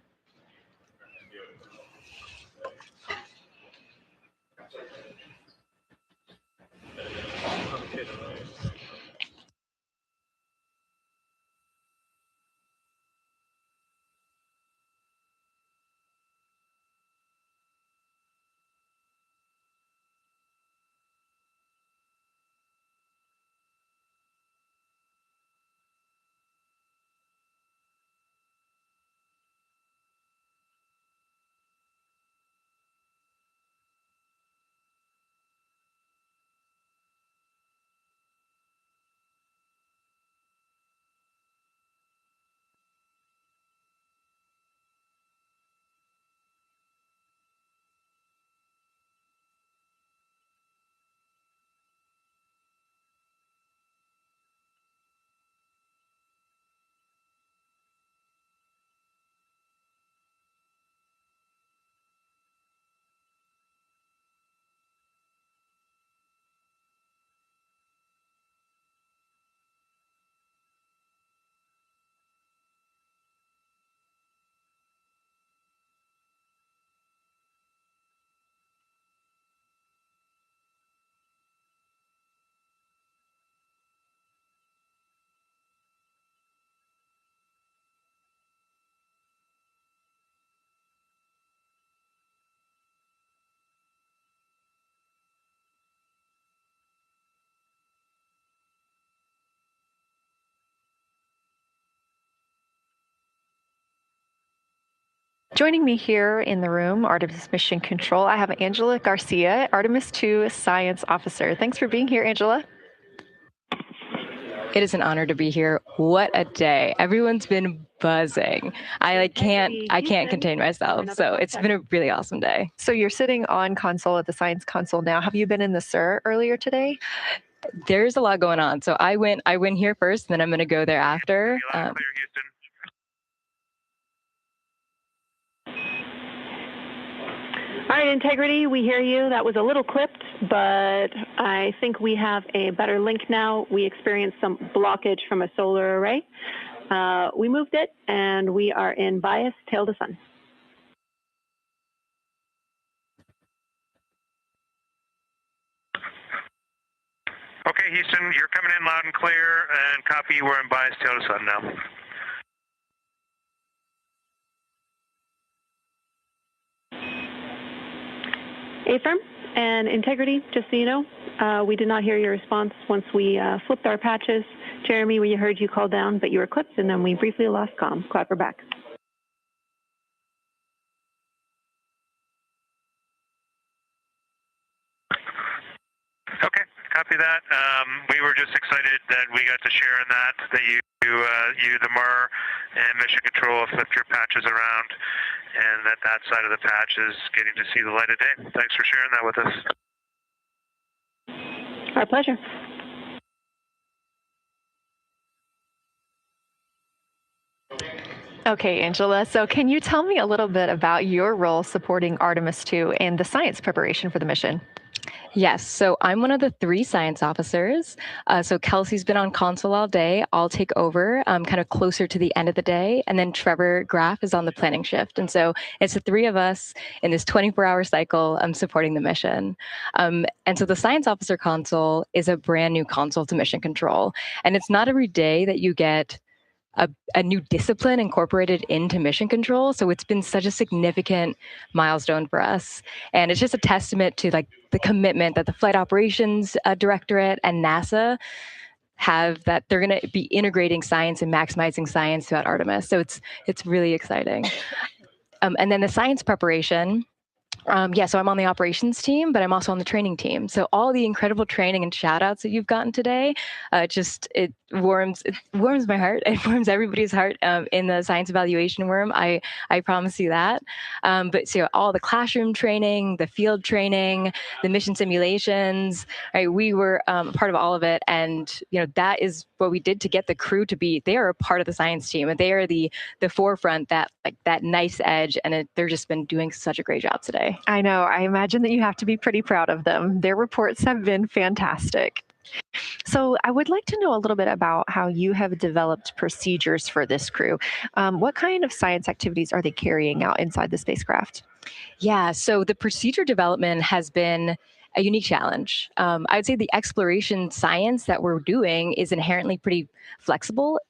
Joining me here in the room, Artemis Mission Control, I have Angela Garcia, Artemis II Science Officer. Thanks for being here, Angela. It is an honor to be here. What a day. Everyone's been buzzing. I can't contain myself. So it's been a really awesome day. So you're sitting on console at the Science Console now. Have you been in the SIR earlier today? There's a lot going on. So I went here first, and then I'm going to go there after. All right, Integrity, we hear you. That was a little clipped, but I think we have a better link now. We experienced some blockage from a solar array. We moved it, and we are in bias tail to sun. Okay, Houston, you're coming in loud and clear, and copy, we're in bias tail to sun now. Affirm and Integrity, just so you know, we did not hear your response once we flipped our patches. Jeremy, we heard you call down, but you were clipped, and then we briefly lost comm. Glad we're back. Okay, copy that. We were just excited that we got to share in that you, the MER, and Mission Control flipped your patches around, and that side of the patch is getting to see the light of day. Thanks for sharing that with us. Our pleasure. Okay, Angela. So, can you tell me a little bit about your role supporting Artemis 2 and the science preparation for the mission? Yes, so I'm one of the 3 science officers. So Kelsey's been on console all day. I'll take over kind of closer to the end of the day. And then Trevor Graff is on the planning shift. And so it's the 3 of us in this 24-hour cycle supporting the mission. And so the science officer console is a brand new console to mission control. And it's not every day that you get a new discipline incorporated into mission control. So it's been such a significant milestone for us. And it's just a testament to like the commitment that the Flight Operations Directorate and NASA have, that they're going to be integrating science and maximizing science throughout Artemis. So it's really exciting. And then the science preparation. So I'm on the operations team, but I'm also on the training team. So all the incredible training and shout outs that you've gotten today, it warms my heart. It warms everybody's heart in the science evaluation worm. I promise you that. But so all the classroom training, the field training, the mission simulations, right? We were part of all of it. And, that is what we did to get the crew to be, they are a part of the science team and they are the forefront, that nice edge. And they're just been doing such a great job today. I know. I imagine that you have to be pretty proud of them. Their reports have been fantastic. So I would like to know a little bit about how you have developed procedures for this crew. What kind of science activities are they carrying out inside the spacecraft? Yeah, so the procedure development has been a unique challenge. I would say the exploration science that we're doing is inherently pretty flexible,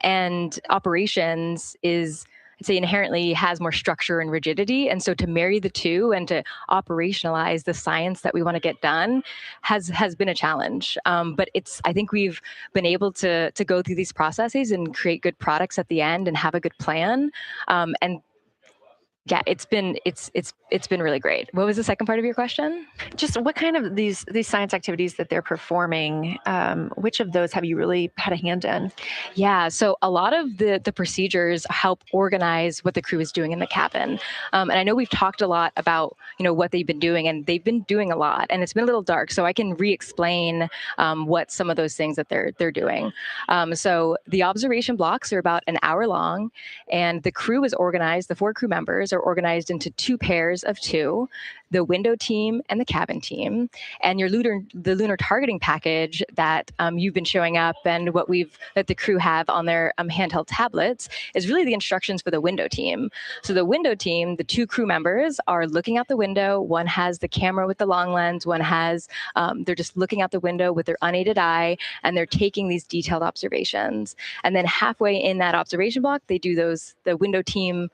and operations is, I'd say, inherently has more structure and rigidity. And so to marry the two and to operationalize the science that we want to get done has been a challenge. But I think we've been able to go through these processes and create good products at the end and have a good plan. And yeah, it's been really great. What was the second part of your question? Just what kind of these science activities that they're performing, which of those have you really had a hand in? Yeah, so a lot of the procedures help organize what the crew is doing in the cabin. And I know we've talked a lot about, what they've been doing, and they've been doing a lot, and it's been a little dark, so I can re-explain what some of those things that they're doing. So the observation blocks are about an hour long, and the crew is organized, the 4 crew members are organized into 2 pairs of 2, the window team and the cabin team. And the lunar targeting package that you've been showing up and that the crew have on their handheld tablets is really the instructions for the window team. So the window team, the 2 crew members are looking out the window. One has the camera with the long lens. One has, they're just looking out the window with their unaided eye, and they're taking these detailed observations. And then halfway in that observation block, they do the window team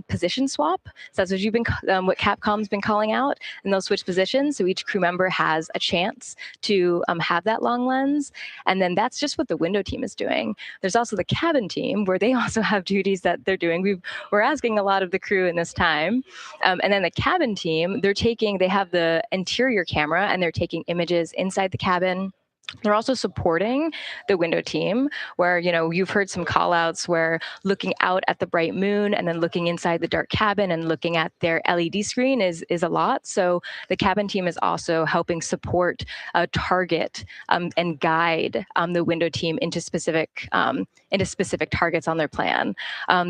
position swap. So that's what Capcom's been calling out, and they'll switch positions. So each crew member has a chance to have that long lens. And then that's just what the window team is doing. There's also the cabin team, where they also have duties that they're doing. We're asking a lot of the crew in this time. And then the cabin team, they have the interior camera, and they're taking images inside the cabin. They're also supporting the window team, where, you've heard some call outs where looking out at the bright moon and then looking inside the dark cabin and looking at their LED screen is a lot. So the cabin team is also helping support, target, and guide the window team into specific targets on their plan.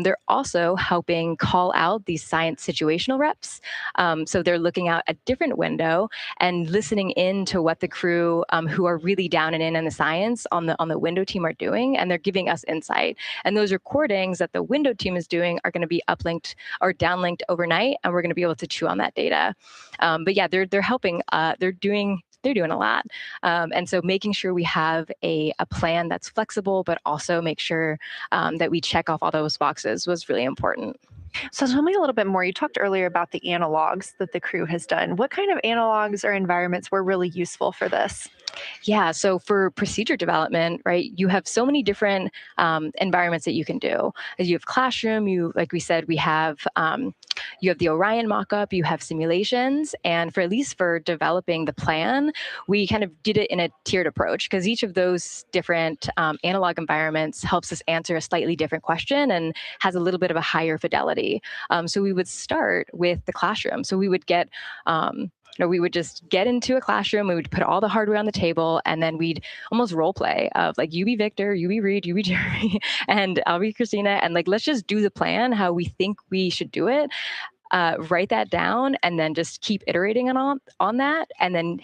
They're also helping call out these science situational reps. So they're looking out a different window and listening in to what the crew who are really down and in the science on the window team are doing, and they're giving us insight. And those recordings that the window team is doing are going to be uplinked or downlinked overnight, and we're going to be able to chew on that data. But yeah, they're helping. They're doing a lot. And so making sure we have a plan that's flexible, but also make sure that we check off all those boxes was really important. So tell me a little bit more. You talked earlier about the analogs that the crew has done. What kind of analogs or environments were really useful for this? Yeah, so for procedure development, right, you have so many different environments that you can do. You have classroom, like we said, you have the Orion mock-up, you have simulations, and at least for developing the plan, we kind of did it in a tiered approach, because each of those different analog environments helps us answer a slightly different question and has a little bit of a higher fidelity. So we would start with the classroom. So we would get we would just get into a classroom, we would put all the hardware on the table, and then we'd almost role play of like, you be Victor, you be Reed, you be Jeremy, and I'll be Christina, and like, let's just do the plan how we think we should do it. Write that down, and then just keep iterating on that, and then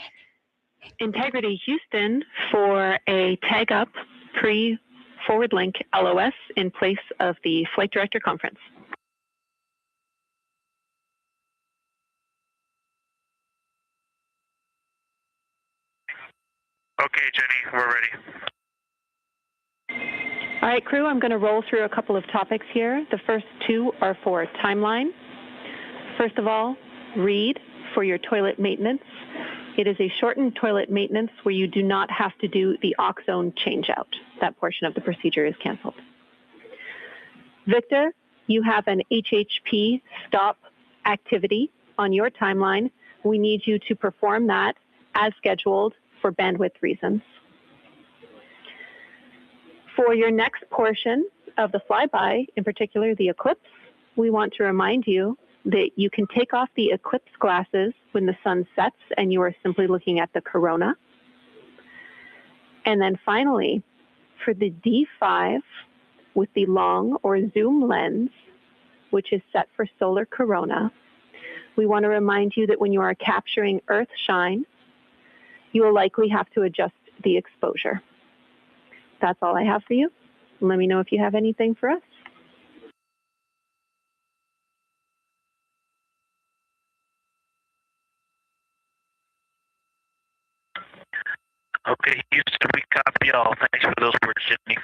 Integrity Houston for a tag up pre-forward link LOS in place of the flight director conference. Okay, Jenny, we're ready. All right, crew, I'm going to roll through a couple of topics here. The first two are for timeline. First of all, Reed for your toilet maintenance. It is a shortened toilet maintenance where you do not have to do the oxone changeout. That portion of the procedure is canceled. Victor, you have an HHP stop activity on your timeline. We need you to perform that as scheduled for bandwidth reasons. For your next portion of the flyby, in particular the eclipse, we want to remind you that you can take off the eclipse glasses when the sun sets and you are simply looking at the corona. And then finally, for the D5 with the long or zoom lens, which is set for solar corona, we want to remind you that when you are capturing Earth shine, you will likely have to adjust the exposure. That's all I have for you. Let me know if you have anything for us. Okay, Houston, we copy all. Thanks for those words, Jenny.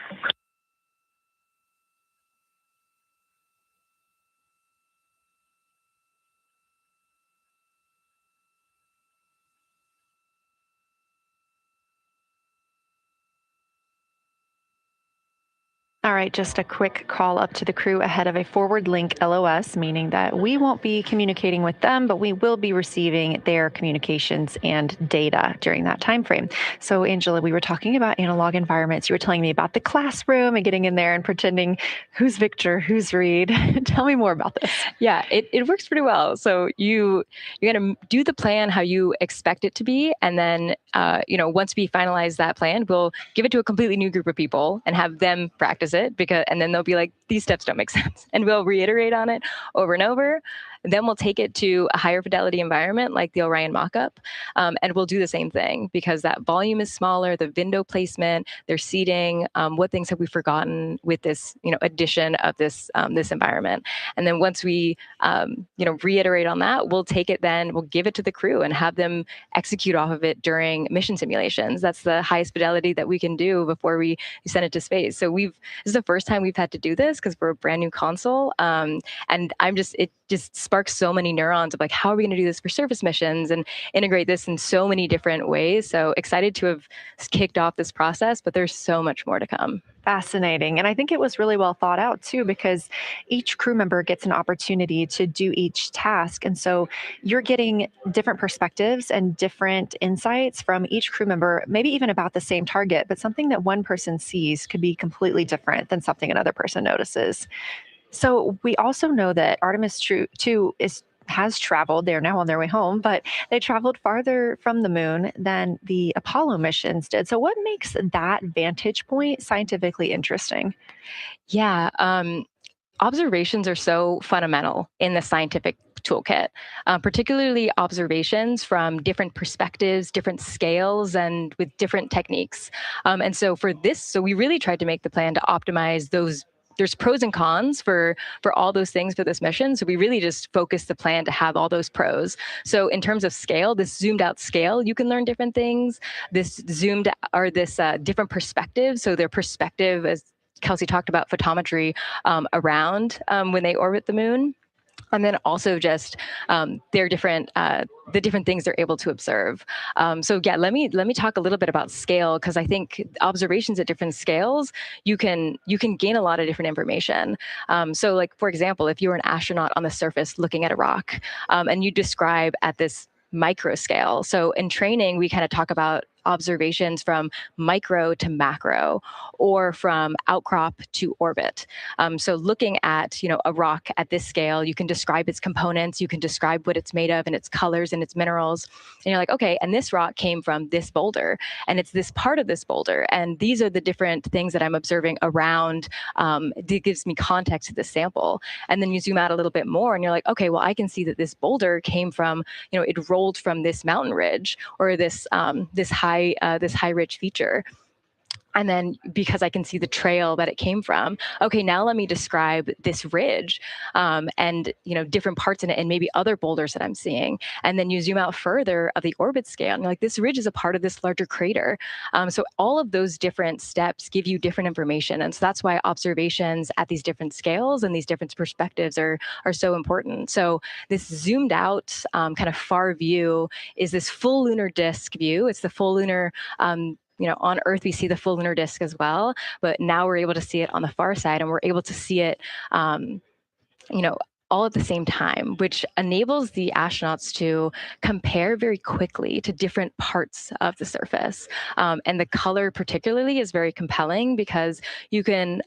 All right, just a quick call up to the crew ahead of a forward link LOS, meaning that we won't be communicating with them, but we will be receiving their communications and data during that time frame. So, Angela, we were talking about analog environments. You were telling me about the classroom and getting in there and pretending who's Victor, who's Reed. Tell me more about this. Yeah, it works pretty well. So you're going to do the plan how you expect it to be, and then once we finalize that plan, we'll give it to a completely new group of people and have them practice it, and then they'll be like, these steps don't make sense, and we'll reiterate on it over and over. Then we'll take it to a higher fidelity environment like the Orion mockup, and we'll do the same thing because that volume is smaller, the window placement, their seating, what things have we forgotten with this addition of this environment. And then once we reiterate on that, we'll take it, then we'll give it to the crew and have them execute off of it during mission simulations. That's the highest fidelity that we can do before we send it to space. So this is the first time we've had to do this because we're a brand new console, and it just sparks so many neurons of like, how are we going to do this for surface missions and integrate this in so many different ways. So excited to have kicked off this process, but there's so much more to come. Fascinating. And I think it was really well thought out too, because each crew member gets an opportunity to do each task. And so you're getting different perspectives and different insights from each crew member, maybe even about the same target, but something that one person sees could be completely different than something another person notices. So we also know that Artemis 2 has traveled. They're now on their way home, but they traveled farther from the moon than the Apollo missions did. So what makes that vantage point scientifically interesting? Yeah, observations are so fundamental in the scientific toolkit, particularly observations from different perspectives, different scales, and with different techniques. And so we really tried to make the plan to optimize those. There's pros and cons for all those things for this mission. So we really just focused the plan to have all those pros. So in terms of scale, this zoomed out scale, you can learn different things. This different perspectives. So their perspective, as Kelsey talked about, photometry around when they orbit the moon. And then also just the different things they're able to observe. So yeah, let me talk a little bit about scale, because I think observations at different scales, you can gain a lot of different information. So like, for example, if you're an astronaut on the surface looking at a rock, and you describe at this micro scale. So in training, we kind of talk about observations from micro to macro, or from outcrop to orbit. So looking at, a rock at this scale, you can describe its components, you can describe what it's made of and its colors and its minerals. And you're like, okay, and this rock came from this boulder, and it's this part of this boulder. And these are the different things that I'm observing around. It gives me context to the sample. And then you zoom out a little bit more and you're like, okay, well, I can see that this boulder came from, it rolled from this mountain ridge, or this high ridge feature. And then because I can see the trail that it came from, okay, now let me describe this ridge, and different parts in it, and maybe other boulders that I'm seeing. And then you zoom out further of the orbit scale, and you're like, this ridge is a part of this larger crater. So all of those different steps give you different information, and so that's why observations at these different scales and these different perspectives are so important. So this zoomed out kind of far view is this full lunar disk view. It's the full lunar. On Earth, we see the full lunar disk as well, but now we're able to see it on the far side, and we're able to see it, all at the same time, which enables the astronauts to compare very quickly to different parts of the surface. And the color particularly is very compelling because you can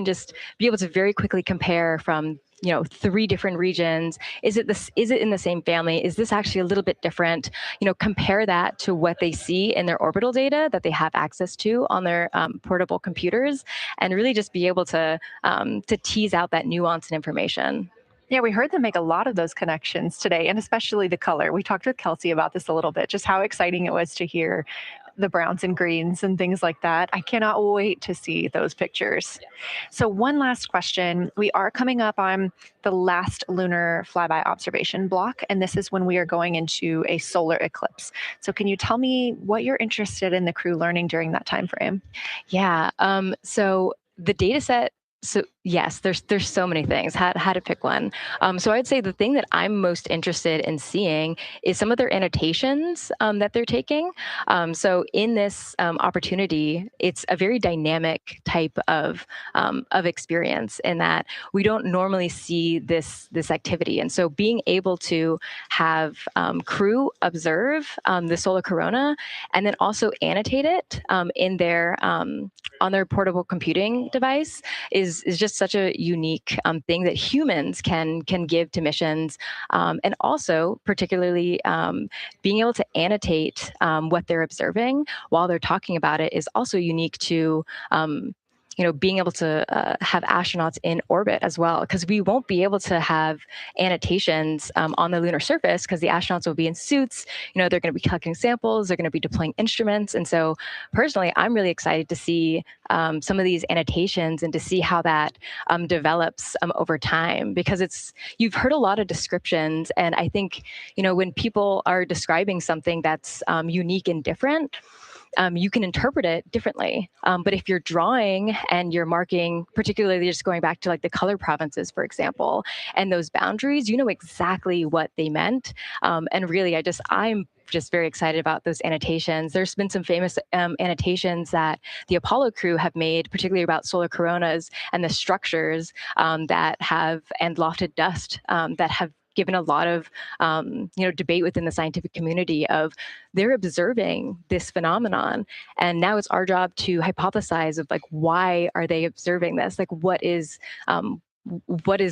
just be able to very quickly compare from 3 different regions. Is it in the same family? Is this actually a little bit different? Compare that to what they see in their orbital data that they have access to on their portable computers, and really just be able to tease out that nuance and information. Yeah, we heard them make a lot of those connections today, and especially the color. We talked with Kelsey about this a little bit, just how exciting it was to hear the browns and greens and things like that. I cannot wait to see those pictures. Yeah. So one last question. We are coming up on the last lunar flyby observation block, and this is when we are going into a solar eclipse. So can you tell me what you're interested in the crew learning during that time frame? Yeah. So the data set. So yes, there's so many things. How to pick one. So I'd say the thing that I'm most interested in seeing is some of their annotations that they're taking. So in this opportunity, it's a very dynamic type of experience in that we don't normally see this activity, and so being able to have crew observe the solar corona and then also annotate it in their on their portable computing device is just such a unique thing that humans can give to missions, and also particularly being able to annotate what they're observing while they're talking about it is also unique to being able to have astronauts in orbit as well, because we won't be able to have annotations on the lunar surface because the astronauts will be in suits. They're going to be collecting samples, they're going to be deploying instruments. And so personally, I'm really excited to see some of these annotations and to see how that develops over time, because you've heard a lot of descriptions. And I think, when people are describing something that's unique and different, you can interpret it differently. But if you're drawing and you're marking, particularly just going back to like the color provinces, for example, and those boundaries, you know exactly what they meant. And really, I'm just very excited about those annotations. There's been some famous annotations that the Apollo crew have made, particularly about solar coronas and the structures that have, and lofted dust that have given a lot of debate within the scientific community of they're observing this phenomenon, and now it's our job to hypothesize of like, why are they observing this? Like, what is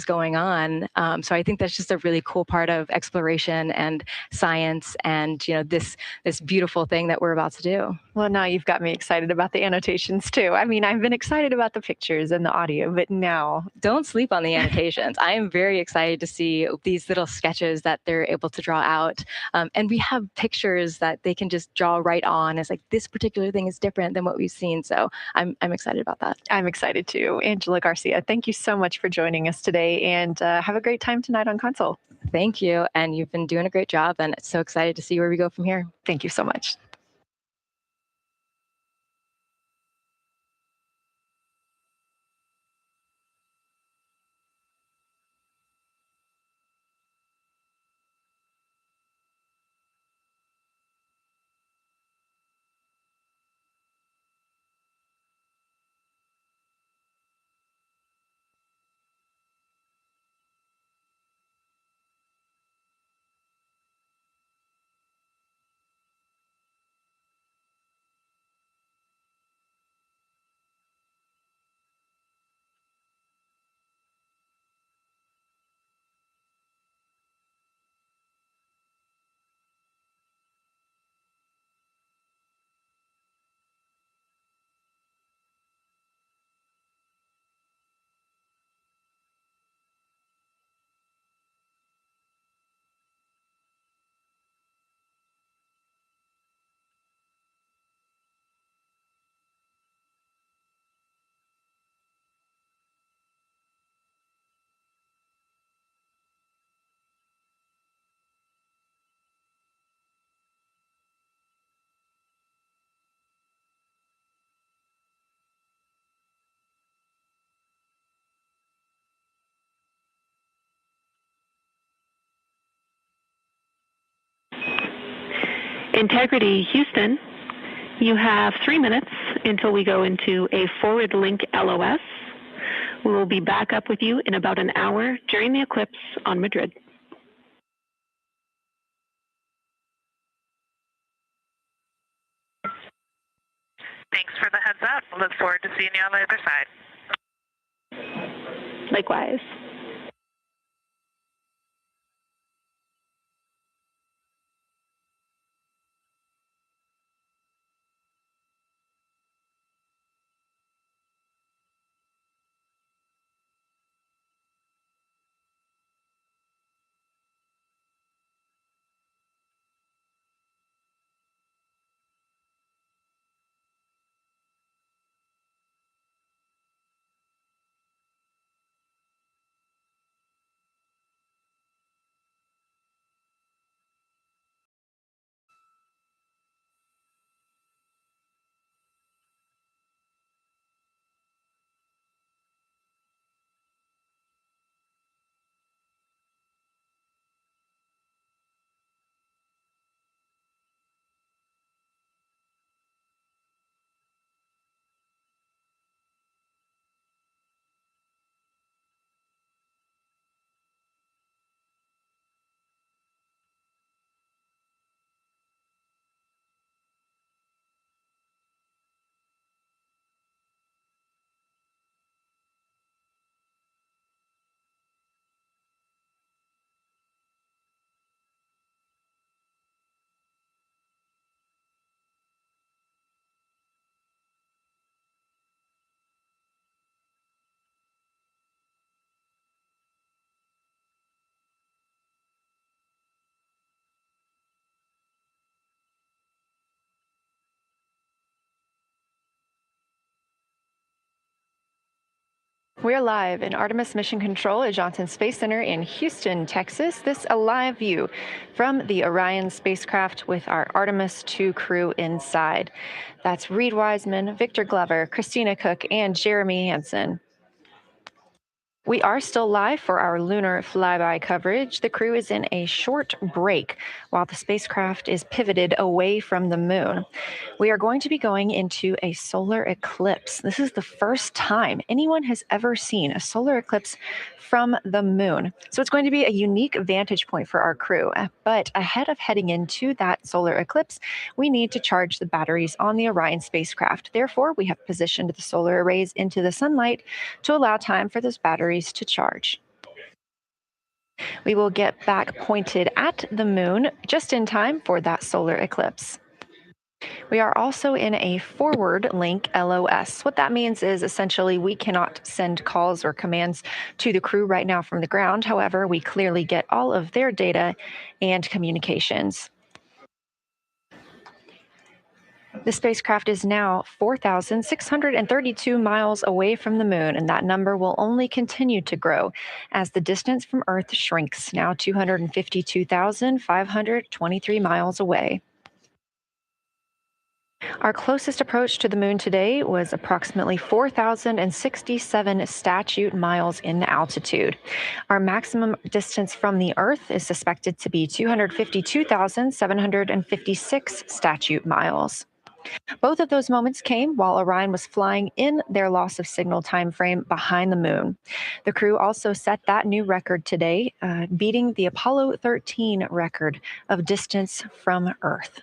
going on? So I think that's just a really cool part of exploration and science, and this beautiful thing that we're about to do. Well, now you've got me excited about the annotations too. I mean, I've been excited about the pictures and the audio, but now don't sleep on the annotations. I am very excited to see these little sketches that they're able to draw out, and we have pictures that they can just draw right on. It's like, this particular thing is different than what we've seen. So I'm excited about that. I'm excited too. Angela Garcia, thank you so much for joining us today, and have a great time tonight on Console. Thank you. And you've been doing a great job, and so excited to see where we go from here. Thank you so much. Integrity Houston, you have 3 minutes until we go into a forward link LOS. We will be back up with you in about an hour during the eclipse on Madrid. Thanks for the heads up. Look forward to seeing you on the other side. Likewise. We're live in Artemis Mission Control at Johnson Space Center in Houston, Texas. This a live view from the Orion spacecraft with our Artemis 2 crew inside. That's Reed Wiseman, Victor Glover, Christina Cook, and Jeremy Hansen. We are still live for our lunar flyby coverage. The crew is in a short break while the spacecraft is pivoted away from the moon. We are going to be going into a solar eclipse. This is the first time anyone has ever seen a solar eclipse from the moon. So it's going to be a unique vantage point for our crew. But ahead of heading into that solar eclipse, we need to charge the batteries on the Orion spacecraft. Therefore, we have positioned the solar arrays into the sunlight to allow time for those batteries to charge. We will get back pointed at the moon just in time for that solar eclipse. We are also in a forward link LOS. What that means is essentially we cannot send calls or commands to the crew right now from the ground. However, we clearly get all of their data and communications. The spacecraft is now 4,632 miles away from the moon, and that number will only continue to grow as the distance from Earth shrinks, now 252,523 miles away. Our closest approach to the moon today was approximately 4,067 statute miles in altitude. Our maximum distance from the Earth is suspected to be 252,756 statute miles. Both of those moments came while Orion was flying in their loss of signal time frame behind the moon. The crew also set that new record today, beating the Apollo 13 record of distance from Earth.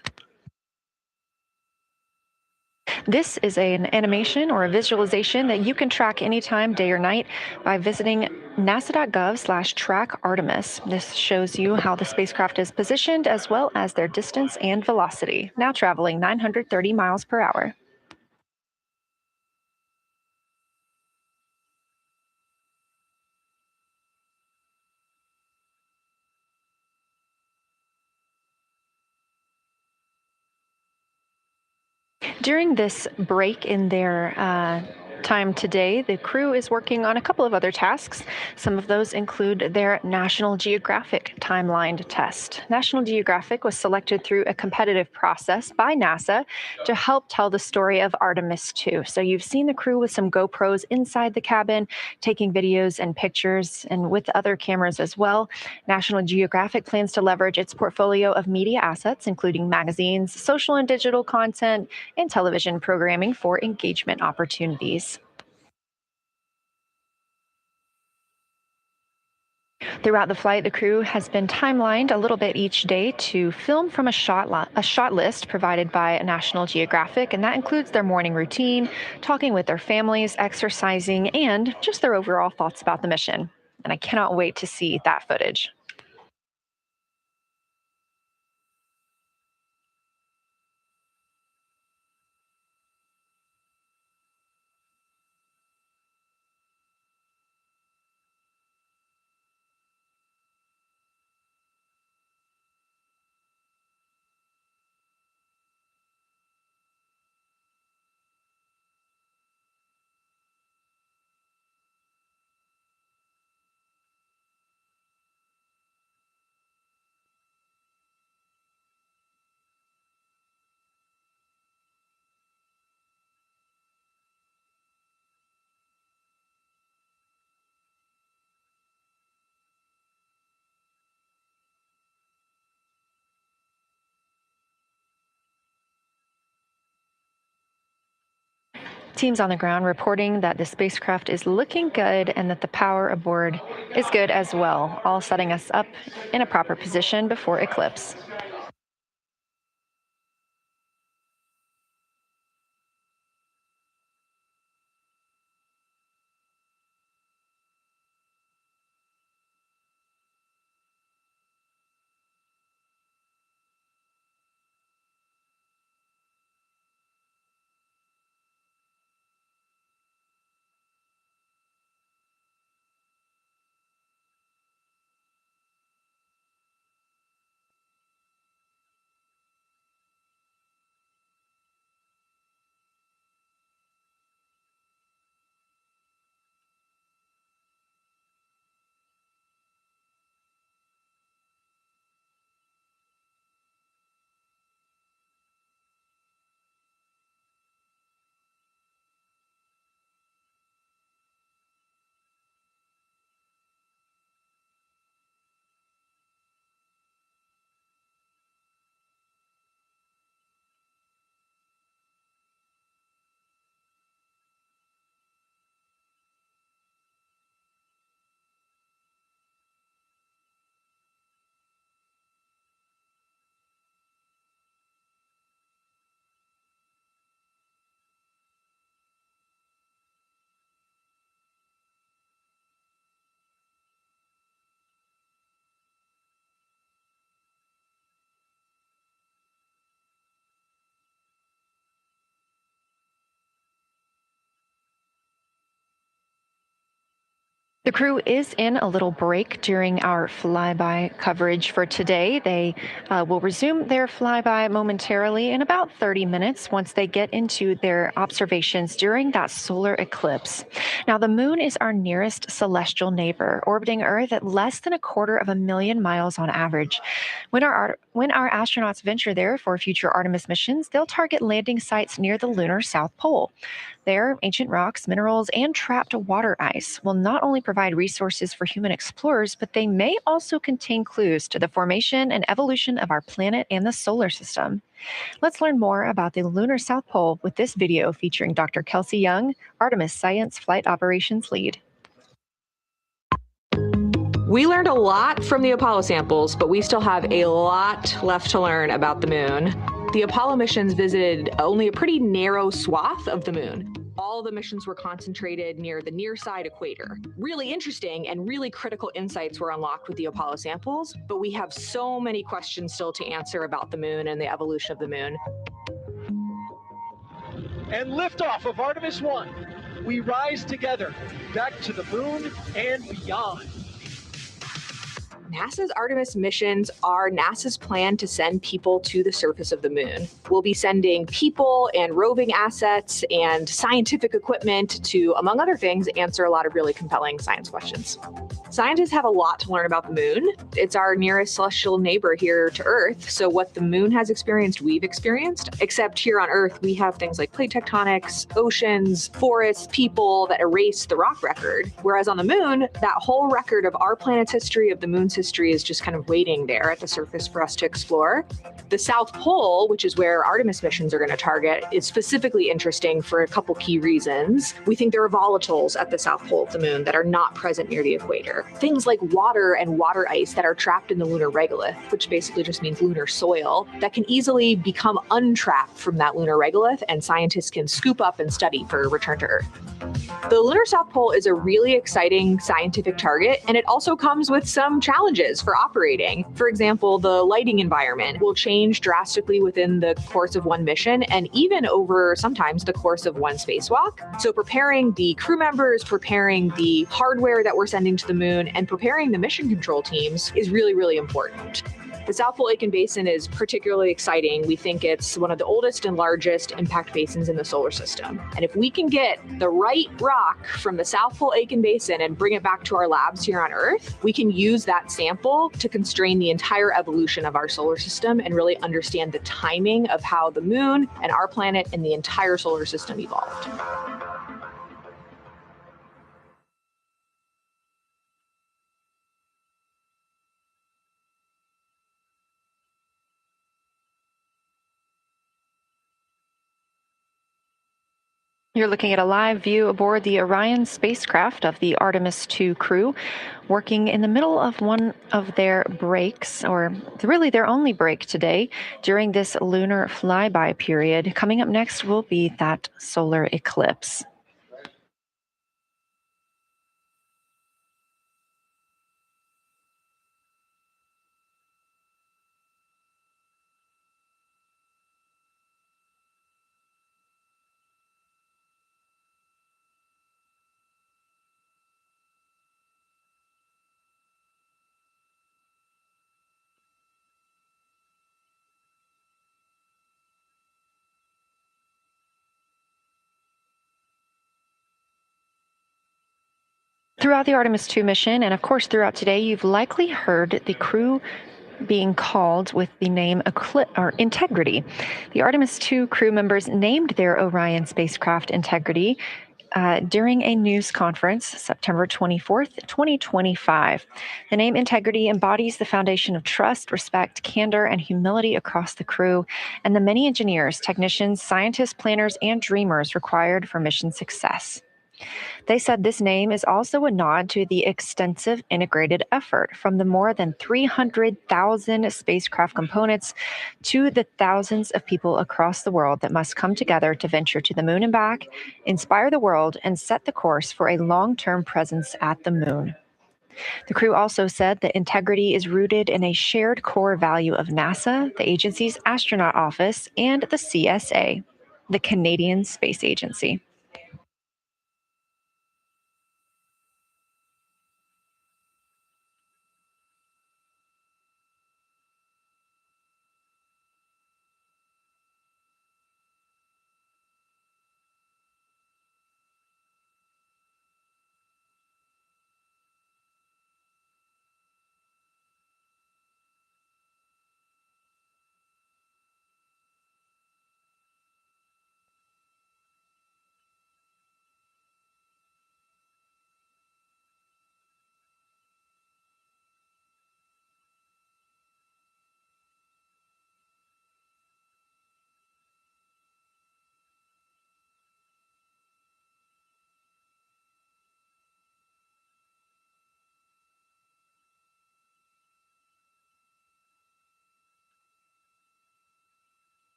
This is an animation or a visualization that you can track anytime, day or night, by visiting nasa.gov/track Artemis. This shows you how the spacecraft is positioned as well as their distance and velocity, now traveling 930 miles per hour. During this break in their time today, the crew is working on a couple of other tasks. Some of those include their National Geographic timeline test. National Geographic was selected through a competitive process by NASA to help tell the story of Artemis II. So you've seen the crew with some GoPros inside the cabin, taking videos and pictures, and with other cameras as well. National Geographic plans to leverage its portfolio of media assets, including magazines, social and digital content, and television programming for engagement opportunities. Throughout the flight, the crew has been timelined a little bit each day to film from a shot list provided by National Geographic, and that includes their morning routine, talking with their families, exercising, and just their overall thoughts about the mission. And I cannot wait to see that footage. Teams on the ground reporting that the spacecraft is looking good and that the power aboard is good as well, all setting us up in a proper position before eclipse. The crew is in a little break during our flyby coverage for today. They will resume their flyby momentarily in about 30 minutes once they get into their observations during that solar eclipse. Now, the moon is our nearest celestial neighbor, orbiting Earth at less than 250,000 miles on average. When our astronauts venture there for future Artemis missions, they'll target landing sites near the lunar South Pole. There, ancient rocks, minerals, and trapped water ice will not only provide resources for human explorers, but they may also contain clues to the formation and evolution of our planet and the solar system. Let's learn more about the lunar South Pole with this video featuring Dr. Kelsey Young, Artemis Science Flight Operations Lead. We learned a lot from the Apollo samples, but we still have a lot left to learn about the moon. The Apollo missions visited only a pretty narrow swath of the moon. All the missions were concentrated near the near side equator. Really interesting and really critical insights were unlocked with the Apollo samples, but we have so many questions still to answer about the moon and the evolution of the moon. And liftoff of Artemis 1. We rise together back to the moon and beyond. NASA's Artemis missions are NASA's plan to send people to the surface of the moon. We'll be sending people and roving assets and scientific equipment to, among other things, answer a lot of really compelling science questions. Scientists have a lot to learn about the moon. It's our nearest celestial neighbor here to Earth, so what the moon has experienced, we've experienced, except here on Earth, we have things like plate tectonics, oceans, forests, people that erase the rock record. Whereas on the moon, that whole record of our planet's history, of the moon's history, is just kind of waiting there at the surface for us to explore. The South Pole, which is where Artemis missions are going to target, is specifically interesting for a couple key reasons. We think there are volatiles at the South Pole of the moon that are not present near the equator. Things like water and water ice that are trapped in the lunar regolith, which basically just means lunar soil, that can easily become untrapped from that lunar regolith, and scientists can scoop up and study for return to Earth. The lunar South Pole is a really exciting scientific target, and it also comes with some challenges for operating. For example, the lighting environment will change drastically within the course of one mission, and even over sometimes the course of one spacewalk. So preparing the crew members, preparing the hardware that we're sending to the moon, and preparing the mission control teams is really, really important. The South Pole Aitken Basin is particularly exciting. We think it's one of the oldest and largest impact basins in the solar system. And if we can get the right rock from the South Pole Aitken Basin and bring it back to our labs here on Earth, we can use that sample to constrain the entire evolution of our solar system and really understand the timing of how the moon and our planet and the entire solar system evolved. You're looking at a live view aboard the Orion spacecraft of the Artemis II crew, working in the middle of one of their breaks, or really their only break today, during this lunar flyby period. Coming up next will be that solar eclipse. Throughout the Artemis II mission, and of course throughout today, you've likely heard the crew being called with the name Integrity. The Artemis II crew members named their Orion spacecraft Integrity during a news conference, September 24th, 2025. The name Integrity embodies the foundation of trust, respect, candor, and humility across the crew, and the many engineers, technicians, scientists, planners, and dreamers required for mission success. They said this name is also a nod to the extensive integrated effort from the more than 300,000 spacecraft components to the thousands of people across the world that must come together to venture to the moon and back, inspire the world, and set the course for a long-term presence at the moon. The crew also said that integrity is rooted in a shared core value of NASA, the agency's astronaut office, and the CSA, the Canadian Space Agency.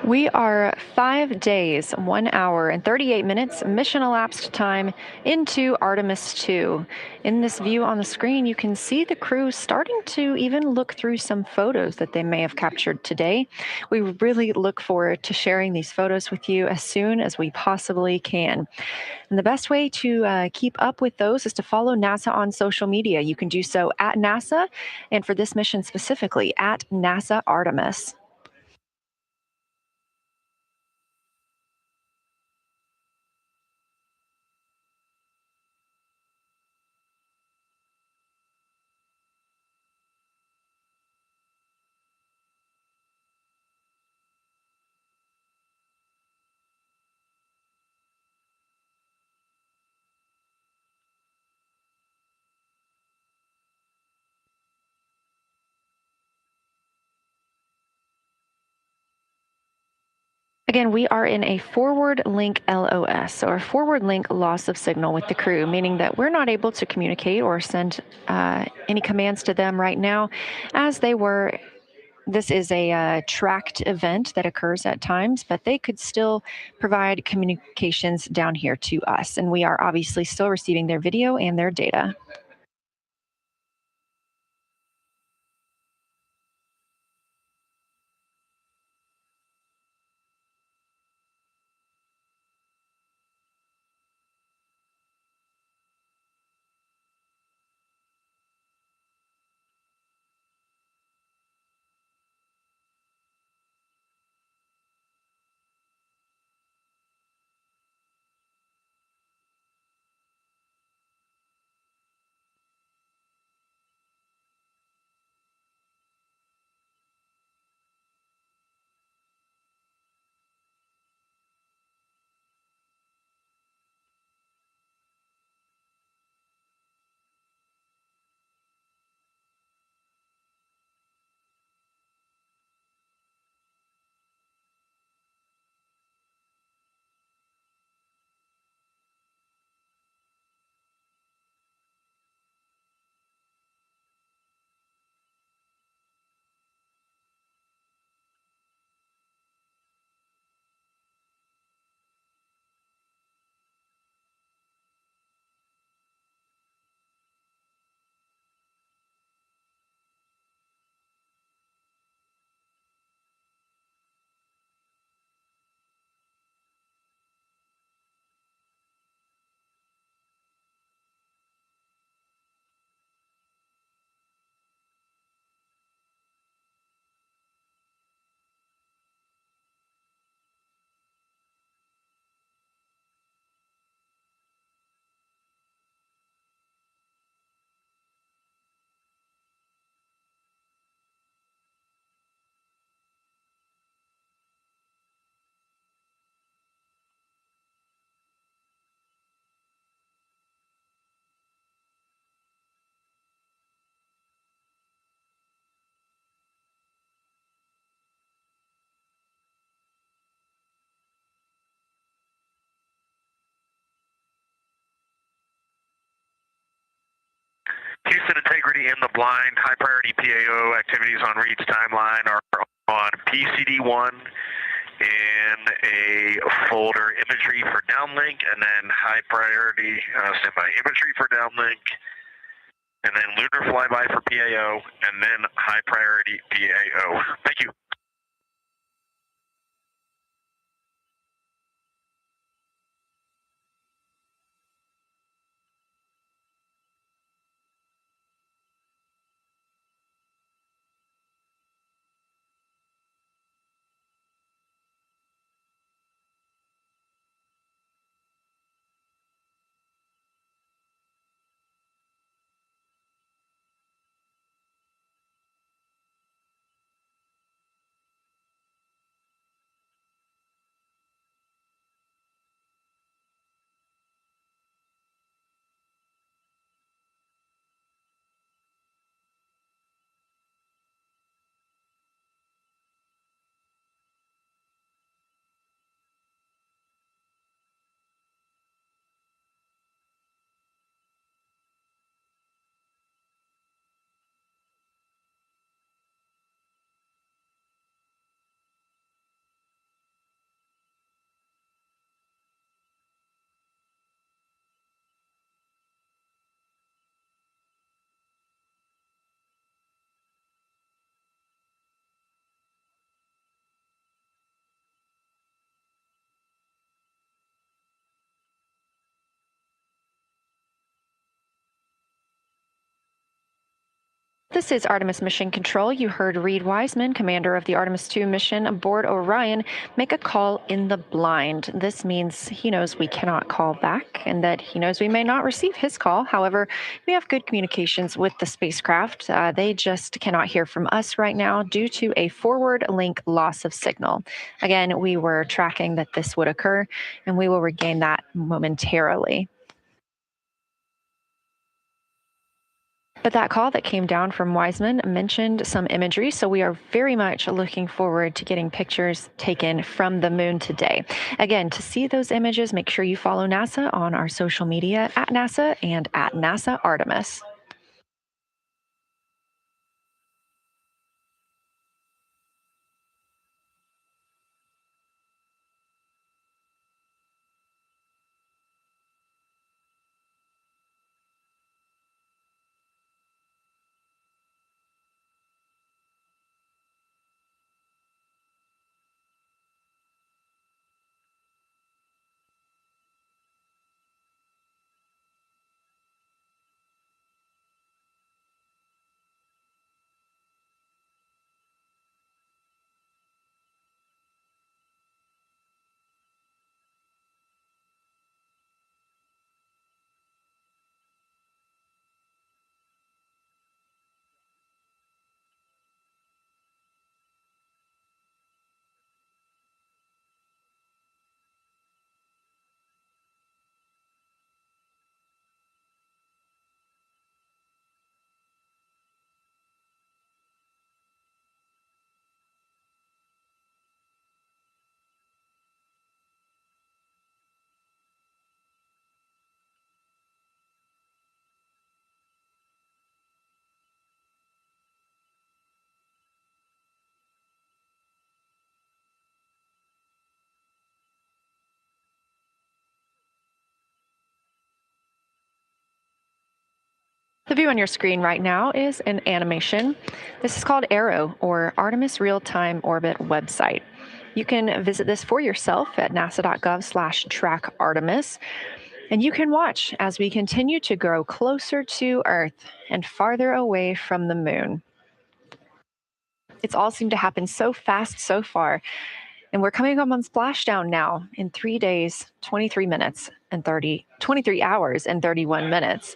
We are 5 days, 1 hour, and 38 minutes mission elapsed time into Artemis 2. In this view on the screen, you can see the crew starting to even look through some photos that they may have captured today. We really look forward to sharing these photos with you as soon as we possibly can. And the best way to keep up with those is to follow NASA on social media. You can do so at NASA, and for this mission specifically, at NASA Artemis. Again, we are in a forward link LOS, or forward link loss of signal with the crew, meaning that we're not able to communicate or send any commands to them right now as they were. This is a tracked event that occurs at times, but they could still provide communications down here to us. And we are obviously still receiving their video and their data. Houston integrity in the blind. High priority PAO activities on Reed's timeline are on PCD1 in a folder imagery for downlink, and then high priority standby imagery for downlink, and then lunar flyby for PAO, and then high priority PAO. Thank you. This is Artemis Mission Control. You heard Reed Wiseman, commander of the Artemis II mission aboard Orion, make a call in the blind. This means he knows we cannot call back and that he knows we may not receive his call. However, we have good communications with the spacecraft. They just cannot hear from us right now due to a forward link loss of signal. Again, we were tracking that this would occur, and we will regain that momentarily. But that call that came down from Wiseman mentioned some imagery, so we are very much looking forward to getting pictures taken from the moon today. Again, to see those images, make sure you follow NASA on our social media at NASA and at NASA Artemis. The view on your screen right now is an animation. This is called Arrow, or Artemis Real-Time Orbit website. You can visit this for yourself at nasa.gov/trackartemis, and you can watch as we continue to grow closer to Earth and farther away from the moon. It's all seemed to happen so fast so far, and we're coming up on splashdown now in 3 days, 23 hours and 31 minutes.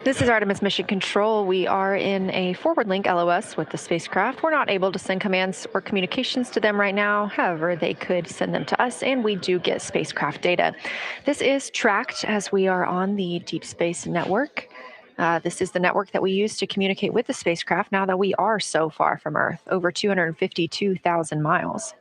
This is Artemis Mission Control. We are in a forward link LOS with the spacecraft. We're not able to send commands or communications to them right now. However, they could send them to us, and we do get spacecraft data. This is tracked as we are on the Deep Space Network. This is the network that we use to communicate with the spacecraft now that we are so far from Earth, over 252,000 miles.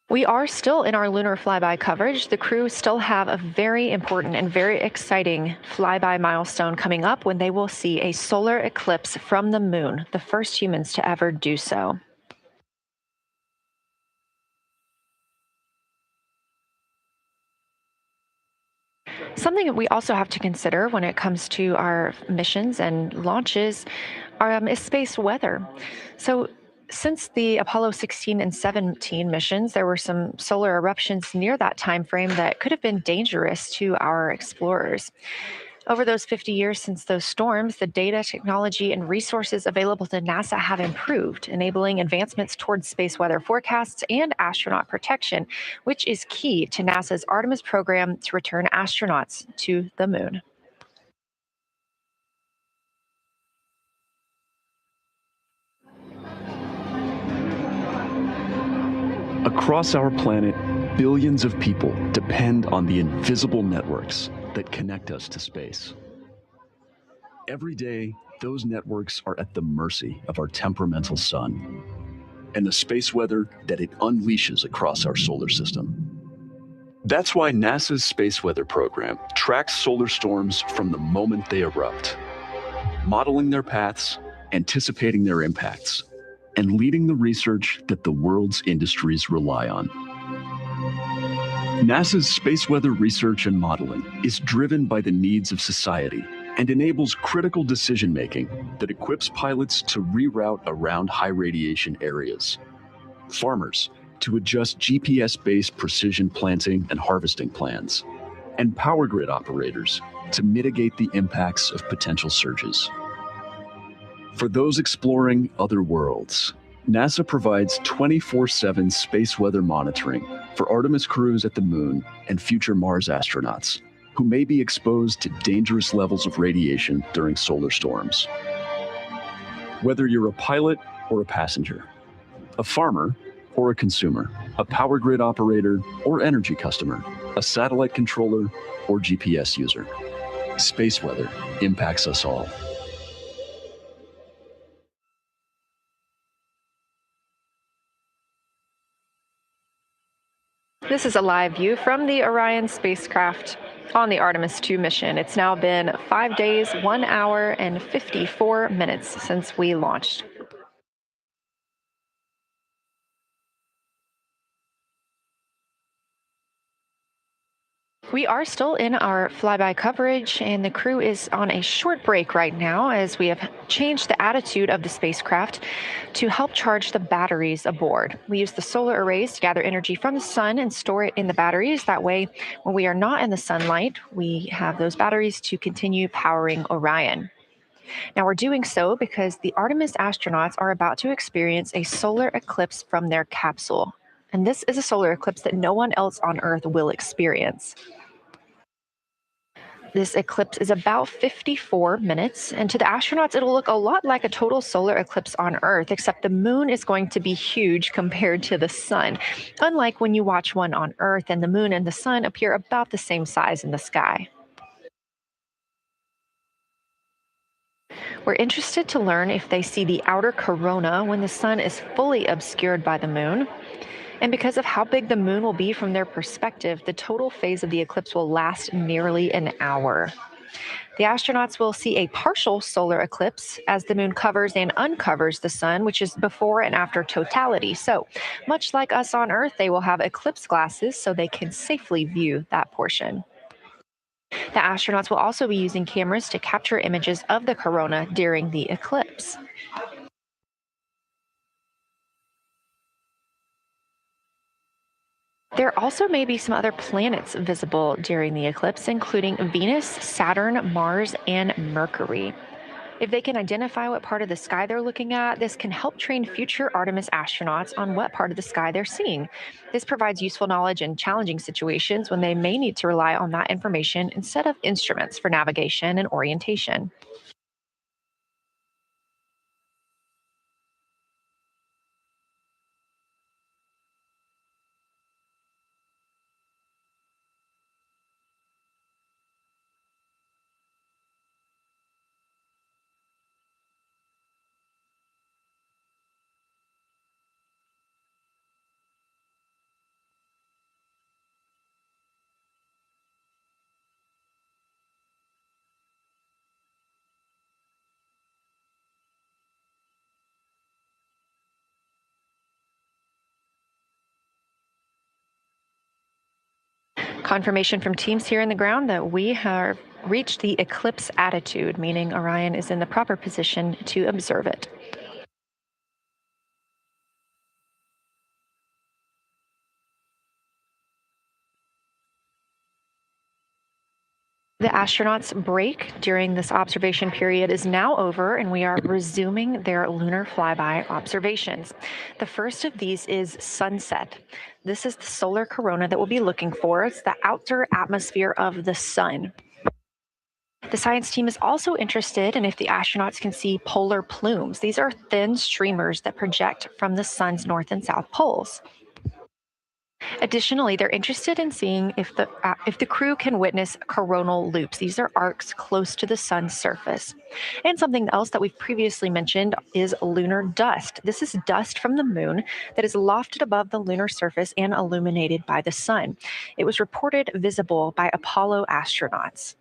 We are still in our lunar flyby coverage. The crew still have a very important and very exciting flyby milestone coming up when they will see a solar eclipse from the moon, the first humans to ever do so. Something that we also have to consider when it comes to our missions and launches is space weather. So since the Apollo 16 and 17 missions, there were some solar eruptions near that time frame that could have been dangerous to our explorers. Over those 50 years since those storms, the data, technology, and resources available to NASA have improved, enabling advancements towards space weather forecasts and astronaut protection, which is key to NASA's Artemis program to return astronauts to the moon. Across our planet, billions of people depend on the invisible networks that connect us to space. Every day, those networks are at the mercy of our temperamental sun and the space weather that it unleashes across our solar system. That's why NASA's Space Weather Program tracks solar storms from the moment they erupt, modeling their paths, anticipating their impacts, and leading the research that the world's industries rely on. NASA's space weather research and modeling is driven by the needs of society and enables critical decision-making that equips pilots to reroute around high radiation areas, farmers to adjust GPS-based precision planting and harvesting plans, and power grid operators to mitigate the impacts of potential surges. For those exploring other worlds, NASA provides 24/7 space weather monitoring for Artemis crews at the moon and future Mars astronauts who may be exposed to dangerous levels of radiation during solar storms. Whether you're a pilot or a passenger, a farmer or a consumer, a power grid operator or energy customer, a satellite controller or GPS user, space weather impacts us all. This is a live view from the Orion spacecraft on the Artemis 2 mission. It's now been 5 days, 1 hour, and 54 minutes since we launched. We are still in our flyby coverage, and the crew is on a short break right now as we have changed the attitude of the spacecraft to help charge the batteries aboard. We use the solar arrays to gather energy from the sun and store it in the batteries. That way, when we are not in the sunlight, we have those batteries to continue powering Orion. Now, we're doing so because the Artemis astronauts are about to experience a solar eclipse from their capsule. And this is a solar eclipse that no one else on Earth will experience. This eclipse is about 54 minutes, and to the astronauts, it'll look a lot like a total solar eclipse on Earth, except the moon is going to be huge compared to the sun, unlike when you watch one on Earth and the moon and the sun appear about the same size in the sky. We're interested to learn if they see the outer corona when the sun is fully obscured by the moon. And because of how big the moon will be from their perspective, the total phase of the eclipse will last nearly an hour. The astronauts will see a partial solar eclipse as the moon covers and uncovers the sun, which is before and after totality. So, much like us on Earth, they will have eclipse glasses so they can safely view that portion. The astronauts will also be using cameras to capture images of the corona during the eclipse. There also may be some other planets visible during the eclipse, including Venus, Saturn, Mars, and Mercury. If they can identify what part of the sky they're looking at, this can help train future Artemis astronauts on what part of the sky they're seeing. This provides useful knowledge in challenging situations when they may need to rely on that information instead of instruments for navigation and orientation. Confirmation from teams here in the ground that we have reached the eclipse attitude, meaning Orion is in the proper position to observe it. The astronauts' break during this observation period is now over, and we are resuming their lunar flyby observations. The first of these is sunset. This is the solar corona that we'll be looking for. It's the outer atmosphere of the sun. The science team is also interested in if the astronauts can see polar plumes. These are thin streamers that project from the sun's north and south poles. Additionally, they're interested in seeing if the crew can witness coronal loops. These are arcs close to the sun's surface. And something else that we've previously mentioned is lunar dust. This is dust from the moon that is lofted above the lunar surface and illuminated by the sun. It was reported visible by Apollo astronauts.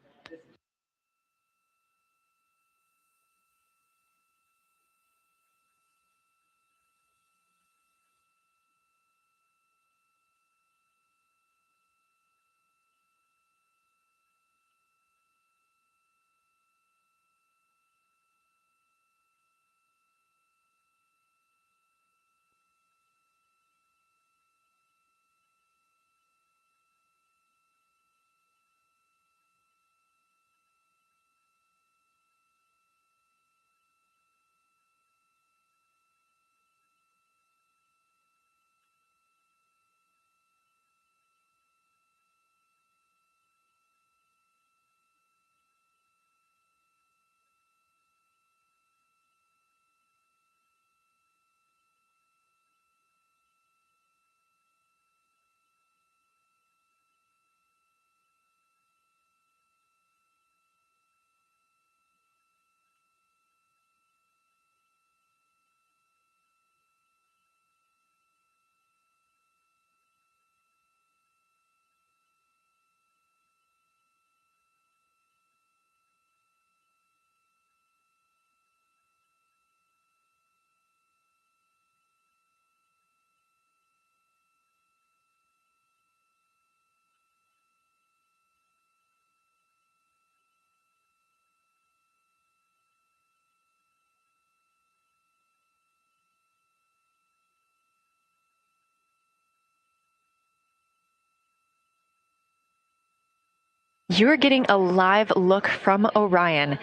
You're getting a live look from Orion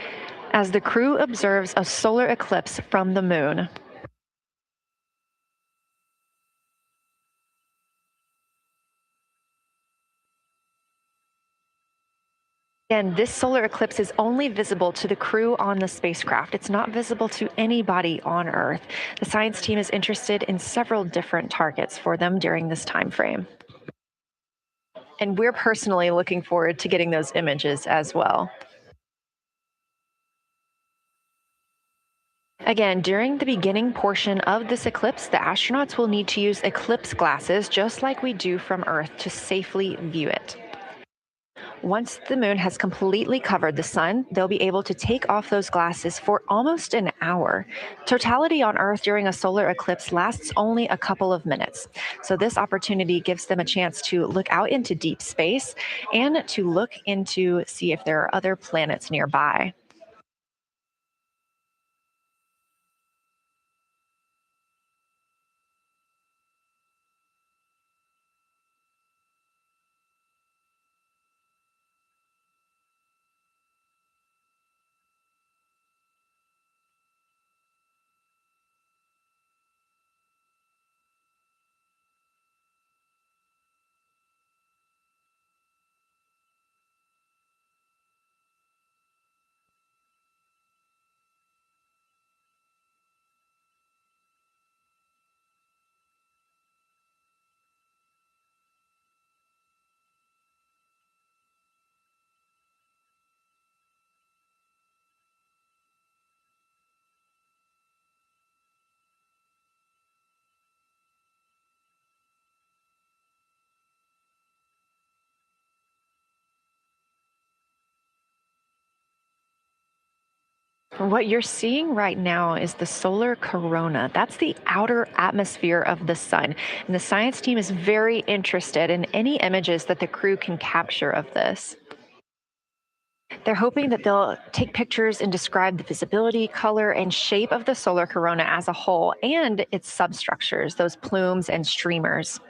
as the crew observes a solar eclipse from the moon. And this solar eclipse is only visible to the crew on the spacecraft. It's not visible to anybody on Earth. The science team is interested in several different targets for them during this time frame. And we're personally looking forward to getting those images as well. Again, during the beginning portion of this eclipse, the astronauts will need to use eclipse glasses, just like we do from Earth, to safely view it. Once the moon has completely covered the sun, they'll be able to take off those glasses for almost an hour. Totality on Earth during a solar eclipse lasts only a couple of minutes. So this opportunity gives them a chance to look out into deep space and to look into see if there are other planets nearby. What you're seeing right now is the solar corona. That's the outer atmosphere of the sun. And the science team is very interested in any images that the crew can capture of this. They're hoping that they'll take pictures and describe the visibility, color, and shape of the solar corona as a whole and its substructures, those plumes and streamers.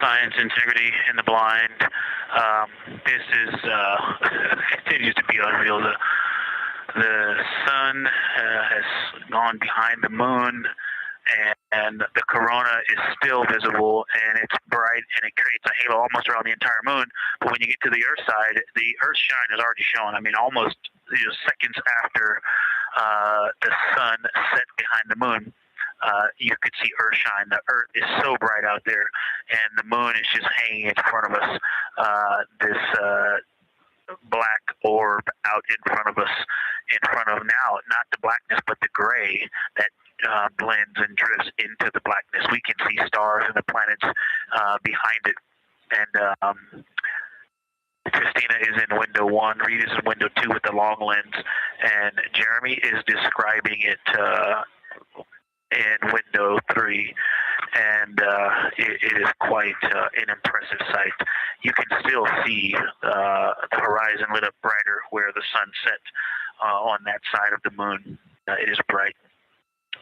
Science, integrity, and the blind. This is continues to be unreal. The sun has gone behind the moon, and the corona is still visible, and it's bright, and it creates a halo almost around the entire moon. But when you get to the Earth side, the Earth shine is already shown. I mean, almost seconds after the sun set behind the moon. You could see Earth shine. The Earth is so bright out there, and the moon is just hanging in front of us. This black orb out in front of us, in front of now, not the blackness, but the gray that blends and drifts into the blackness. We can see stars and the planets behind it. And Christina is in window 1, Reed is in window 2 with the long lens, and Jeremy is describing it in window 3, and it is quite an impressive sight. You can still see the horizon lit up brighter where the sun set on that side of the moon. It is bright,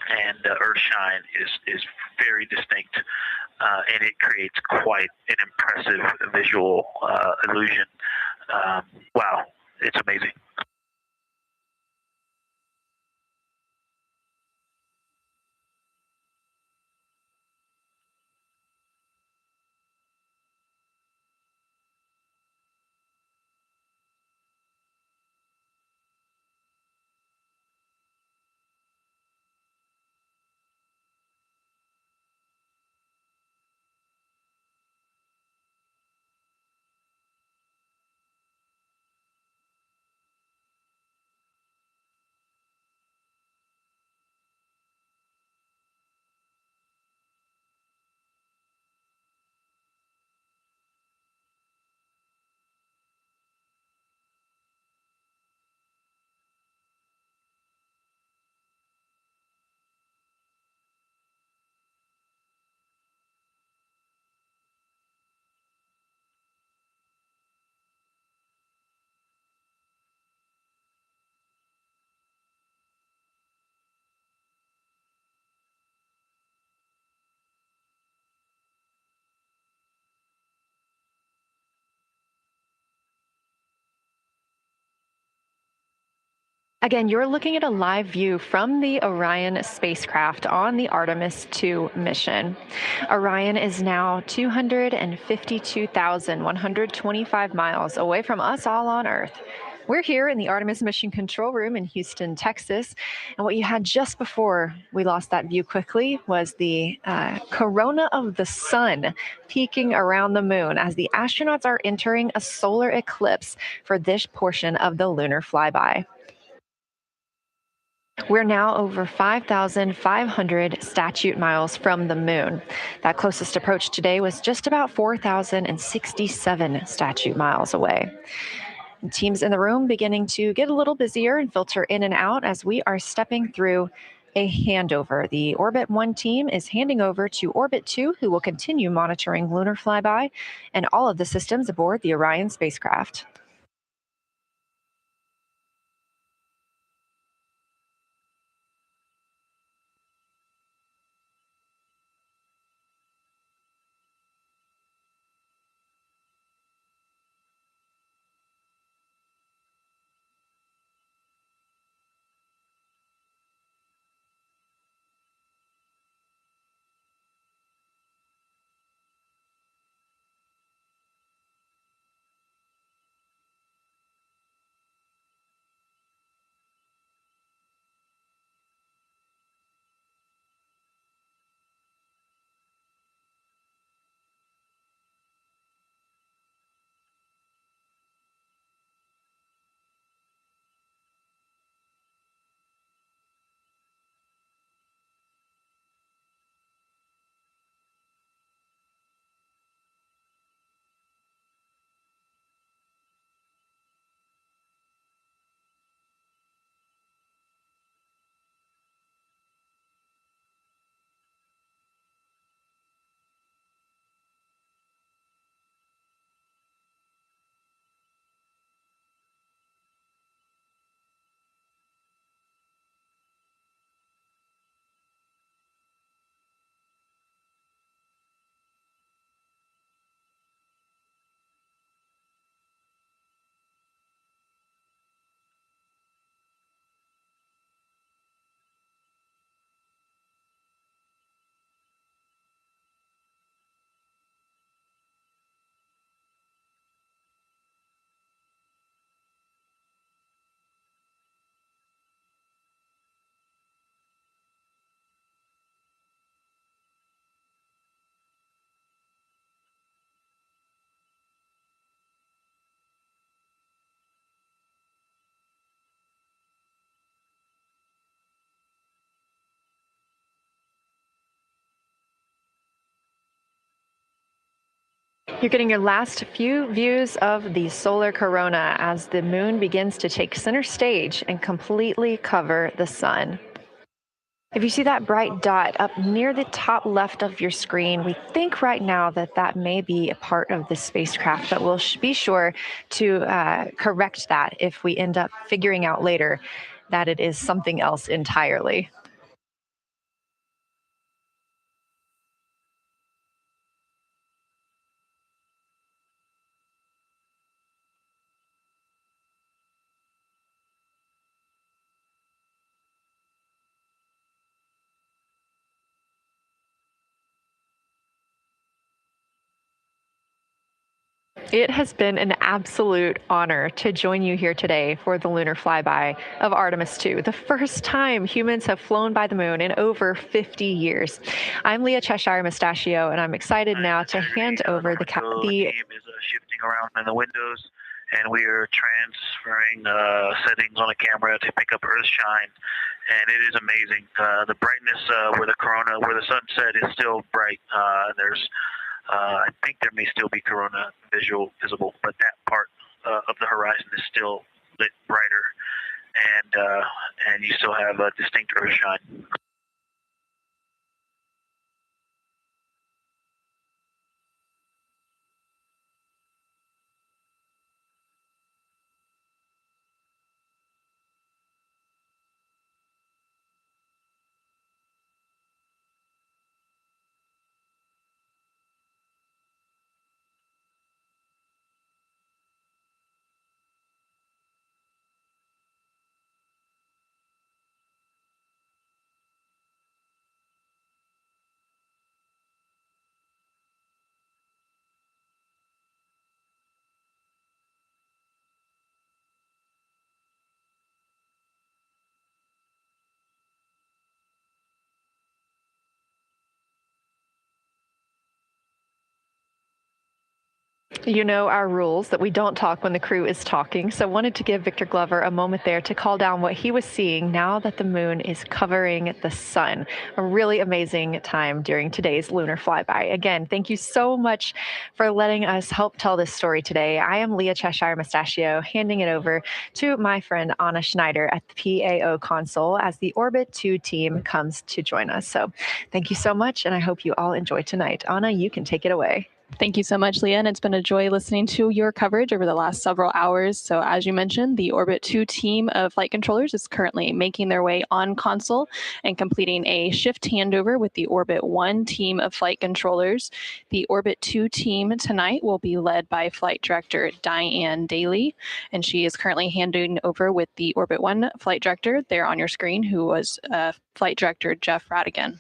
and Earthshine is very distinct, and it creates quite an impressive visual illusion. Wow, it's amazing. Again, you're looking at a live view from the Orion spacecraft on the Artemis II mission. Orion is now 252,125 miles away from us all on Earth. We're here in the Artemis Mission Control Room in Houston, Texas. And what you had just before we lost that view quickly was the corona of the sun peaking around the moon as the astronauts are entering a solar eclipse for this portion of the lunar flyby. We're now over 5,500 statute miles from the moon. That closest approach today was just about 4,067 statute miles away. And teams in the room beginning to get a little busier and filter in and out as we are stepping through a handover. The Orbit 1 team is handing over to Orbit 2, who will continue monitoring lunar flyby and all of the systems aboard the Orion spacecraft. You're getting your last few views of the solar corona as the moon begins to take center stage and completely cover the sun. If you see that bright dot up near the top left of your screen, we think right now that that may be a part of the spacecraft, but we'll be sure to correct that if we end up figuring out later that it is something else entirely. It has been an absolute honor to join you here today for the lunar flyby of Artemis 2, the first time humans have flown by the moon in over 50 years. I'm Leah Cheshire Mustachio, and I'm excited now to hand over the team is shifting around in the windows, and we are transferring settings on the camera to pick up Earth shine, and it is amazing. The brightness where the corona, where the sunset is still bright. I think there may still be corona visible, but that part of the horizon is still lit brighter, and you still have a distinct Earth shine. You know our rules that we don't talk when the crew is talking, so wanted to give Victor Glover a moment there to call down what he was seeing now that the moon is covering the sun. A really amazing time during today's lunar flyby. Again, thank you so much for letting us help tell this story today. I am Leah Cheshire Mustachio, handing it over to my friend Anna Schneider at the PAO console as the Orbit 2 team comes to join us. So thank you so much, and I hope you all enjoy tonight. Anna, you can take it away. Thank you so much, Leah, and it's been a joy listening to your coverage over the last several hours. So as you mentioned, the Orbit 2 team of flight controllers is currently making their way on console and completing a shift handover with the Orbit 1 team of flight controllers. The Orbit 2 team tonight will be led by Flight Director Diane Daly, and she is currently handing over with the Orbit 1 flight director there on your screen, who was Flight Director Jeff Radigan.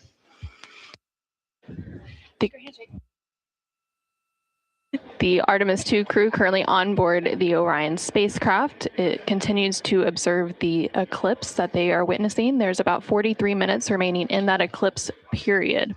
The Artemis 2 crew currently on board the Orion spacecraft. It continues to observe the eclipse that they are witnessing. There's about 43 minutes remaining in that eclipse period.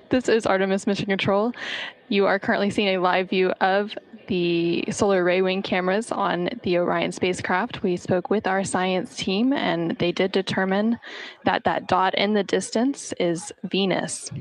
This is Artemis Mission Control. You are currently seeing a live view of the solar array wing cameras on the Orion spacecraft. We spoke with our science team, and they did determine that that dot in the distance is Venus.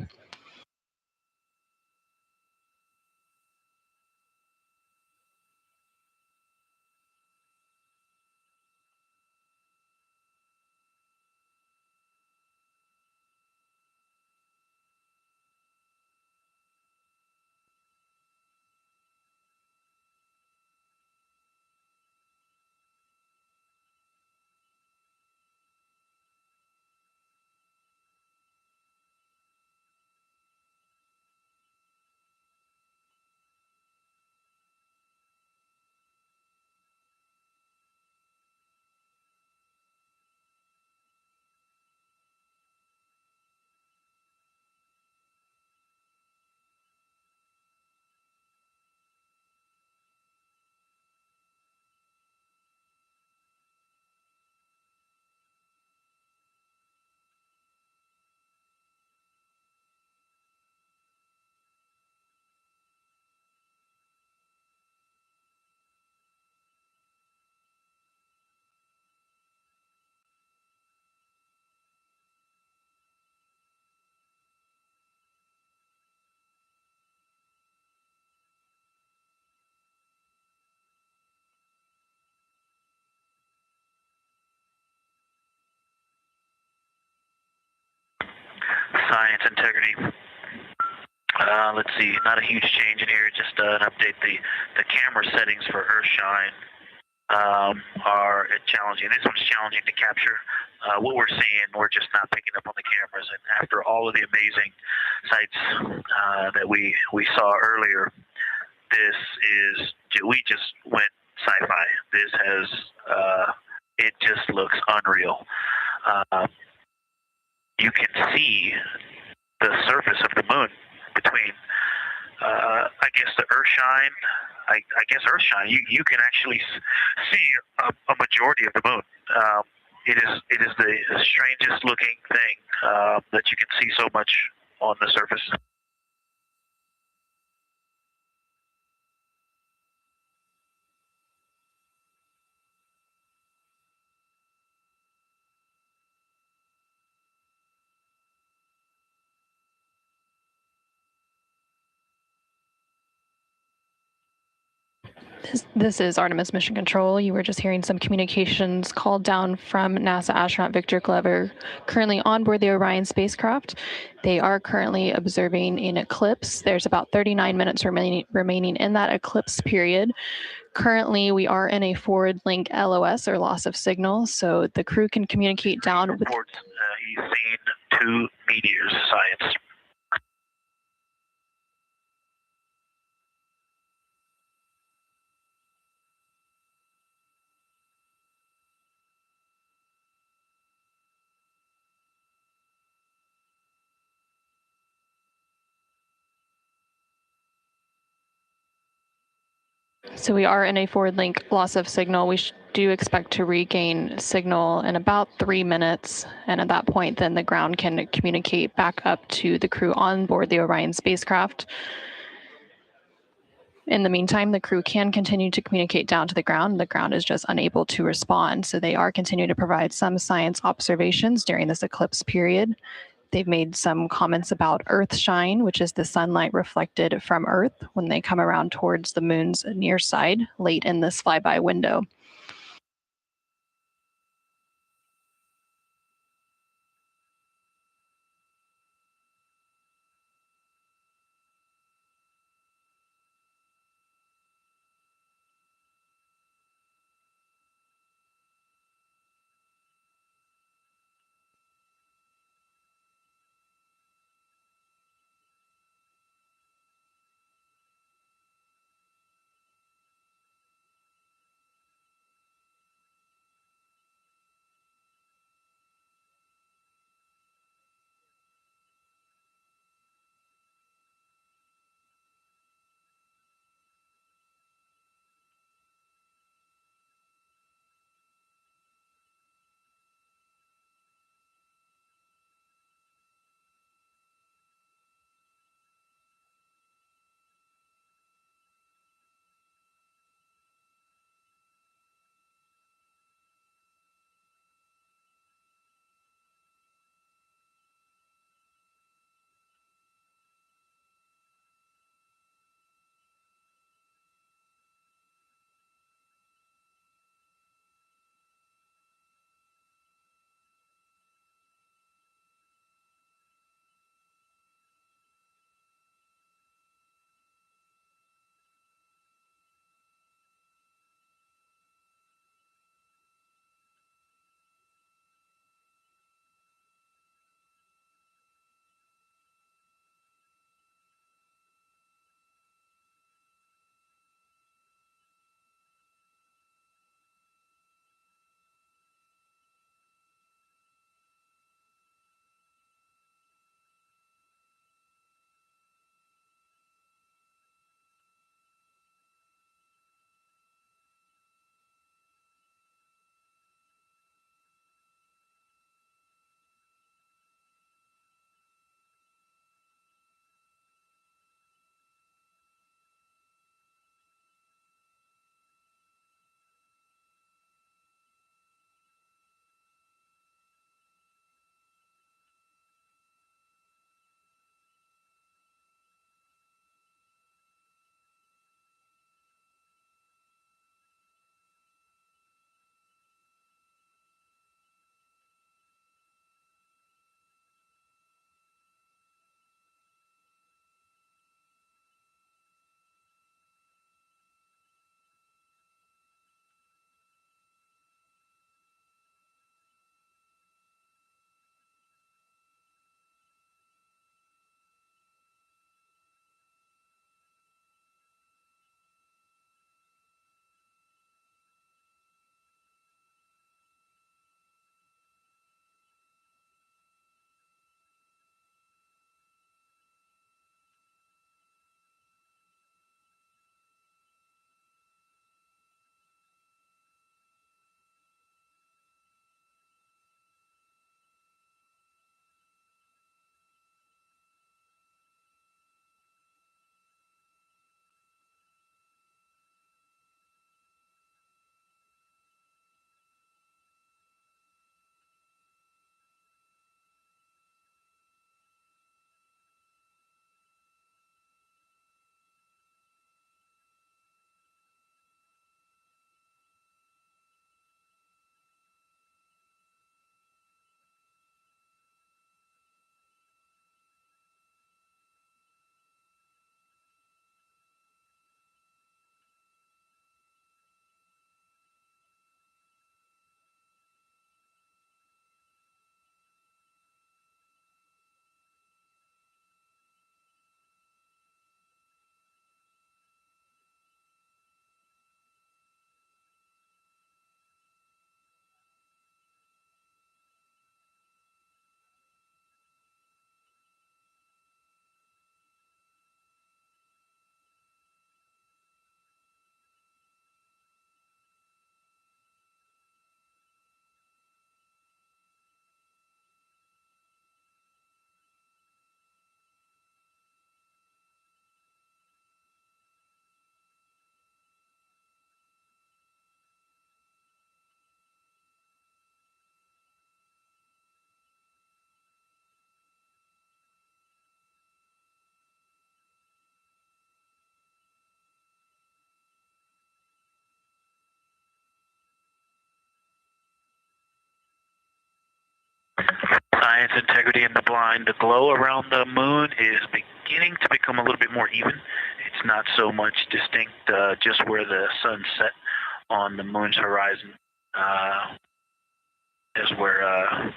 science integrity. Let's see, not a huge change in here, just an update. The camera settings for Earthshine are challenging. This one's challenging to capture. What we're seeing, we're just not picking up on the cameras. And after all of the amazing sights that we saw earlier, we just went sci-fi. This has, it just looks unreal. You can see the surface of the moon between, I guess, the Earthshine. I guess Earthshine. You can actually see a majority of the moon. It is the strangest looking thing that you can see so much on the surface. This is Artemis Mission Control. You were just hearing some communications called down from NASA astronaut Victor Glover, currently on board the Orion spacecraft. They are currently observing an eclipse. There's about 39 minutes remaining in that eclipse period. Currently, we are in a forward link LOS, or loss of signal, so the crew can communicate down with... He's seen 2 meteors, science. So we are in a forward link loss of signal. We do expect to regain signal in about 3 minutes. And at that point, then the ground can communicate back up to the crew on board the Orion spacecraft. In the meantime, the crew can continue to communicate down to the ground. The ground is just unable to respond. So they are continuing to provide some science observations during this eclipse period. They've made some comments about Earthshine, which is the sunlight reflected from Earth when they come around towards the moon's near side late in this flyby window. Science, Integrity, and the Blind. The glow around the moon is beginning to become a little bit more even. It's not so much distinct just where the sun set on the moon's horizon as we're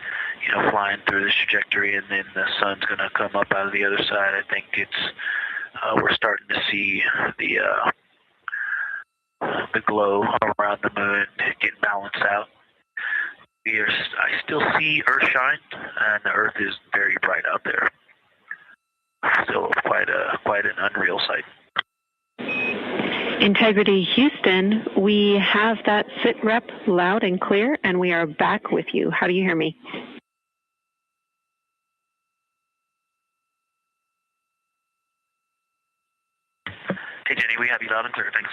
flying through this trajectory, and then the sun's going to come up out of the other side. I think we're starting to see the glow around the moon get balanced out. I still see Earthshine, and the Earth is very bright out there. Still quite an unreal sight. Integrity Houston, we have that sit rep loud and clear, and we are back with you. How do you hear me? Hey, Jenny, we have you loud and clear. Thanks.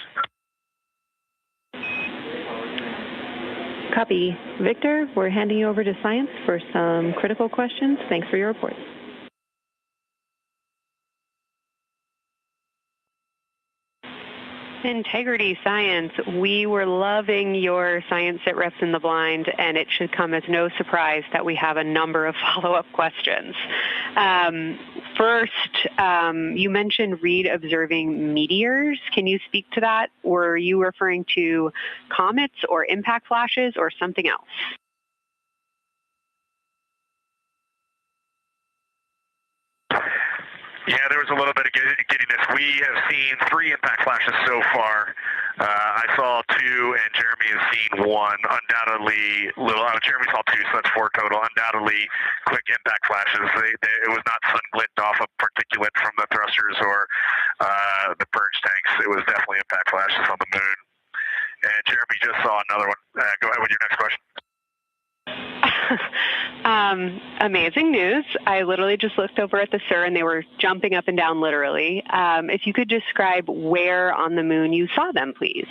Copy. Victor, we're handing you over to Science for some critical questions. Thanks for your report. Integrity Science, we were loving your science sit reps in the blind, and it should come as no surprise that we have a number of follow-up questions. First, you mentioned Reed observing meteors. Can you speak to that? Were you referring to comets or impact flashes or something else? Yeah, there was a little bit of giddiness. We have seen 3 impact flashes so far. I saw 2, and Jeremy has seen 1. Undoubtedly, Jeremy saw 2, so that's 4 total. Undoubtedly, quick impact flashes. It was not sun glint off of particulate from the thrusters or the purge tanks. It was definitely impact flashes on the moon. And Jeremy just saw another one. Go ahead with your next question. Amazing news. I literally just looked over at the SIR and they were jumping up and down literally. If you could describe where on the moon you saw them, please.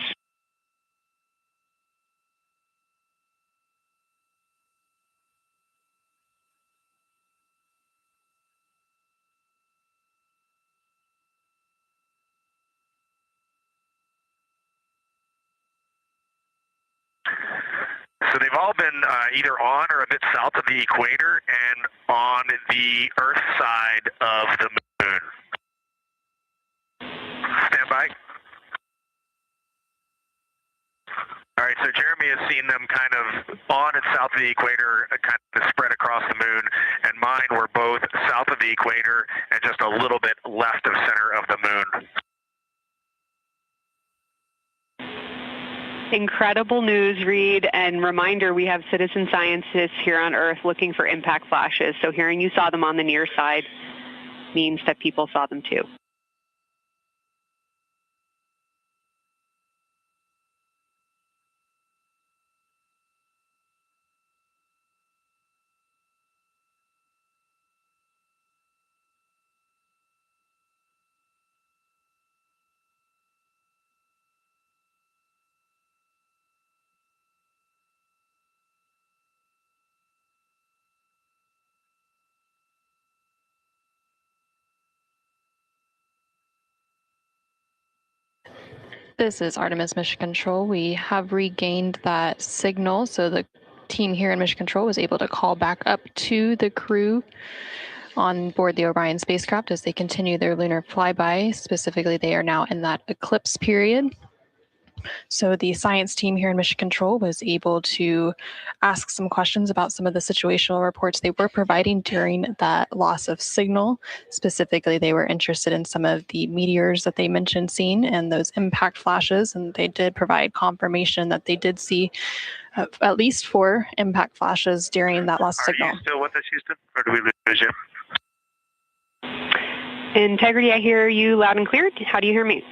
So they've all been either on or a bit south of the equator and on the Earth side of the moon. Stand by. All right, so Jeremy has seen them kind of on and south of the equator, kind of spread across the moon, and mine were both south of the equator and just a little bit left of center of the moon. Incredible news, Reed, and reminder, we have citizen scientists here on Earth looking for impact flashes, so hearing you saw them on the near side means that people saw them too. This is Artemis Mission Control. We have regained that signal, so the team here in Mission Control was able to call back up to the crew on board the Orion spacecraft as they continue their lunar flyby. Specifically, they are now in that eclipse period. So the science team here in Mission Control was able to ask some questions about some of the situational reports they were providing during that loss of signal. Specifically, they were interested in some of the meteors that they mentioned seeing and those impact flashes, and they did provide confirmation that they did see at least 4 impact flashes during that lost signal. Are you still with us, Houston, or do we lose you? Integrity, I hear you loud and clear. How do you hear me?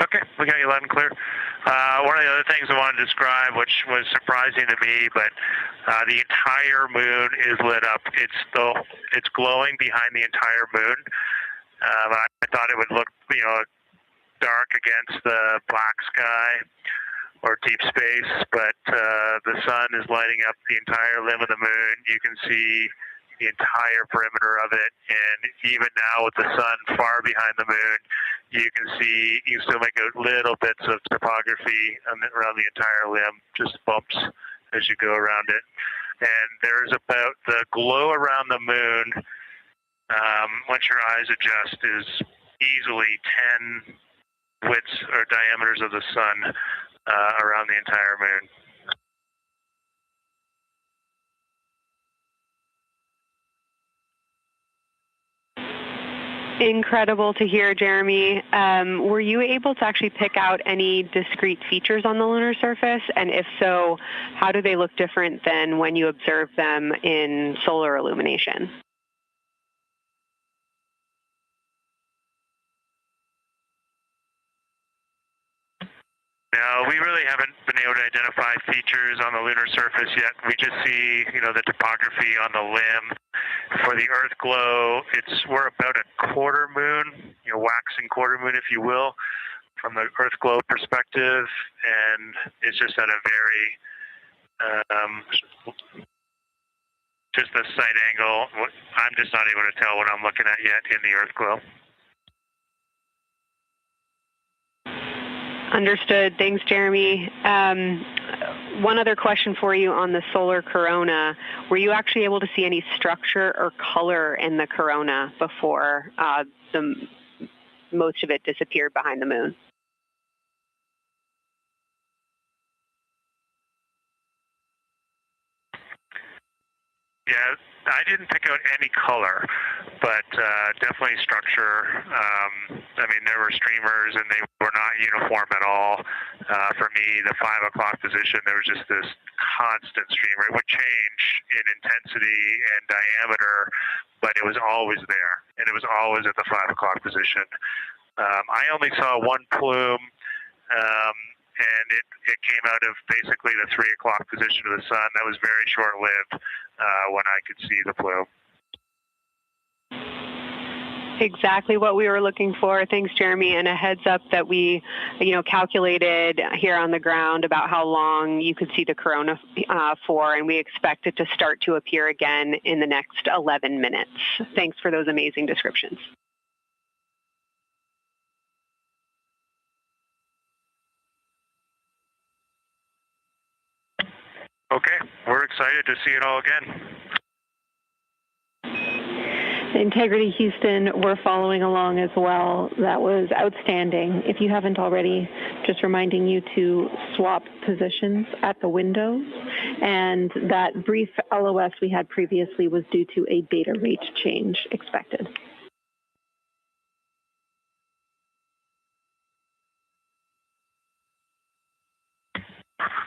Okay, we got you loud and clear. One of the other things I wanted to describe, which was surprising to me, but the entire moon is lit up. It's glowing behind the entire moon. I thought it would look, dark against the black sky or deep space, but the sun is lighting up the entire limb of the moon. You can see the entire perimeter of it, and even now with the sun far behind the moon, you can still make out little bits of topography around the entire limb, just bumps as you go around it. And there's about the glow around the moon, once your eyes adjust, is easily 10 widths or diameters of the sun around the entire moon. Incredible to hear, Jeremy. Were you able to actually pick out any discrete features on the lunar surface? And if so, how do they look different than when you observed them in solar illumination? No, we really haven't been able to identify features on the lunar surface yet. We just see, the topography on the limb. For the Earth glow, we're about a quarter moon, waxing quarter moon, if you will, from the Earth glow perspective, and it's just at a very, just the sight angle. I'm just not able to tell what I'm looking at yet in the Earth glow. Understood. Thanks, Jeremy. One other question for you on the solar corona. Were you actually able to see any structure or color in the corona before most of it disappeared behind the moon? Yeah, I didn't pick out any color, but definitely structure. There were streamers, and they were not uniform at all. For me, the 5 o'clock position, there was just this constant streamer. It would change in intensity and diameter, but it was always there, and it was always at the 5 o'clock position. I only saw one plume, and it came out of basically the 3 o'clock position of the sun. That was very short-lived when I could see the plume. Exactly what we were looking for. Thanks, Jeremy. And a heads up that we, calculated here on the ground about how long you could see the corona for, and we expect it to start to appear again in the next 11 minutes. Thanks for those amazing descriptions. Okay, we're excited to see it all again. Integrity Houston, we're following along as well. That was outstanding. If you haven't already, just reminding you to swap positions at the windows. And that brief LOS we had previously was due to a data rate change expected.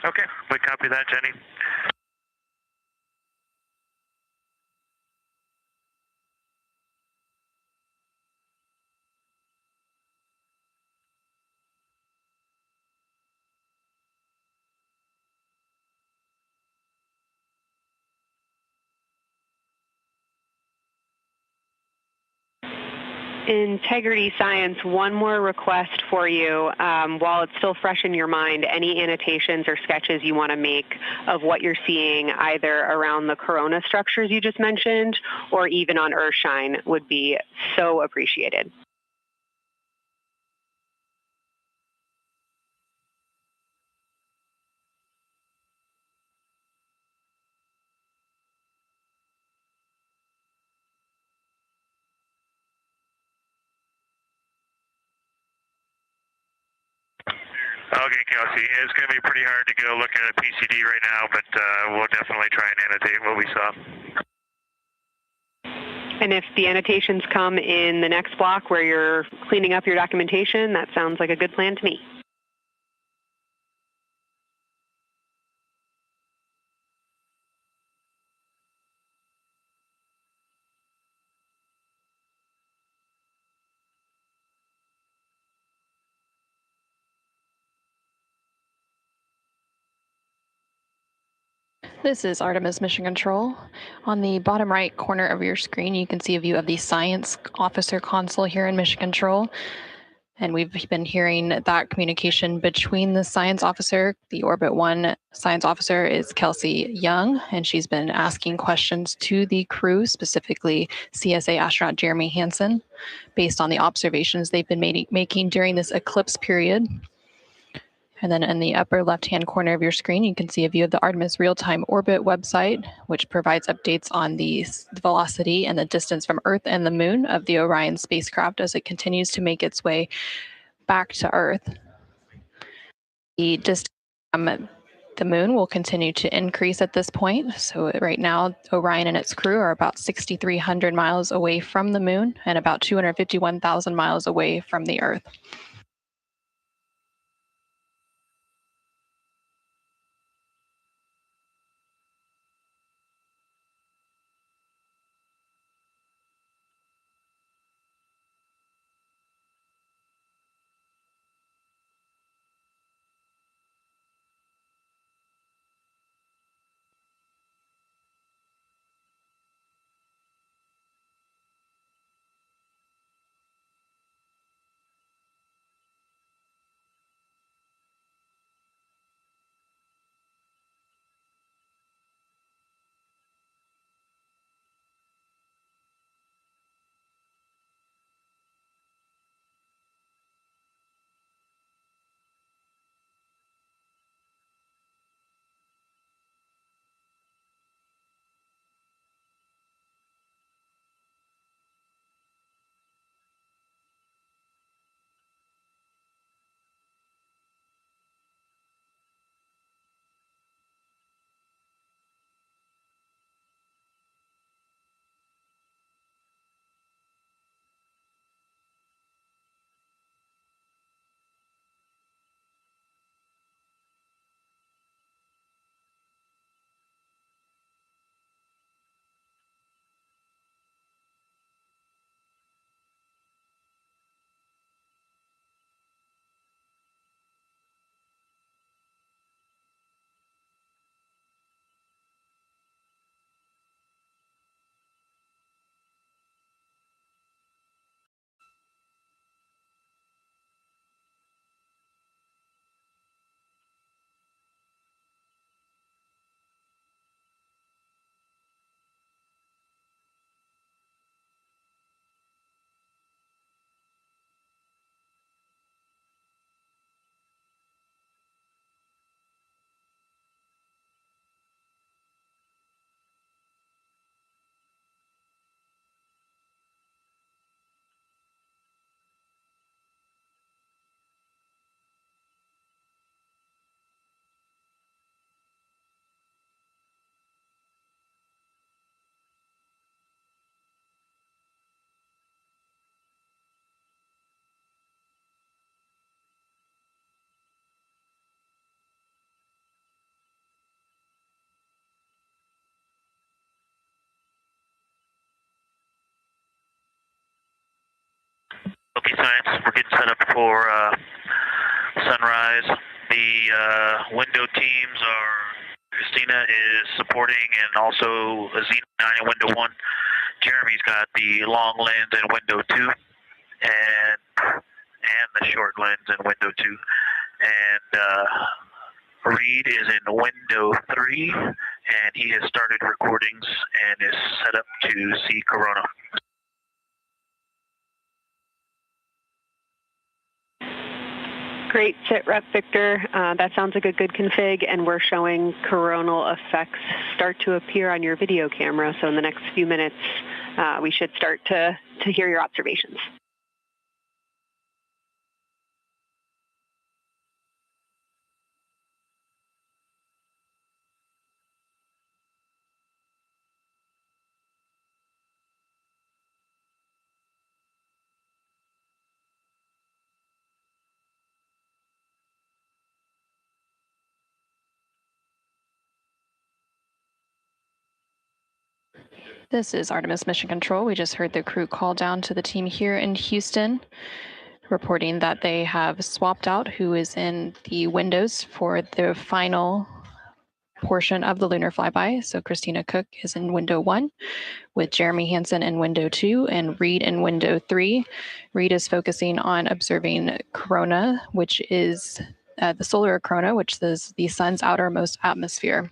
Okay, we copy that, Jenny. Integrity Science, one more request for you. While it's still fresh in your mind, any annotations or sketches you want to make of what you're seeing either around the corona structures you just mentioned or even on Earthshine would be so appreciated. Okay, Kelsey, it's going to be pretty hard to go look at a PCD right now, but we'll definitely try and annotate what we saw. And if the annotations come in the next block where you're cleaning up your documentation, that sounds like a good plan to me. This is Artemis Mission Control. On the bottom right corner of your screen, you can see a view of the Science Officer console here in Mission Control. And we've been hearing that communication between the science officer. The Orbit 1 science officer is Kelsey Young, and she's been asking questions to the crew, specifically CSA astronaut Jeremy Hansen, based on the observations they've been making during this eclipse period. And then in the upper left-hand corner of your screen, you can see a view of the Artemis Real-Time Orbit website, which provides updates on the velocity and the distance from Earth and the Moon of the Orion spacecraft as it continues to make its way back to Earth. The distance from the Moon will continue to increase at this point. So right now, Orion and its crew are about 6,300 miles away from the Moon and about 251,000 miles away from the Earth. Okay, science, we're getting set up for sunrise. The window teams are, Christina is supporting, and also Xena 9 in window 1. Jeremy's got the long lens in window 2, and the short lens in window 2. And Reed is in window 3, and he has started recordings and is set up to see Corona. Great sit rep, Victor. That sounds like a good config, and we're showing coronal effects start to appear on your video camera. So in the next few minutes, we should start to hear your observations. This is Artemis Mission Control. We just heard the crew call down to the team here in Houston, reporting that they have swapped out who is in the windows for the final portion of the lunar flyby. So Christina Cook is in window 1, with Jeremy Hansen in window 2 and Reed in window 3. Reed is focusing on observing corona, which is the solar corona, which is the sun's outermost atmosphere.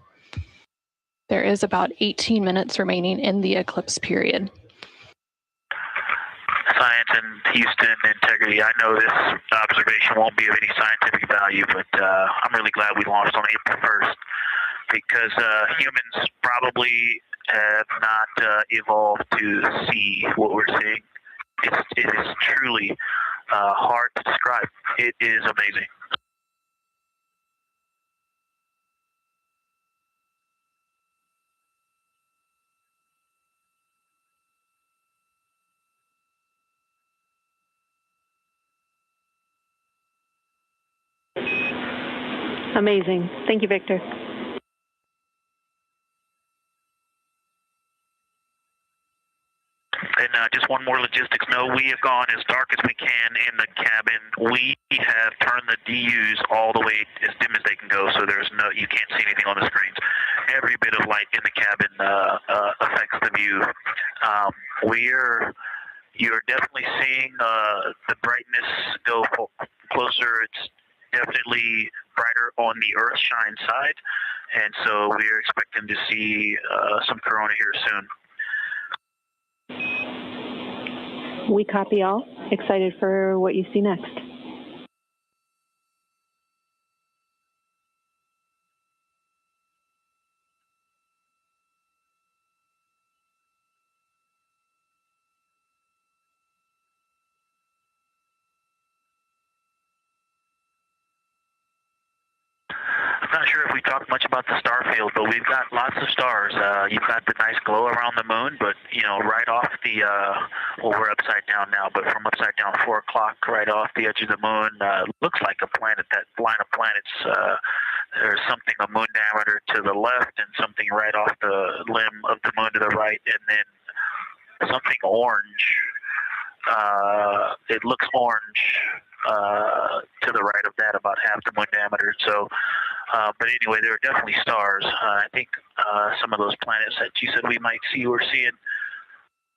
There is about 18 minutes remaining in the eclipse period. Science and Houston integrity. I know this observation won't be of any scientific value, but I'm really glad we launched on April 1st because humans probably have not evolved to see what we're seeing. It is truly hard to describe. It is amazing. Amazing. Thank you, Victor. And just one more logistics note, we have gone as dark as we can in the cabin. We have turned the DUs all the way as dim as they can go, so you can't see anything on the screens. Every bit of light in the cabin affects the view. You're definitely seeing the brightness go closer. It's definitely brighter on the Earthshine side, and so we're expecting to see some corona here soon. We copy all. Excited for what you see next. I'm not sure if we talked much about the star field, but we've got lots of stars. You've got the nice glow around the moon, but right off the well, we're upside down now, but from upside down 4 o'clock, right off the edge of the moon, looks like a planet. That line of planets. There's something a moon diameter to the left, and something right off the limb of the moon to the right, and then something orange. It looks orange to the right of that, about half the moon diameter. So, but anyway, there are definitely stars. I think some of those planets that you said we might see, we're seeing.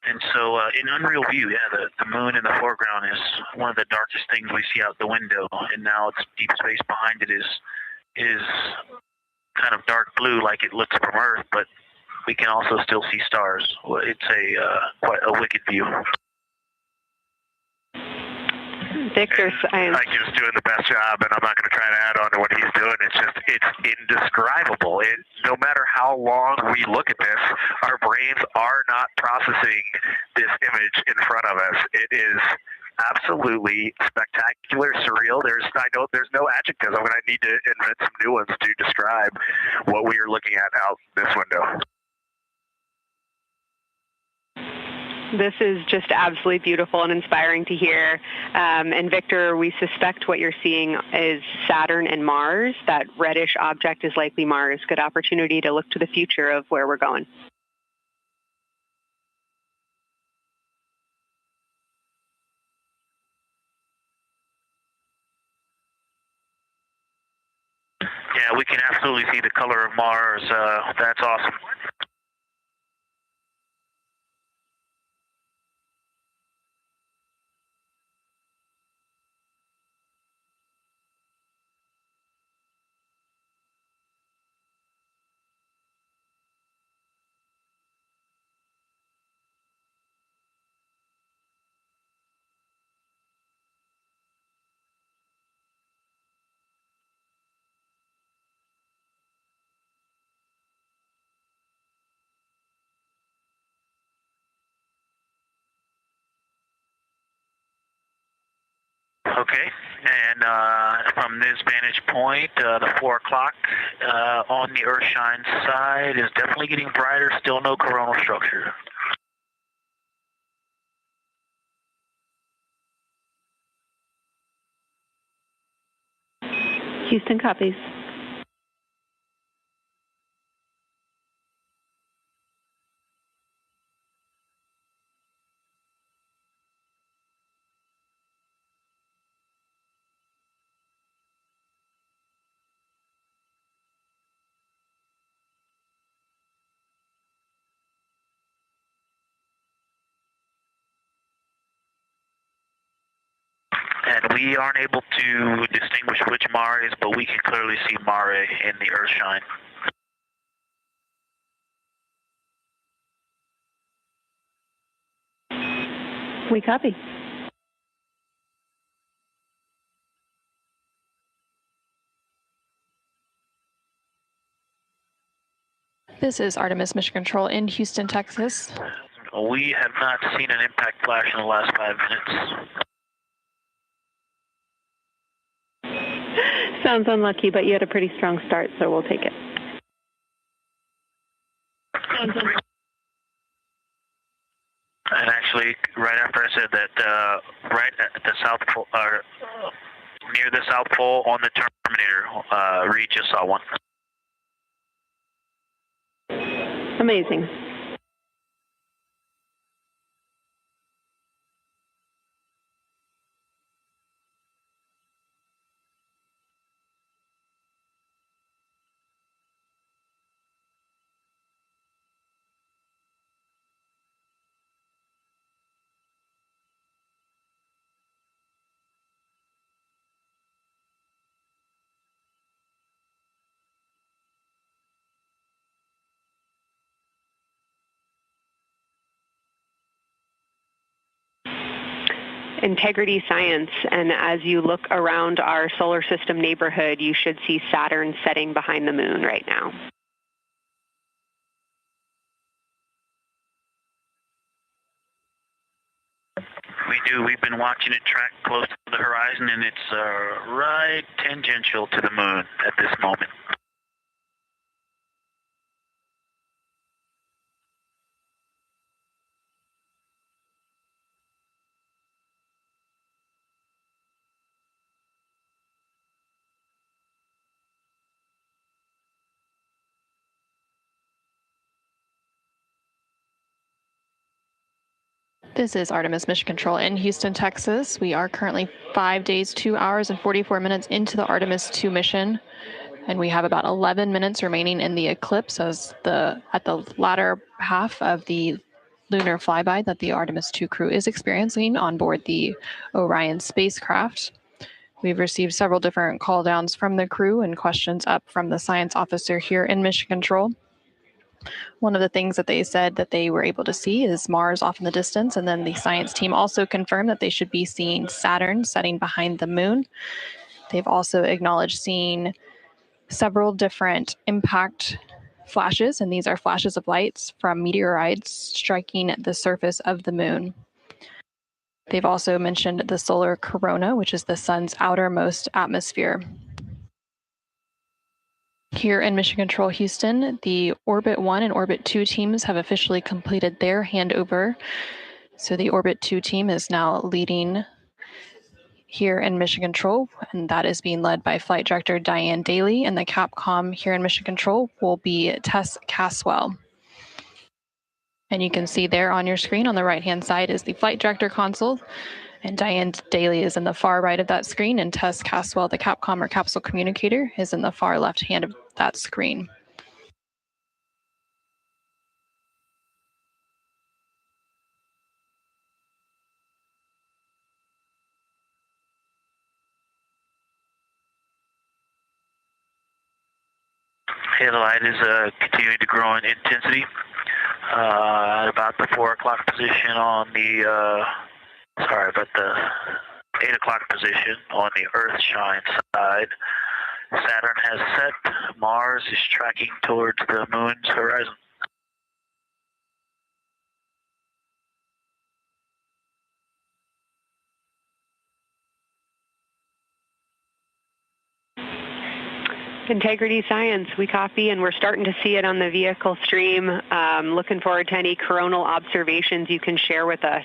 And so in unreal view, yeah, the moon in the foreground is one of the darkest things we see out the window. And now it's deep space behind it is kind of dark blue like it looks from Earth, but we can also still see stars. It's quite a wicked view. Victor, Mike is doing the best job, and I'm not going to try to add on to what he's doing. It's indescribable. No matter how long we look at this, our brains are not processing this image in front of us. It is absolutely spectacular, surreal. I know there's no adjectives. I'm going to need to invent some new ones to describe what we are looking at out this window. This is just absolutely beautiful and inspiring to hear. And Victor, we suspect what you're seeing is Saturn and Mars. That reddish object is likely Mars. Good opportunity to look to the future of where we're going. Yeah, we can absolutely see the color of Mars. That's awesome. Okay, and from this vantage point, the 4 o'clock on the Earthshine side is definitely getting brighter, still no coronal structure. Houston copies. We aren't able to distinguish which Mare is, but we can clearly see Mare in the Earthshine. We copy. This is Artemis Mission Control in Houston, Texas. We have not seen an impact flash in the last 5 minutes. Sounds unlucky, but you had a pretty strong start, so we'll take it. And actually, right after I said that, right at the South Pole, near the South Pole on the Terminator, Reed just saw one. Amazing. Integrity Science, and as you look around our solar system neighborhood, you should see Saturn setting behind the moon right now. We do. We've been watching it track close to the horizon, and it's right tangential to the moon at this moment. This is Artemis Mission Control in Houston, Texas. We are currently 5 days, 2 hours, and 44 minutes into the Artemis 2 mission, and we have about 11 minutes remaining in the eclipse at the latter half of the lunar flyby that the Artemis 2 crew is experiencing on board the Orion spacecraft. We've received several different call downs from the crew and questions up from the science officer here in Mission Control. One of the things that they said that they were able to see is Mars off in the distance, and then the science team also confirmed that they should be seeing Saturn setting behind the moon. They've also acknowledged seeing several different impact flashes, and these are flashes of lights from meteorites striking the surface of the moon. They've also mentioned the solar corona, which is the sun's outermost atmosphere. Here in Mission Control Houston, the Orbit 1 and Orbit 2 teams have officially completed their handover. So the Orbit 2 team is now leading here in Mission Control, and that is being led by Flight Director Diane Daly, and the Capcom here in Mission Control will be Tess Caswell. And you can see there on your screen on the right-hand side is the Flight Director console, and Diane Daly is in the far right of that screen, and Tess Caswell, the Capcom or capsule communicator, is in the far left hand of that screen. Okay, the light is continuing to grow in intensity. At about the 4 o'clock position on the, about the 8 o'clock position on the Earthshine side. Saturn has set. Mars is tracking towards the moon's horizon. Integrity Science, we copy, and we're starting to see it on the vehicle stream. Looking forward to any coronal observations you can share with us.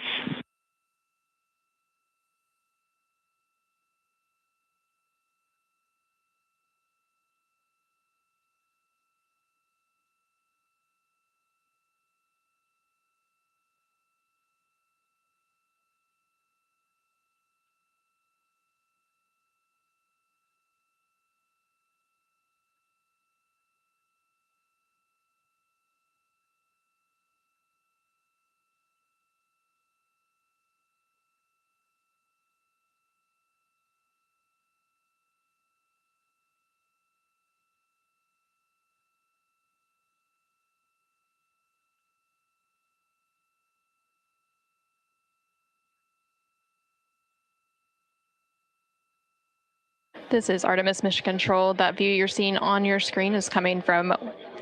This is Artemis Mission Control. That view you're seeing on your screen is coming from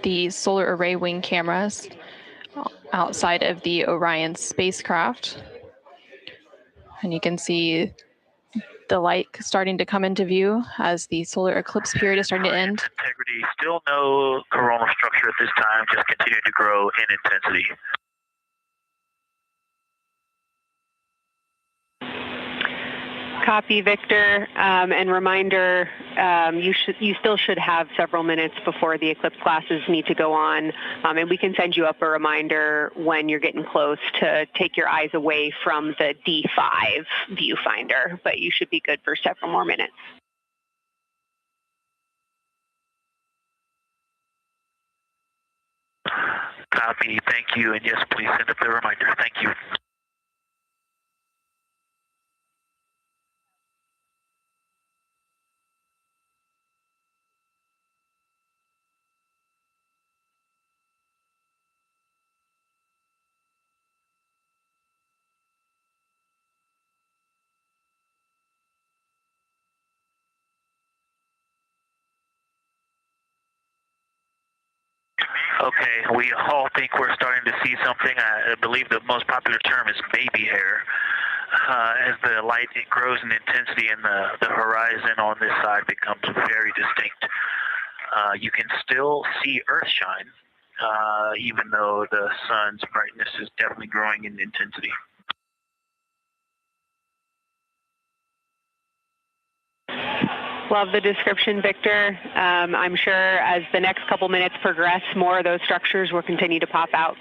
the solar array wing cameras outside of the Orion spacecraft. And you can see the light starting to come into view as the solar eclipse period is starting to end. Integrity, still no coronal structure at this time, just continuing to grow in intensity. Copy, Victor. And reminder, you still should have several minutes before the eclipse classes need to go on. And we can send you up a reminder when you're getting close to take your eyes away from the D5 viewfinder, but you should be good for several more minutes. Copy, thank you, and yes, please send up the reminder. Thank you. Okay, we all think we're starting to see something. I believe the most popular term is baby hair. As the light grows in intensity and the horizon on this side becomes very distinct. You can still see Earth shine, even though the sun's brightness is definitely growing in intensity. Love the description, Victor. I'm sure as the next couple minutes progress, more of those structures will continue to pop out.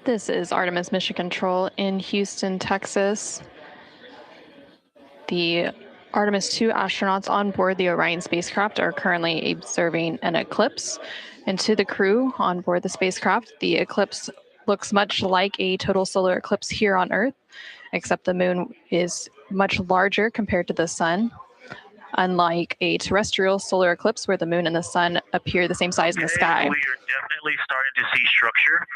This is Artemis Mission Control in Houston, Texas. The Artemis 2 astronauts on board the Orion spacecraft are currently observing an eclipse. And to the crew on board the spacecraft, the eclipse looks much like a total solar eclipse here on Earth, except the moon is much larger compared to the sun, unlike a terrestrial solar eclipse where the moon and the sun appear the same size in the sky. We are definitely starting to see structure.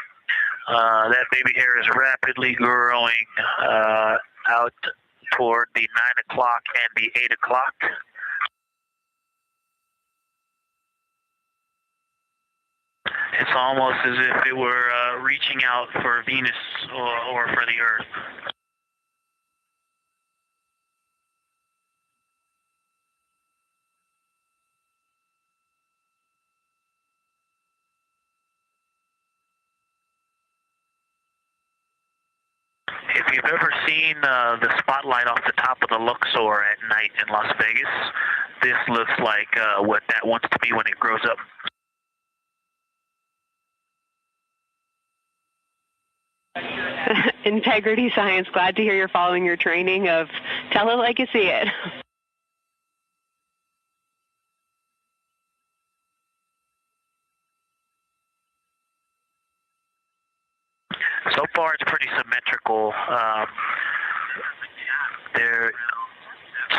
That baby hair is rapidly growing out toward the 9 o'clock and the 8 o'clock. It's almost as if it were reaching out for Venus or for the Earth. If you've ever seen the spotlight off the top of the Luxor at night in Las Vegas, this looks like what that wants to be when it grows up. Integrity Science, glad to hear you're following your training of tell it like you see it. So far, it's pretty symmetrical. There are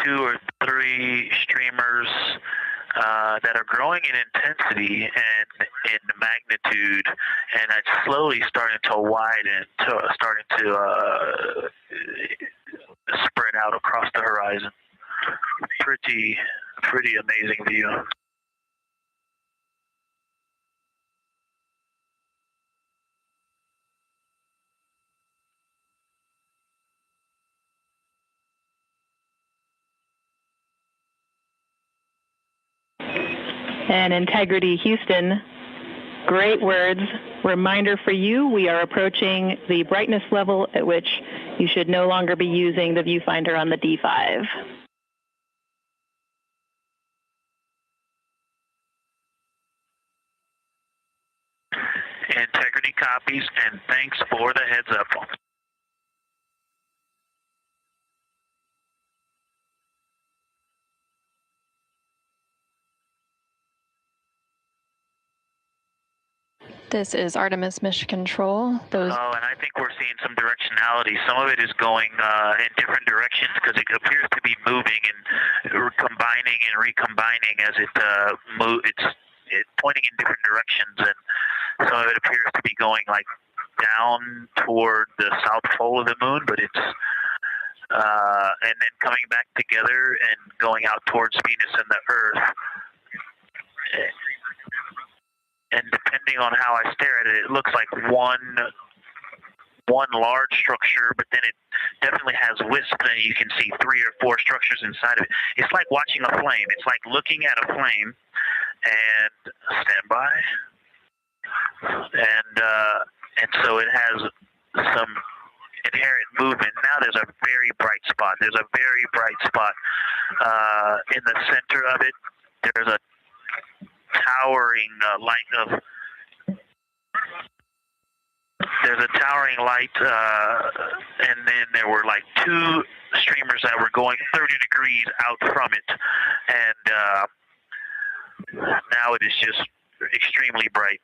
2 or 3 streamers that are growing in intensity and in magnitude, and it's slowly starting to widen, starting to spread out across the horizon. Pretty amazing view. And Integrity Houston, great words. Reminder for you, we are approaching the brightness level at which You should no longer be using the viewfinder on the D5. Integrity copies, and thanks for the heads up. This is Artemis Mission Control. And I think we're seeing some directionality. Some of it is going in different directions because it appears to be moving and combining and recombining as it moves. It's pointing in different directions, and some of it appears to be going like down toward the south pole of the moon, but it's and then coming back together and going out towards Venus and the Earth. And depending on how I stare at it, it looks like one large structure, but then it definitely has wisps, and you can see 3 or 4 structures inside of it. It's like watching a flame. It's like looking at a flame, and stand by. And so it has some inherent movement. Now there's a very bright spot. There's a very bright spot in the center of it. There's a towering light and then there were like 2 streamers that were going 30 degrees out from it, and now it is just extremely bright.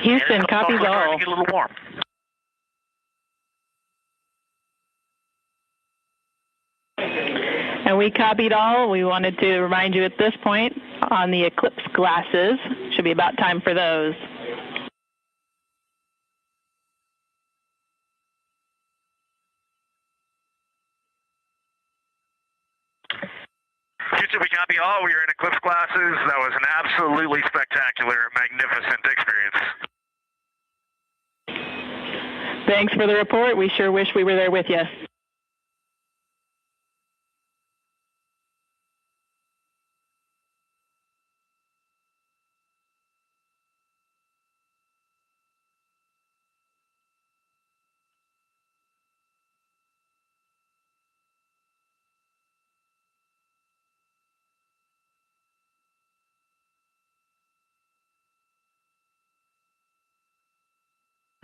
Houston, copies all. To get a little warm. And we copied all. We wanted to remind you at this point on the eclipse glasses. Should be about time for those. Houston, we copy all. We are in eclipse glasses. That was an absolutely spectacular, magnificent experience. Thanks for the report. We sure wish we were there with you.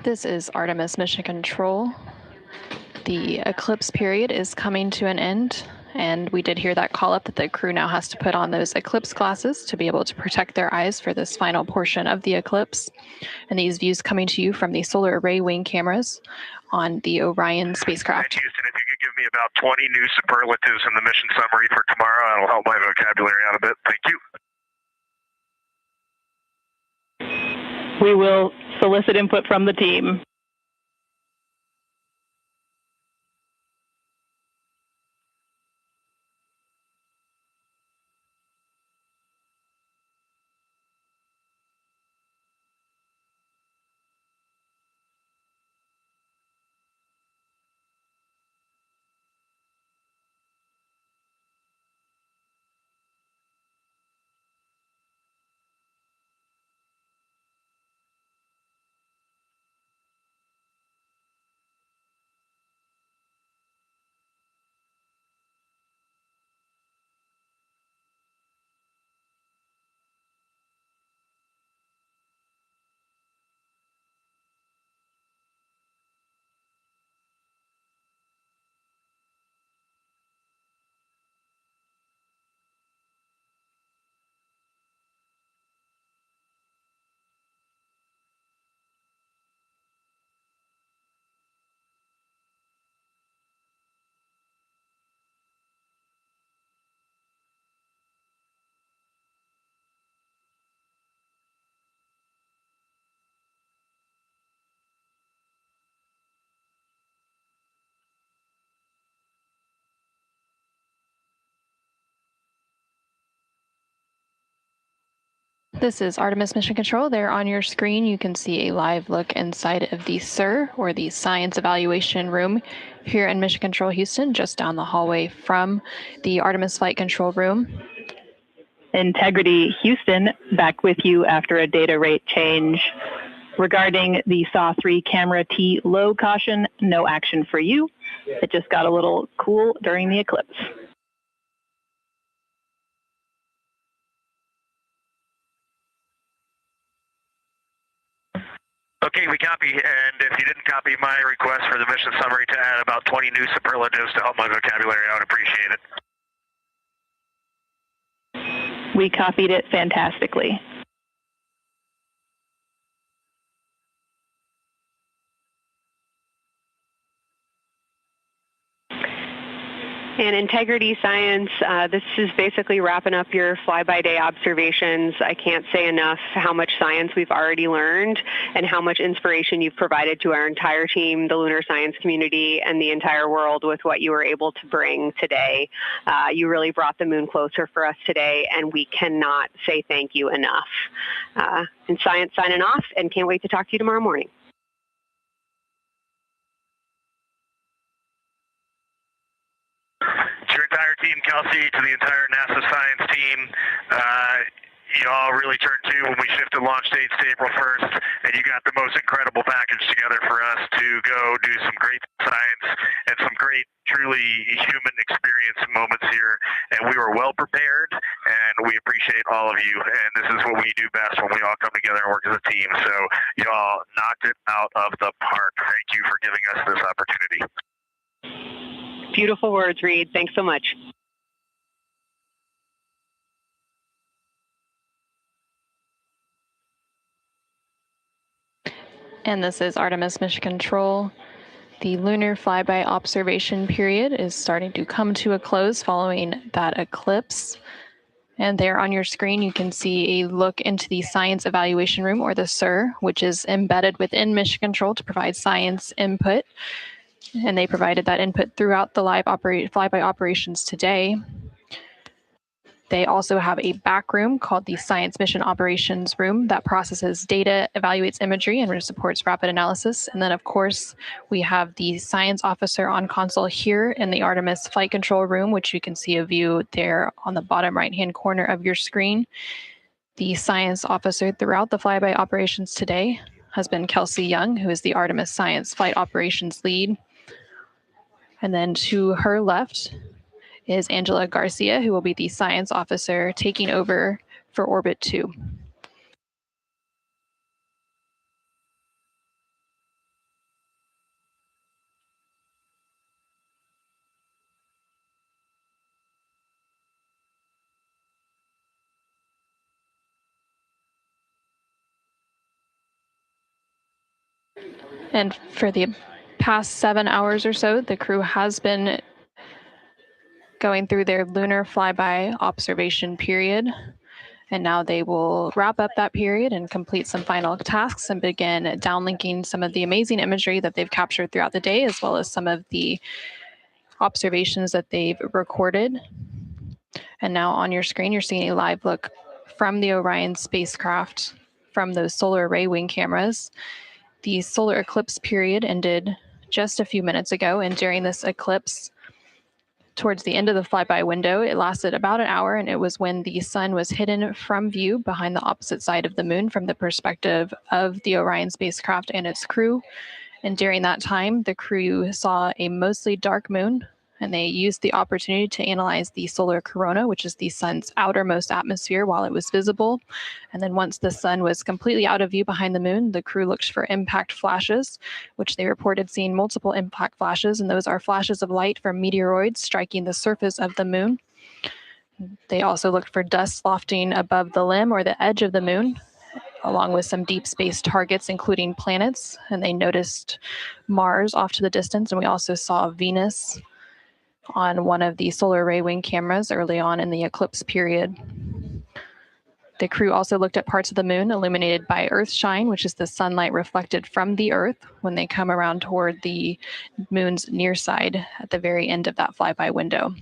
This is Artemis Mission Control. The eclipse period is coming to an end, and we did hear that call up that the crew now has to put on those eclipse glasses to be able to protect their eyes for this final portion of the eclipse. And these views coming to you from the solar array wing cameras on the Orion spacecraft. And Houston, if you could give me about 20 new superlatives in the mission summary for tomorrow, that'll help my vocabulary out a bit. Thank you. We will solicit input from the team. This is Artemis Mission Control. There on your screen, you can see a live look inside of the SIR, or the Science Evaluation Room, here in Mission Control Houston, just down the hallway from the Artemis Flight Control Room. Integrity Houston, back with you after a data rate change. Regarding the SAW-3 camera T low caution, no action for you. It just got a little cool during the eclipse. Okay, we copy, and if you didn't copy my request for the mission summary to add about 20 new superlatives to help my vocabulary, I would appreciate it. We copied it fantastically. And Integrity Science, this is basically wrapping up your fly-by-day observations. I can't say enough how much science we've already learned and how much inspiration you've provided to our entire team, the lunar science community, and the entire world with what you were able to bring today. You really brought the moon closer for us today, and we cannot say thank you enough. And Science signing off, and can't wait to talk to you tomorrow morning. To your entire team, Kelsey, to the entire NASA science team, you all really turned to when we shifted launch dates to April 1st, and you got the most incredible package together for us to go do some great science and some great, truly human experience moments here. And we were well prepared, and we appreciate all of you. And this is what we do best when we all come together and work as a team. So you all knocked it out of the park. Thank you for giving us this opportunity. Beautiful words, Reed. Thanks so much. And this is Artemis Mission Control. The lunar flyby observation period is starting to come to a close following that eclipse. And there on your screen, you can see a look into the Science Evaluation Room, or the SIR, which is embedded within Mission Control to provide science input. And they provided that input throughout the live flyby operations today. They also have a back room called the Science Mission Operations Room that processes data, evaluates imagery, and supports rapid analysis. And then, of course, we have the science officer on console here in the Artemis Flight Control Room, which you can see a view there on the bottom right-hand corner of your screen. The science officer throughout the flyby operations today has been Kelsey Young, who is the Artemis Science Flight Operations Lead. And then to her left is Angela Garcia, who will be the science officer taking over for Orbit 2. And for the past 7 hours or so, the crew has been going through their lunar flyby observation period. And now they will wrap up that period and complete some final tasks and begin downlinking some of the amazing imagery that they've captured throughout the day, as well as some of the observations that they've recorded. And now on your screen, you're seeing a live look from the Orion spacecraft from those solar array wing cameras. The solar eclipse period ended just a few minutes ago, and during this eclipse, towards the end of the flyby window, it lasted about an hour, and it was when the sun was hidden from view behind the opposite side of the moon from the perspective of the Orion spacecraft and its crew. And during that time, the crew saw a mostly dark moon, and they used the opportunity to analyze the solar corona, which is the sun's outermost atmosphere, while it was visible. And then once the sun was completely out of view behind the moon, the crew looked for impact flashes, which they reported seeing multiple impact flashes, and those are flashes of light from meteoroids striking the surface of the moon. They also looked for dust lofting above the limb or the edge of the moon, along with some deep space targets, including planets. And they noticed Mars off to the distance, and we also saw Venus on one of the solar array wing cameras early on in the eclipse period. The crew also looked at parts of the moon illuminated by Earthshine, which is the sunlight reflected from the Earth when they come around toward the moon's near side at the very end of that flyby window.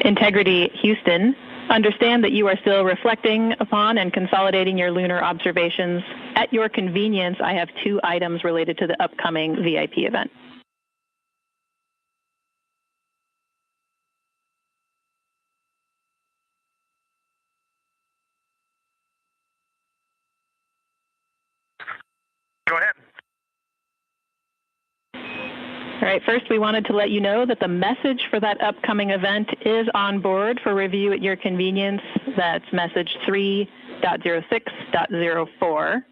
Integrity Houston, understand that you are still reflecting upon and consolidating your lunar observations. At your convenience, I have 2 items related to the upcoming VIP event. Go ahead. All right, first we wanted to let you know that the message for that upcoming event is on board for review at your convenience. That's message 3.06.04.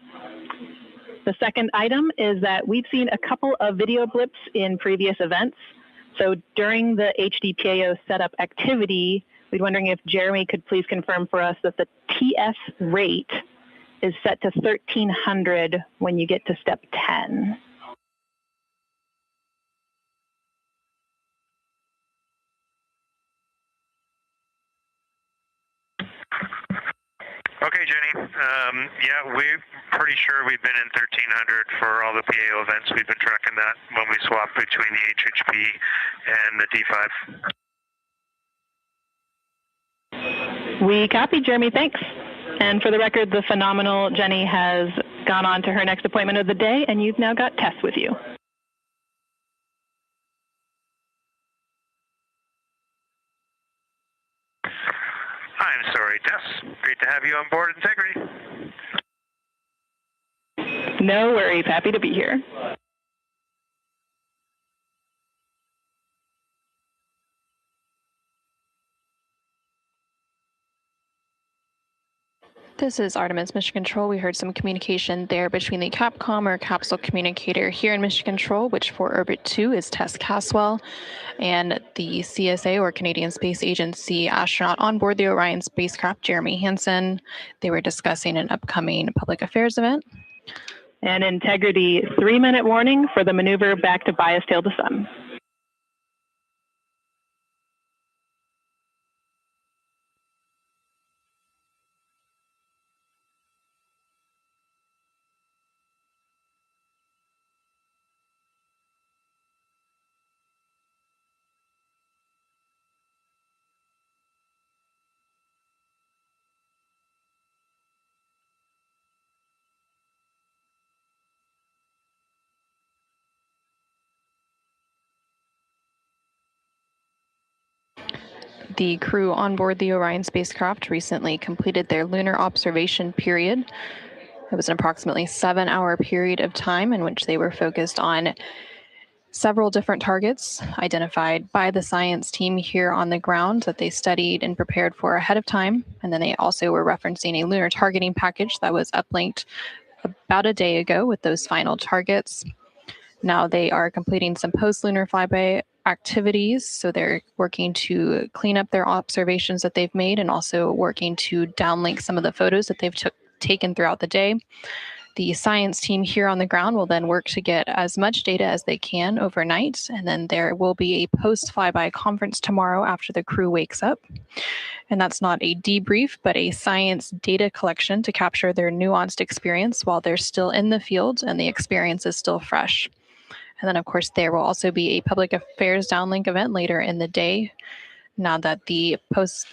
The second item is that we've seen a couple of video blips in previous events. So during the HDPAO setup activity, we're wondering if Jeremy could please confirm for us that the TS rate is set to 1300 when you get to step 10. Okay, Jenny. Yeah, we're pretty sure we've been in 1300 for all the PAO events. We've been tracking that when we swap between the HHP and the D5. We copy, Jeremy. Thanks. And for the record, the phenomenal Jenny has gone on to her next appointment of the day, and you've now got Tess with you. I'm sorry, Tess. Great to have you on board Integrity. No worries. Happy to be here. This is Artemis Mission Control. We heard some communication there between the Capcom or capsule communicator here in Mission Control, which for Orbit 2 is Tess Caswell, and the CSA or Canadian Space Agency astronaut on board the Orion spacecraft, Jeremy Hansen. They were discussing an upcoming public affairs event. And Integrity, 3-minute warning for the maneuver back to bias tail to sun. The crew on board the Orion spacecraft recently completed their lunar observation period. It was an approximately 7-hour period of time in which they were focused on several different targets identified by the science team here on the ground that they studied and prepared for ahead of time. And then they also were referencing a lunar targeting package that was uplinked about a day ago with those final targets. Now they are completing some post-lunar flyby activities, so they're working to clean up their observations that they've made and also working to downlink some of the photos that they've taken throughout the day. The science team here on the ground will then work to get as much data as they can overnight, and then there will be a post-flyby conference tomorrow after the crew wakes up. And that's not a debrief, but a science data collection to capture their nuanced experience while they're still in the field and the experience is still fresh. And then, of course, there will also be a public affairs downlink event later in the day. Now that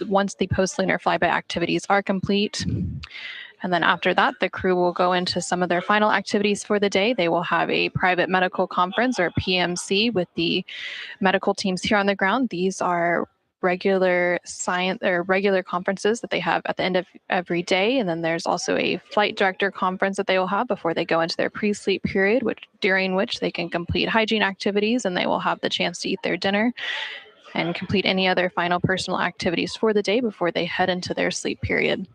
once the post-lunar flyby activities are complete. And then after that, the crew will go into some of their final activities for the day. They will have a private medical conference or PMC with the medical teams here on the ground. These are regular conferences that they have at the end of every day. And then there's also a flight director conference that they will have before they go into their pre-sleep period, during which they can complete hygiene activities and they will have the chance to eat their dinner and complete any other final personal activities for the day before they head into their sleep period.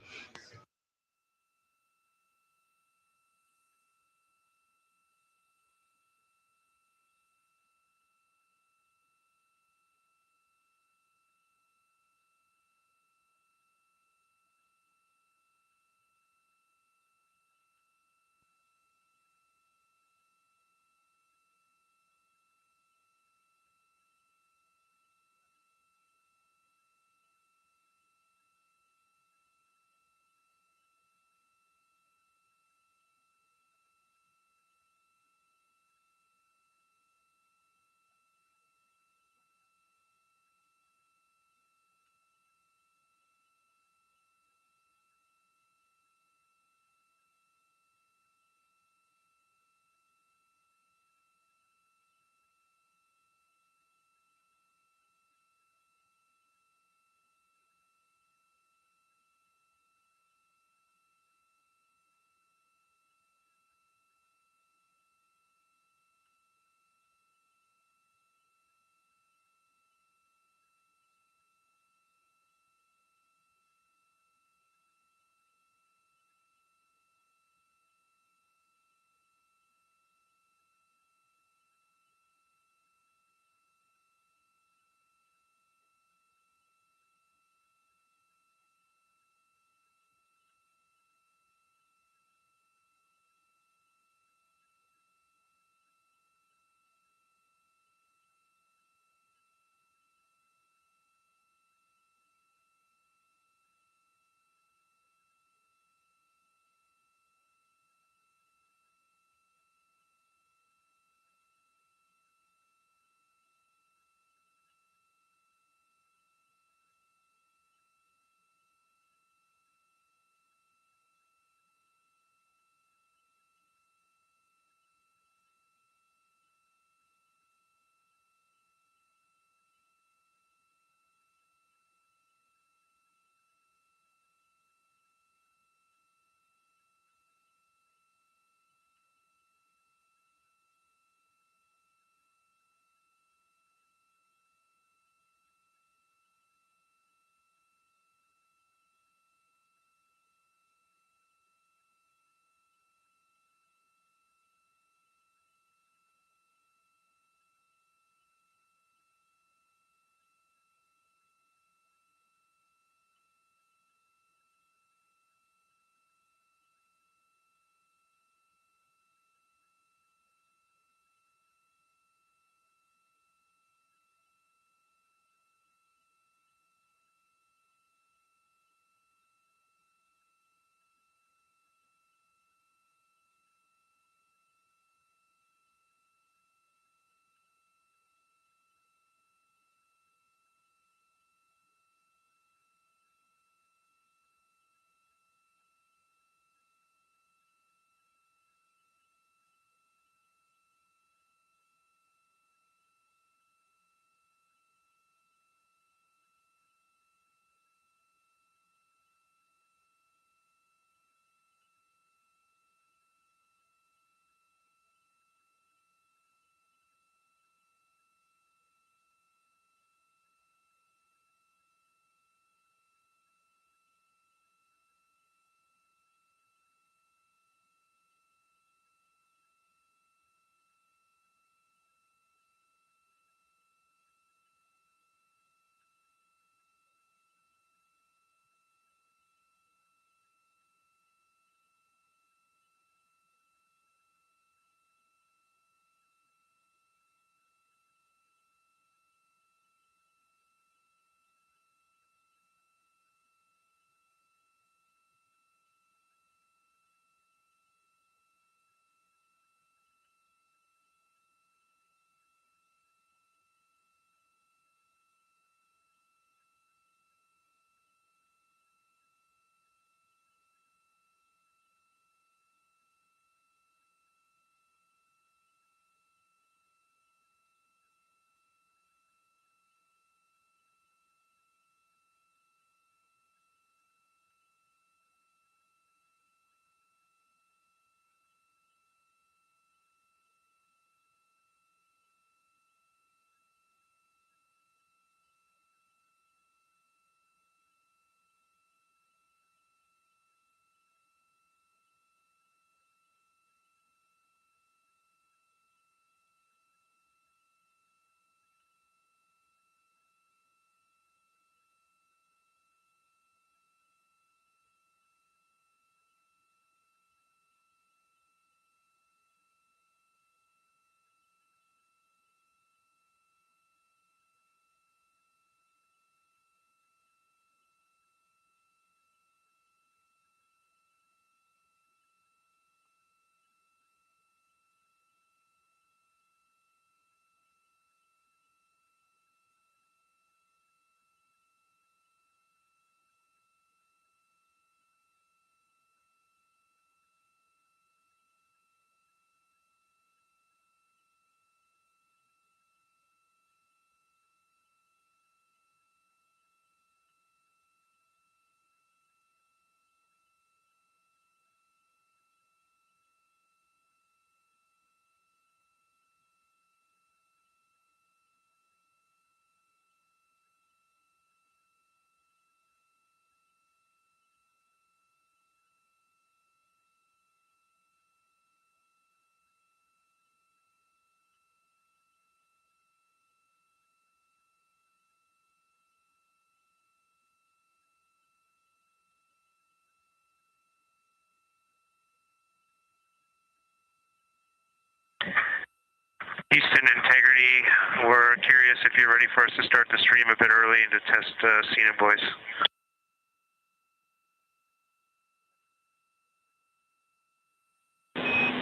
Houston Integrity, we're curious if you're ready for us to start the stream a bit early and to test scene and voice.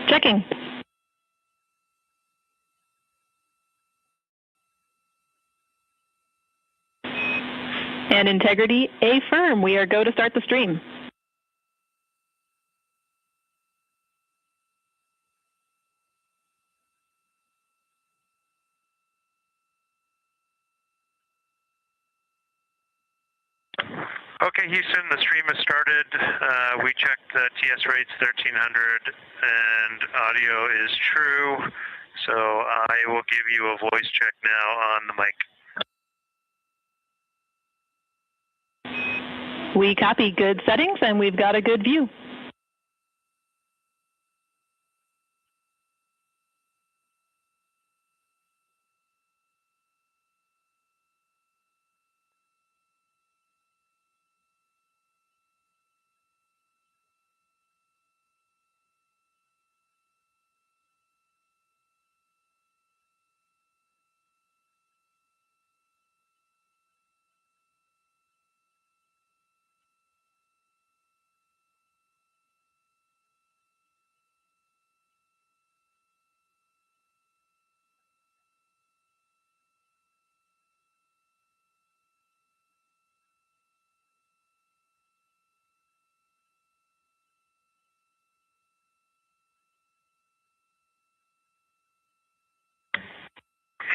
Checking. And Integrity, affirm. We are go to start the stream. Okay, Houston, the stream has started. We checked TS rates 1300 and audio is true. So I will give you a voice check now on the mic. We copy. Good settings, and we've got a good view.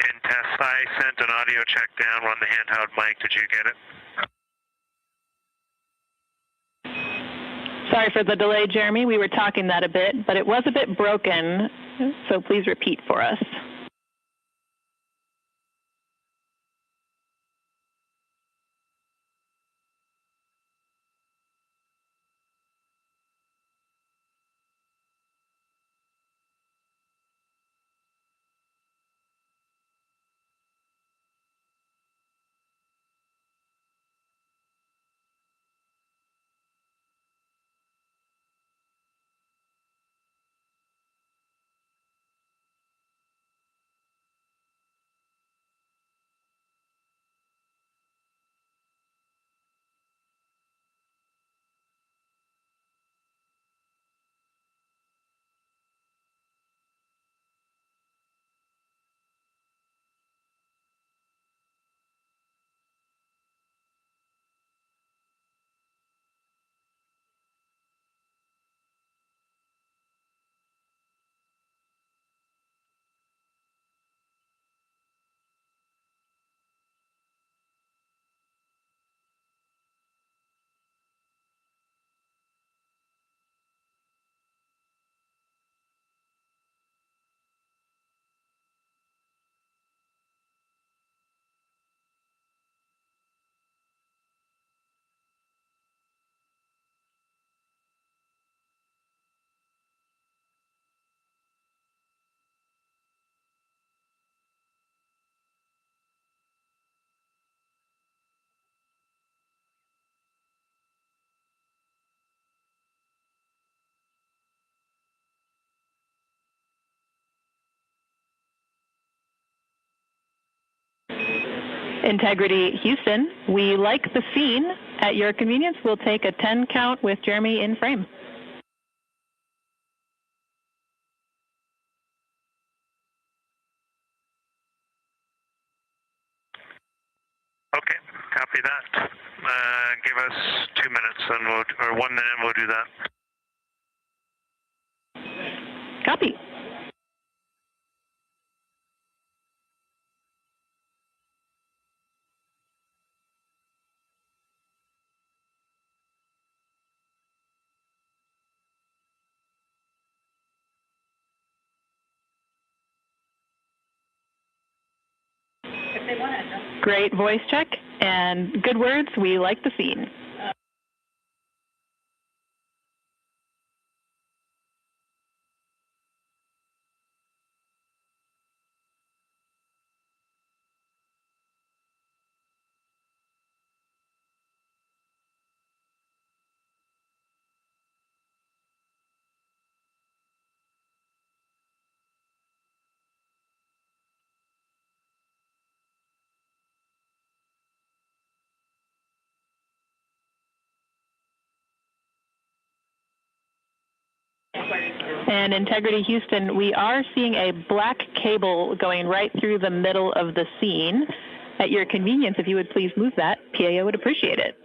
In test, I sent an audio check down on the handheld mic. Did you get it? Sorry for the delay, Jeremy. We were talking that a bit, but it was a bit broken, so please repeat for us. Integrity Houston, we like the scene. At your convenience, we'll take a 10 count with Jeremy in frame. Okay, copy that. Give us 2 minutes, and or 1 minute, and we'll do that. Copy. Great voice check and good words. We like the scene. And Integrity Houston, we are seeing a black cable going right through the middle of the scene. At your convenience, if you would please move that, PAO would appreciate it.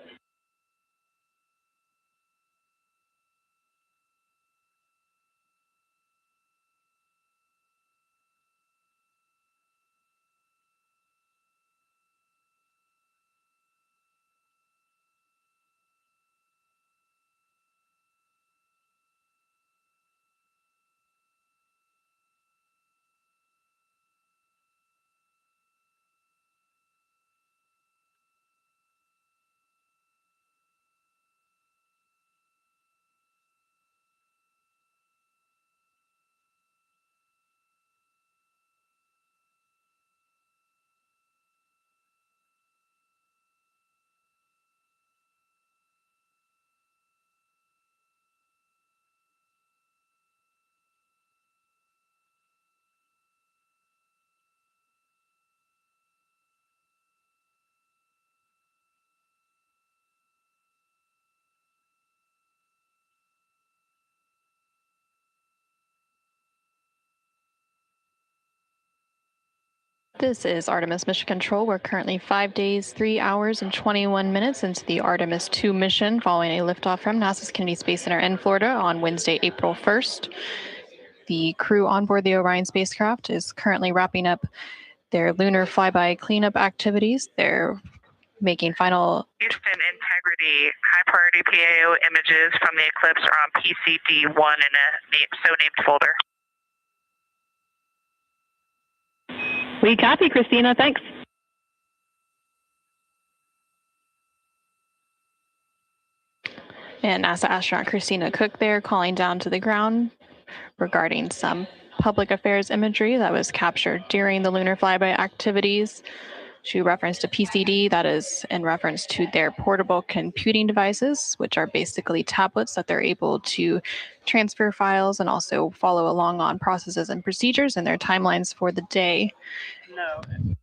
This is Artemis Mission Control. We're currently 5 days, 3 hours, and 21 minutes into the Artemis 2 mission following a liftoff from NASA's Kennedy Space Center in Florida on Wednesday, April 1st. The crew on board the Orion spacecraft is currently wrapping up their lunar flyby cleanup activities. They're making final... Houston Integrity, high priority PAO images from the eclipse are on PCD1 in a so-named folder. We copy, Christina. Thanks. And NASA astronaut Christina Cook there calling down to the ground regarding some public affairs imagery that was captured during the lunar flyby activities. She referenced a PCD, that is in reference to their portable computing devices, which are basically tablets that they're able to transfer files and also follow along on processes and procedures and their timelines for the day. No.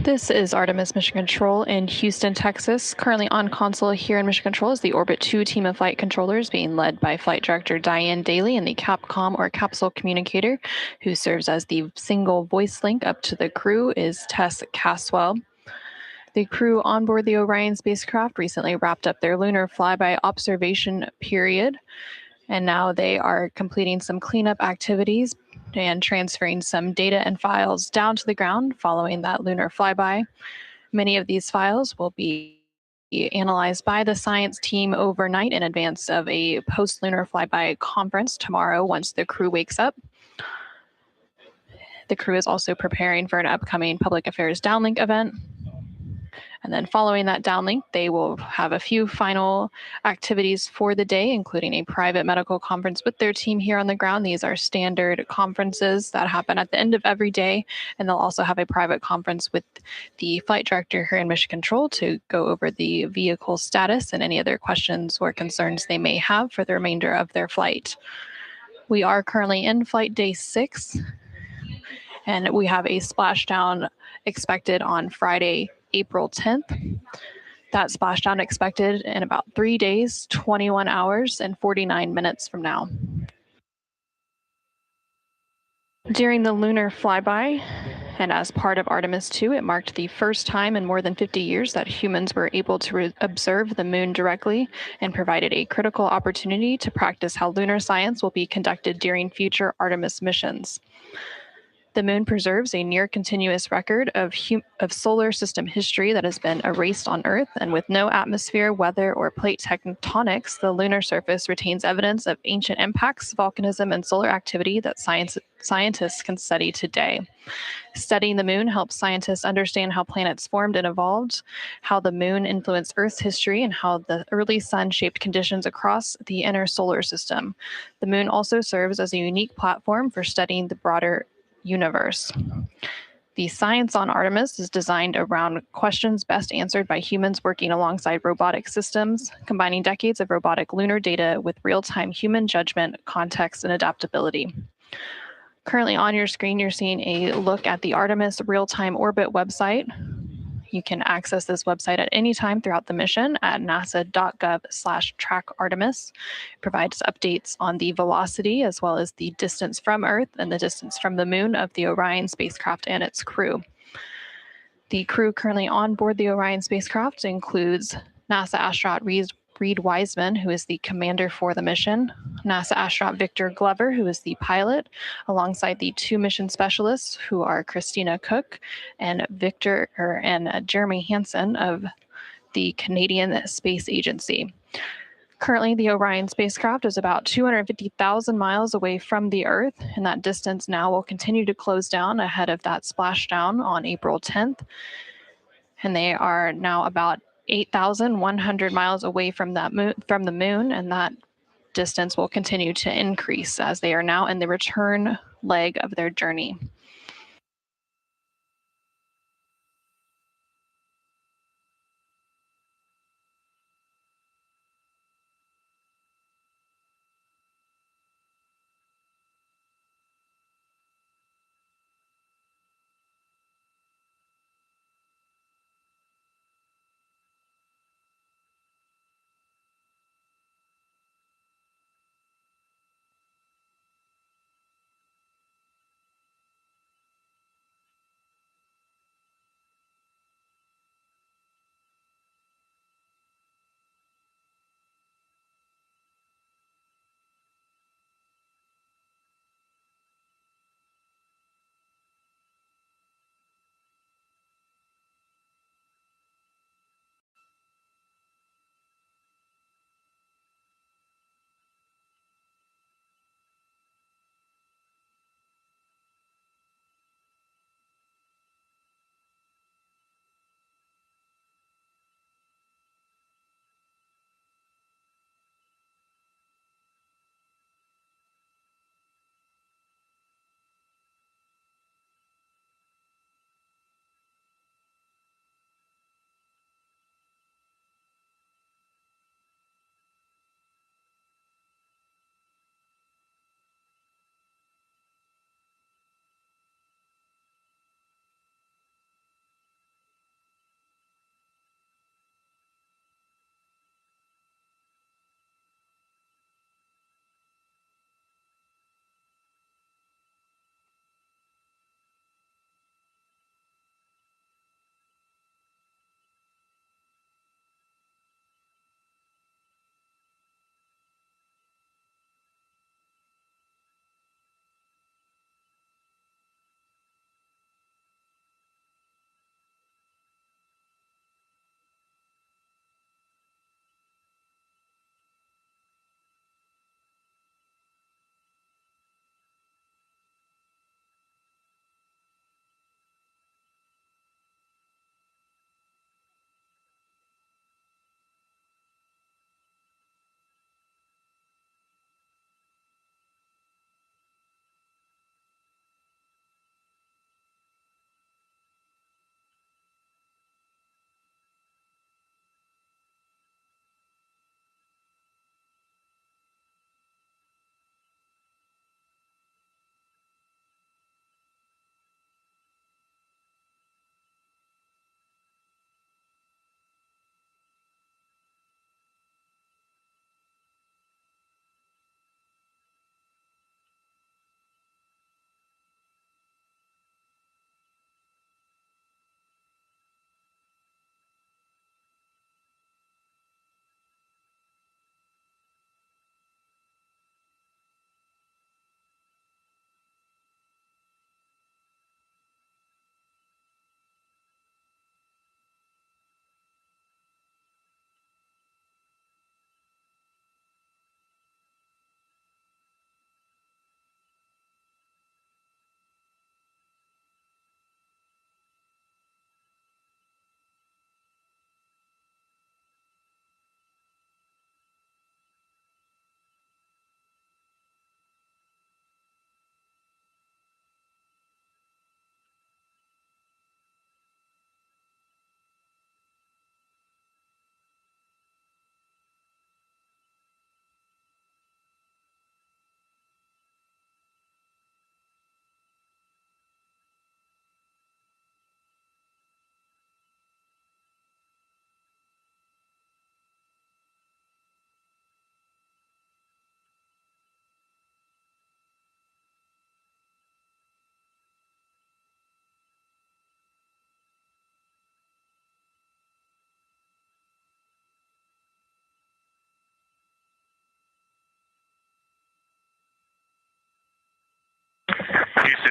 This is Artemis Mission Control in Houston, Texas. Currently on console here in Mission Control is the Orbit 2 team of flight controllers being led by Flight Director Diane Daly and the Capcom or Capsule Communicator, who serves as the single voice link up to the crew, is Tess Caswell. The crew on board the Orion spacecraft recently wrapped up their lunar flyby observation period, and now they are completing some cleanup activities and transferring some data and files down to the ground following that lunar flyby. Many of these files will be analyzed by the science team overnight in advance of a post-lunar flyby conference tomorrow once the crew wakes up. The crew is also preparing for an upcoming public affairs downlink event. And then following that downlink, they will have a few final activities for the day, including a private medical conference with their team here on the ground. These are standard conferences that happen at the end of every day. And they'll also have a private conference with the flight director here in Mission Control to go over the vehicle status and any other questions or concerns they may have for the remainder of their flight. We are currently in flight day 6, and we have a splashdown expected on Friday, April 10th. That splashdown expected in about 3 days, 21 hours, and 49 minutes from now. During the lunar flyby, and as part of Artemis 2, it marked the first time in more than 50 years that humans were able to observe the moon directly and provided a critical opportunity to practice how lunar science will be conducted during future Artemis missions. The moon preserves a near-continuous record of solar system history that has been erased on Earth, and with no atmosphere, weather, or plate tectonics, the lunar surface retains evidence of ancient impacts, volcanism, and solar activity that scientists can study today. Studying the moon helps scientists understand how planets formed and evolved, how the moon influenced Earth's history, and how the early sun shaped conditions across the inner solar system. The moon also serves as a unique platform for studying the broader universe. The science on Artemis is designed around questions best answered by humans working alongside robotic systems, combining decades of robotic lunar data with real-time human judgment, context, and adaptability. Currently on your screen, you're seeing a look at the Artemis real-time orbit website. You can access this website at any time throughout the mission at nasa.gov/trackartemis. It provides updates on the velocity as well as the distance from Earth and the distance from the moon of the Orion spacecraft and its crew. The crew currently on board the Orion spacecraft includes NASA astronaut Reed Wiseman, who is the commander for the mission, NASA astronaut Victor Glover, who is the pilot, alongside the 2 mission specialists, who are Christina Cook and Jeremy Hansen of the Canadian Space Agency. Currently, the Orion spacecraft is about 250,000 miles away from the Earth, and that distance now will continue to close down ahead of that splashdown on April 10th. And they are now about 8,100 miles away from the moon, and that distance will continue to increase as they are now in the return leg of their journey.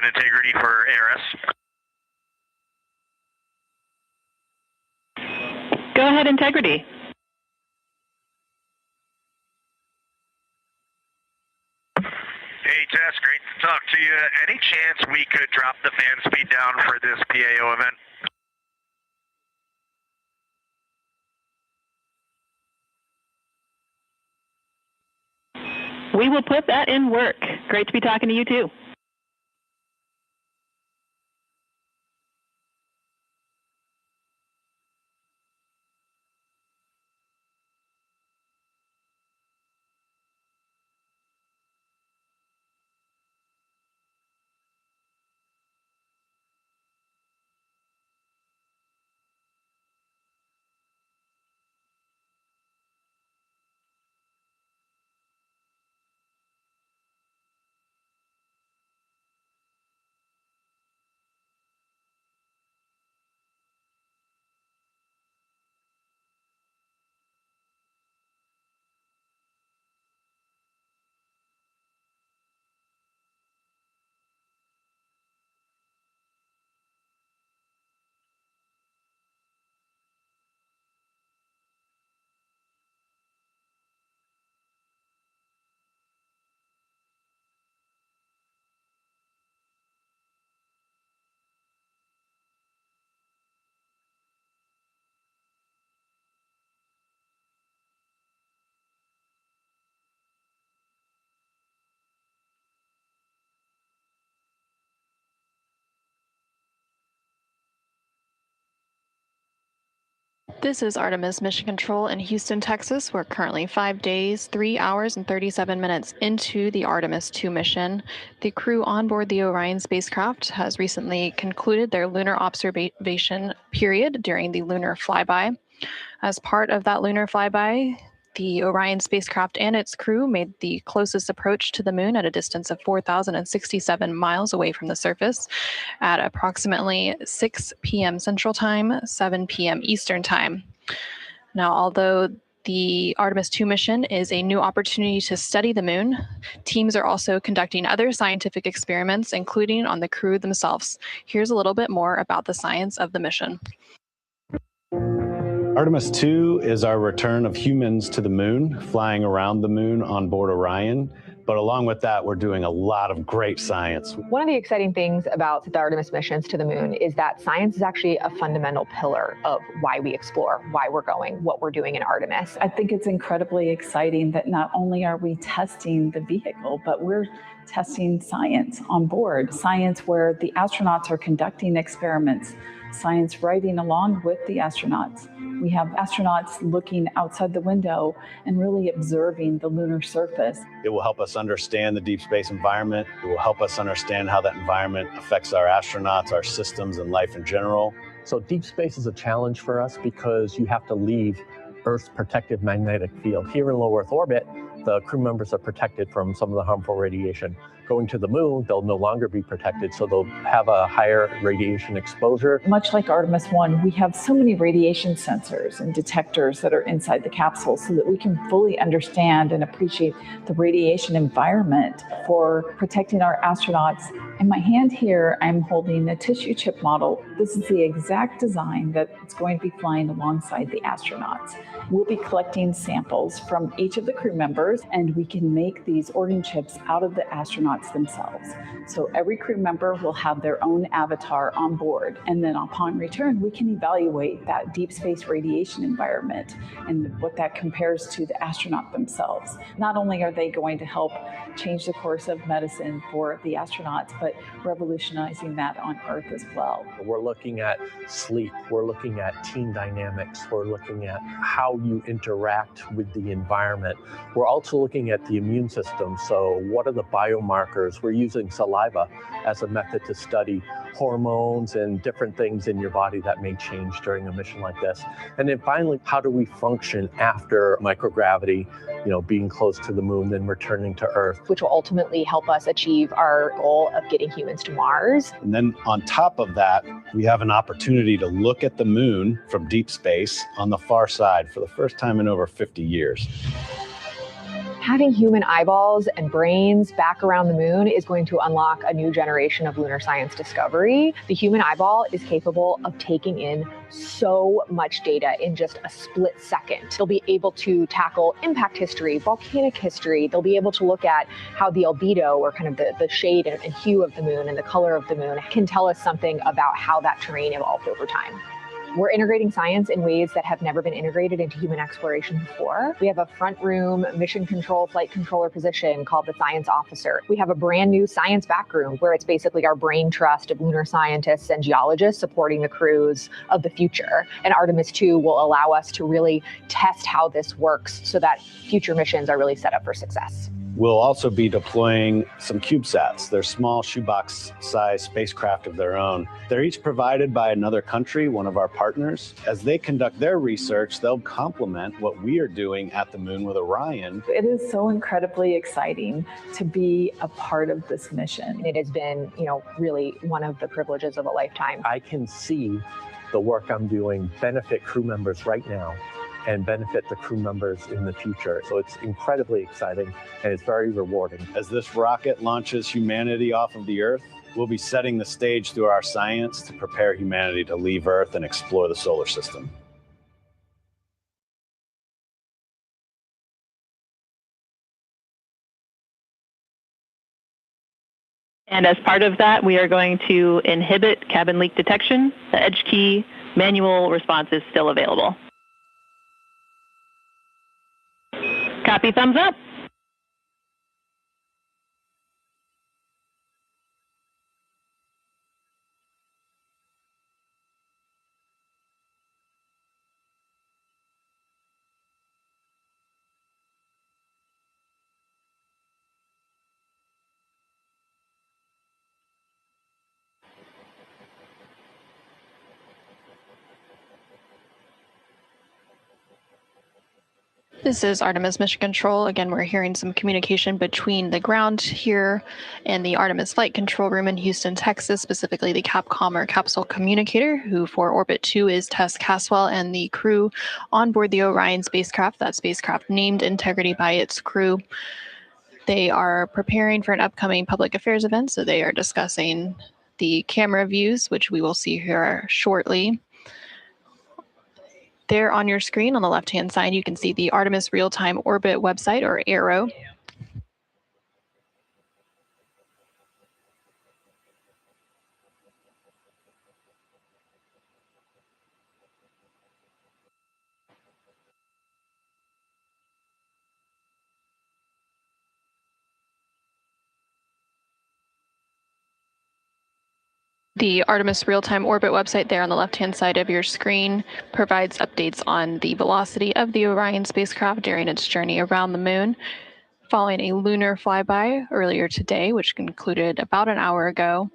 integrity for ARS. Go ahead, integrity. Hey, Tess, great to talk to you. Any chance we could drop the fan speed down for this PAO event? We will put that in work. Great to be talking to you too. This is Artemis Mission Control in Houston, Texas. We're currently 5 days, 3 hours, and 37 minutes into the Artemis II mission. The crew on board the Orion spacecraft has recently concluded their lunar observation period during the lunar flyby. As part of that lunar flyby, the Orion spacecraft and its crew made the closest approach to the moon at a distance of 4,067 miles away from the surface at approximately 6 p.m. Central Time, 7 p.m. Eastern Time. Now, although the Artemis II mission is a new opportunity to study the moon, teams are also conducting other scientific experiments, including on the crew themselves. Here's a little bit more about the science of the mission. Artemis II is our return of humans to the moon, flying around the moon on board Orion. But along with that, we're doing a lot of great science. One of the exciting things about the Artemis missions to the moon is that science is actually a fundamental pillar of why we explore, why we're going, what we're doing in Artemis. I think it's incredibly exciting that not only are we testing the vehicle, but we're testing science on board. Science where the astronauts are conducting experiments, science riding along with the astronauts. We have astronauts looking outside the window and really observing the lunar surface. It will help us understand the deep space environment. It will help us understand how that environment affects our astronauts, our systems, and life in general. So deep space is a challenge for us because you have to leave Earth's protective magnetic field. Here in low Earth orbit, the crew members are protected from some of the harmful radiation. Going to the moon, they'll no longer be protected, so they'll have a higher radiation exposure. Much like Artemis I, we have so many radiation sensors and detectors that are inside the capsule so that we can fully understand and appreciate the radiation environment for protecting our astronauts. In my hand here, I'm holding a tissue chip model. This is the exact design that's going to be flying alongside the astronauts. We'll be collecting samples from each of the crew members, and we can make these organ chips out of the astronauts themselves. So every crew member will have their own avatar on board, and then upon return, we can evaluate that deep space radiation environment and what that compares to the astronaut themselves. Not only are they going to help change the course of medicine for the astronauts, but revolutionizing that on Earth as well. We're looking at sleep, we're looking at team dynamics, we're looking at how you interact with the environment. We're also looking at the immune system. So what are the biomarkers? We're using saliva as a method to study hormones and different things in your body that may change during a mission like this. And then finally, how do we function after microgravity, being close to the moon, then returning to Earth? Which will ultimately help us achieve our goal of getting humans to Mars. And then on top of that, we have an opportunity to look at the moon from deep space on the far side for the first time in over 50 years. Having human eyeballs and brains back around the moon is going to unlock a new generation of lunar science discovery. The human eyeball is capable of taking in so much data in just a split second. They'll be able to tackle impact history, volcanic history. They'll be able to look at how the albedo, or kind of the shade and hue of the moon and the color of the moon, can tell us something about how that terrain evolved over time. We're integrating science in ways that have never been integrated into human exploration before. We have a front room mission control flight controller position called the science officer. We have a brand new science back room where it's basically our brain trust of lunar scientists and geologists supporting the crews of the future. And Artemis 2 will allow us to really test how this works so that future missions are really set up for success. We'll also be deploying some CubeSats. They're small shoebox-sized spacecraft of their own. They're each provided by another country, one of our partners. As they conduct their research, they'll complement what we are doing at the moon with Orion. It is so incredibly exciting to be a part of this mission. It has been, really one of the privileges of a lifetime. I can see the work I'm doing benefit crew members right now and benefit the crew members in the future. So it's incredibly exciting and it's very rewarding. As this rocket launches humanity off of the Earth, we'll be setting the stage through our science to prepare humanity to leave Earth and explore the solar system. And as part of that, we are going to inhibit cabin leak detection. The edge key manual response is still available. Copy, thumbs up. This is Artemis Mission Control. Again, we're hearing some communication between the ground here and the Artemis Flight Control Room in Houston, Texas, specifically the Capcom or Capsule Communicator, who for Orbit 2 is Tess Caswell, and the crew on board the Orion spacecraft, that spacecraft named Integrity by its crew. They are preparing for an upcoming public affairs event, so they are discussing the camera views, which we will see here shortly. There on your screen on the left-hand side, you can see the Artemis Real-Time Orbit website, or ARO. The Artemis Real-Time Orbit website there on the left-hand side of your screen provides updates on the velocity of the Orion spacecraft during its journey around the moon. Following a lunar flyby earlier today, which concluded about an hour ago,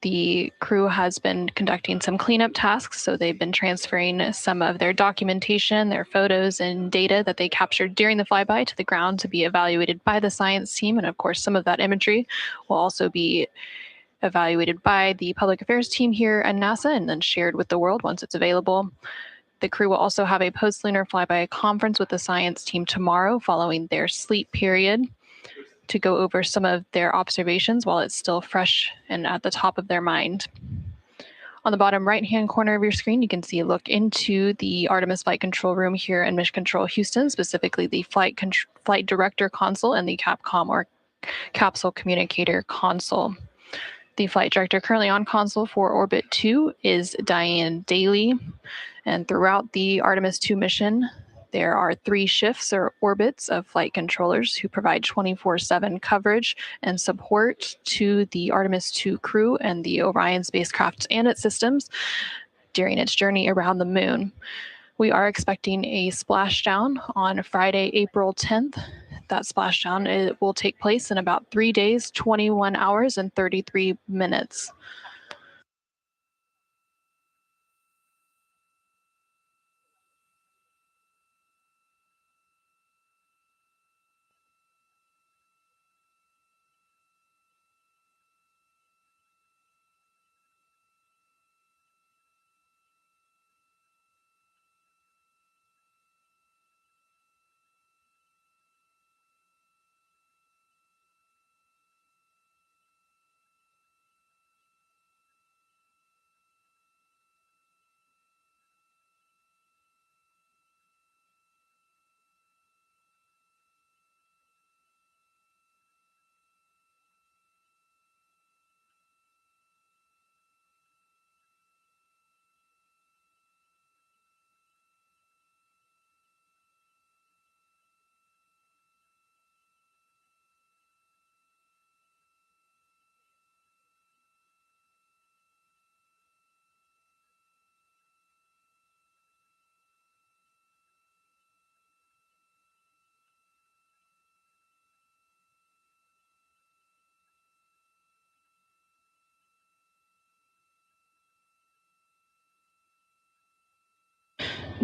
the crew has been conducting some cleanup tasks, so they've been transferring some of their documentation, their photos and data that they captured during the flyby to the ground to be evaluated by the science team. And of course, some of that imagery will also be evaluated by the public affairs team here at NASA and then shared with the world once it's available. The crew will also have a post-lunar flyby conference with the science team tomorrow following their sleep period to go over some of their observations while it's still fresh and at the top of their mind. On the bottom right-hand corner of your screen, you can see a look into the Artemis Flight Control Room here in Mission Control Houston, specifically the Flight Director Console and the Capcom or Capsule Communicator Console. The flight director currently on console for Orbit 2 is Diane Daly. And throughout the Artemis 2 mission, there are 3 shifts or orbits of flight controllers who provide 24/7 coverage and support to the Artemis 2 crew and the Orion spacecraft and its systems during its journey around the moon. We are expecting a splashdown on Friday, April 10th. That splashdown will take place in about 3 days, 21 hours, and 33 minutes.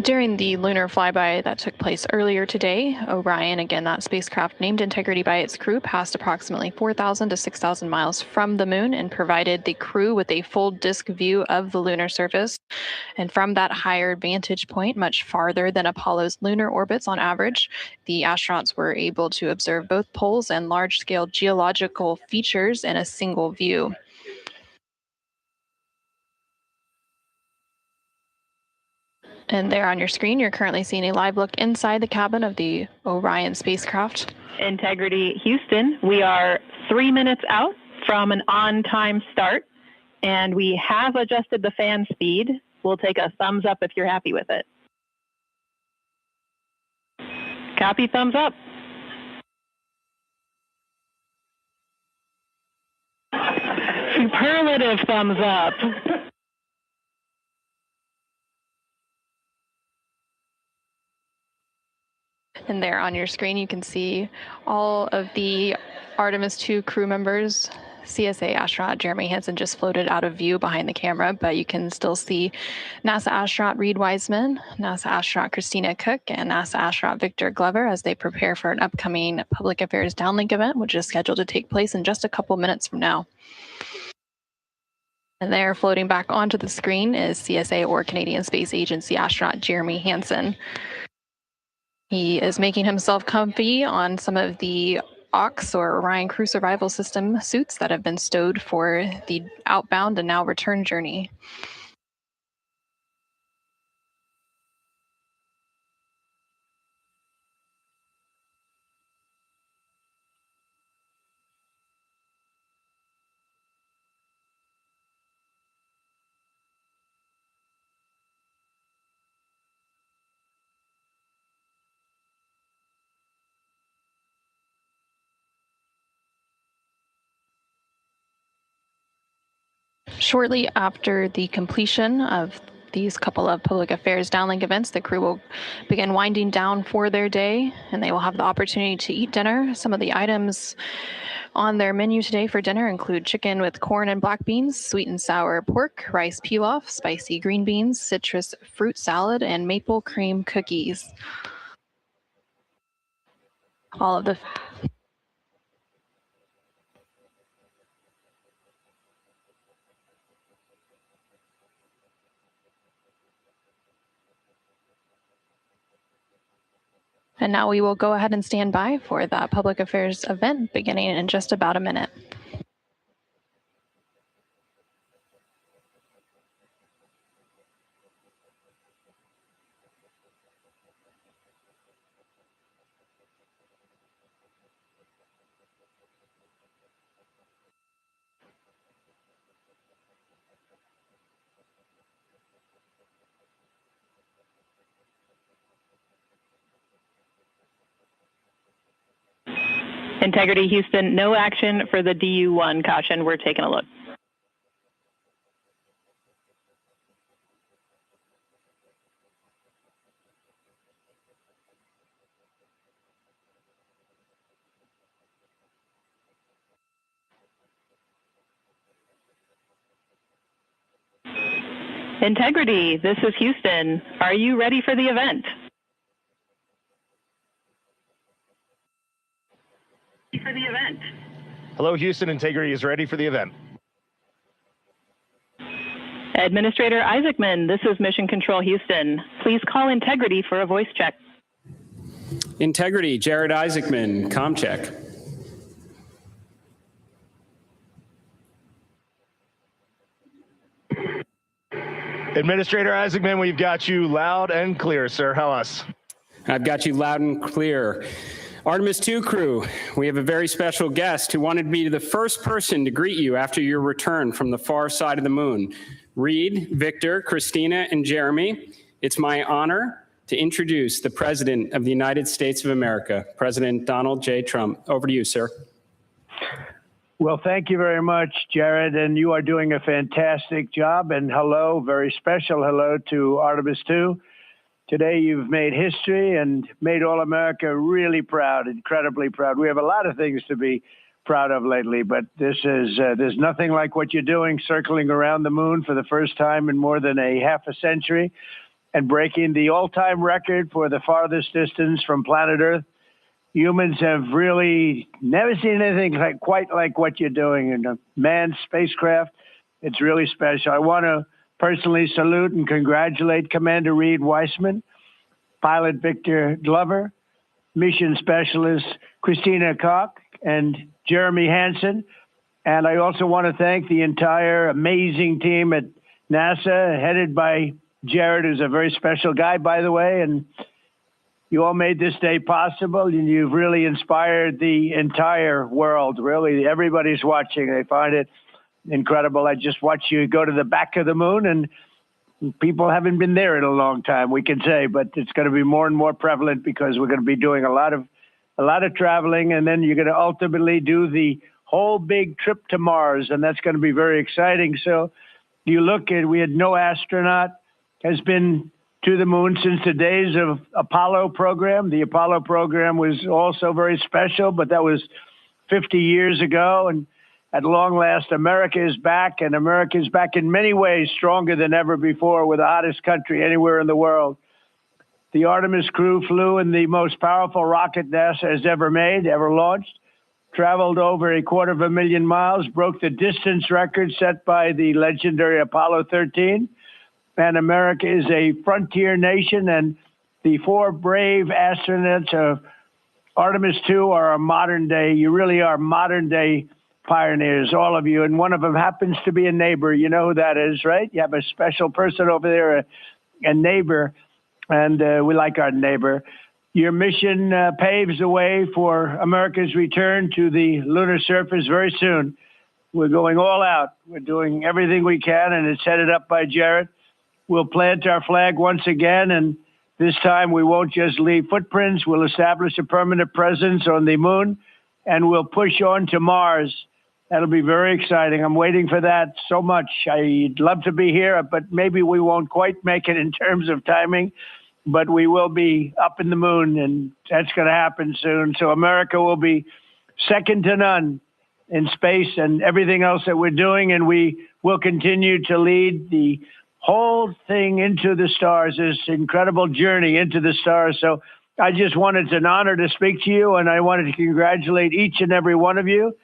During the lunar flyby that took place earlier today, Orion, again, that spacecraft named Integrity by its crew, passed approximately 4,000 to 6,000 miles from the moon and provided the crew with a full disk view of the lunar surface. And from that higher vantage point, much farther than Apollo's lunar orbits on average, the astronauts were able to observe both poles and large-scale geological features in a single view. And there on your screen, you're currently seeing a live look inside the cabin of the Orion spacecraft. Integrity Houston, we are 3 minutes out from an on-time start, and we have adjusted the fan speed. We'll take a thumbs up if you're happy with it. Copy, thumbs up. Superlative thumbs up. And there on your screen, you can see all of the Artemis 2 crew members. CSA astronaut Jeremy Hansen just floated out of view behind the camera, but you can still see NASA astronaut Reed Wiseman, NASA astronaut Christina Cook, and NASA astronaut Victor Glover as they prepare for an upcoming Public Affairs Downlink event, which is scheduled to take place in just a couple minutes from now. And there, floating back onto the screen, is CSA or Canadian Space Agency astronaut Jeremy Hansen. He is making himself comfy on some of the OX or Orion Crew Survival System suits that have been stowed for the outbound and now return journey. Shortly after the completion of these couple of public affairs downlink events, the crew will begin winding down for their day, and they will have the opportunity to eat dinner. Some of the items on their menu today for dinner include chicken with corn and black beans, sweet and sour pork, rice pilaf, spicy green beans, citrus fruit salad, and maple cream cookies. All of the And now we will go ahead and stand by for that public affairs event beginning in just about a minute. Integrity Houston, no action for the DU-1 caution. We're taking a look. Integrity, this is Houston. Are you ready for the event? Hello, Houston. Integrity is ready for the event. Administrator Isaacman, this is Mission Control Houston. Please call Integrity for a voice check. Integrity, Jared Isaacman, comm check. Administrator Isaacman, we've got you loud and clear, sir. How us? I've got you loud and clear. Artemis 2 crew, we have a very special guest who wanted to be the first person to greet you after your return from the far side of the moon. Reed, Victor, Christina, and Jeremy, it's my honor to introduce the President of the United States of America, President Donald J. Trump. Over to you, sir. Well, thank you very much, Jared, and you are doing a fantastic job. And hello, very special hello to Artemis 2. Today, you've made history and made all America really proud, incredibly proud. We have a lot of things to be proud of lately, but this is there's nothing like what you're doing, circling around the moon for the first time in more than a half a century. and breaking the all-time record for the farthest distance from planet Earth. Humans have really never seen anything quite like what you're doing in a manned spacecraft. It's really special. I want to personally salute and congratulate Commander Reed Weissman, Pilot Victor Glover, Mission Specialist Christina Koch, and Jeremy Hansen. And I also want to thank the entire amazing team at NASA, headed by Jared, who's a very special guy, by the way. And you all made this day possible, and you've really inspired the entire world. Really, everybody's watching. They find it incredible. I just watched you go to the back of the moon, and people haven't been there in a long time, we can say, but it's going to be more and more prevalent because we're going to be doing a lot of traveling, and then you're going to ultimately do the whole big trip to Mars, and that's going to be very exciting. So you look at, we had no astronaut has been to the moon since the days of Apollo program. The Apollo program was also very special, but that was 50 years ago. And at long last, America is back, and America is back in many ways stronger than ever before. We're the hottest country anywhere in the world. The Artemis crew flew in the most powerful rocket NASA has ever made, ever launched, traveled over 250,000 miles, broke the distance record set by the legendary Apollo 13. And America is a frontier nation, and the 4 brave astronauts of Artemis 2 are a modern day, you really are modern day pioneers, all of you. And one of them happens to be a neighbor. You know who that is, right? You have a special person over there, a neighbor, and we like our neighbor. Your mission paves the way for America's return to the lunar surface very soon. We're going all out. We're doing everything we can, and it's headed up by Jared. We'll plant our flag once again, and this time we won't just leave footprints. We'll establish a permanent presence on the moon, and we'll push on to Mars. That'll be very exciting. I'm waiting for that so much. I'd love to be here, but maybe we won't quite make it in terms of timing, but we will be up in the moon, and that's going to happen soon. So America will be second to none in space and everything else that we're doing, and we will continue to lead the whole thing into the stars, this incredible journey into the stars. So I just wanted, it's an honor to speak to you, and I wanted to congratulate each and every one of you.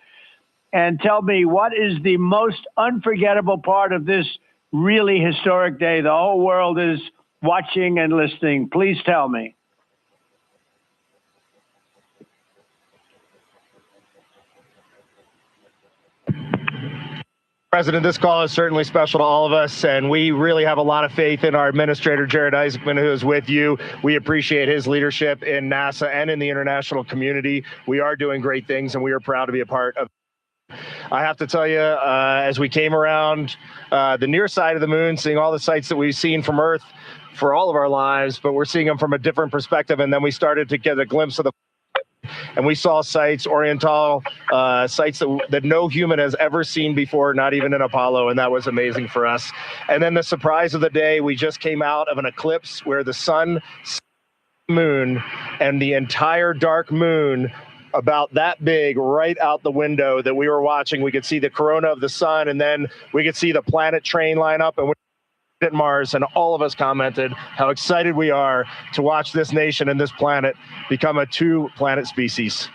And tell me, what is the most unforgettable part of this really historic day? The whole world is watching and listening. Please tell me. President, this call is certainly special to all of us, and we really have a lot of faith in our administrator, Jared Isaacman, who is with you. We appreciate his leadership in NASA and in the international community. We are doing great things, and we are proud to be a part of. I have to tell you, as we came around the near side of the moon, seeing all the sights that we've seen from Earth for all of our lives, but we're seeing them from a different perspective, and then we started to get a glimpse of the and we saw sites, Oriental sites that no human has ever seen before, not even in Apollo, and that was amazing for us. And then the surprise of the day, we just came out of an eclipse where the sun, moon, and the entire dark moon about that big right out the window that we were watching. We could see the corona of the sun, and then we could see the planet train line up, and we at Mars, and all of us commented how excited we are to watch this nation and this planet become a 2-planet species.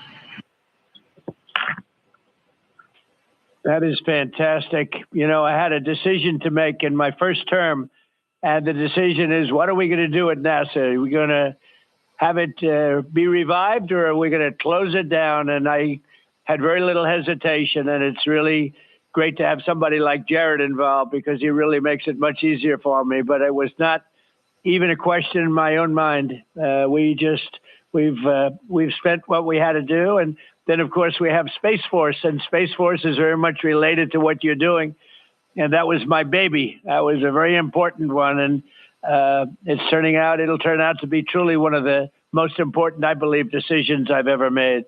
That is fantastic. You know, I had a decision to make in my first term, and the decision is, what are we going to do at NASA? Are we going to have it be revived, or are we going to close it down? And I had very little hesitation, and it's really great to have somebody like Jared involved, because he really makes it much easier for me. But it was not even a question in my own mind. We've spent what we had to do, and then of course we have Space Force, and Space Force is very much related to what you're doing, and that was my baby. That was a very important one, and it'll turn out to be truly one of the most important, I believe, decisions I've ever made.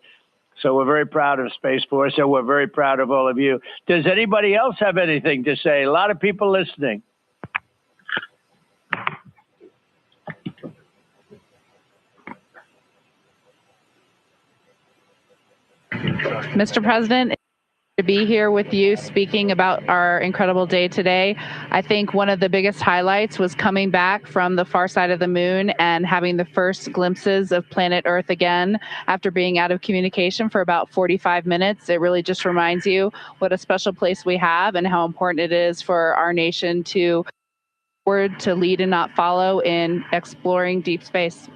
So we're very proud of Space Force, and we're very proud of all of you. Does anybody else have anything to say? A lot of people listening. Mr. President, to be here with you speaking about our incredible day today. I think one of the biggest highlights was coming back from the far side of the moon and having the first glimpses of planet Earth again after being out of communication for about 45 minutes. It really just reminds you what a special place we have and how important it is for our nation to lead and not follow in exploring deep space.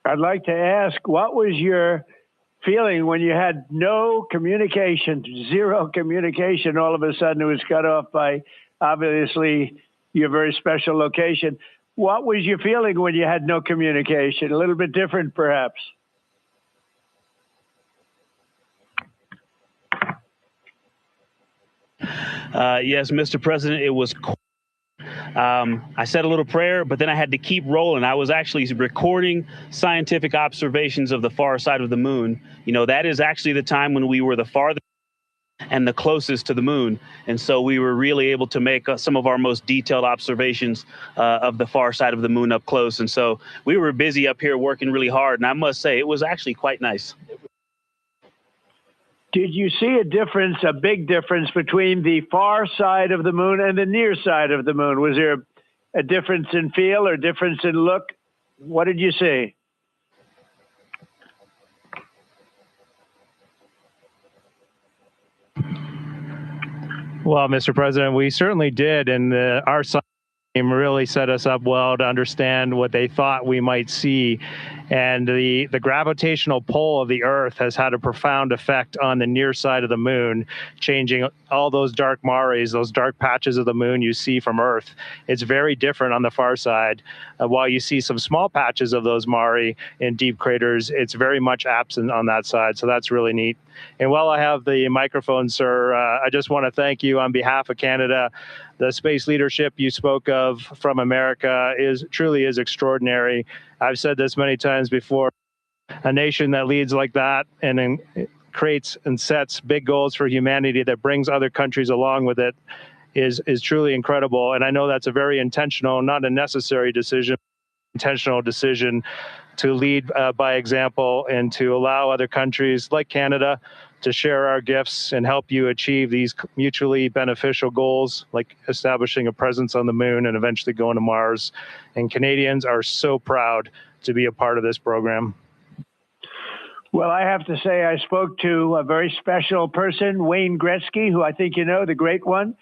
I'd like to ask, what was your feeling when you had no communication, zero communication? All of a sudden it was cut off by, obviously, your very special location. What was your feeling when you had no communication? A little bit different, perhaps. Yes, Mr. President, it was I said a little prayer, but then I had to keep rolling. I was actually recording scientific observations of the far side of the moon. You know, that is actually the time when we were the farthest and the closest to the moon. And so we were really able to make some of our most detailed observations of the far side of the moon up close. And so we were busy up here working really hard. And I must say, it was actually quite nice. Did you see a difference, a big difference between the far side of the moon and the near side of the moon? Was there a difference in feel or difference in look? What did you see? Well, Mr. President, we certainly did, and our science team really set us up well to understand what they thought we might see. And the gravitational pull of the Earth has had a profound effect on the near side of the moon, changing all those dark mares, those dark patches of the moon you see from Earth. It's very different on the far side. While you see some small patches of those mare in deep craters, it's very much absent on that side. So that's really neat. And while I have the microphone, sir, I just want to thank you on behalf of Canada. The space leadership you spoke of from America truly is extraordinary. I've said this many times before. A nation that leads like that and creates and sets big goals for humanity that brings other countries along with it is truly incredible. And I know that's a very intentional, not a necessary decision, intentional decision to lead by example and to allow other countries like Canada to share our gifts and help you achieve these mutually beneficial goals, like establishing a presence on the moon and eventually going to Mars. And Canadians are so proud to be a part of this program. Well, I have to say I spoke to a very special person, Wayne Gretzky, who I think you know, the great one.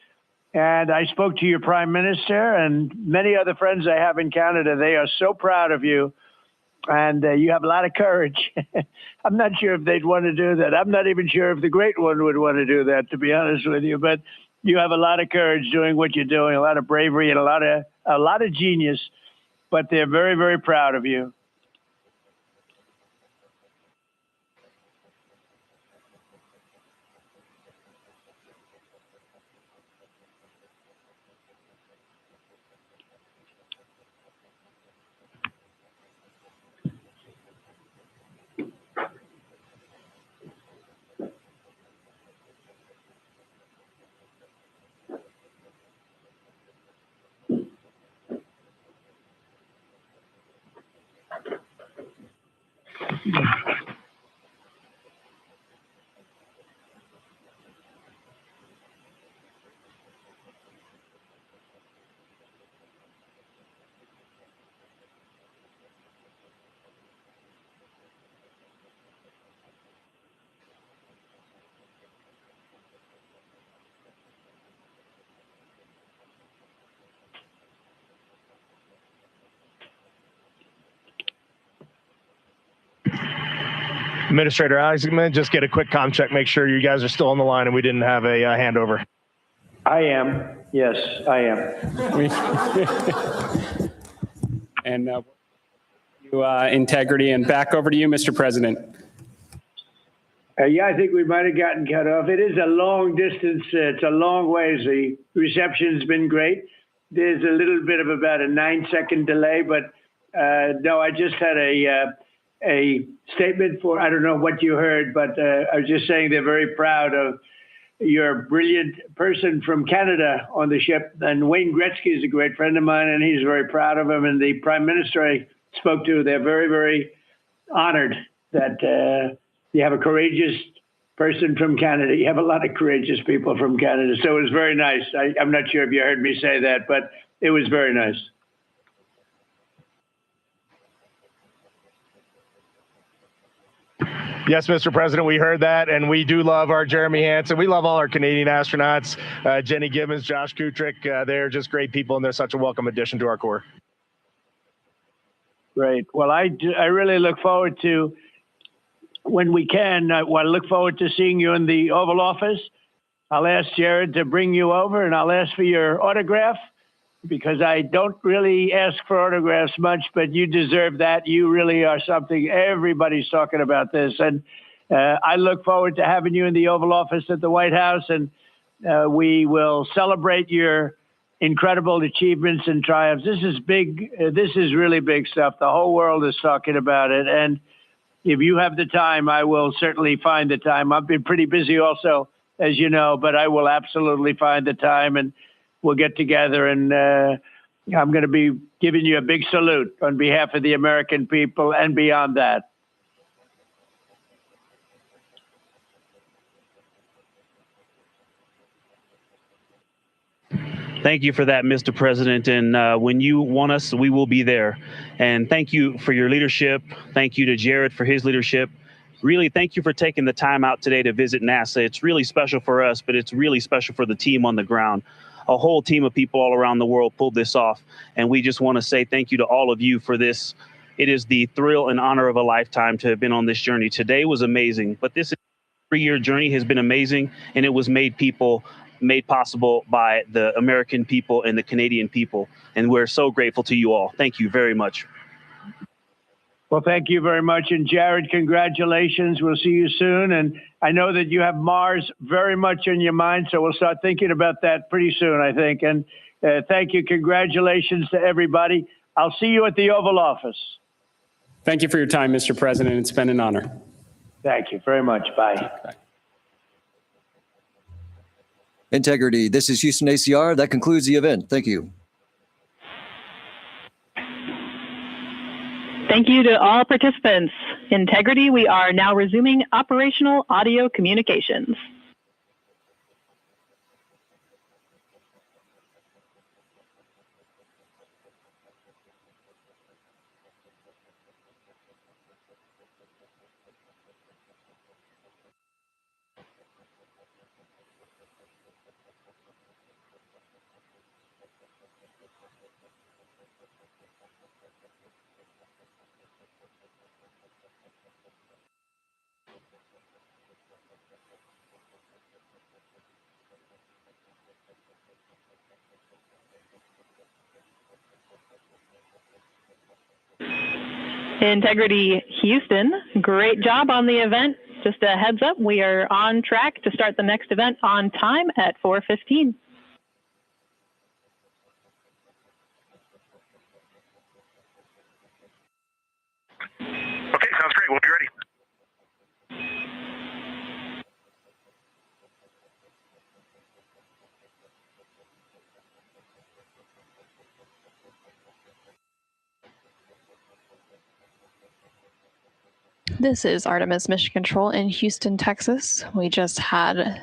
And I spoke to your prime minister and many other friends I have in Canada. They are so proud of you. And you have a lot of courage. I'm not sure if they'd want to do that. I'm not even sure if the great one would want to do that, to be honest with you. But you have a lot of courage doing what you're doing, a lot of bravery and a lot of genius. But they're very, very proud of you. Administrator Alex, I'm going to just get a quick comm check, make sure you guys are still on the line and we didn't have a handover. I am. Yes, I am. And integrity, and back over to you, Mr. President. Yeah, I think we might have gotten cut off. It is a long distance. It's a long ways. The reception's been great. There's a little bit of about a 9-second delay, but no, I just had a statement for, I don't know what you heard, but I was just saying they're very proud of your brilliant person from Canada on the ship. And Wayne Gretzky is a great friend of mine, and he's very proud of him. And the Prime Minister I spoke to, they're very, very honored that you have a courageous person from Canada. You have a lot of courageous people from Canada. So it was very nice. I'm not sure if you heard me say that, but it was very nice. Yes, Mr. President, we heard that, and we do love our Jeremy Hansen. We love all our Canadian astronauts, Jenny Gibbons, Josh Kutrick. They're just great people, and they're such a welcome addition to our Corps. Great. Well, I really look forward to, when we can, I look forward to seeing you in the Oval Office. I'll ask Jared to bring you over, and I'll ask for your autograph, because I don't really ask for autographs much, but you deserve that. You really are something. Everybody's talking about this. And I look forward to having you in the Oval Office at the White House, and we will celebrate your incredible achievements and triumphs. This is big. This is really big stuff. The whole world is talking about it. And if you have the time, I will certainly find the time. I've been pretty busy also, as you know, but I will absolutely find the time, and we'll get together, and I'm going to be giving you a big salute on behalf of the American people and beyond that. Thank you for that, Mr. President. And when you want us, we will be there. And thank you for your leadership. Thank you to Jared for his leadership. Really, thank you for taking the time out today to visit NASA. It's really special for us, but it's really special for the team on the ground. A whole team of people all around the world pulled this off. And we just want to say thank you to all of you for this. It is the thrill and honor of a lifetime to have been on this journey. Today was amazing, but this 3-year journey has been amazing, and it was made possible by the American people and the Canadian people. And we're so grateful to you all. Thank you very much. Well, thank you very much. And Jared, congratulations. We'll see you soon. And I know that you have Mars very much in your mind, so we'll start thinking about that pretty soon, I think. And thank you. Congratulations to everybody. I'll see you at the Oval Office. Thank you for your time, Mr. President. It's been an honor. Thank you very much. Bye. Integrity. This is Houston ACR. That concludes the event. Thank you. Thank you to all participants. Integrity, we are now resuming operational audio communications. Integrity Houston, great job on the event. Just a heads up, we are on track to start the next event on time at 4:15. Okay, sounds great. We'll be ready. This is Artemis Mission Control in Houston, Texas. We just had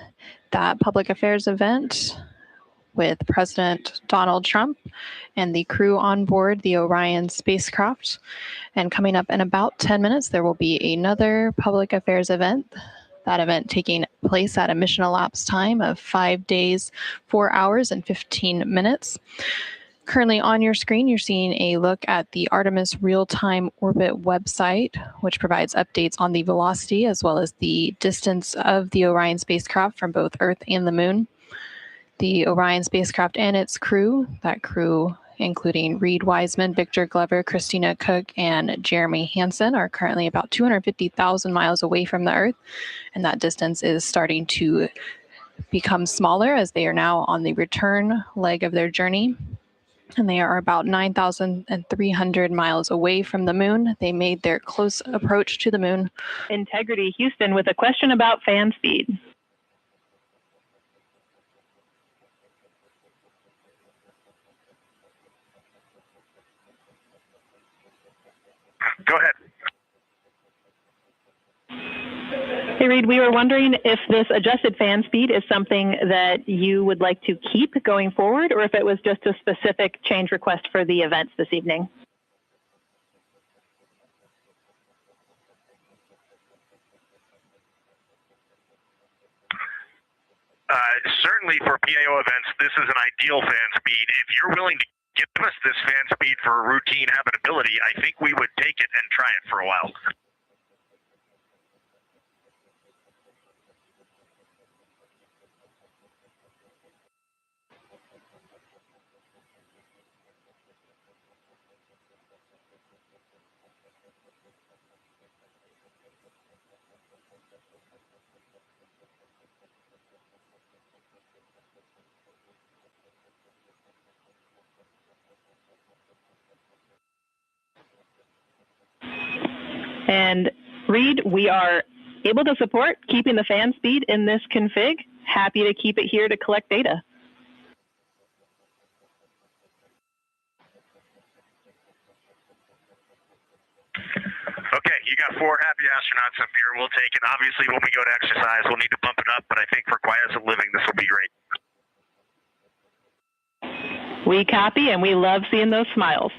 that public affairs event with President Donald Trump and the crew on board the Orion spacecraft. And coming up in about 10 minutes, there will be another public affairs event. That event taking place at a mission elapsed time of 5 days, 4 hours, and 15 minutes. Currently on your screen, you're seeing a look at the Artemis Real-Time Orbit website, which provides updates on the velocity as well as the distance of the Orion spacecraft from both Earth and the Moon. The Orion spacecraft and its crew, that crew including Reed Wiseman, Victor Glover, Christina Cook, and Jeremy Hansen, are currently about 250,000 miles away from the Earth, and that distance is starting to become smaller as they are now on the return leg of their journey. And they are about 9,300 miles away from the moon. They made their close approach to the moon. Integrity Houston with a question about fan speed. Go ahead. Hey, Reed, we were wondering if this adjusted fan speed is something that you would like to keep going forward, or if it was just a specific change request for the events this evening. Certainly for PAO events, this is an ideal fan speed. If you're willing to give us this fan speed for routine habitability, I think we would take it and try it for a while. And Reed, we are able to support keeping the fan speed in this config. Happy to keep it here to collect data. Okay, you got 4 happy astronauts up here. We'll take it. Obviously, when we go to exercise, we'll need to bump it up, but I think for quiescent living, this will be great. We copy, and we love seeing those smiles.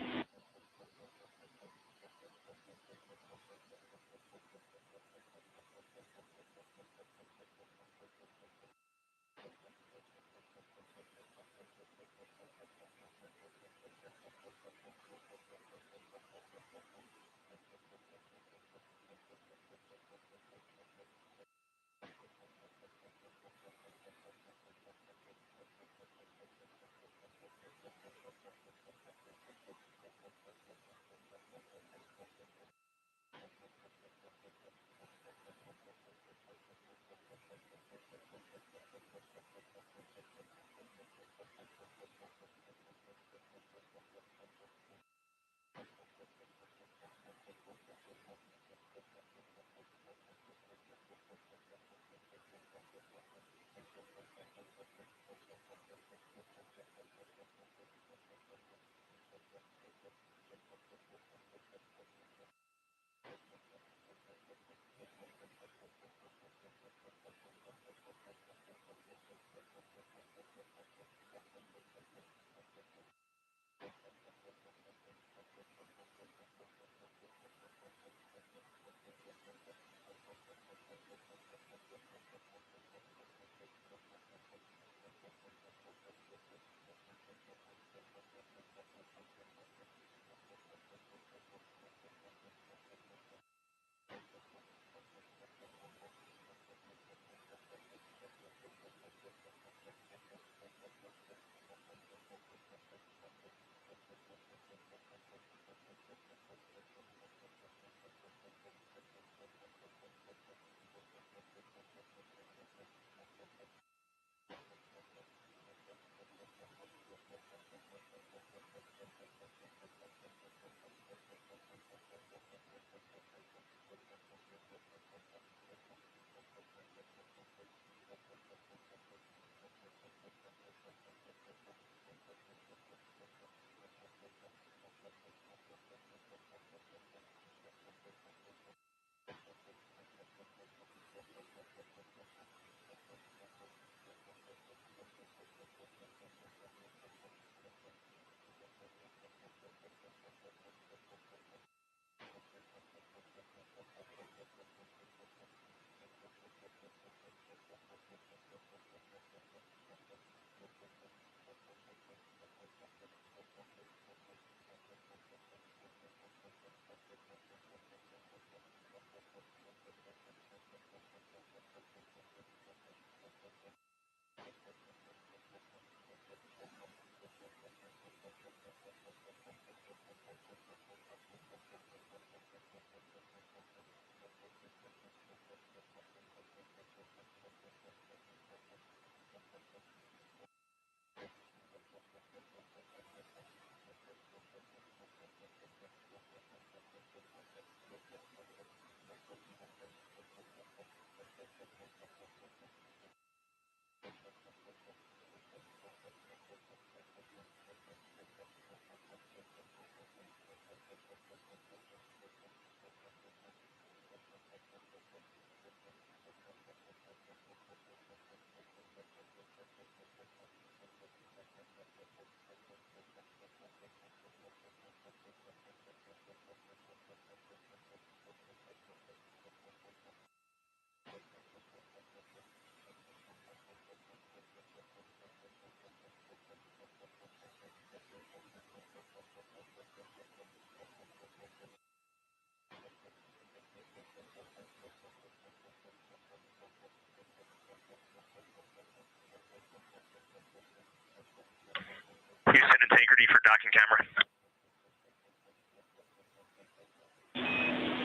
Houston, integrity for docking camera.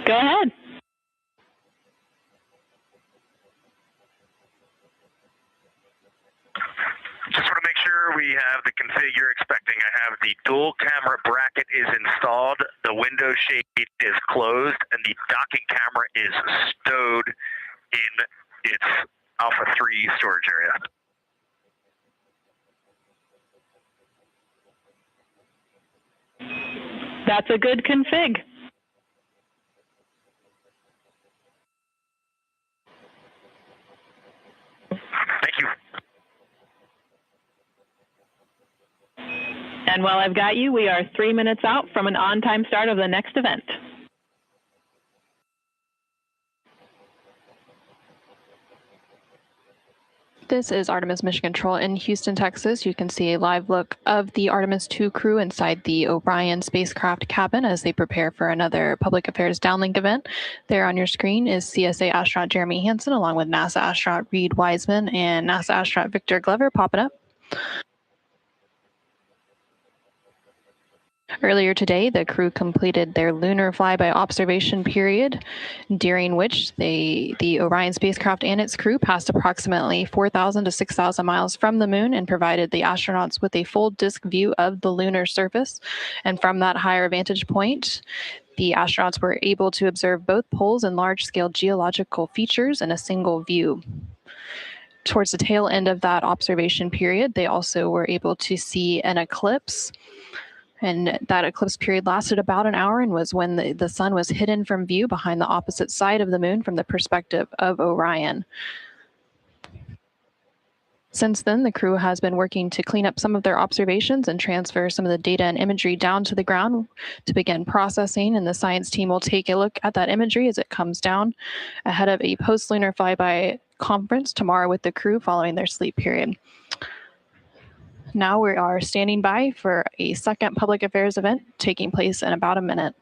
Go ahead. Just want to make sure we have the config you're expecting. I have the dual camera bracket is installed, the window shade is closed, and the docking camera is stowed in its Alpha 3 storage area. That's a good config. Thank you. And while I've got you, we are 3 minutes out from an on-time start of the next event. This is Artemis Mission Control in Houston, Texas. You can see a live look of the Artemis 2 crew inside the Orion spacecraft cabin as they prepare for another public affairs downlink event. There on your screen is CSA astronaut Jeremy Hansen along with NASA astronaut Reed Wiseman and NASA astronaut Victor Glover popping up. Earlier today, the crew completed their lunar flyby observation period, during which the Orion spacecraft and its crew passed approximately 4,000 to 6,000 miles from the moon and provided the astronauts with a full disk view of the lunar surface. And from that higher vantage point, the astronauts were able to observe both poles and large-scale geological features in a single view. Towards the tail end of that observation period, they also were able to see an eclipse. And that eclipse period lasted about an hour and was when the sun was hidden from view behind the opposite side of the moon from the perspective of Orion. Since then, the crew has been working to clean up some of their observations and transfer some of the data and imagery down to the ground to begin processing, and the science team will take a look at that imagery as it comes down ahead of a post-lunar flyby conference tomorrow with the crew following their sleep period. Now we are standing by for a second public affairs event taking place in about a minute.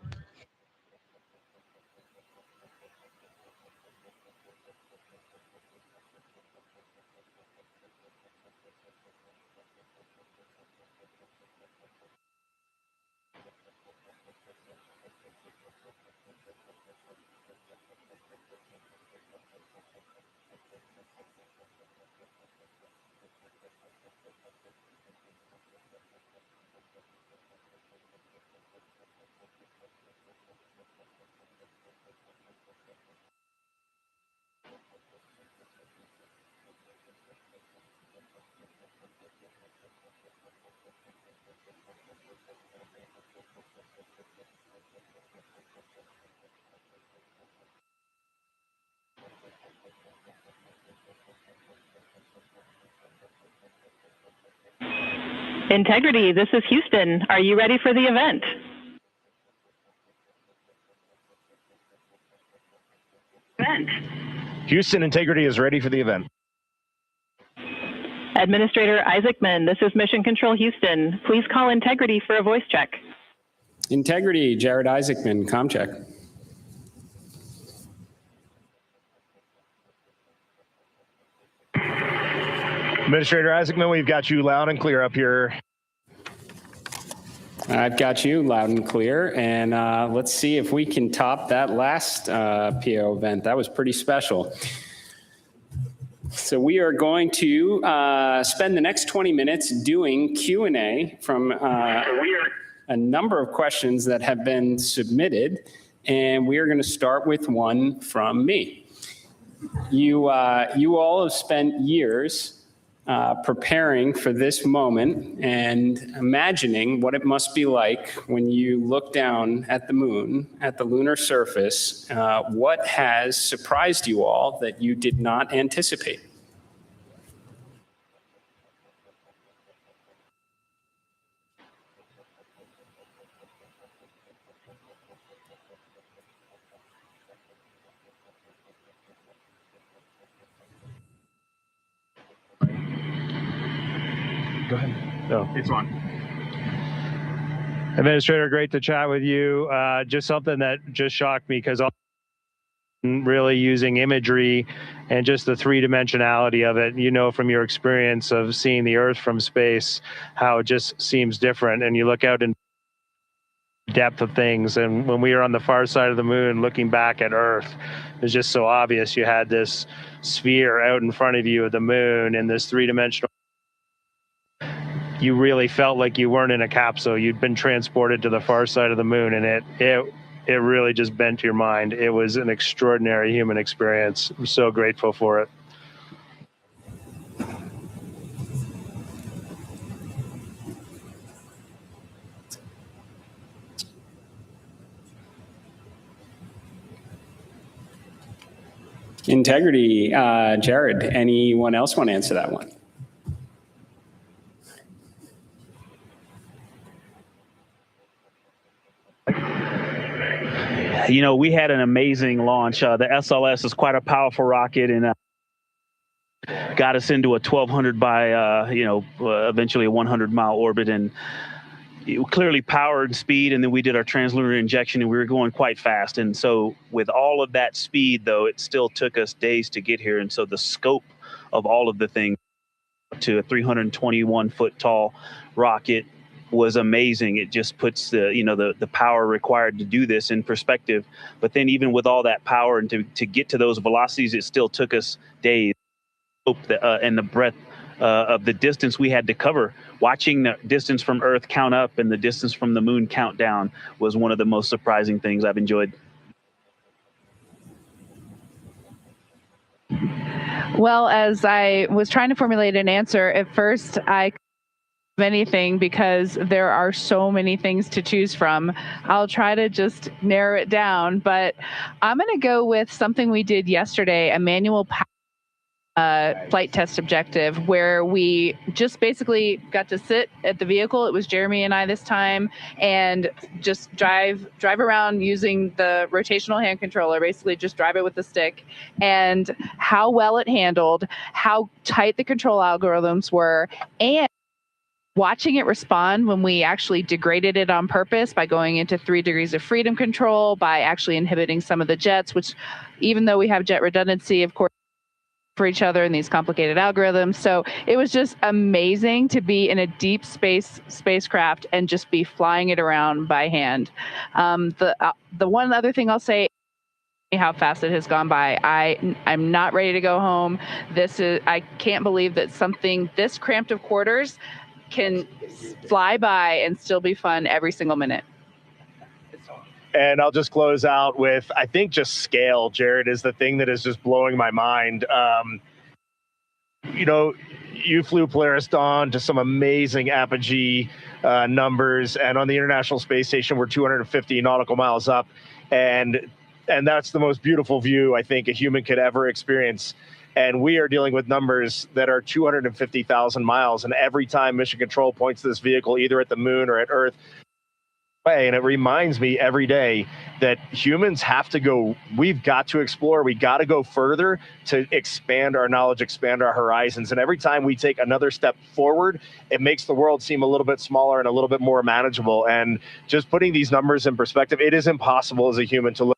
Integrity, this is Houston. Are you ready for the event? Houston, integrity is ready for the event. Administrator Isaacman, this is Mission Control Houston. Please call Integrity for a voice check. Integrity, Jared Isaacman, comm check. Administrator Isaacman, we've got you loud and clear up here. I've got you loud and clear, and let's see if we can top that last PO event. That was pretty special. So we are going to spend the next 20 minutes doing Q&A from a number of questions that have been submitted, and we are going to start with one from me. You all have spent years preparing for this moment and imagining what it must be like when you look down at the moon, at the lunar surface. What has surprised you all that you did not anticipate? Go ahead. No, It's on. Administrator, great to chat with you. Just something that just shocked me because really using imagery and just the three-dimensionality of it, from your experience of seeing the Earth from space, how it just seems different. And you look out in depth of things. And when we were on the far side of the moon looking back at Earth, it was just so obvious. You had this sphere out in front of you of the moon and this three-dimensional. You really felt like you weren't in a capsule. You'd been transported to the far side of the moon, and it really just bent your mind. It was an extraordinary human experience. I'm so grateful for it. Integrity, Jared, anyone else want to answer that one? We had an amazing launch. The SLS is quite a powerful rocket, and got us into a 1,200 by, eventually a 100-mile orbit, and clearly power and speed. And then we did our translunar injection, and we were going quite fast. And so with all of that speed, though, it still took us days to get here. And so the scope of all of the things to a 321-foot tall rocket was amazing. It just puts the power required to do this in perspective. But then even with all that power and to get to those velocities, it still took us days. And the breadth of the distance we had to cover, watching the distance from Earth count up and the distance from the moon count down was one of the most surprising things I've enjoyed. Well, as I was trying to formulate an answer, at first I anything because there are so many things to choose from. I'll try to just narrow it down, but I'm going to go with something we did yesterday, a manual flight test objective, where we just basically got to sit at the vehicle. It was Jeremy and I this time, and just drive around using the rotational hand controller, basically just drive it with the stick, and how well it handled, how tight the control algorithms were, and watching it respond when we actually degraded it on purpose by going into 3 degrees of freedom control, by actually inhibiting some of the jets, which even though we have jet redundancy, of course, for each other in these complicated algorithms. So it was just amazing to be in a deep spacecraft and just be flying it around by hand. The one other thing I'll say, how fast it has gone by. I'm not ready to go home. I can't believe that something this cramped of quarters can fly by and still be fun every single minute. And I'll just close out with, I think just scale, Jared, is the thing that is just blowing my mind. You flew Polaris Dawn to some amazing apogee numbers, and on the International Space Station, we're 250 nautical miles up, and that's the most beautiful view I think a human could ever experience. And we are dealing with numbers that are 250,000 miles, and every time Mission Control points to this vehicle, either at the moon or at Earth, and it reminds me every day that humans have to go, we've got to explore, we got to go further to expand our knowledge, expand our horizons. And every time we take another step forward, it makes the world seem a little bit smaller and a little bit more manageable. And just putting these numbers in perspective, it is impossible as a human to look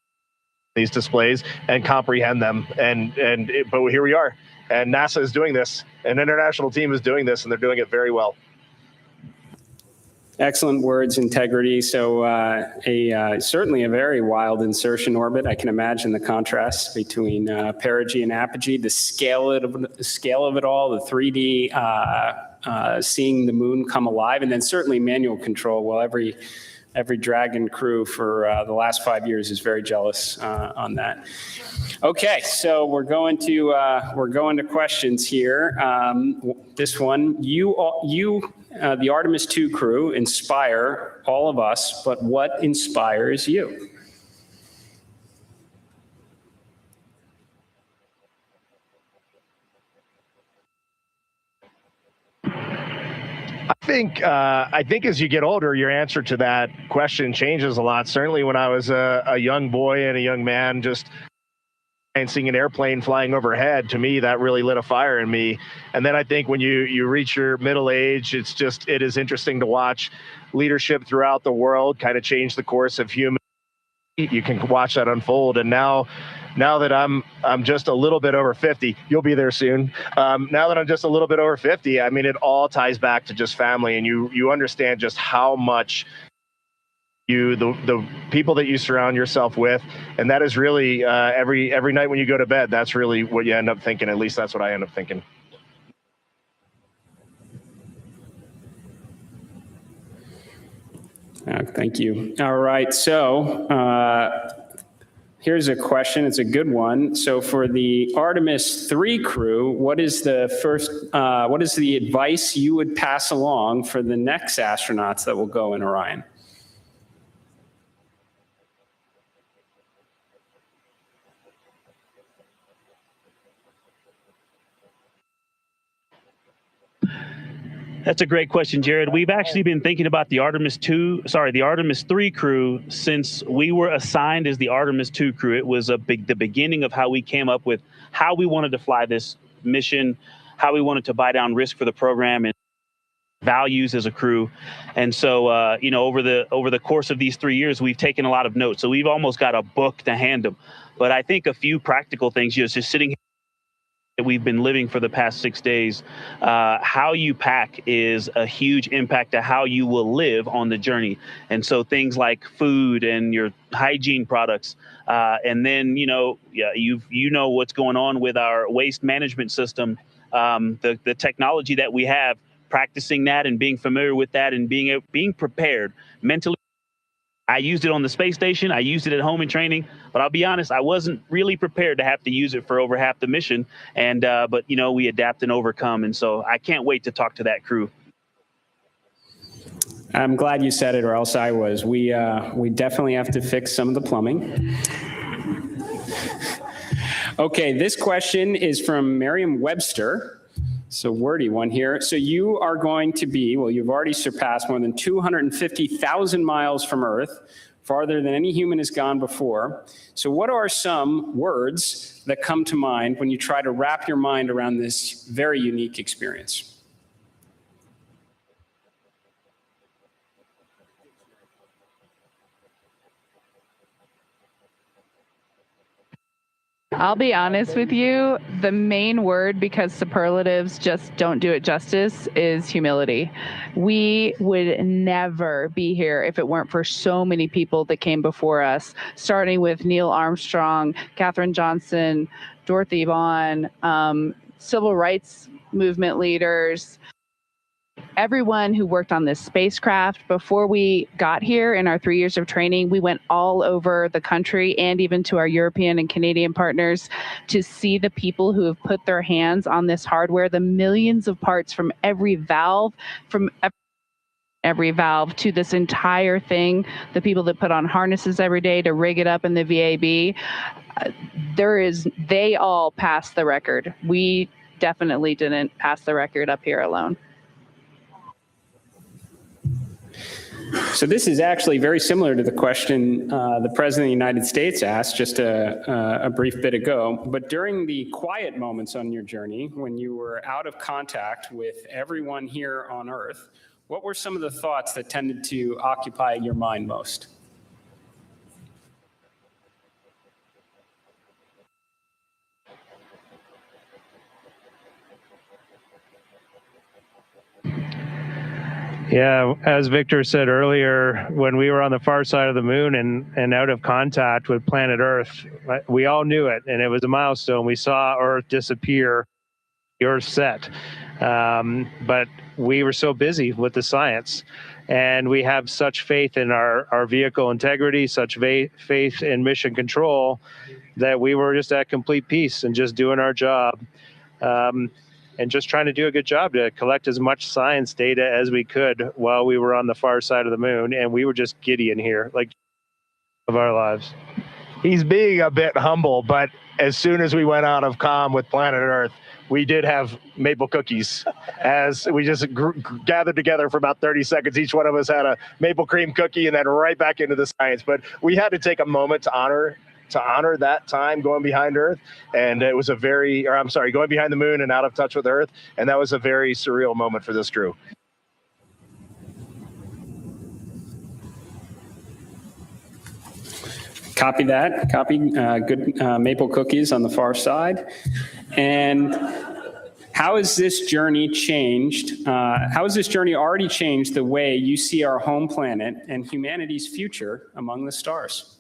at these displays and comprehend them. But here we are, and NASA is doing this, an international team is doing this, and they're doing it very well. Excellent words, Integrity. So certainly a very wild insertion orbit. I can imagine the contrast between perigee and apogee, the scale of it all, the 3D, seeing the moon come alive, and then certainly manual control. Well, every Dragon crew for the last 5 years is very jealous on that. Okay, so we're going to questions here. This one, the Artemis II crew inspire all of us, but what inspires you? I think as you get older, your answer to that question changes a lot. Certainly when I was a young boy and a young man, just seeing an airplane flying overhead, to me, that really lit a fire in me. And then I think when you reach your middle age, it is interesting to watch leadership throughout the world kind of change the course of human. You can watch that unfold. And now now that I'm just a little bit over 50, you'll be there soon. Now that I'm just a little bit over 50, I mean, it all ties back to just family, and you understand just how much the people that you surround yourself with, and that is really every night when you go to bed, that's really what you end up thinking. At least that's what I end up thinking. Thank you. All right, so here's a question. It's a good one. So for the Artemis 3 crew, what is the advice you would pass along for the next astronauts that will go in Orion? That's a great question, Jared. We've actually been thinking about the Artemis 3 crew since we were assigned as the Artemis 2 crew. It was the beginning of how we came up with how we wanted to fly this mission, how we wanted to buy down risk for the program, and values as a crew. And so, over the course of these 3 years, we've taken a lot of notes. So we've almost got a book to hand them. But I think a few practical things, just sitting here, we've been living for the past 6 days, how you pack is a huge impact to how you will live on the journey. And so things like food and your hygiene products, and then you know what's going on with our waste management system, the technology that we have, practicing that and being familiar with that and being prepared mentally. I used it on the space station. I used it at home in training, but I'll be honest, I wasn't really prepared to have to use it for over half the mission. And but we adapt and overcome, and so I can't wait to talk to that crew. I'm glad you said it, or else I was. We definitely have to fix some of the plumbing. Okay, this question is from Merriam-Webster. So wordy one here. So you are going to be, well, you've already surpassed more than 250,000 miles from Earth, farther than any human has gone before. So what are some words that come to mind when you try to wrap your mind around this very unique experience? I'll be honest with you, the main word, because superlatives just don't do it justice, is humility. We would never be here if it weren't for so many people that came before us, starting with Neil Armstrong, Katherine Johnson, Dorothy Vaughan, civil rights movement leaders, everyone who worked on this spacecraft. Before we got here in our 3 years of training, we went all over the country and even to our European and Canadian partners to see the people who have put their hands on this hardware, the millions of parts from every valve, to this entire thing, the people that put on harnesses every day to rig it up in the VAB. They all passed the record. We definitely didn't pass the record up here alone. So this is actually very similar to the question the President of the United States asked just a brief bit ago. But during the quiet moments on your journey, when you were out of contact with everyone here on Earth, what were some of the thoughts that tended to occupy your mind most? Yeah, as Victor said earlier, when we were on the far side of the moon and out of contact with planet Earth, we all knew it, and it was a milestone. We saw Earth disappear, the Earth set. But we were so busy with the science, and we have such faith in our vehicle integrity, such faith in mission control, that we were just at complete peace and just doing our job. And just trying to do a good job to collect as much science data as we could while we were on the far side of the moon. And we were just giddy in here, like of our lives. He's being a bit humble, but as soon as we went out of comm with planet Earth, we did have maple cookies as we just gathered together for about 30 seconds. Each one of us had a maple cream cookie and then right back into the science. But we had to take a moment to honor that time going behind Earth. And it was going behind the moon and out of touch with Earth. And that was a very surreal moment for this crew. Copy that. Copy. Good maple cookies on the far side. And how has this journey changed? How has this journey already changed the way you see our home planet and humanity's future among the stars?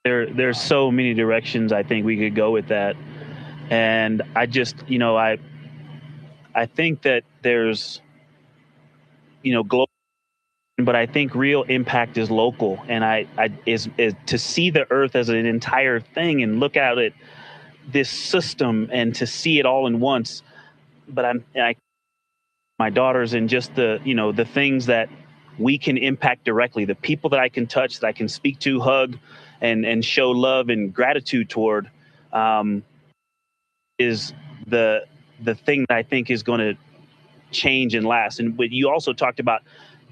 There's so many directions I think we could go with that. And I just, I think that there's, global, but I think real impact is local. And is to see the Earth as an entire thing and look at it, this system, and to see it all in once. But my daughters, and just the things that we can impact directly, the people that I can touch, that I can speak to, hug, and show love and gratitude toward, is the thing that I think is going to change and last. And but you also talked about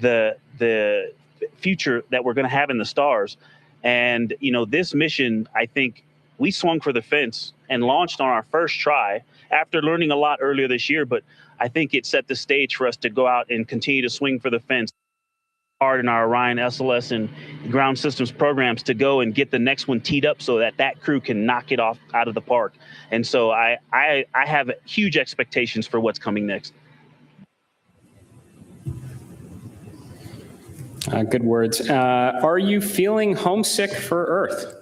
the future that we're going to have in the stars. And this mission, I think we swung for the fence and launched on our first try after learning a lot earlier this year. But I think it set the stage for us to go out and continue to swing for the fence hard in our Orion SLS and ground systems programs to go and get the next one teed up so that crew can knock it off out of the park. And so I have huge expectations for what's coming next. Good words. Are you feeling homesick for Earth?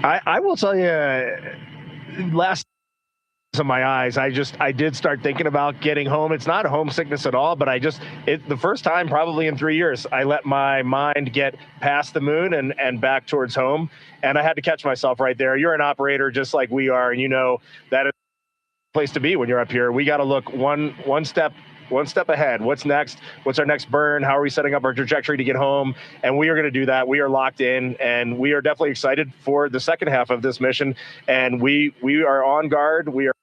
I will tell you, last of my eyes, I did start thinking about getting home. It's not homesickness at all, but the first time probably in 3 years, I let my mind get past the moon and back towards home. And I had to catch myself right there. You're an operator just like we are, and that is the place to be when you're up here. We got to look one step ahead. What's next? What's our next burn? How are we setting up our trajectory to get home? And we are going to do that. We are locked in, and we are definitely excited for the second half of this mission. And we are on guard. We are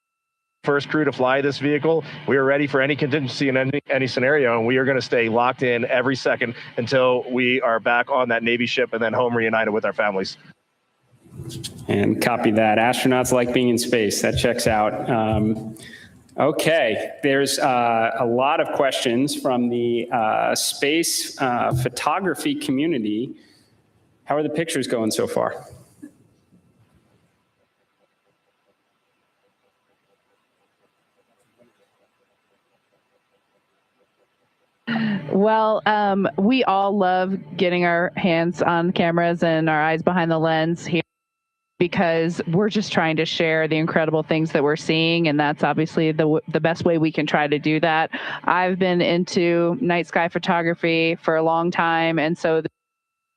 first crew to fly this vehicle. We are ready for any contingency in any scenario, and we are going to stay locked in every second until we are back on that Navy ship and then home reunited with our families. And copy that. Astronauts like being in space. That checks out. Okay, there's a lot of questions from the space photography community. How are the pictures going so far? Well, we all love getting our hands on cameras and our eyes behind the lens here, because we're just trying to share the incredible things that we're seeing, and that's obviously the best way we can try to do that. I've been into night sky photography for a long time, and so this is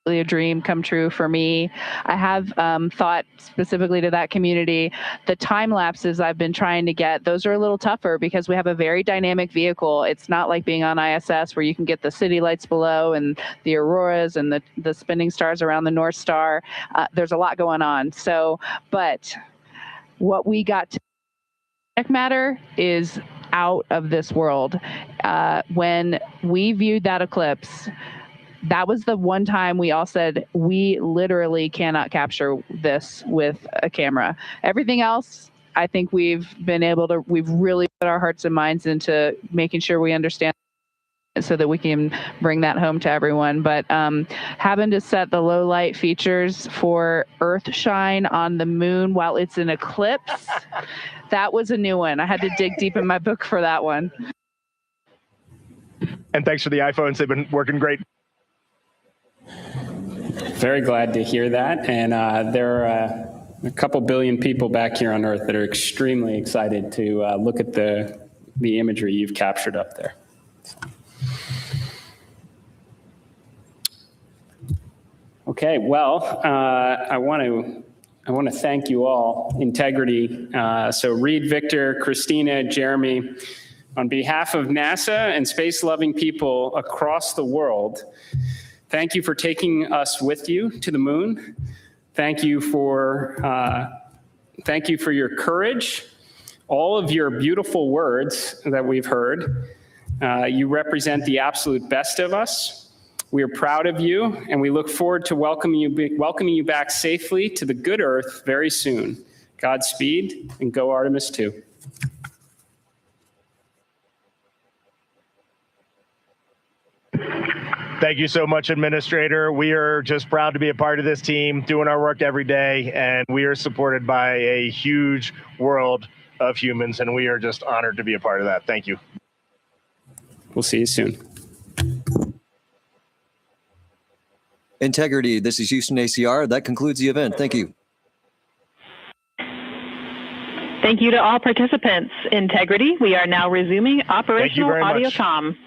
really a dream come true for me. I have thought specifically to that community, the time lapses I've been trying to get, those are a little tougher because we have a very dynamic vehicle. It's not like being on ISS where you can get the city lights below and the auroras and the spinning stars around the North Star. There's a lot going on. But what we got to matter is out of this world. When we viewed that eclipse, that was the one time we all said, we literally cannot capture this with a camera. Everything else, I think we've really put our hearts and minds into making sure we understand so that we can bring that home to everyone. But having to set the low light features for Earth shine on the moon while it's in eclipse, that was a new one. I had to dig deep in my book for that one. And thanks for the iPhones. They've been working great. Very glad to hear that. And there are a couple billion people back here on Earth that are extremely excited to look at the imagery you've captured up there. Okay, well, I want to thank you all. Integrity. So Reed, Victor, Christina, Jeremy, on behalf of NASA and space-loving people across the world, thank you for taking us with you to the moon. Thank you for your courage. all of your beautiful words that we've heard. You represent the absolute best of us. We are proud of you, and we look forward to welcoming you back safely to the good earth very soon. Godspeed, and go Artemis II. Thank you so much, Administrator. We are just proud to be a part of this team, doing our work every day, and we are supported by a huge world of humans, and we are just honored to be a part of that. Thank you. We'll see you soon. Integrity, this is Houston ACR. That concludes the event. Thank you. Thank you to all participants. Integrity, we are now resuming operational audio comm.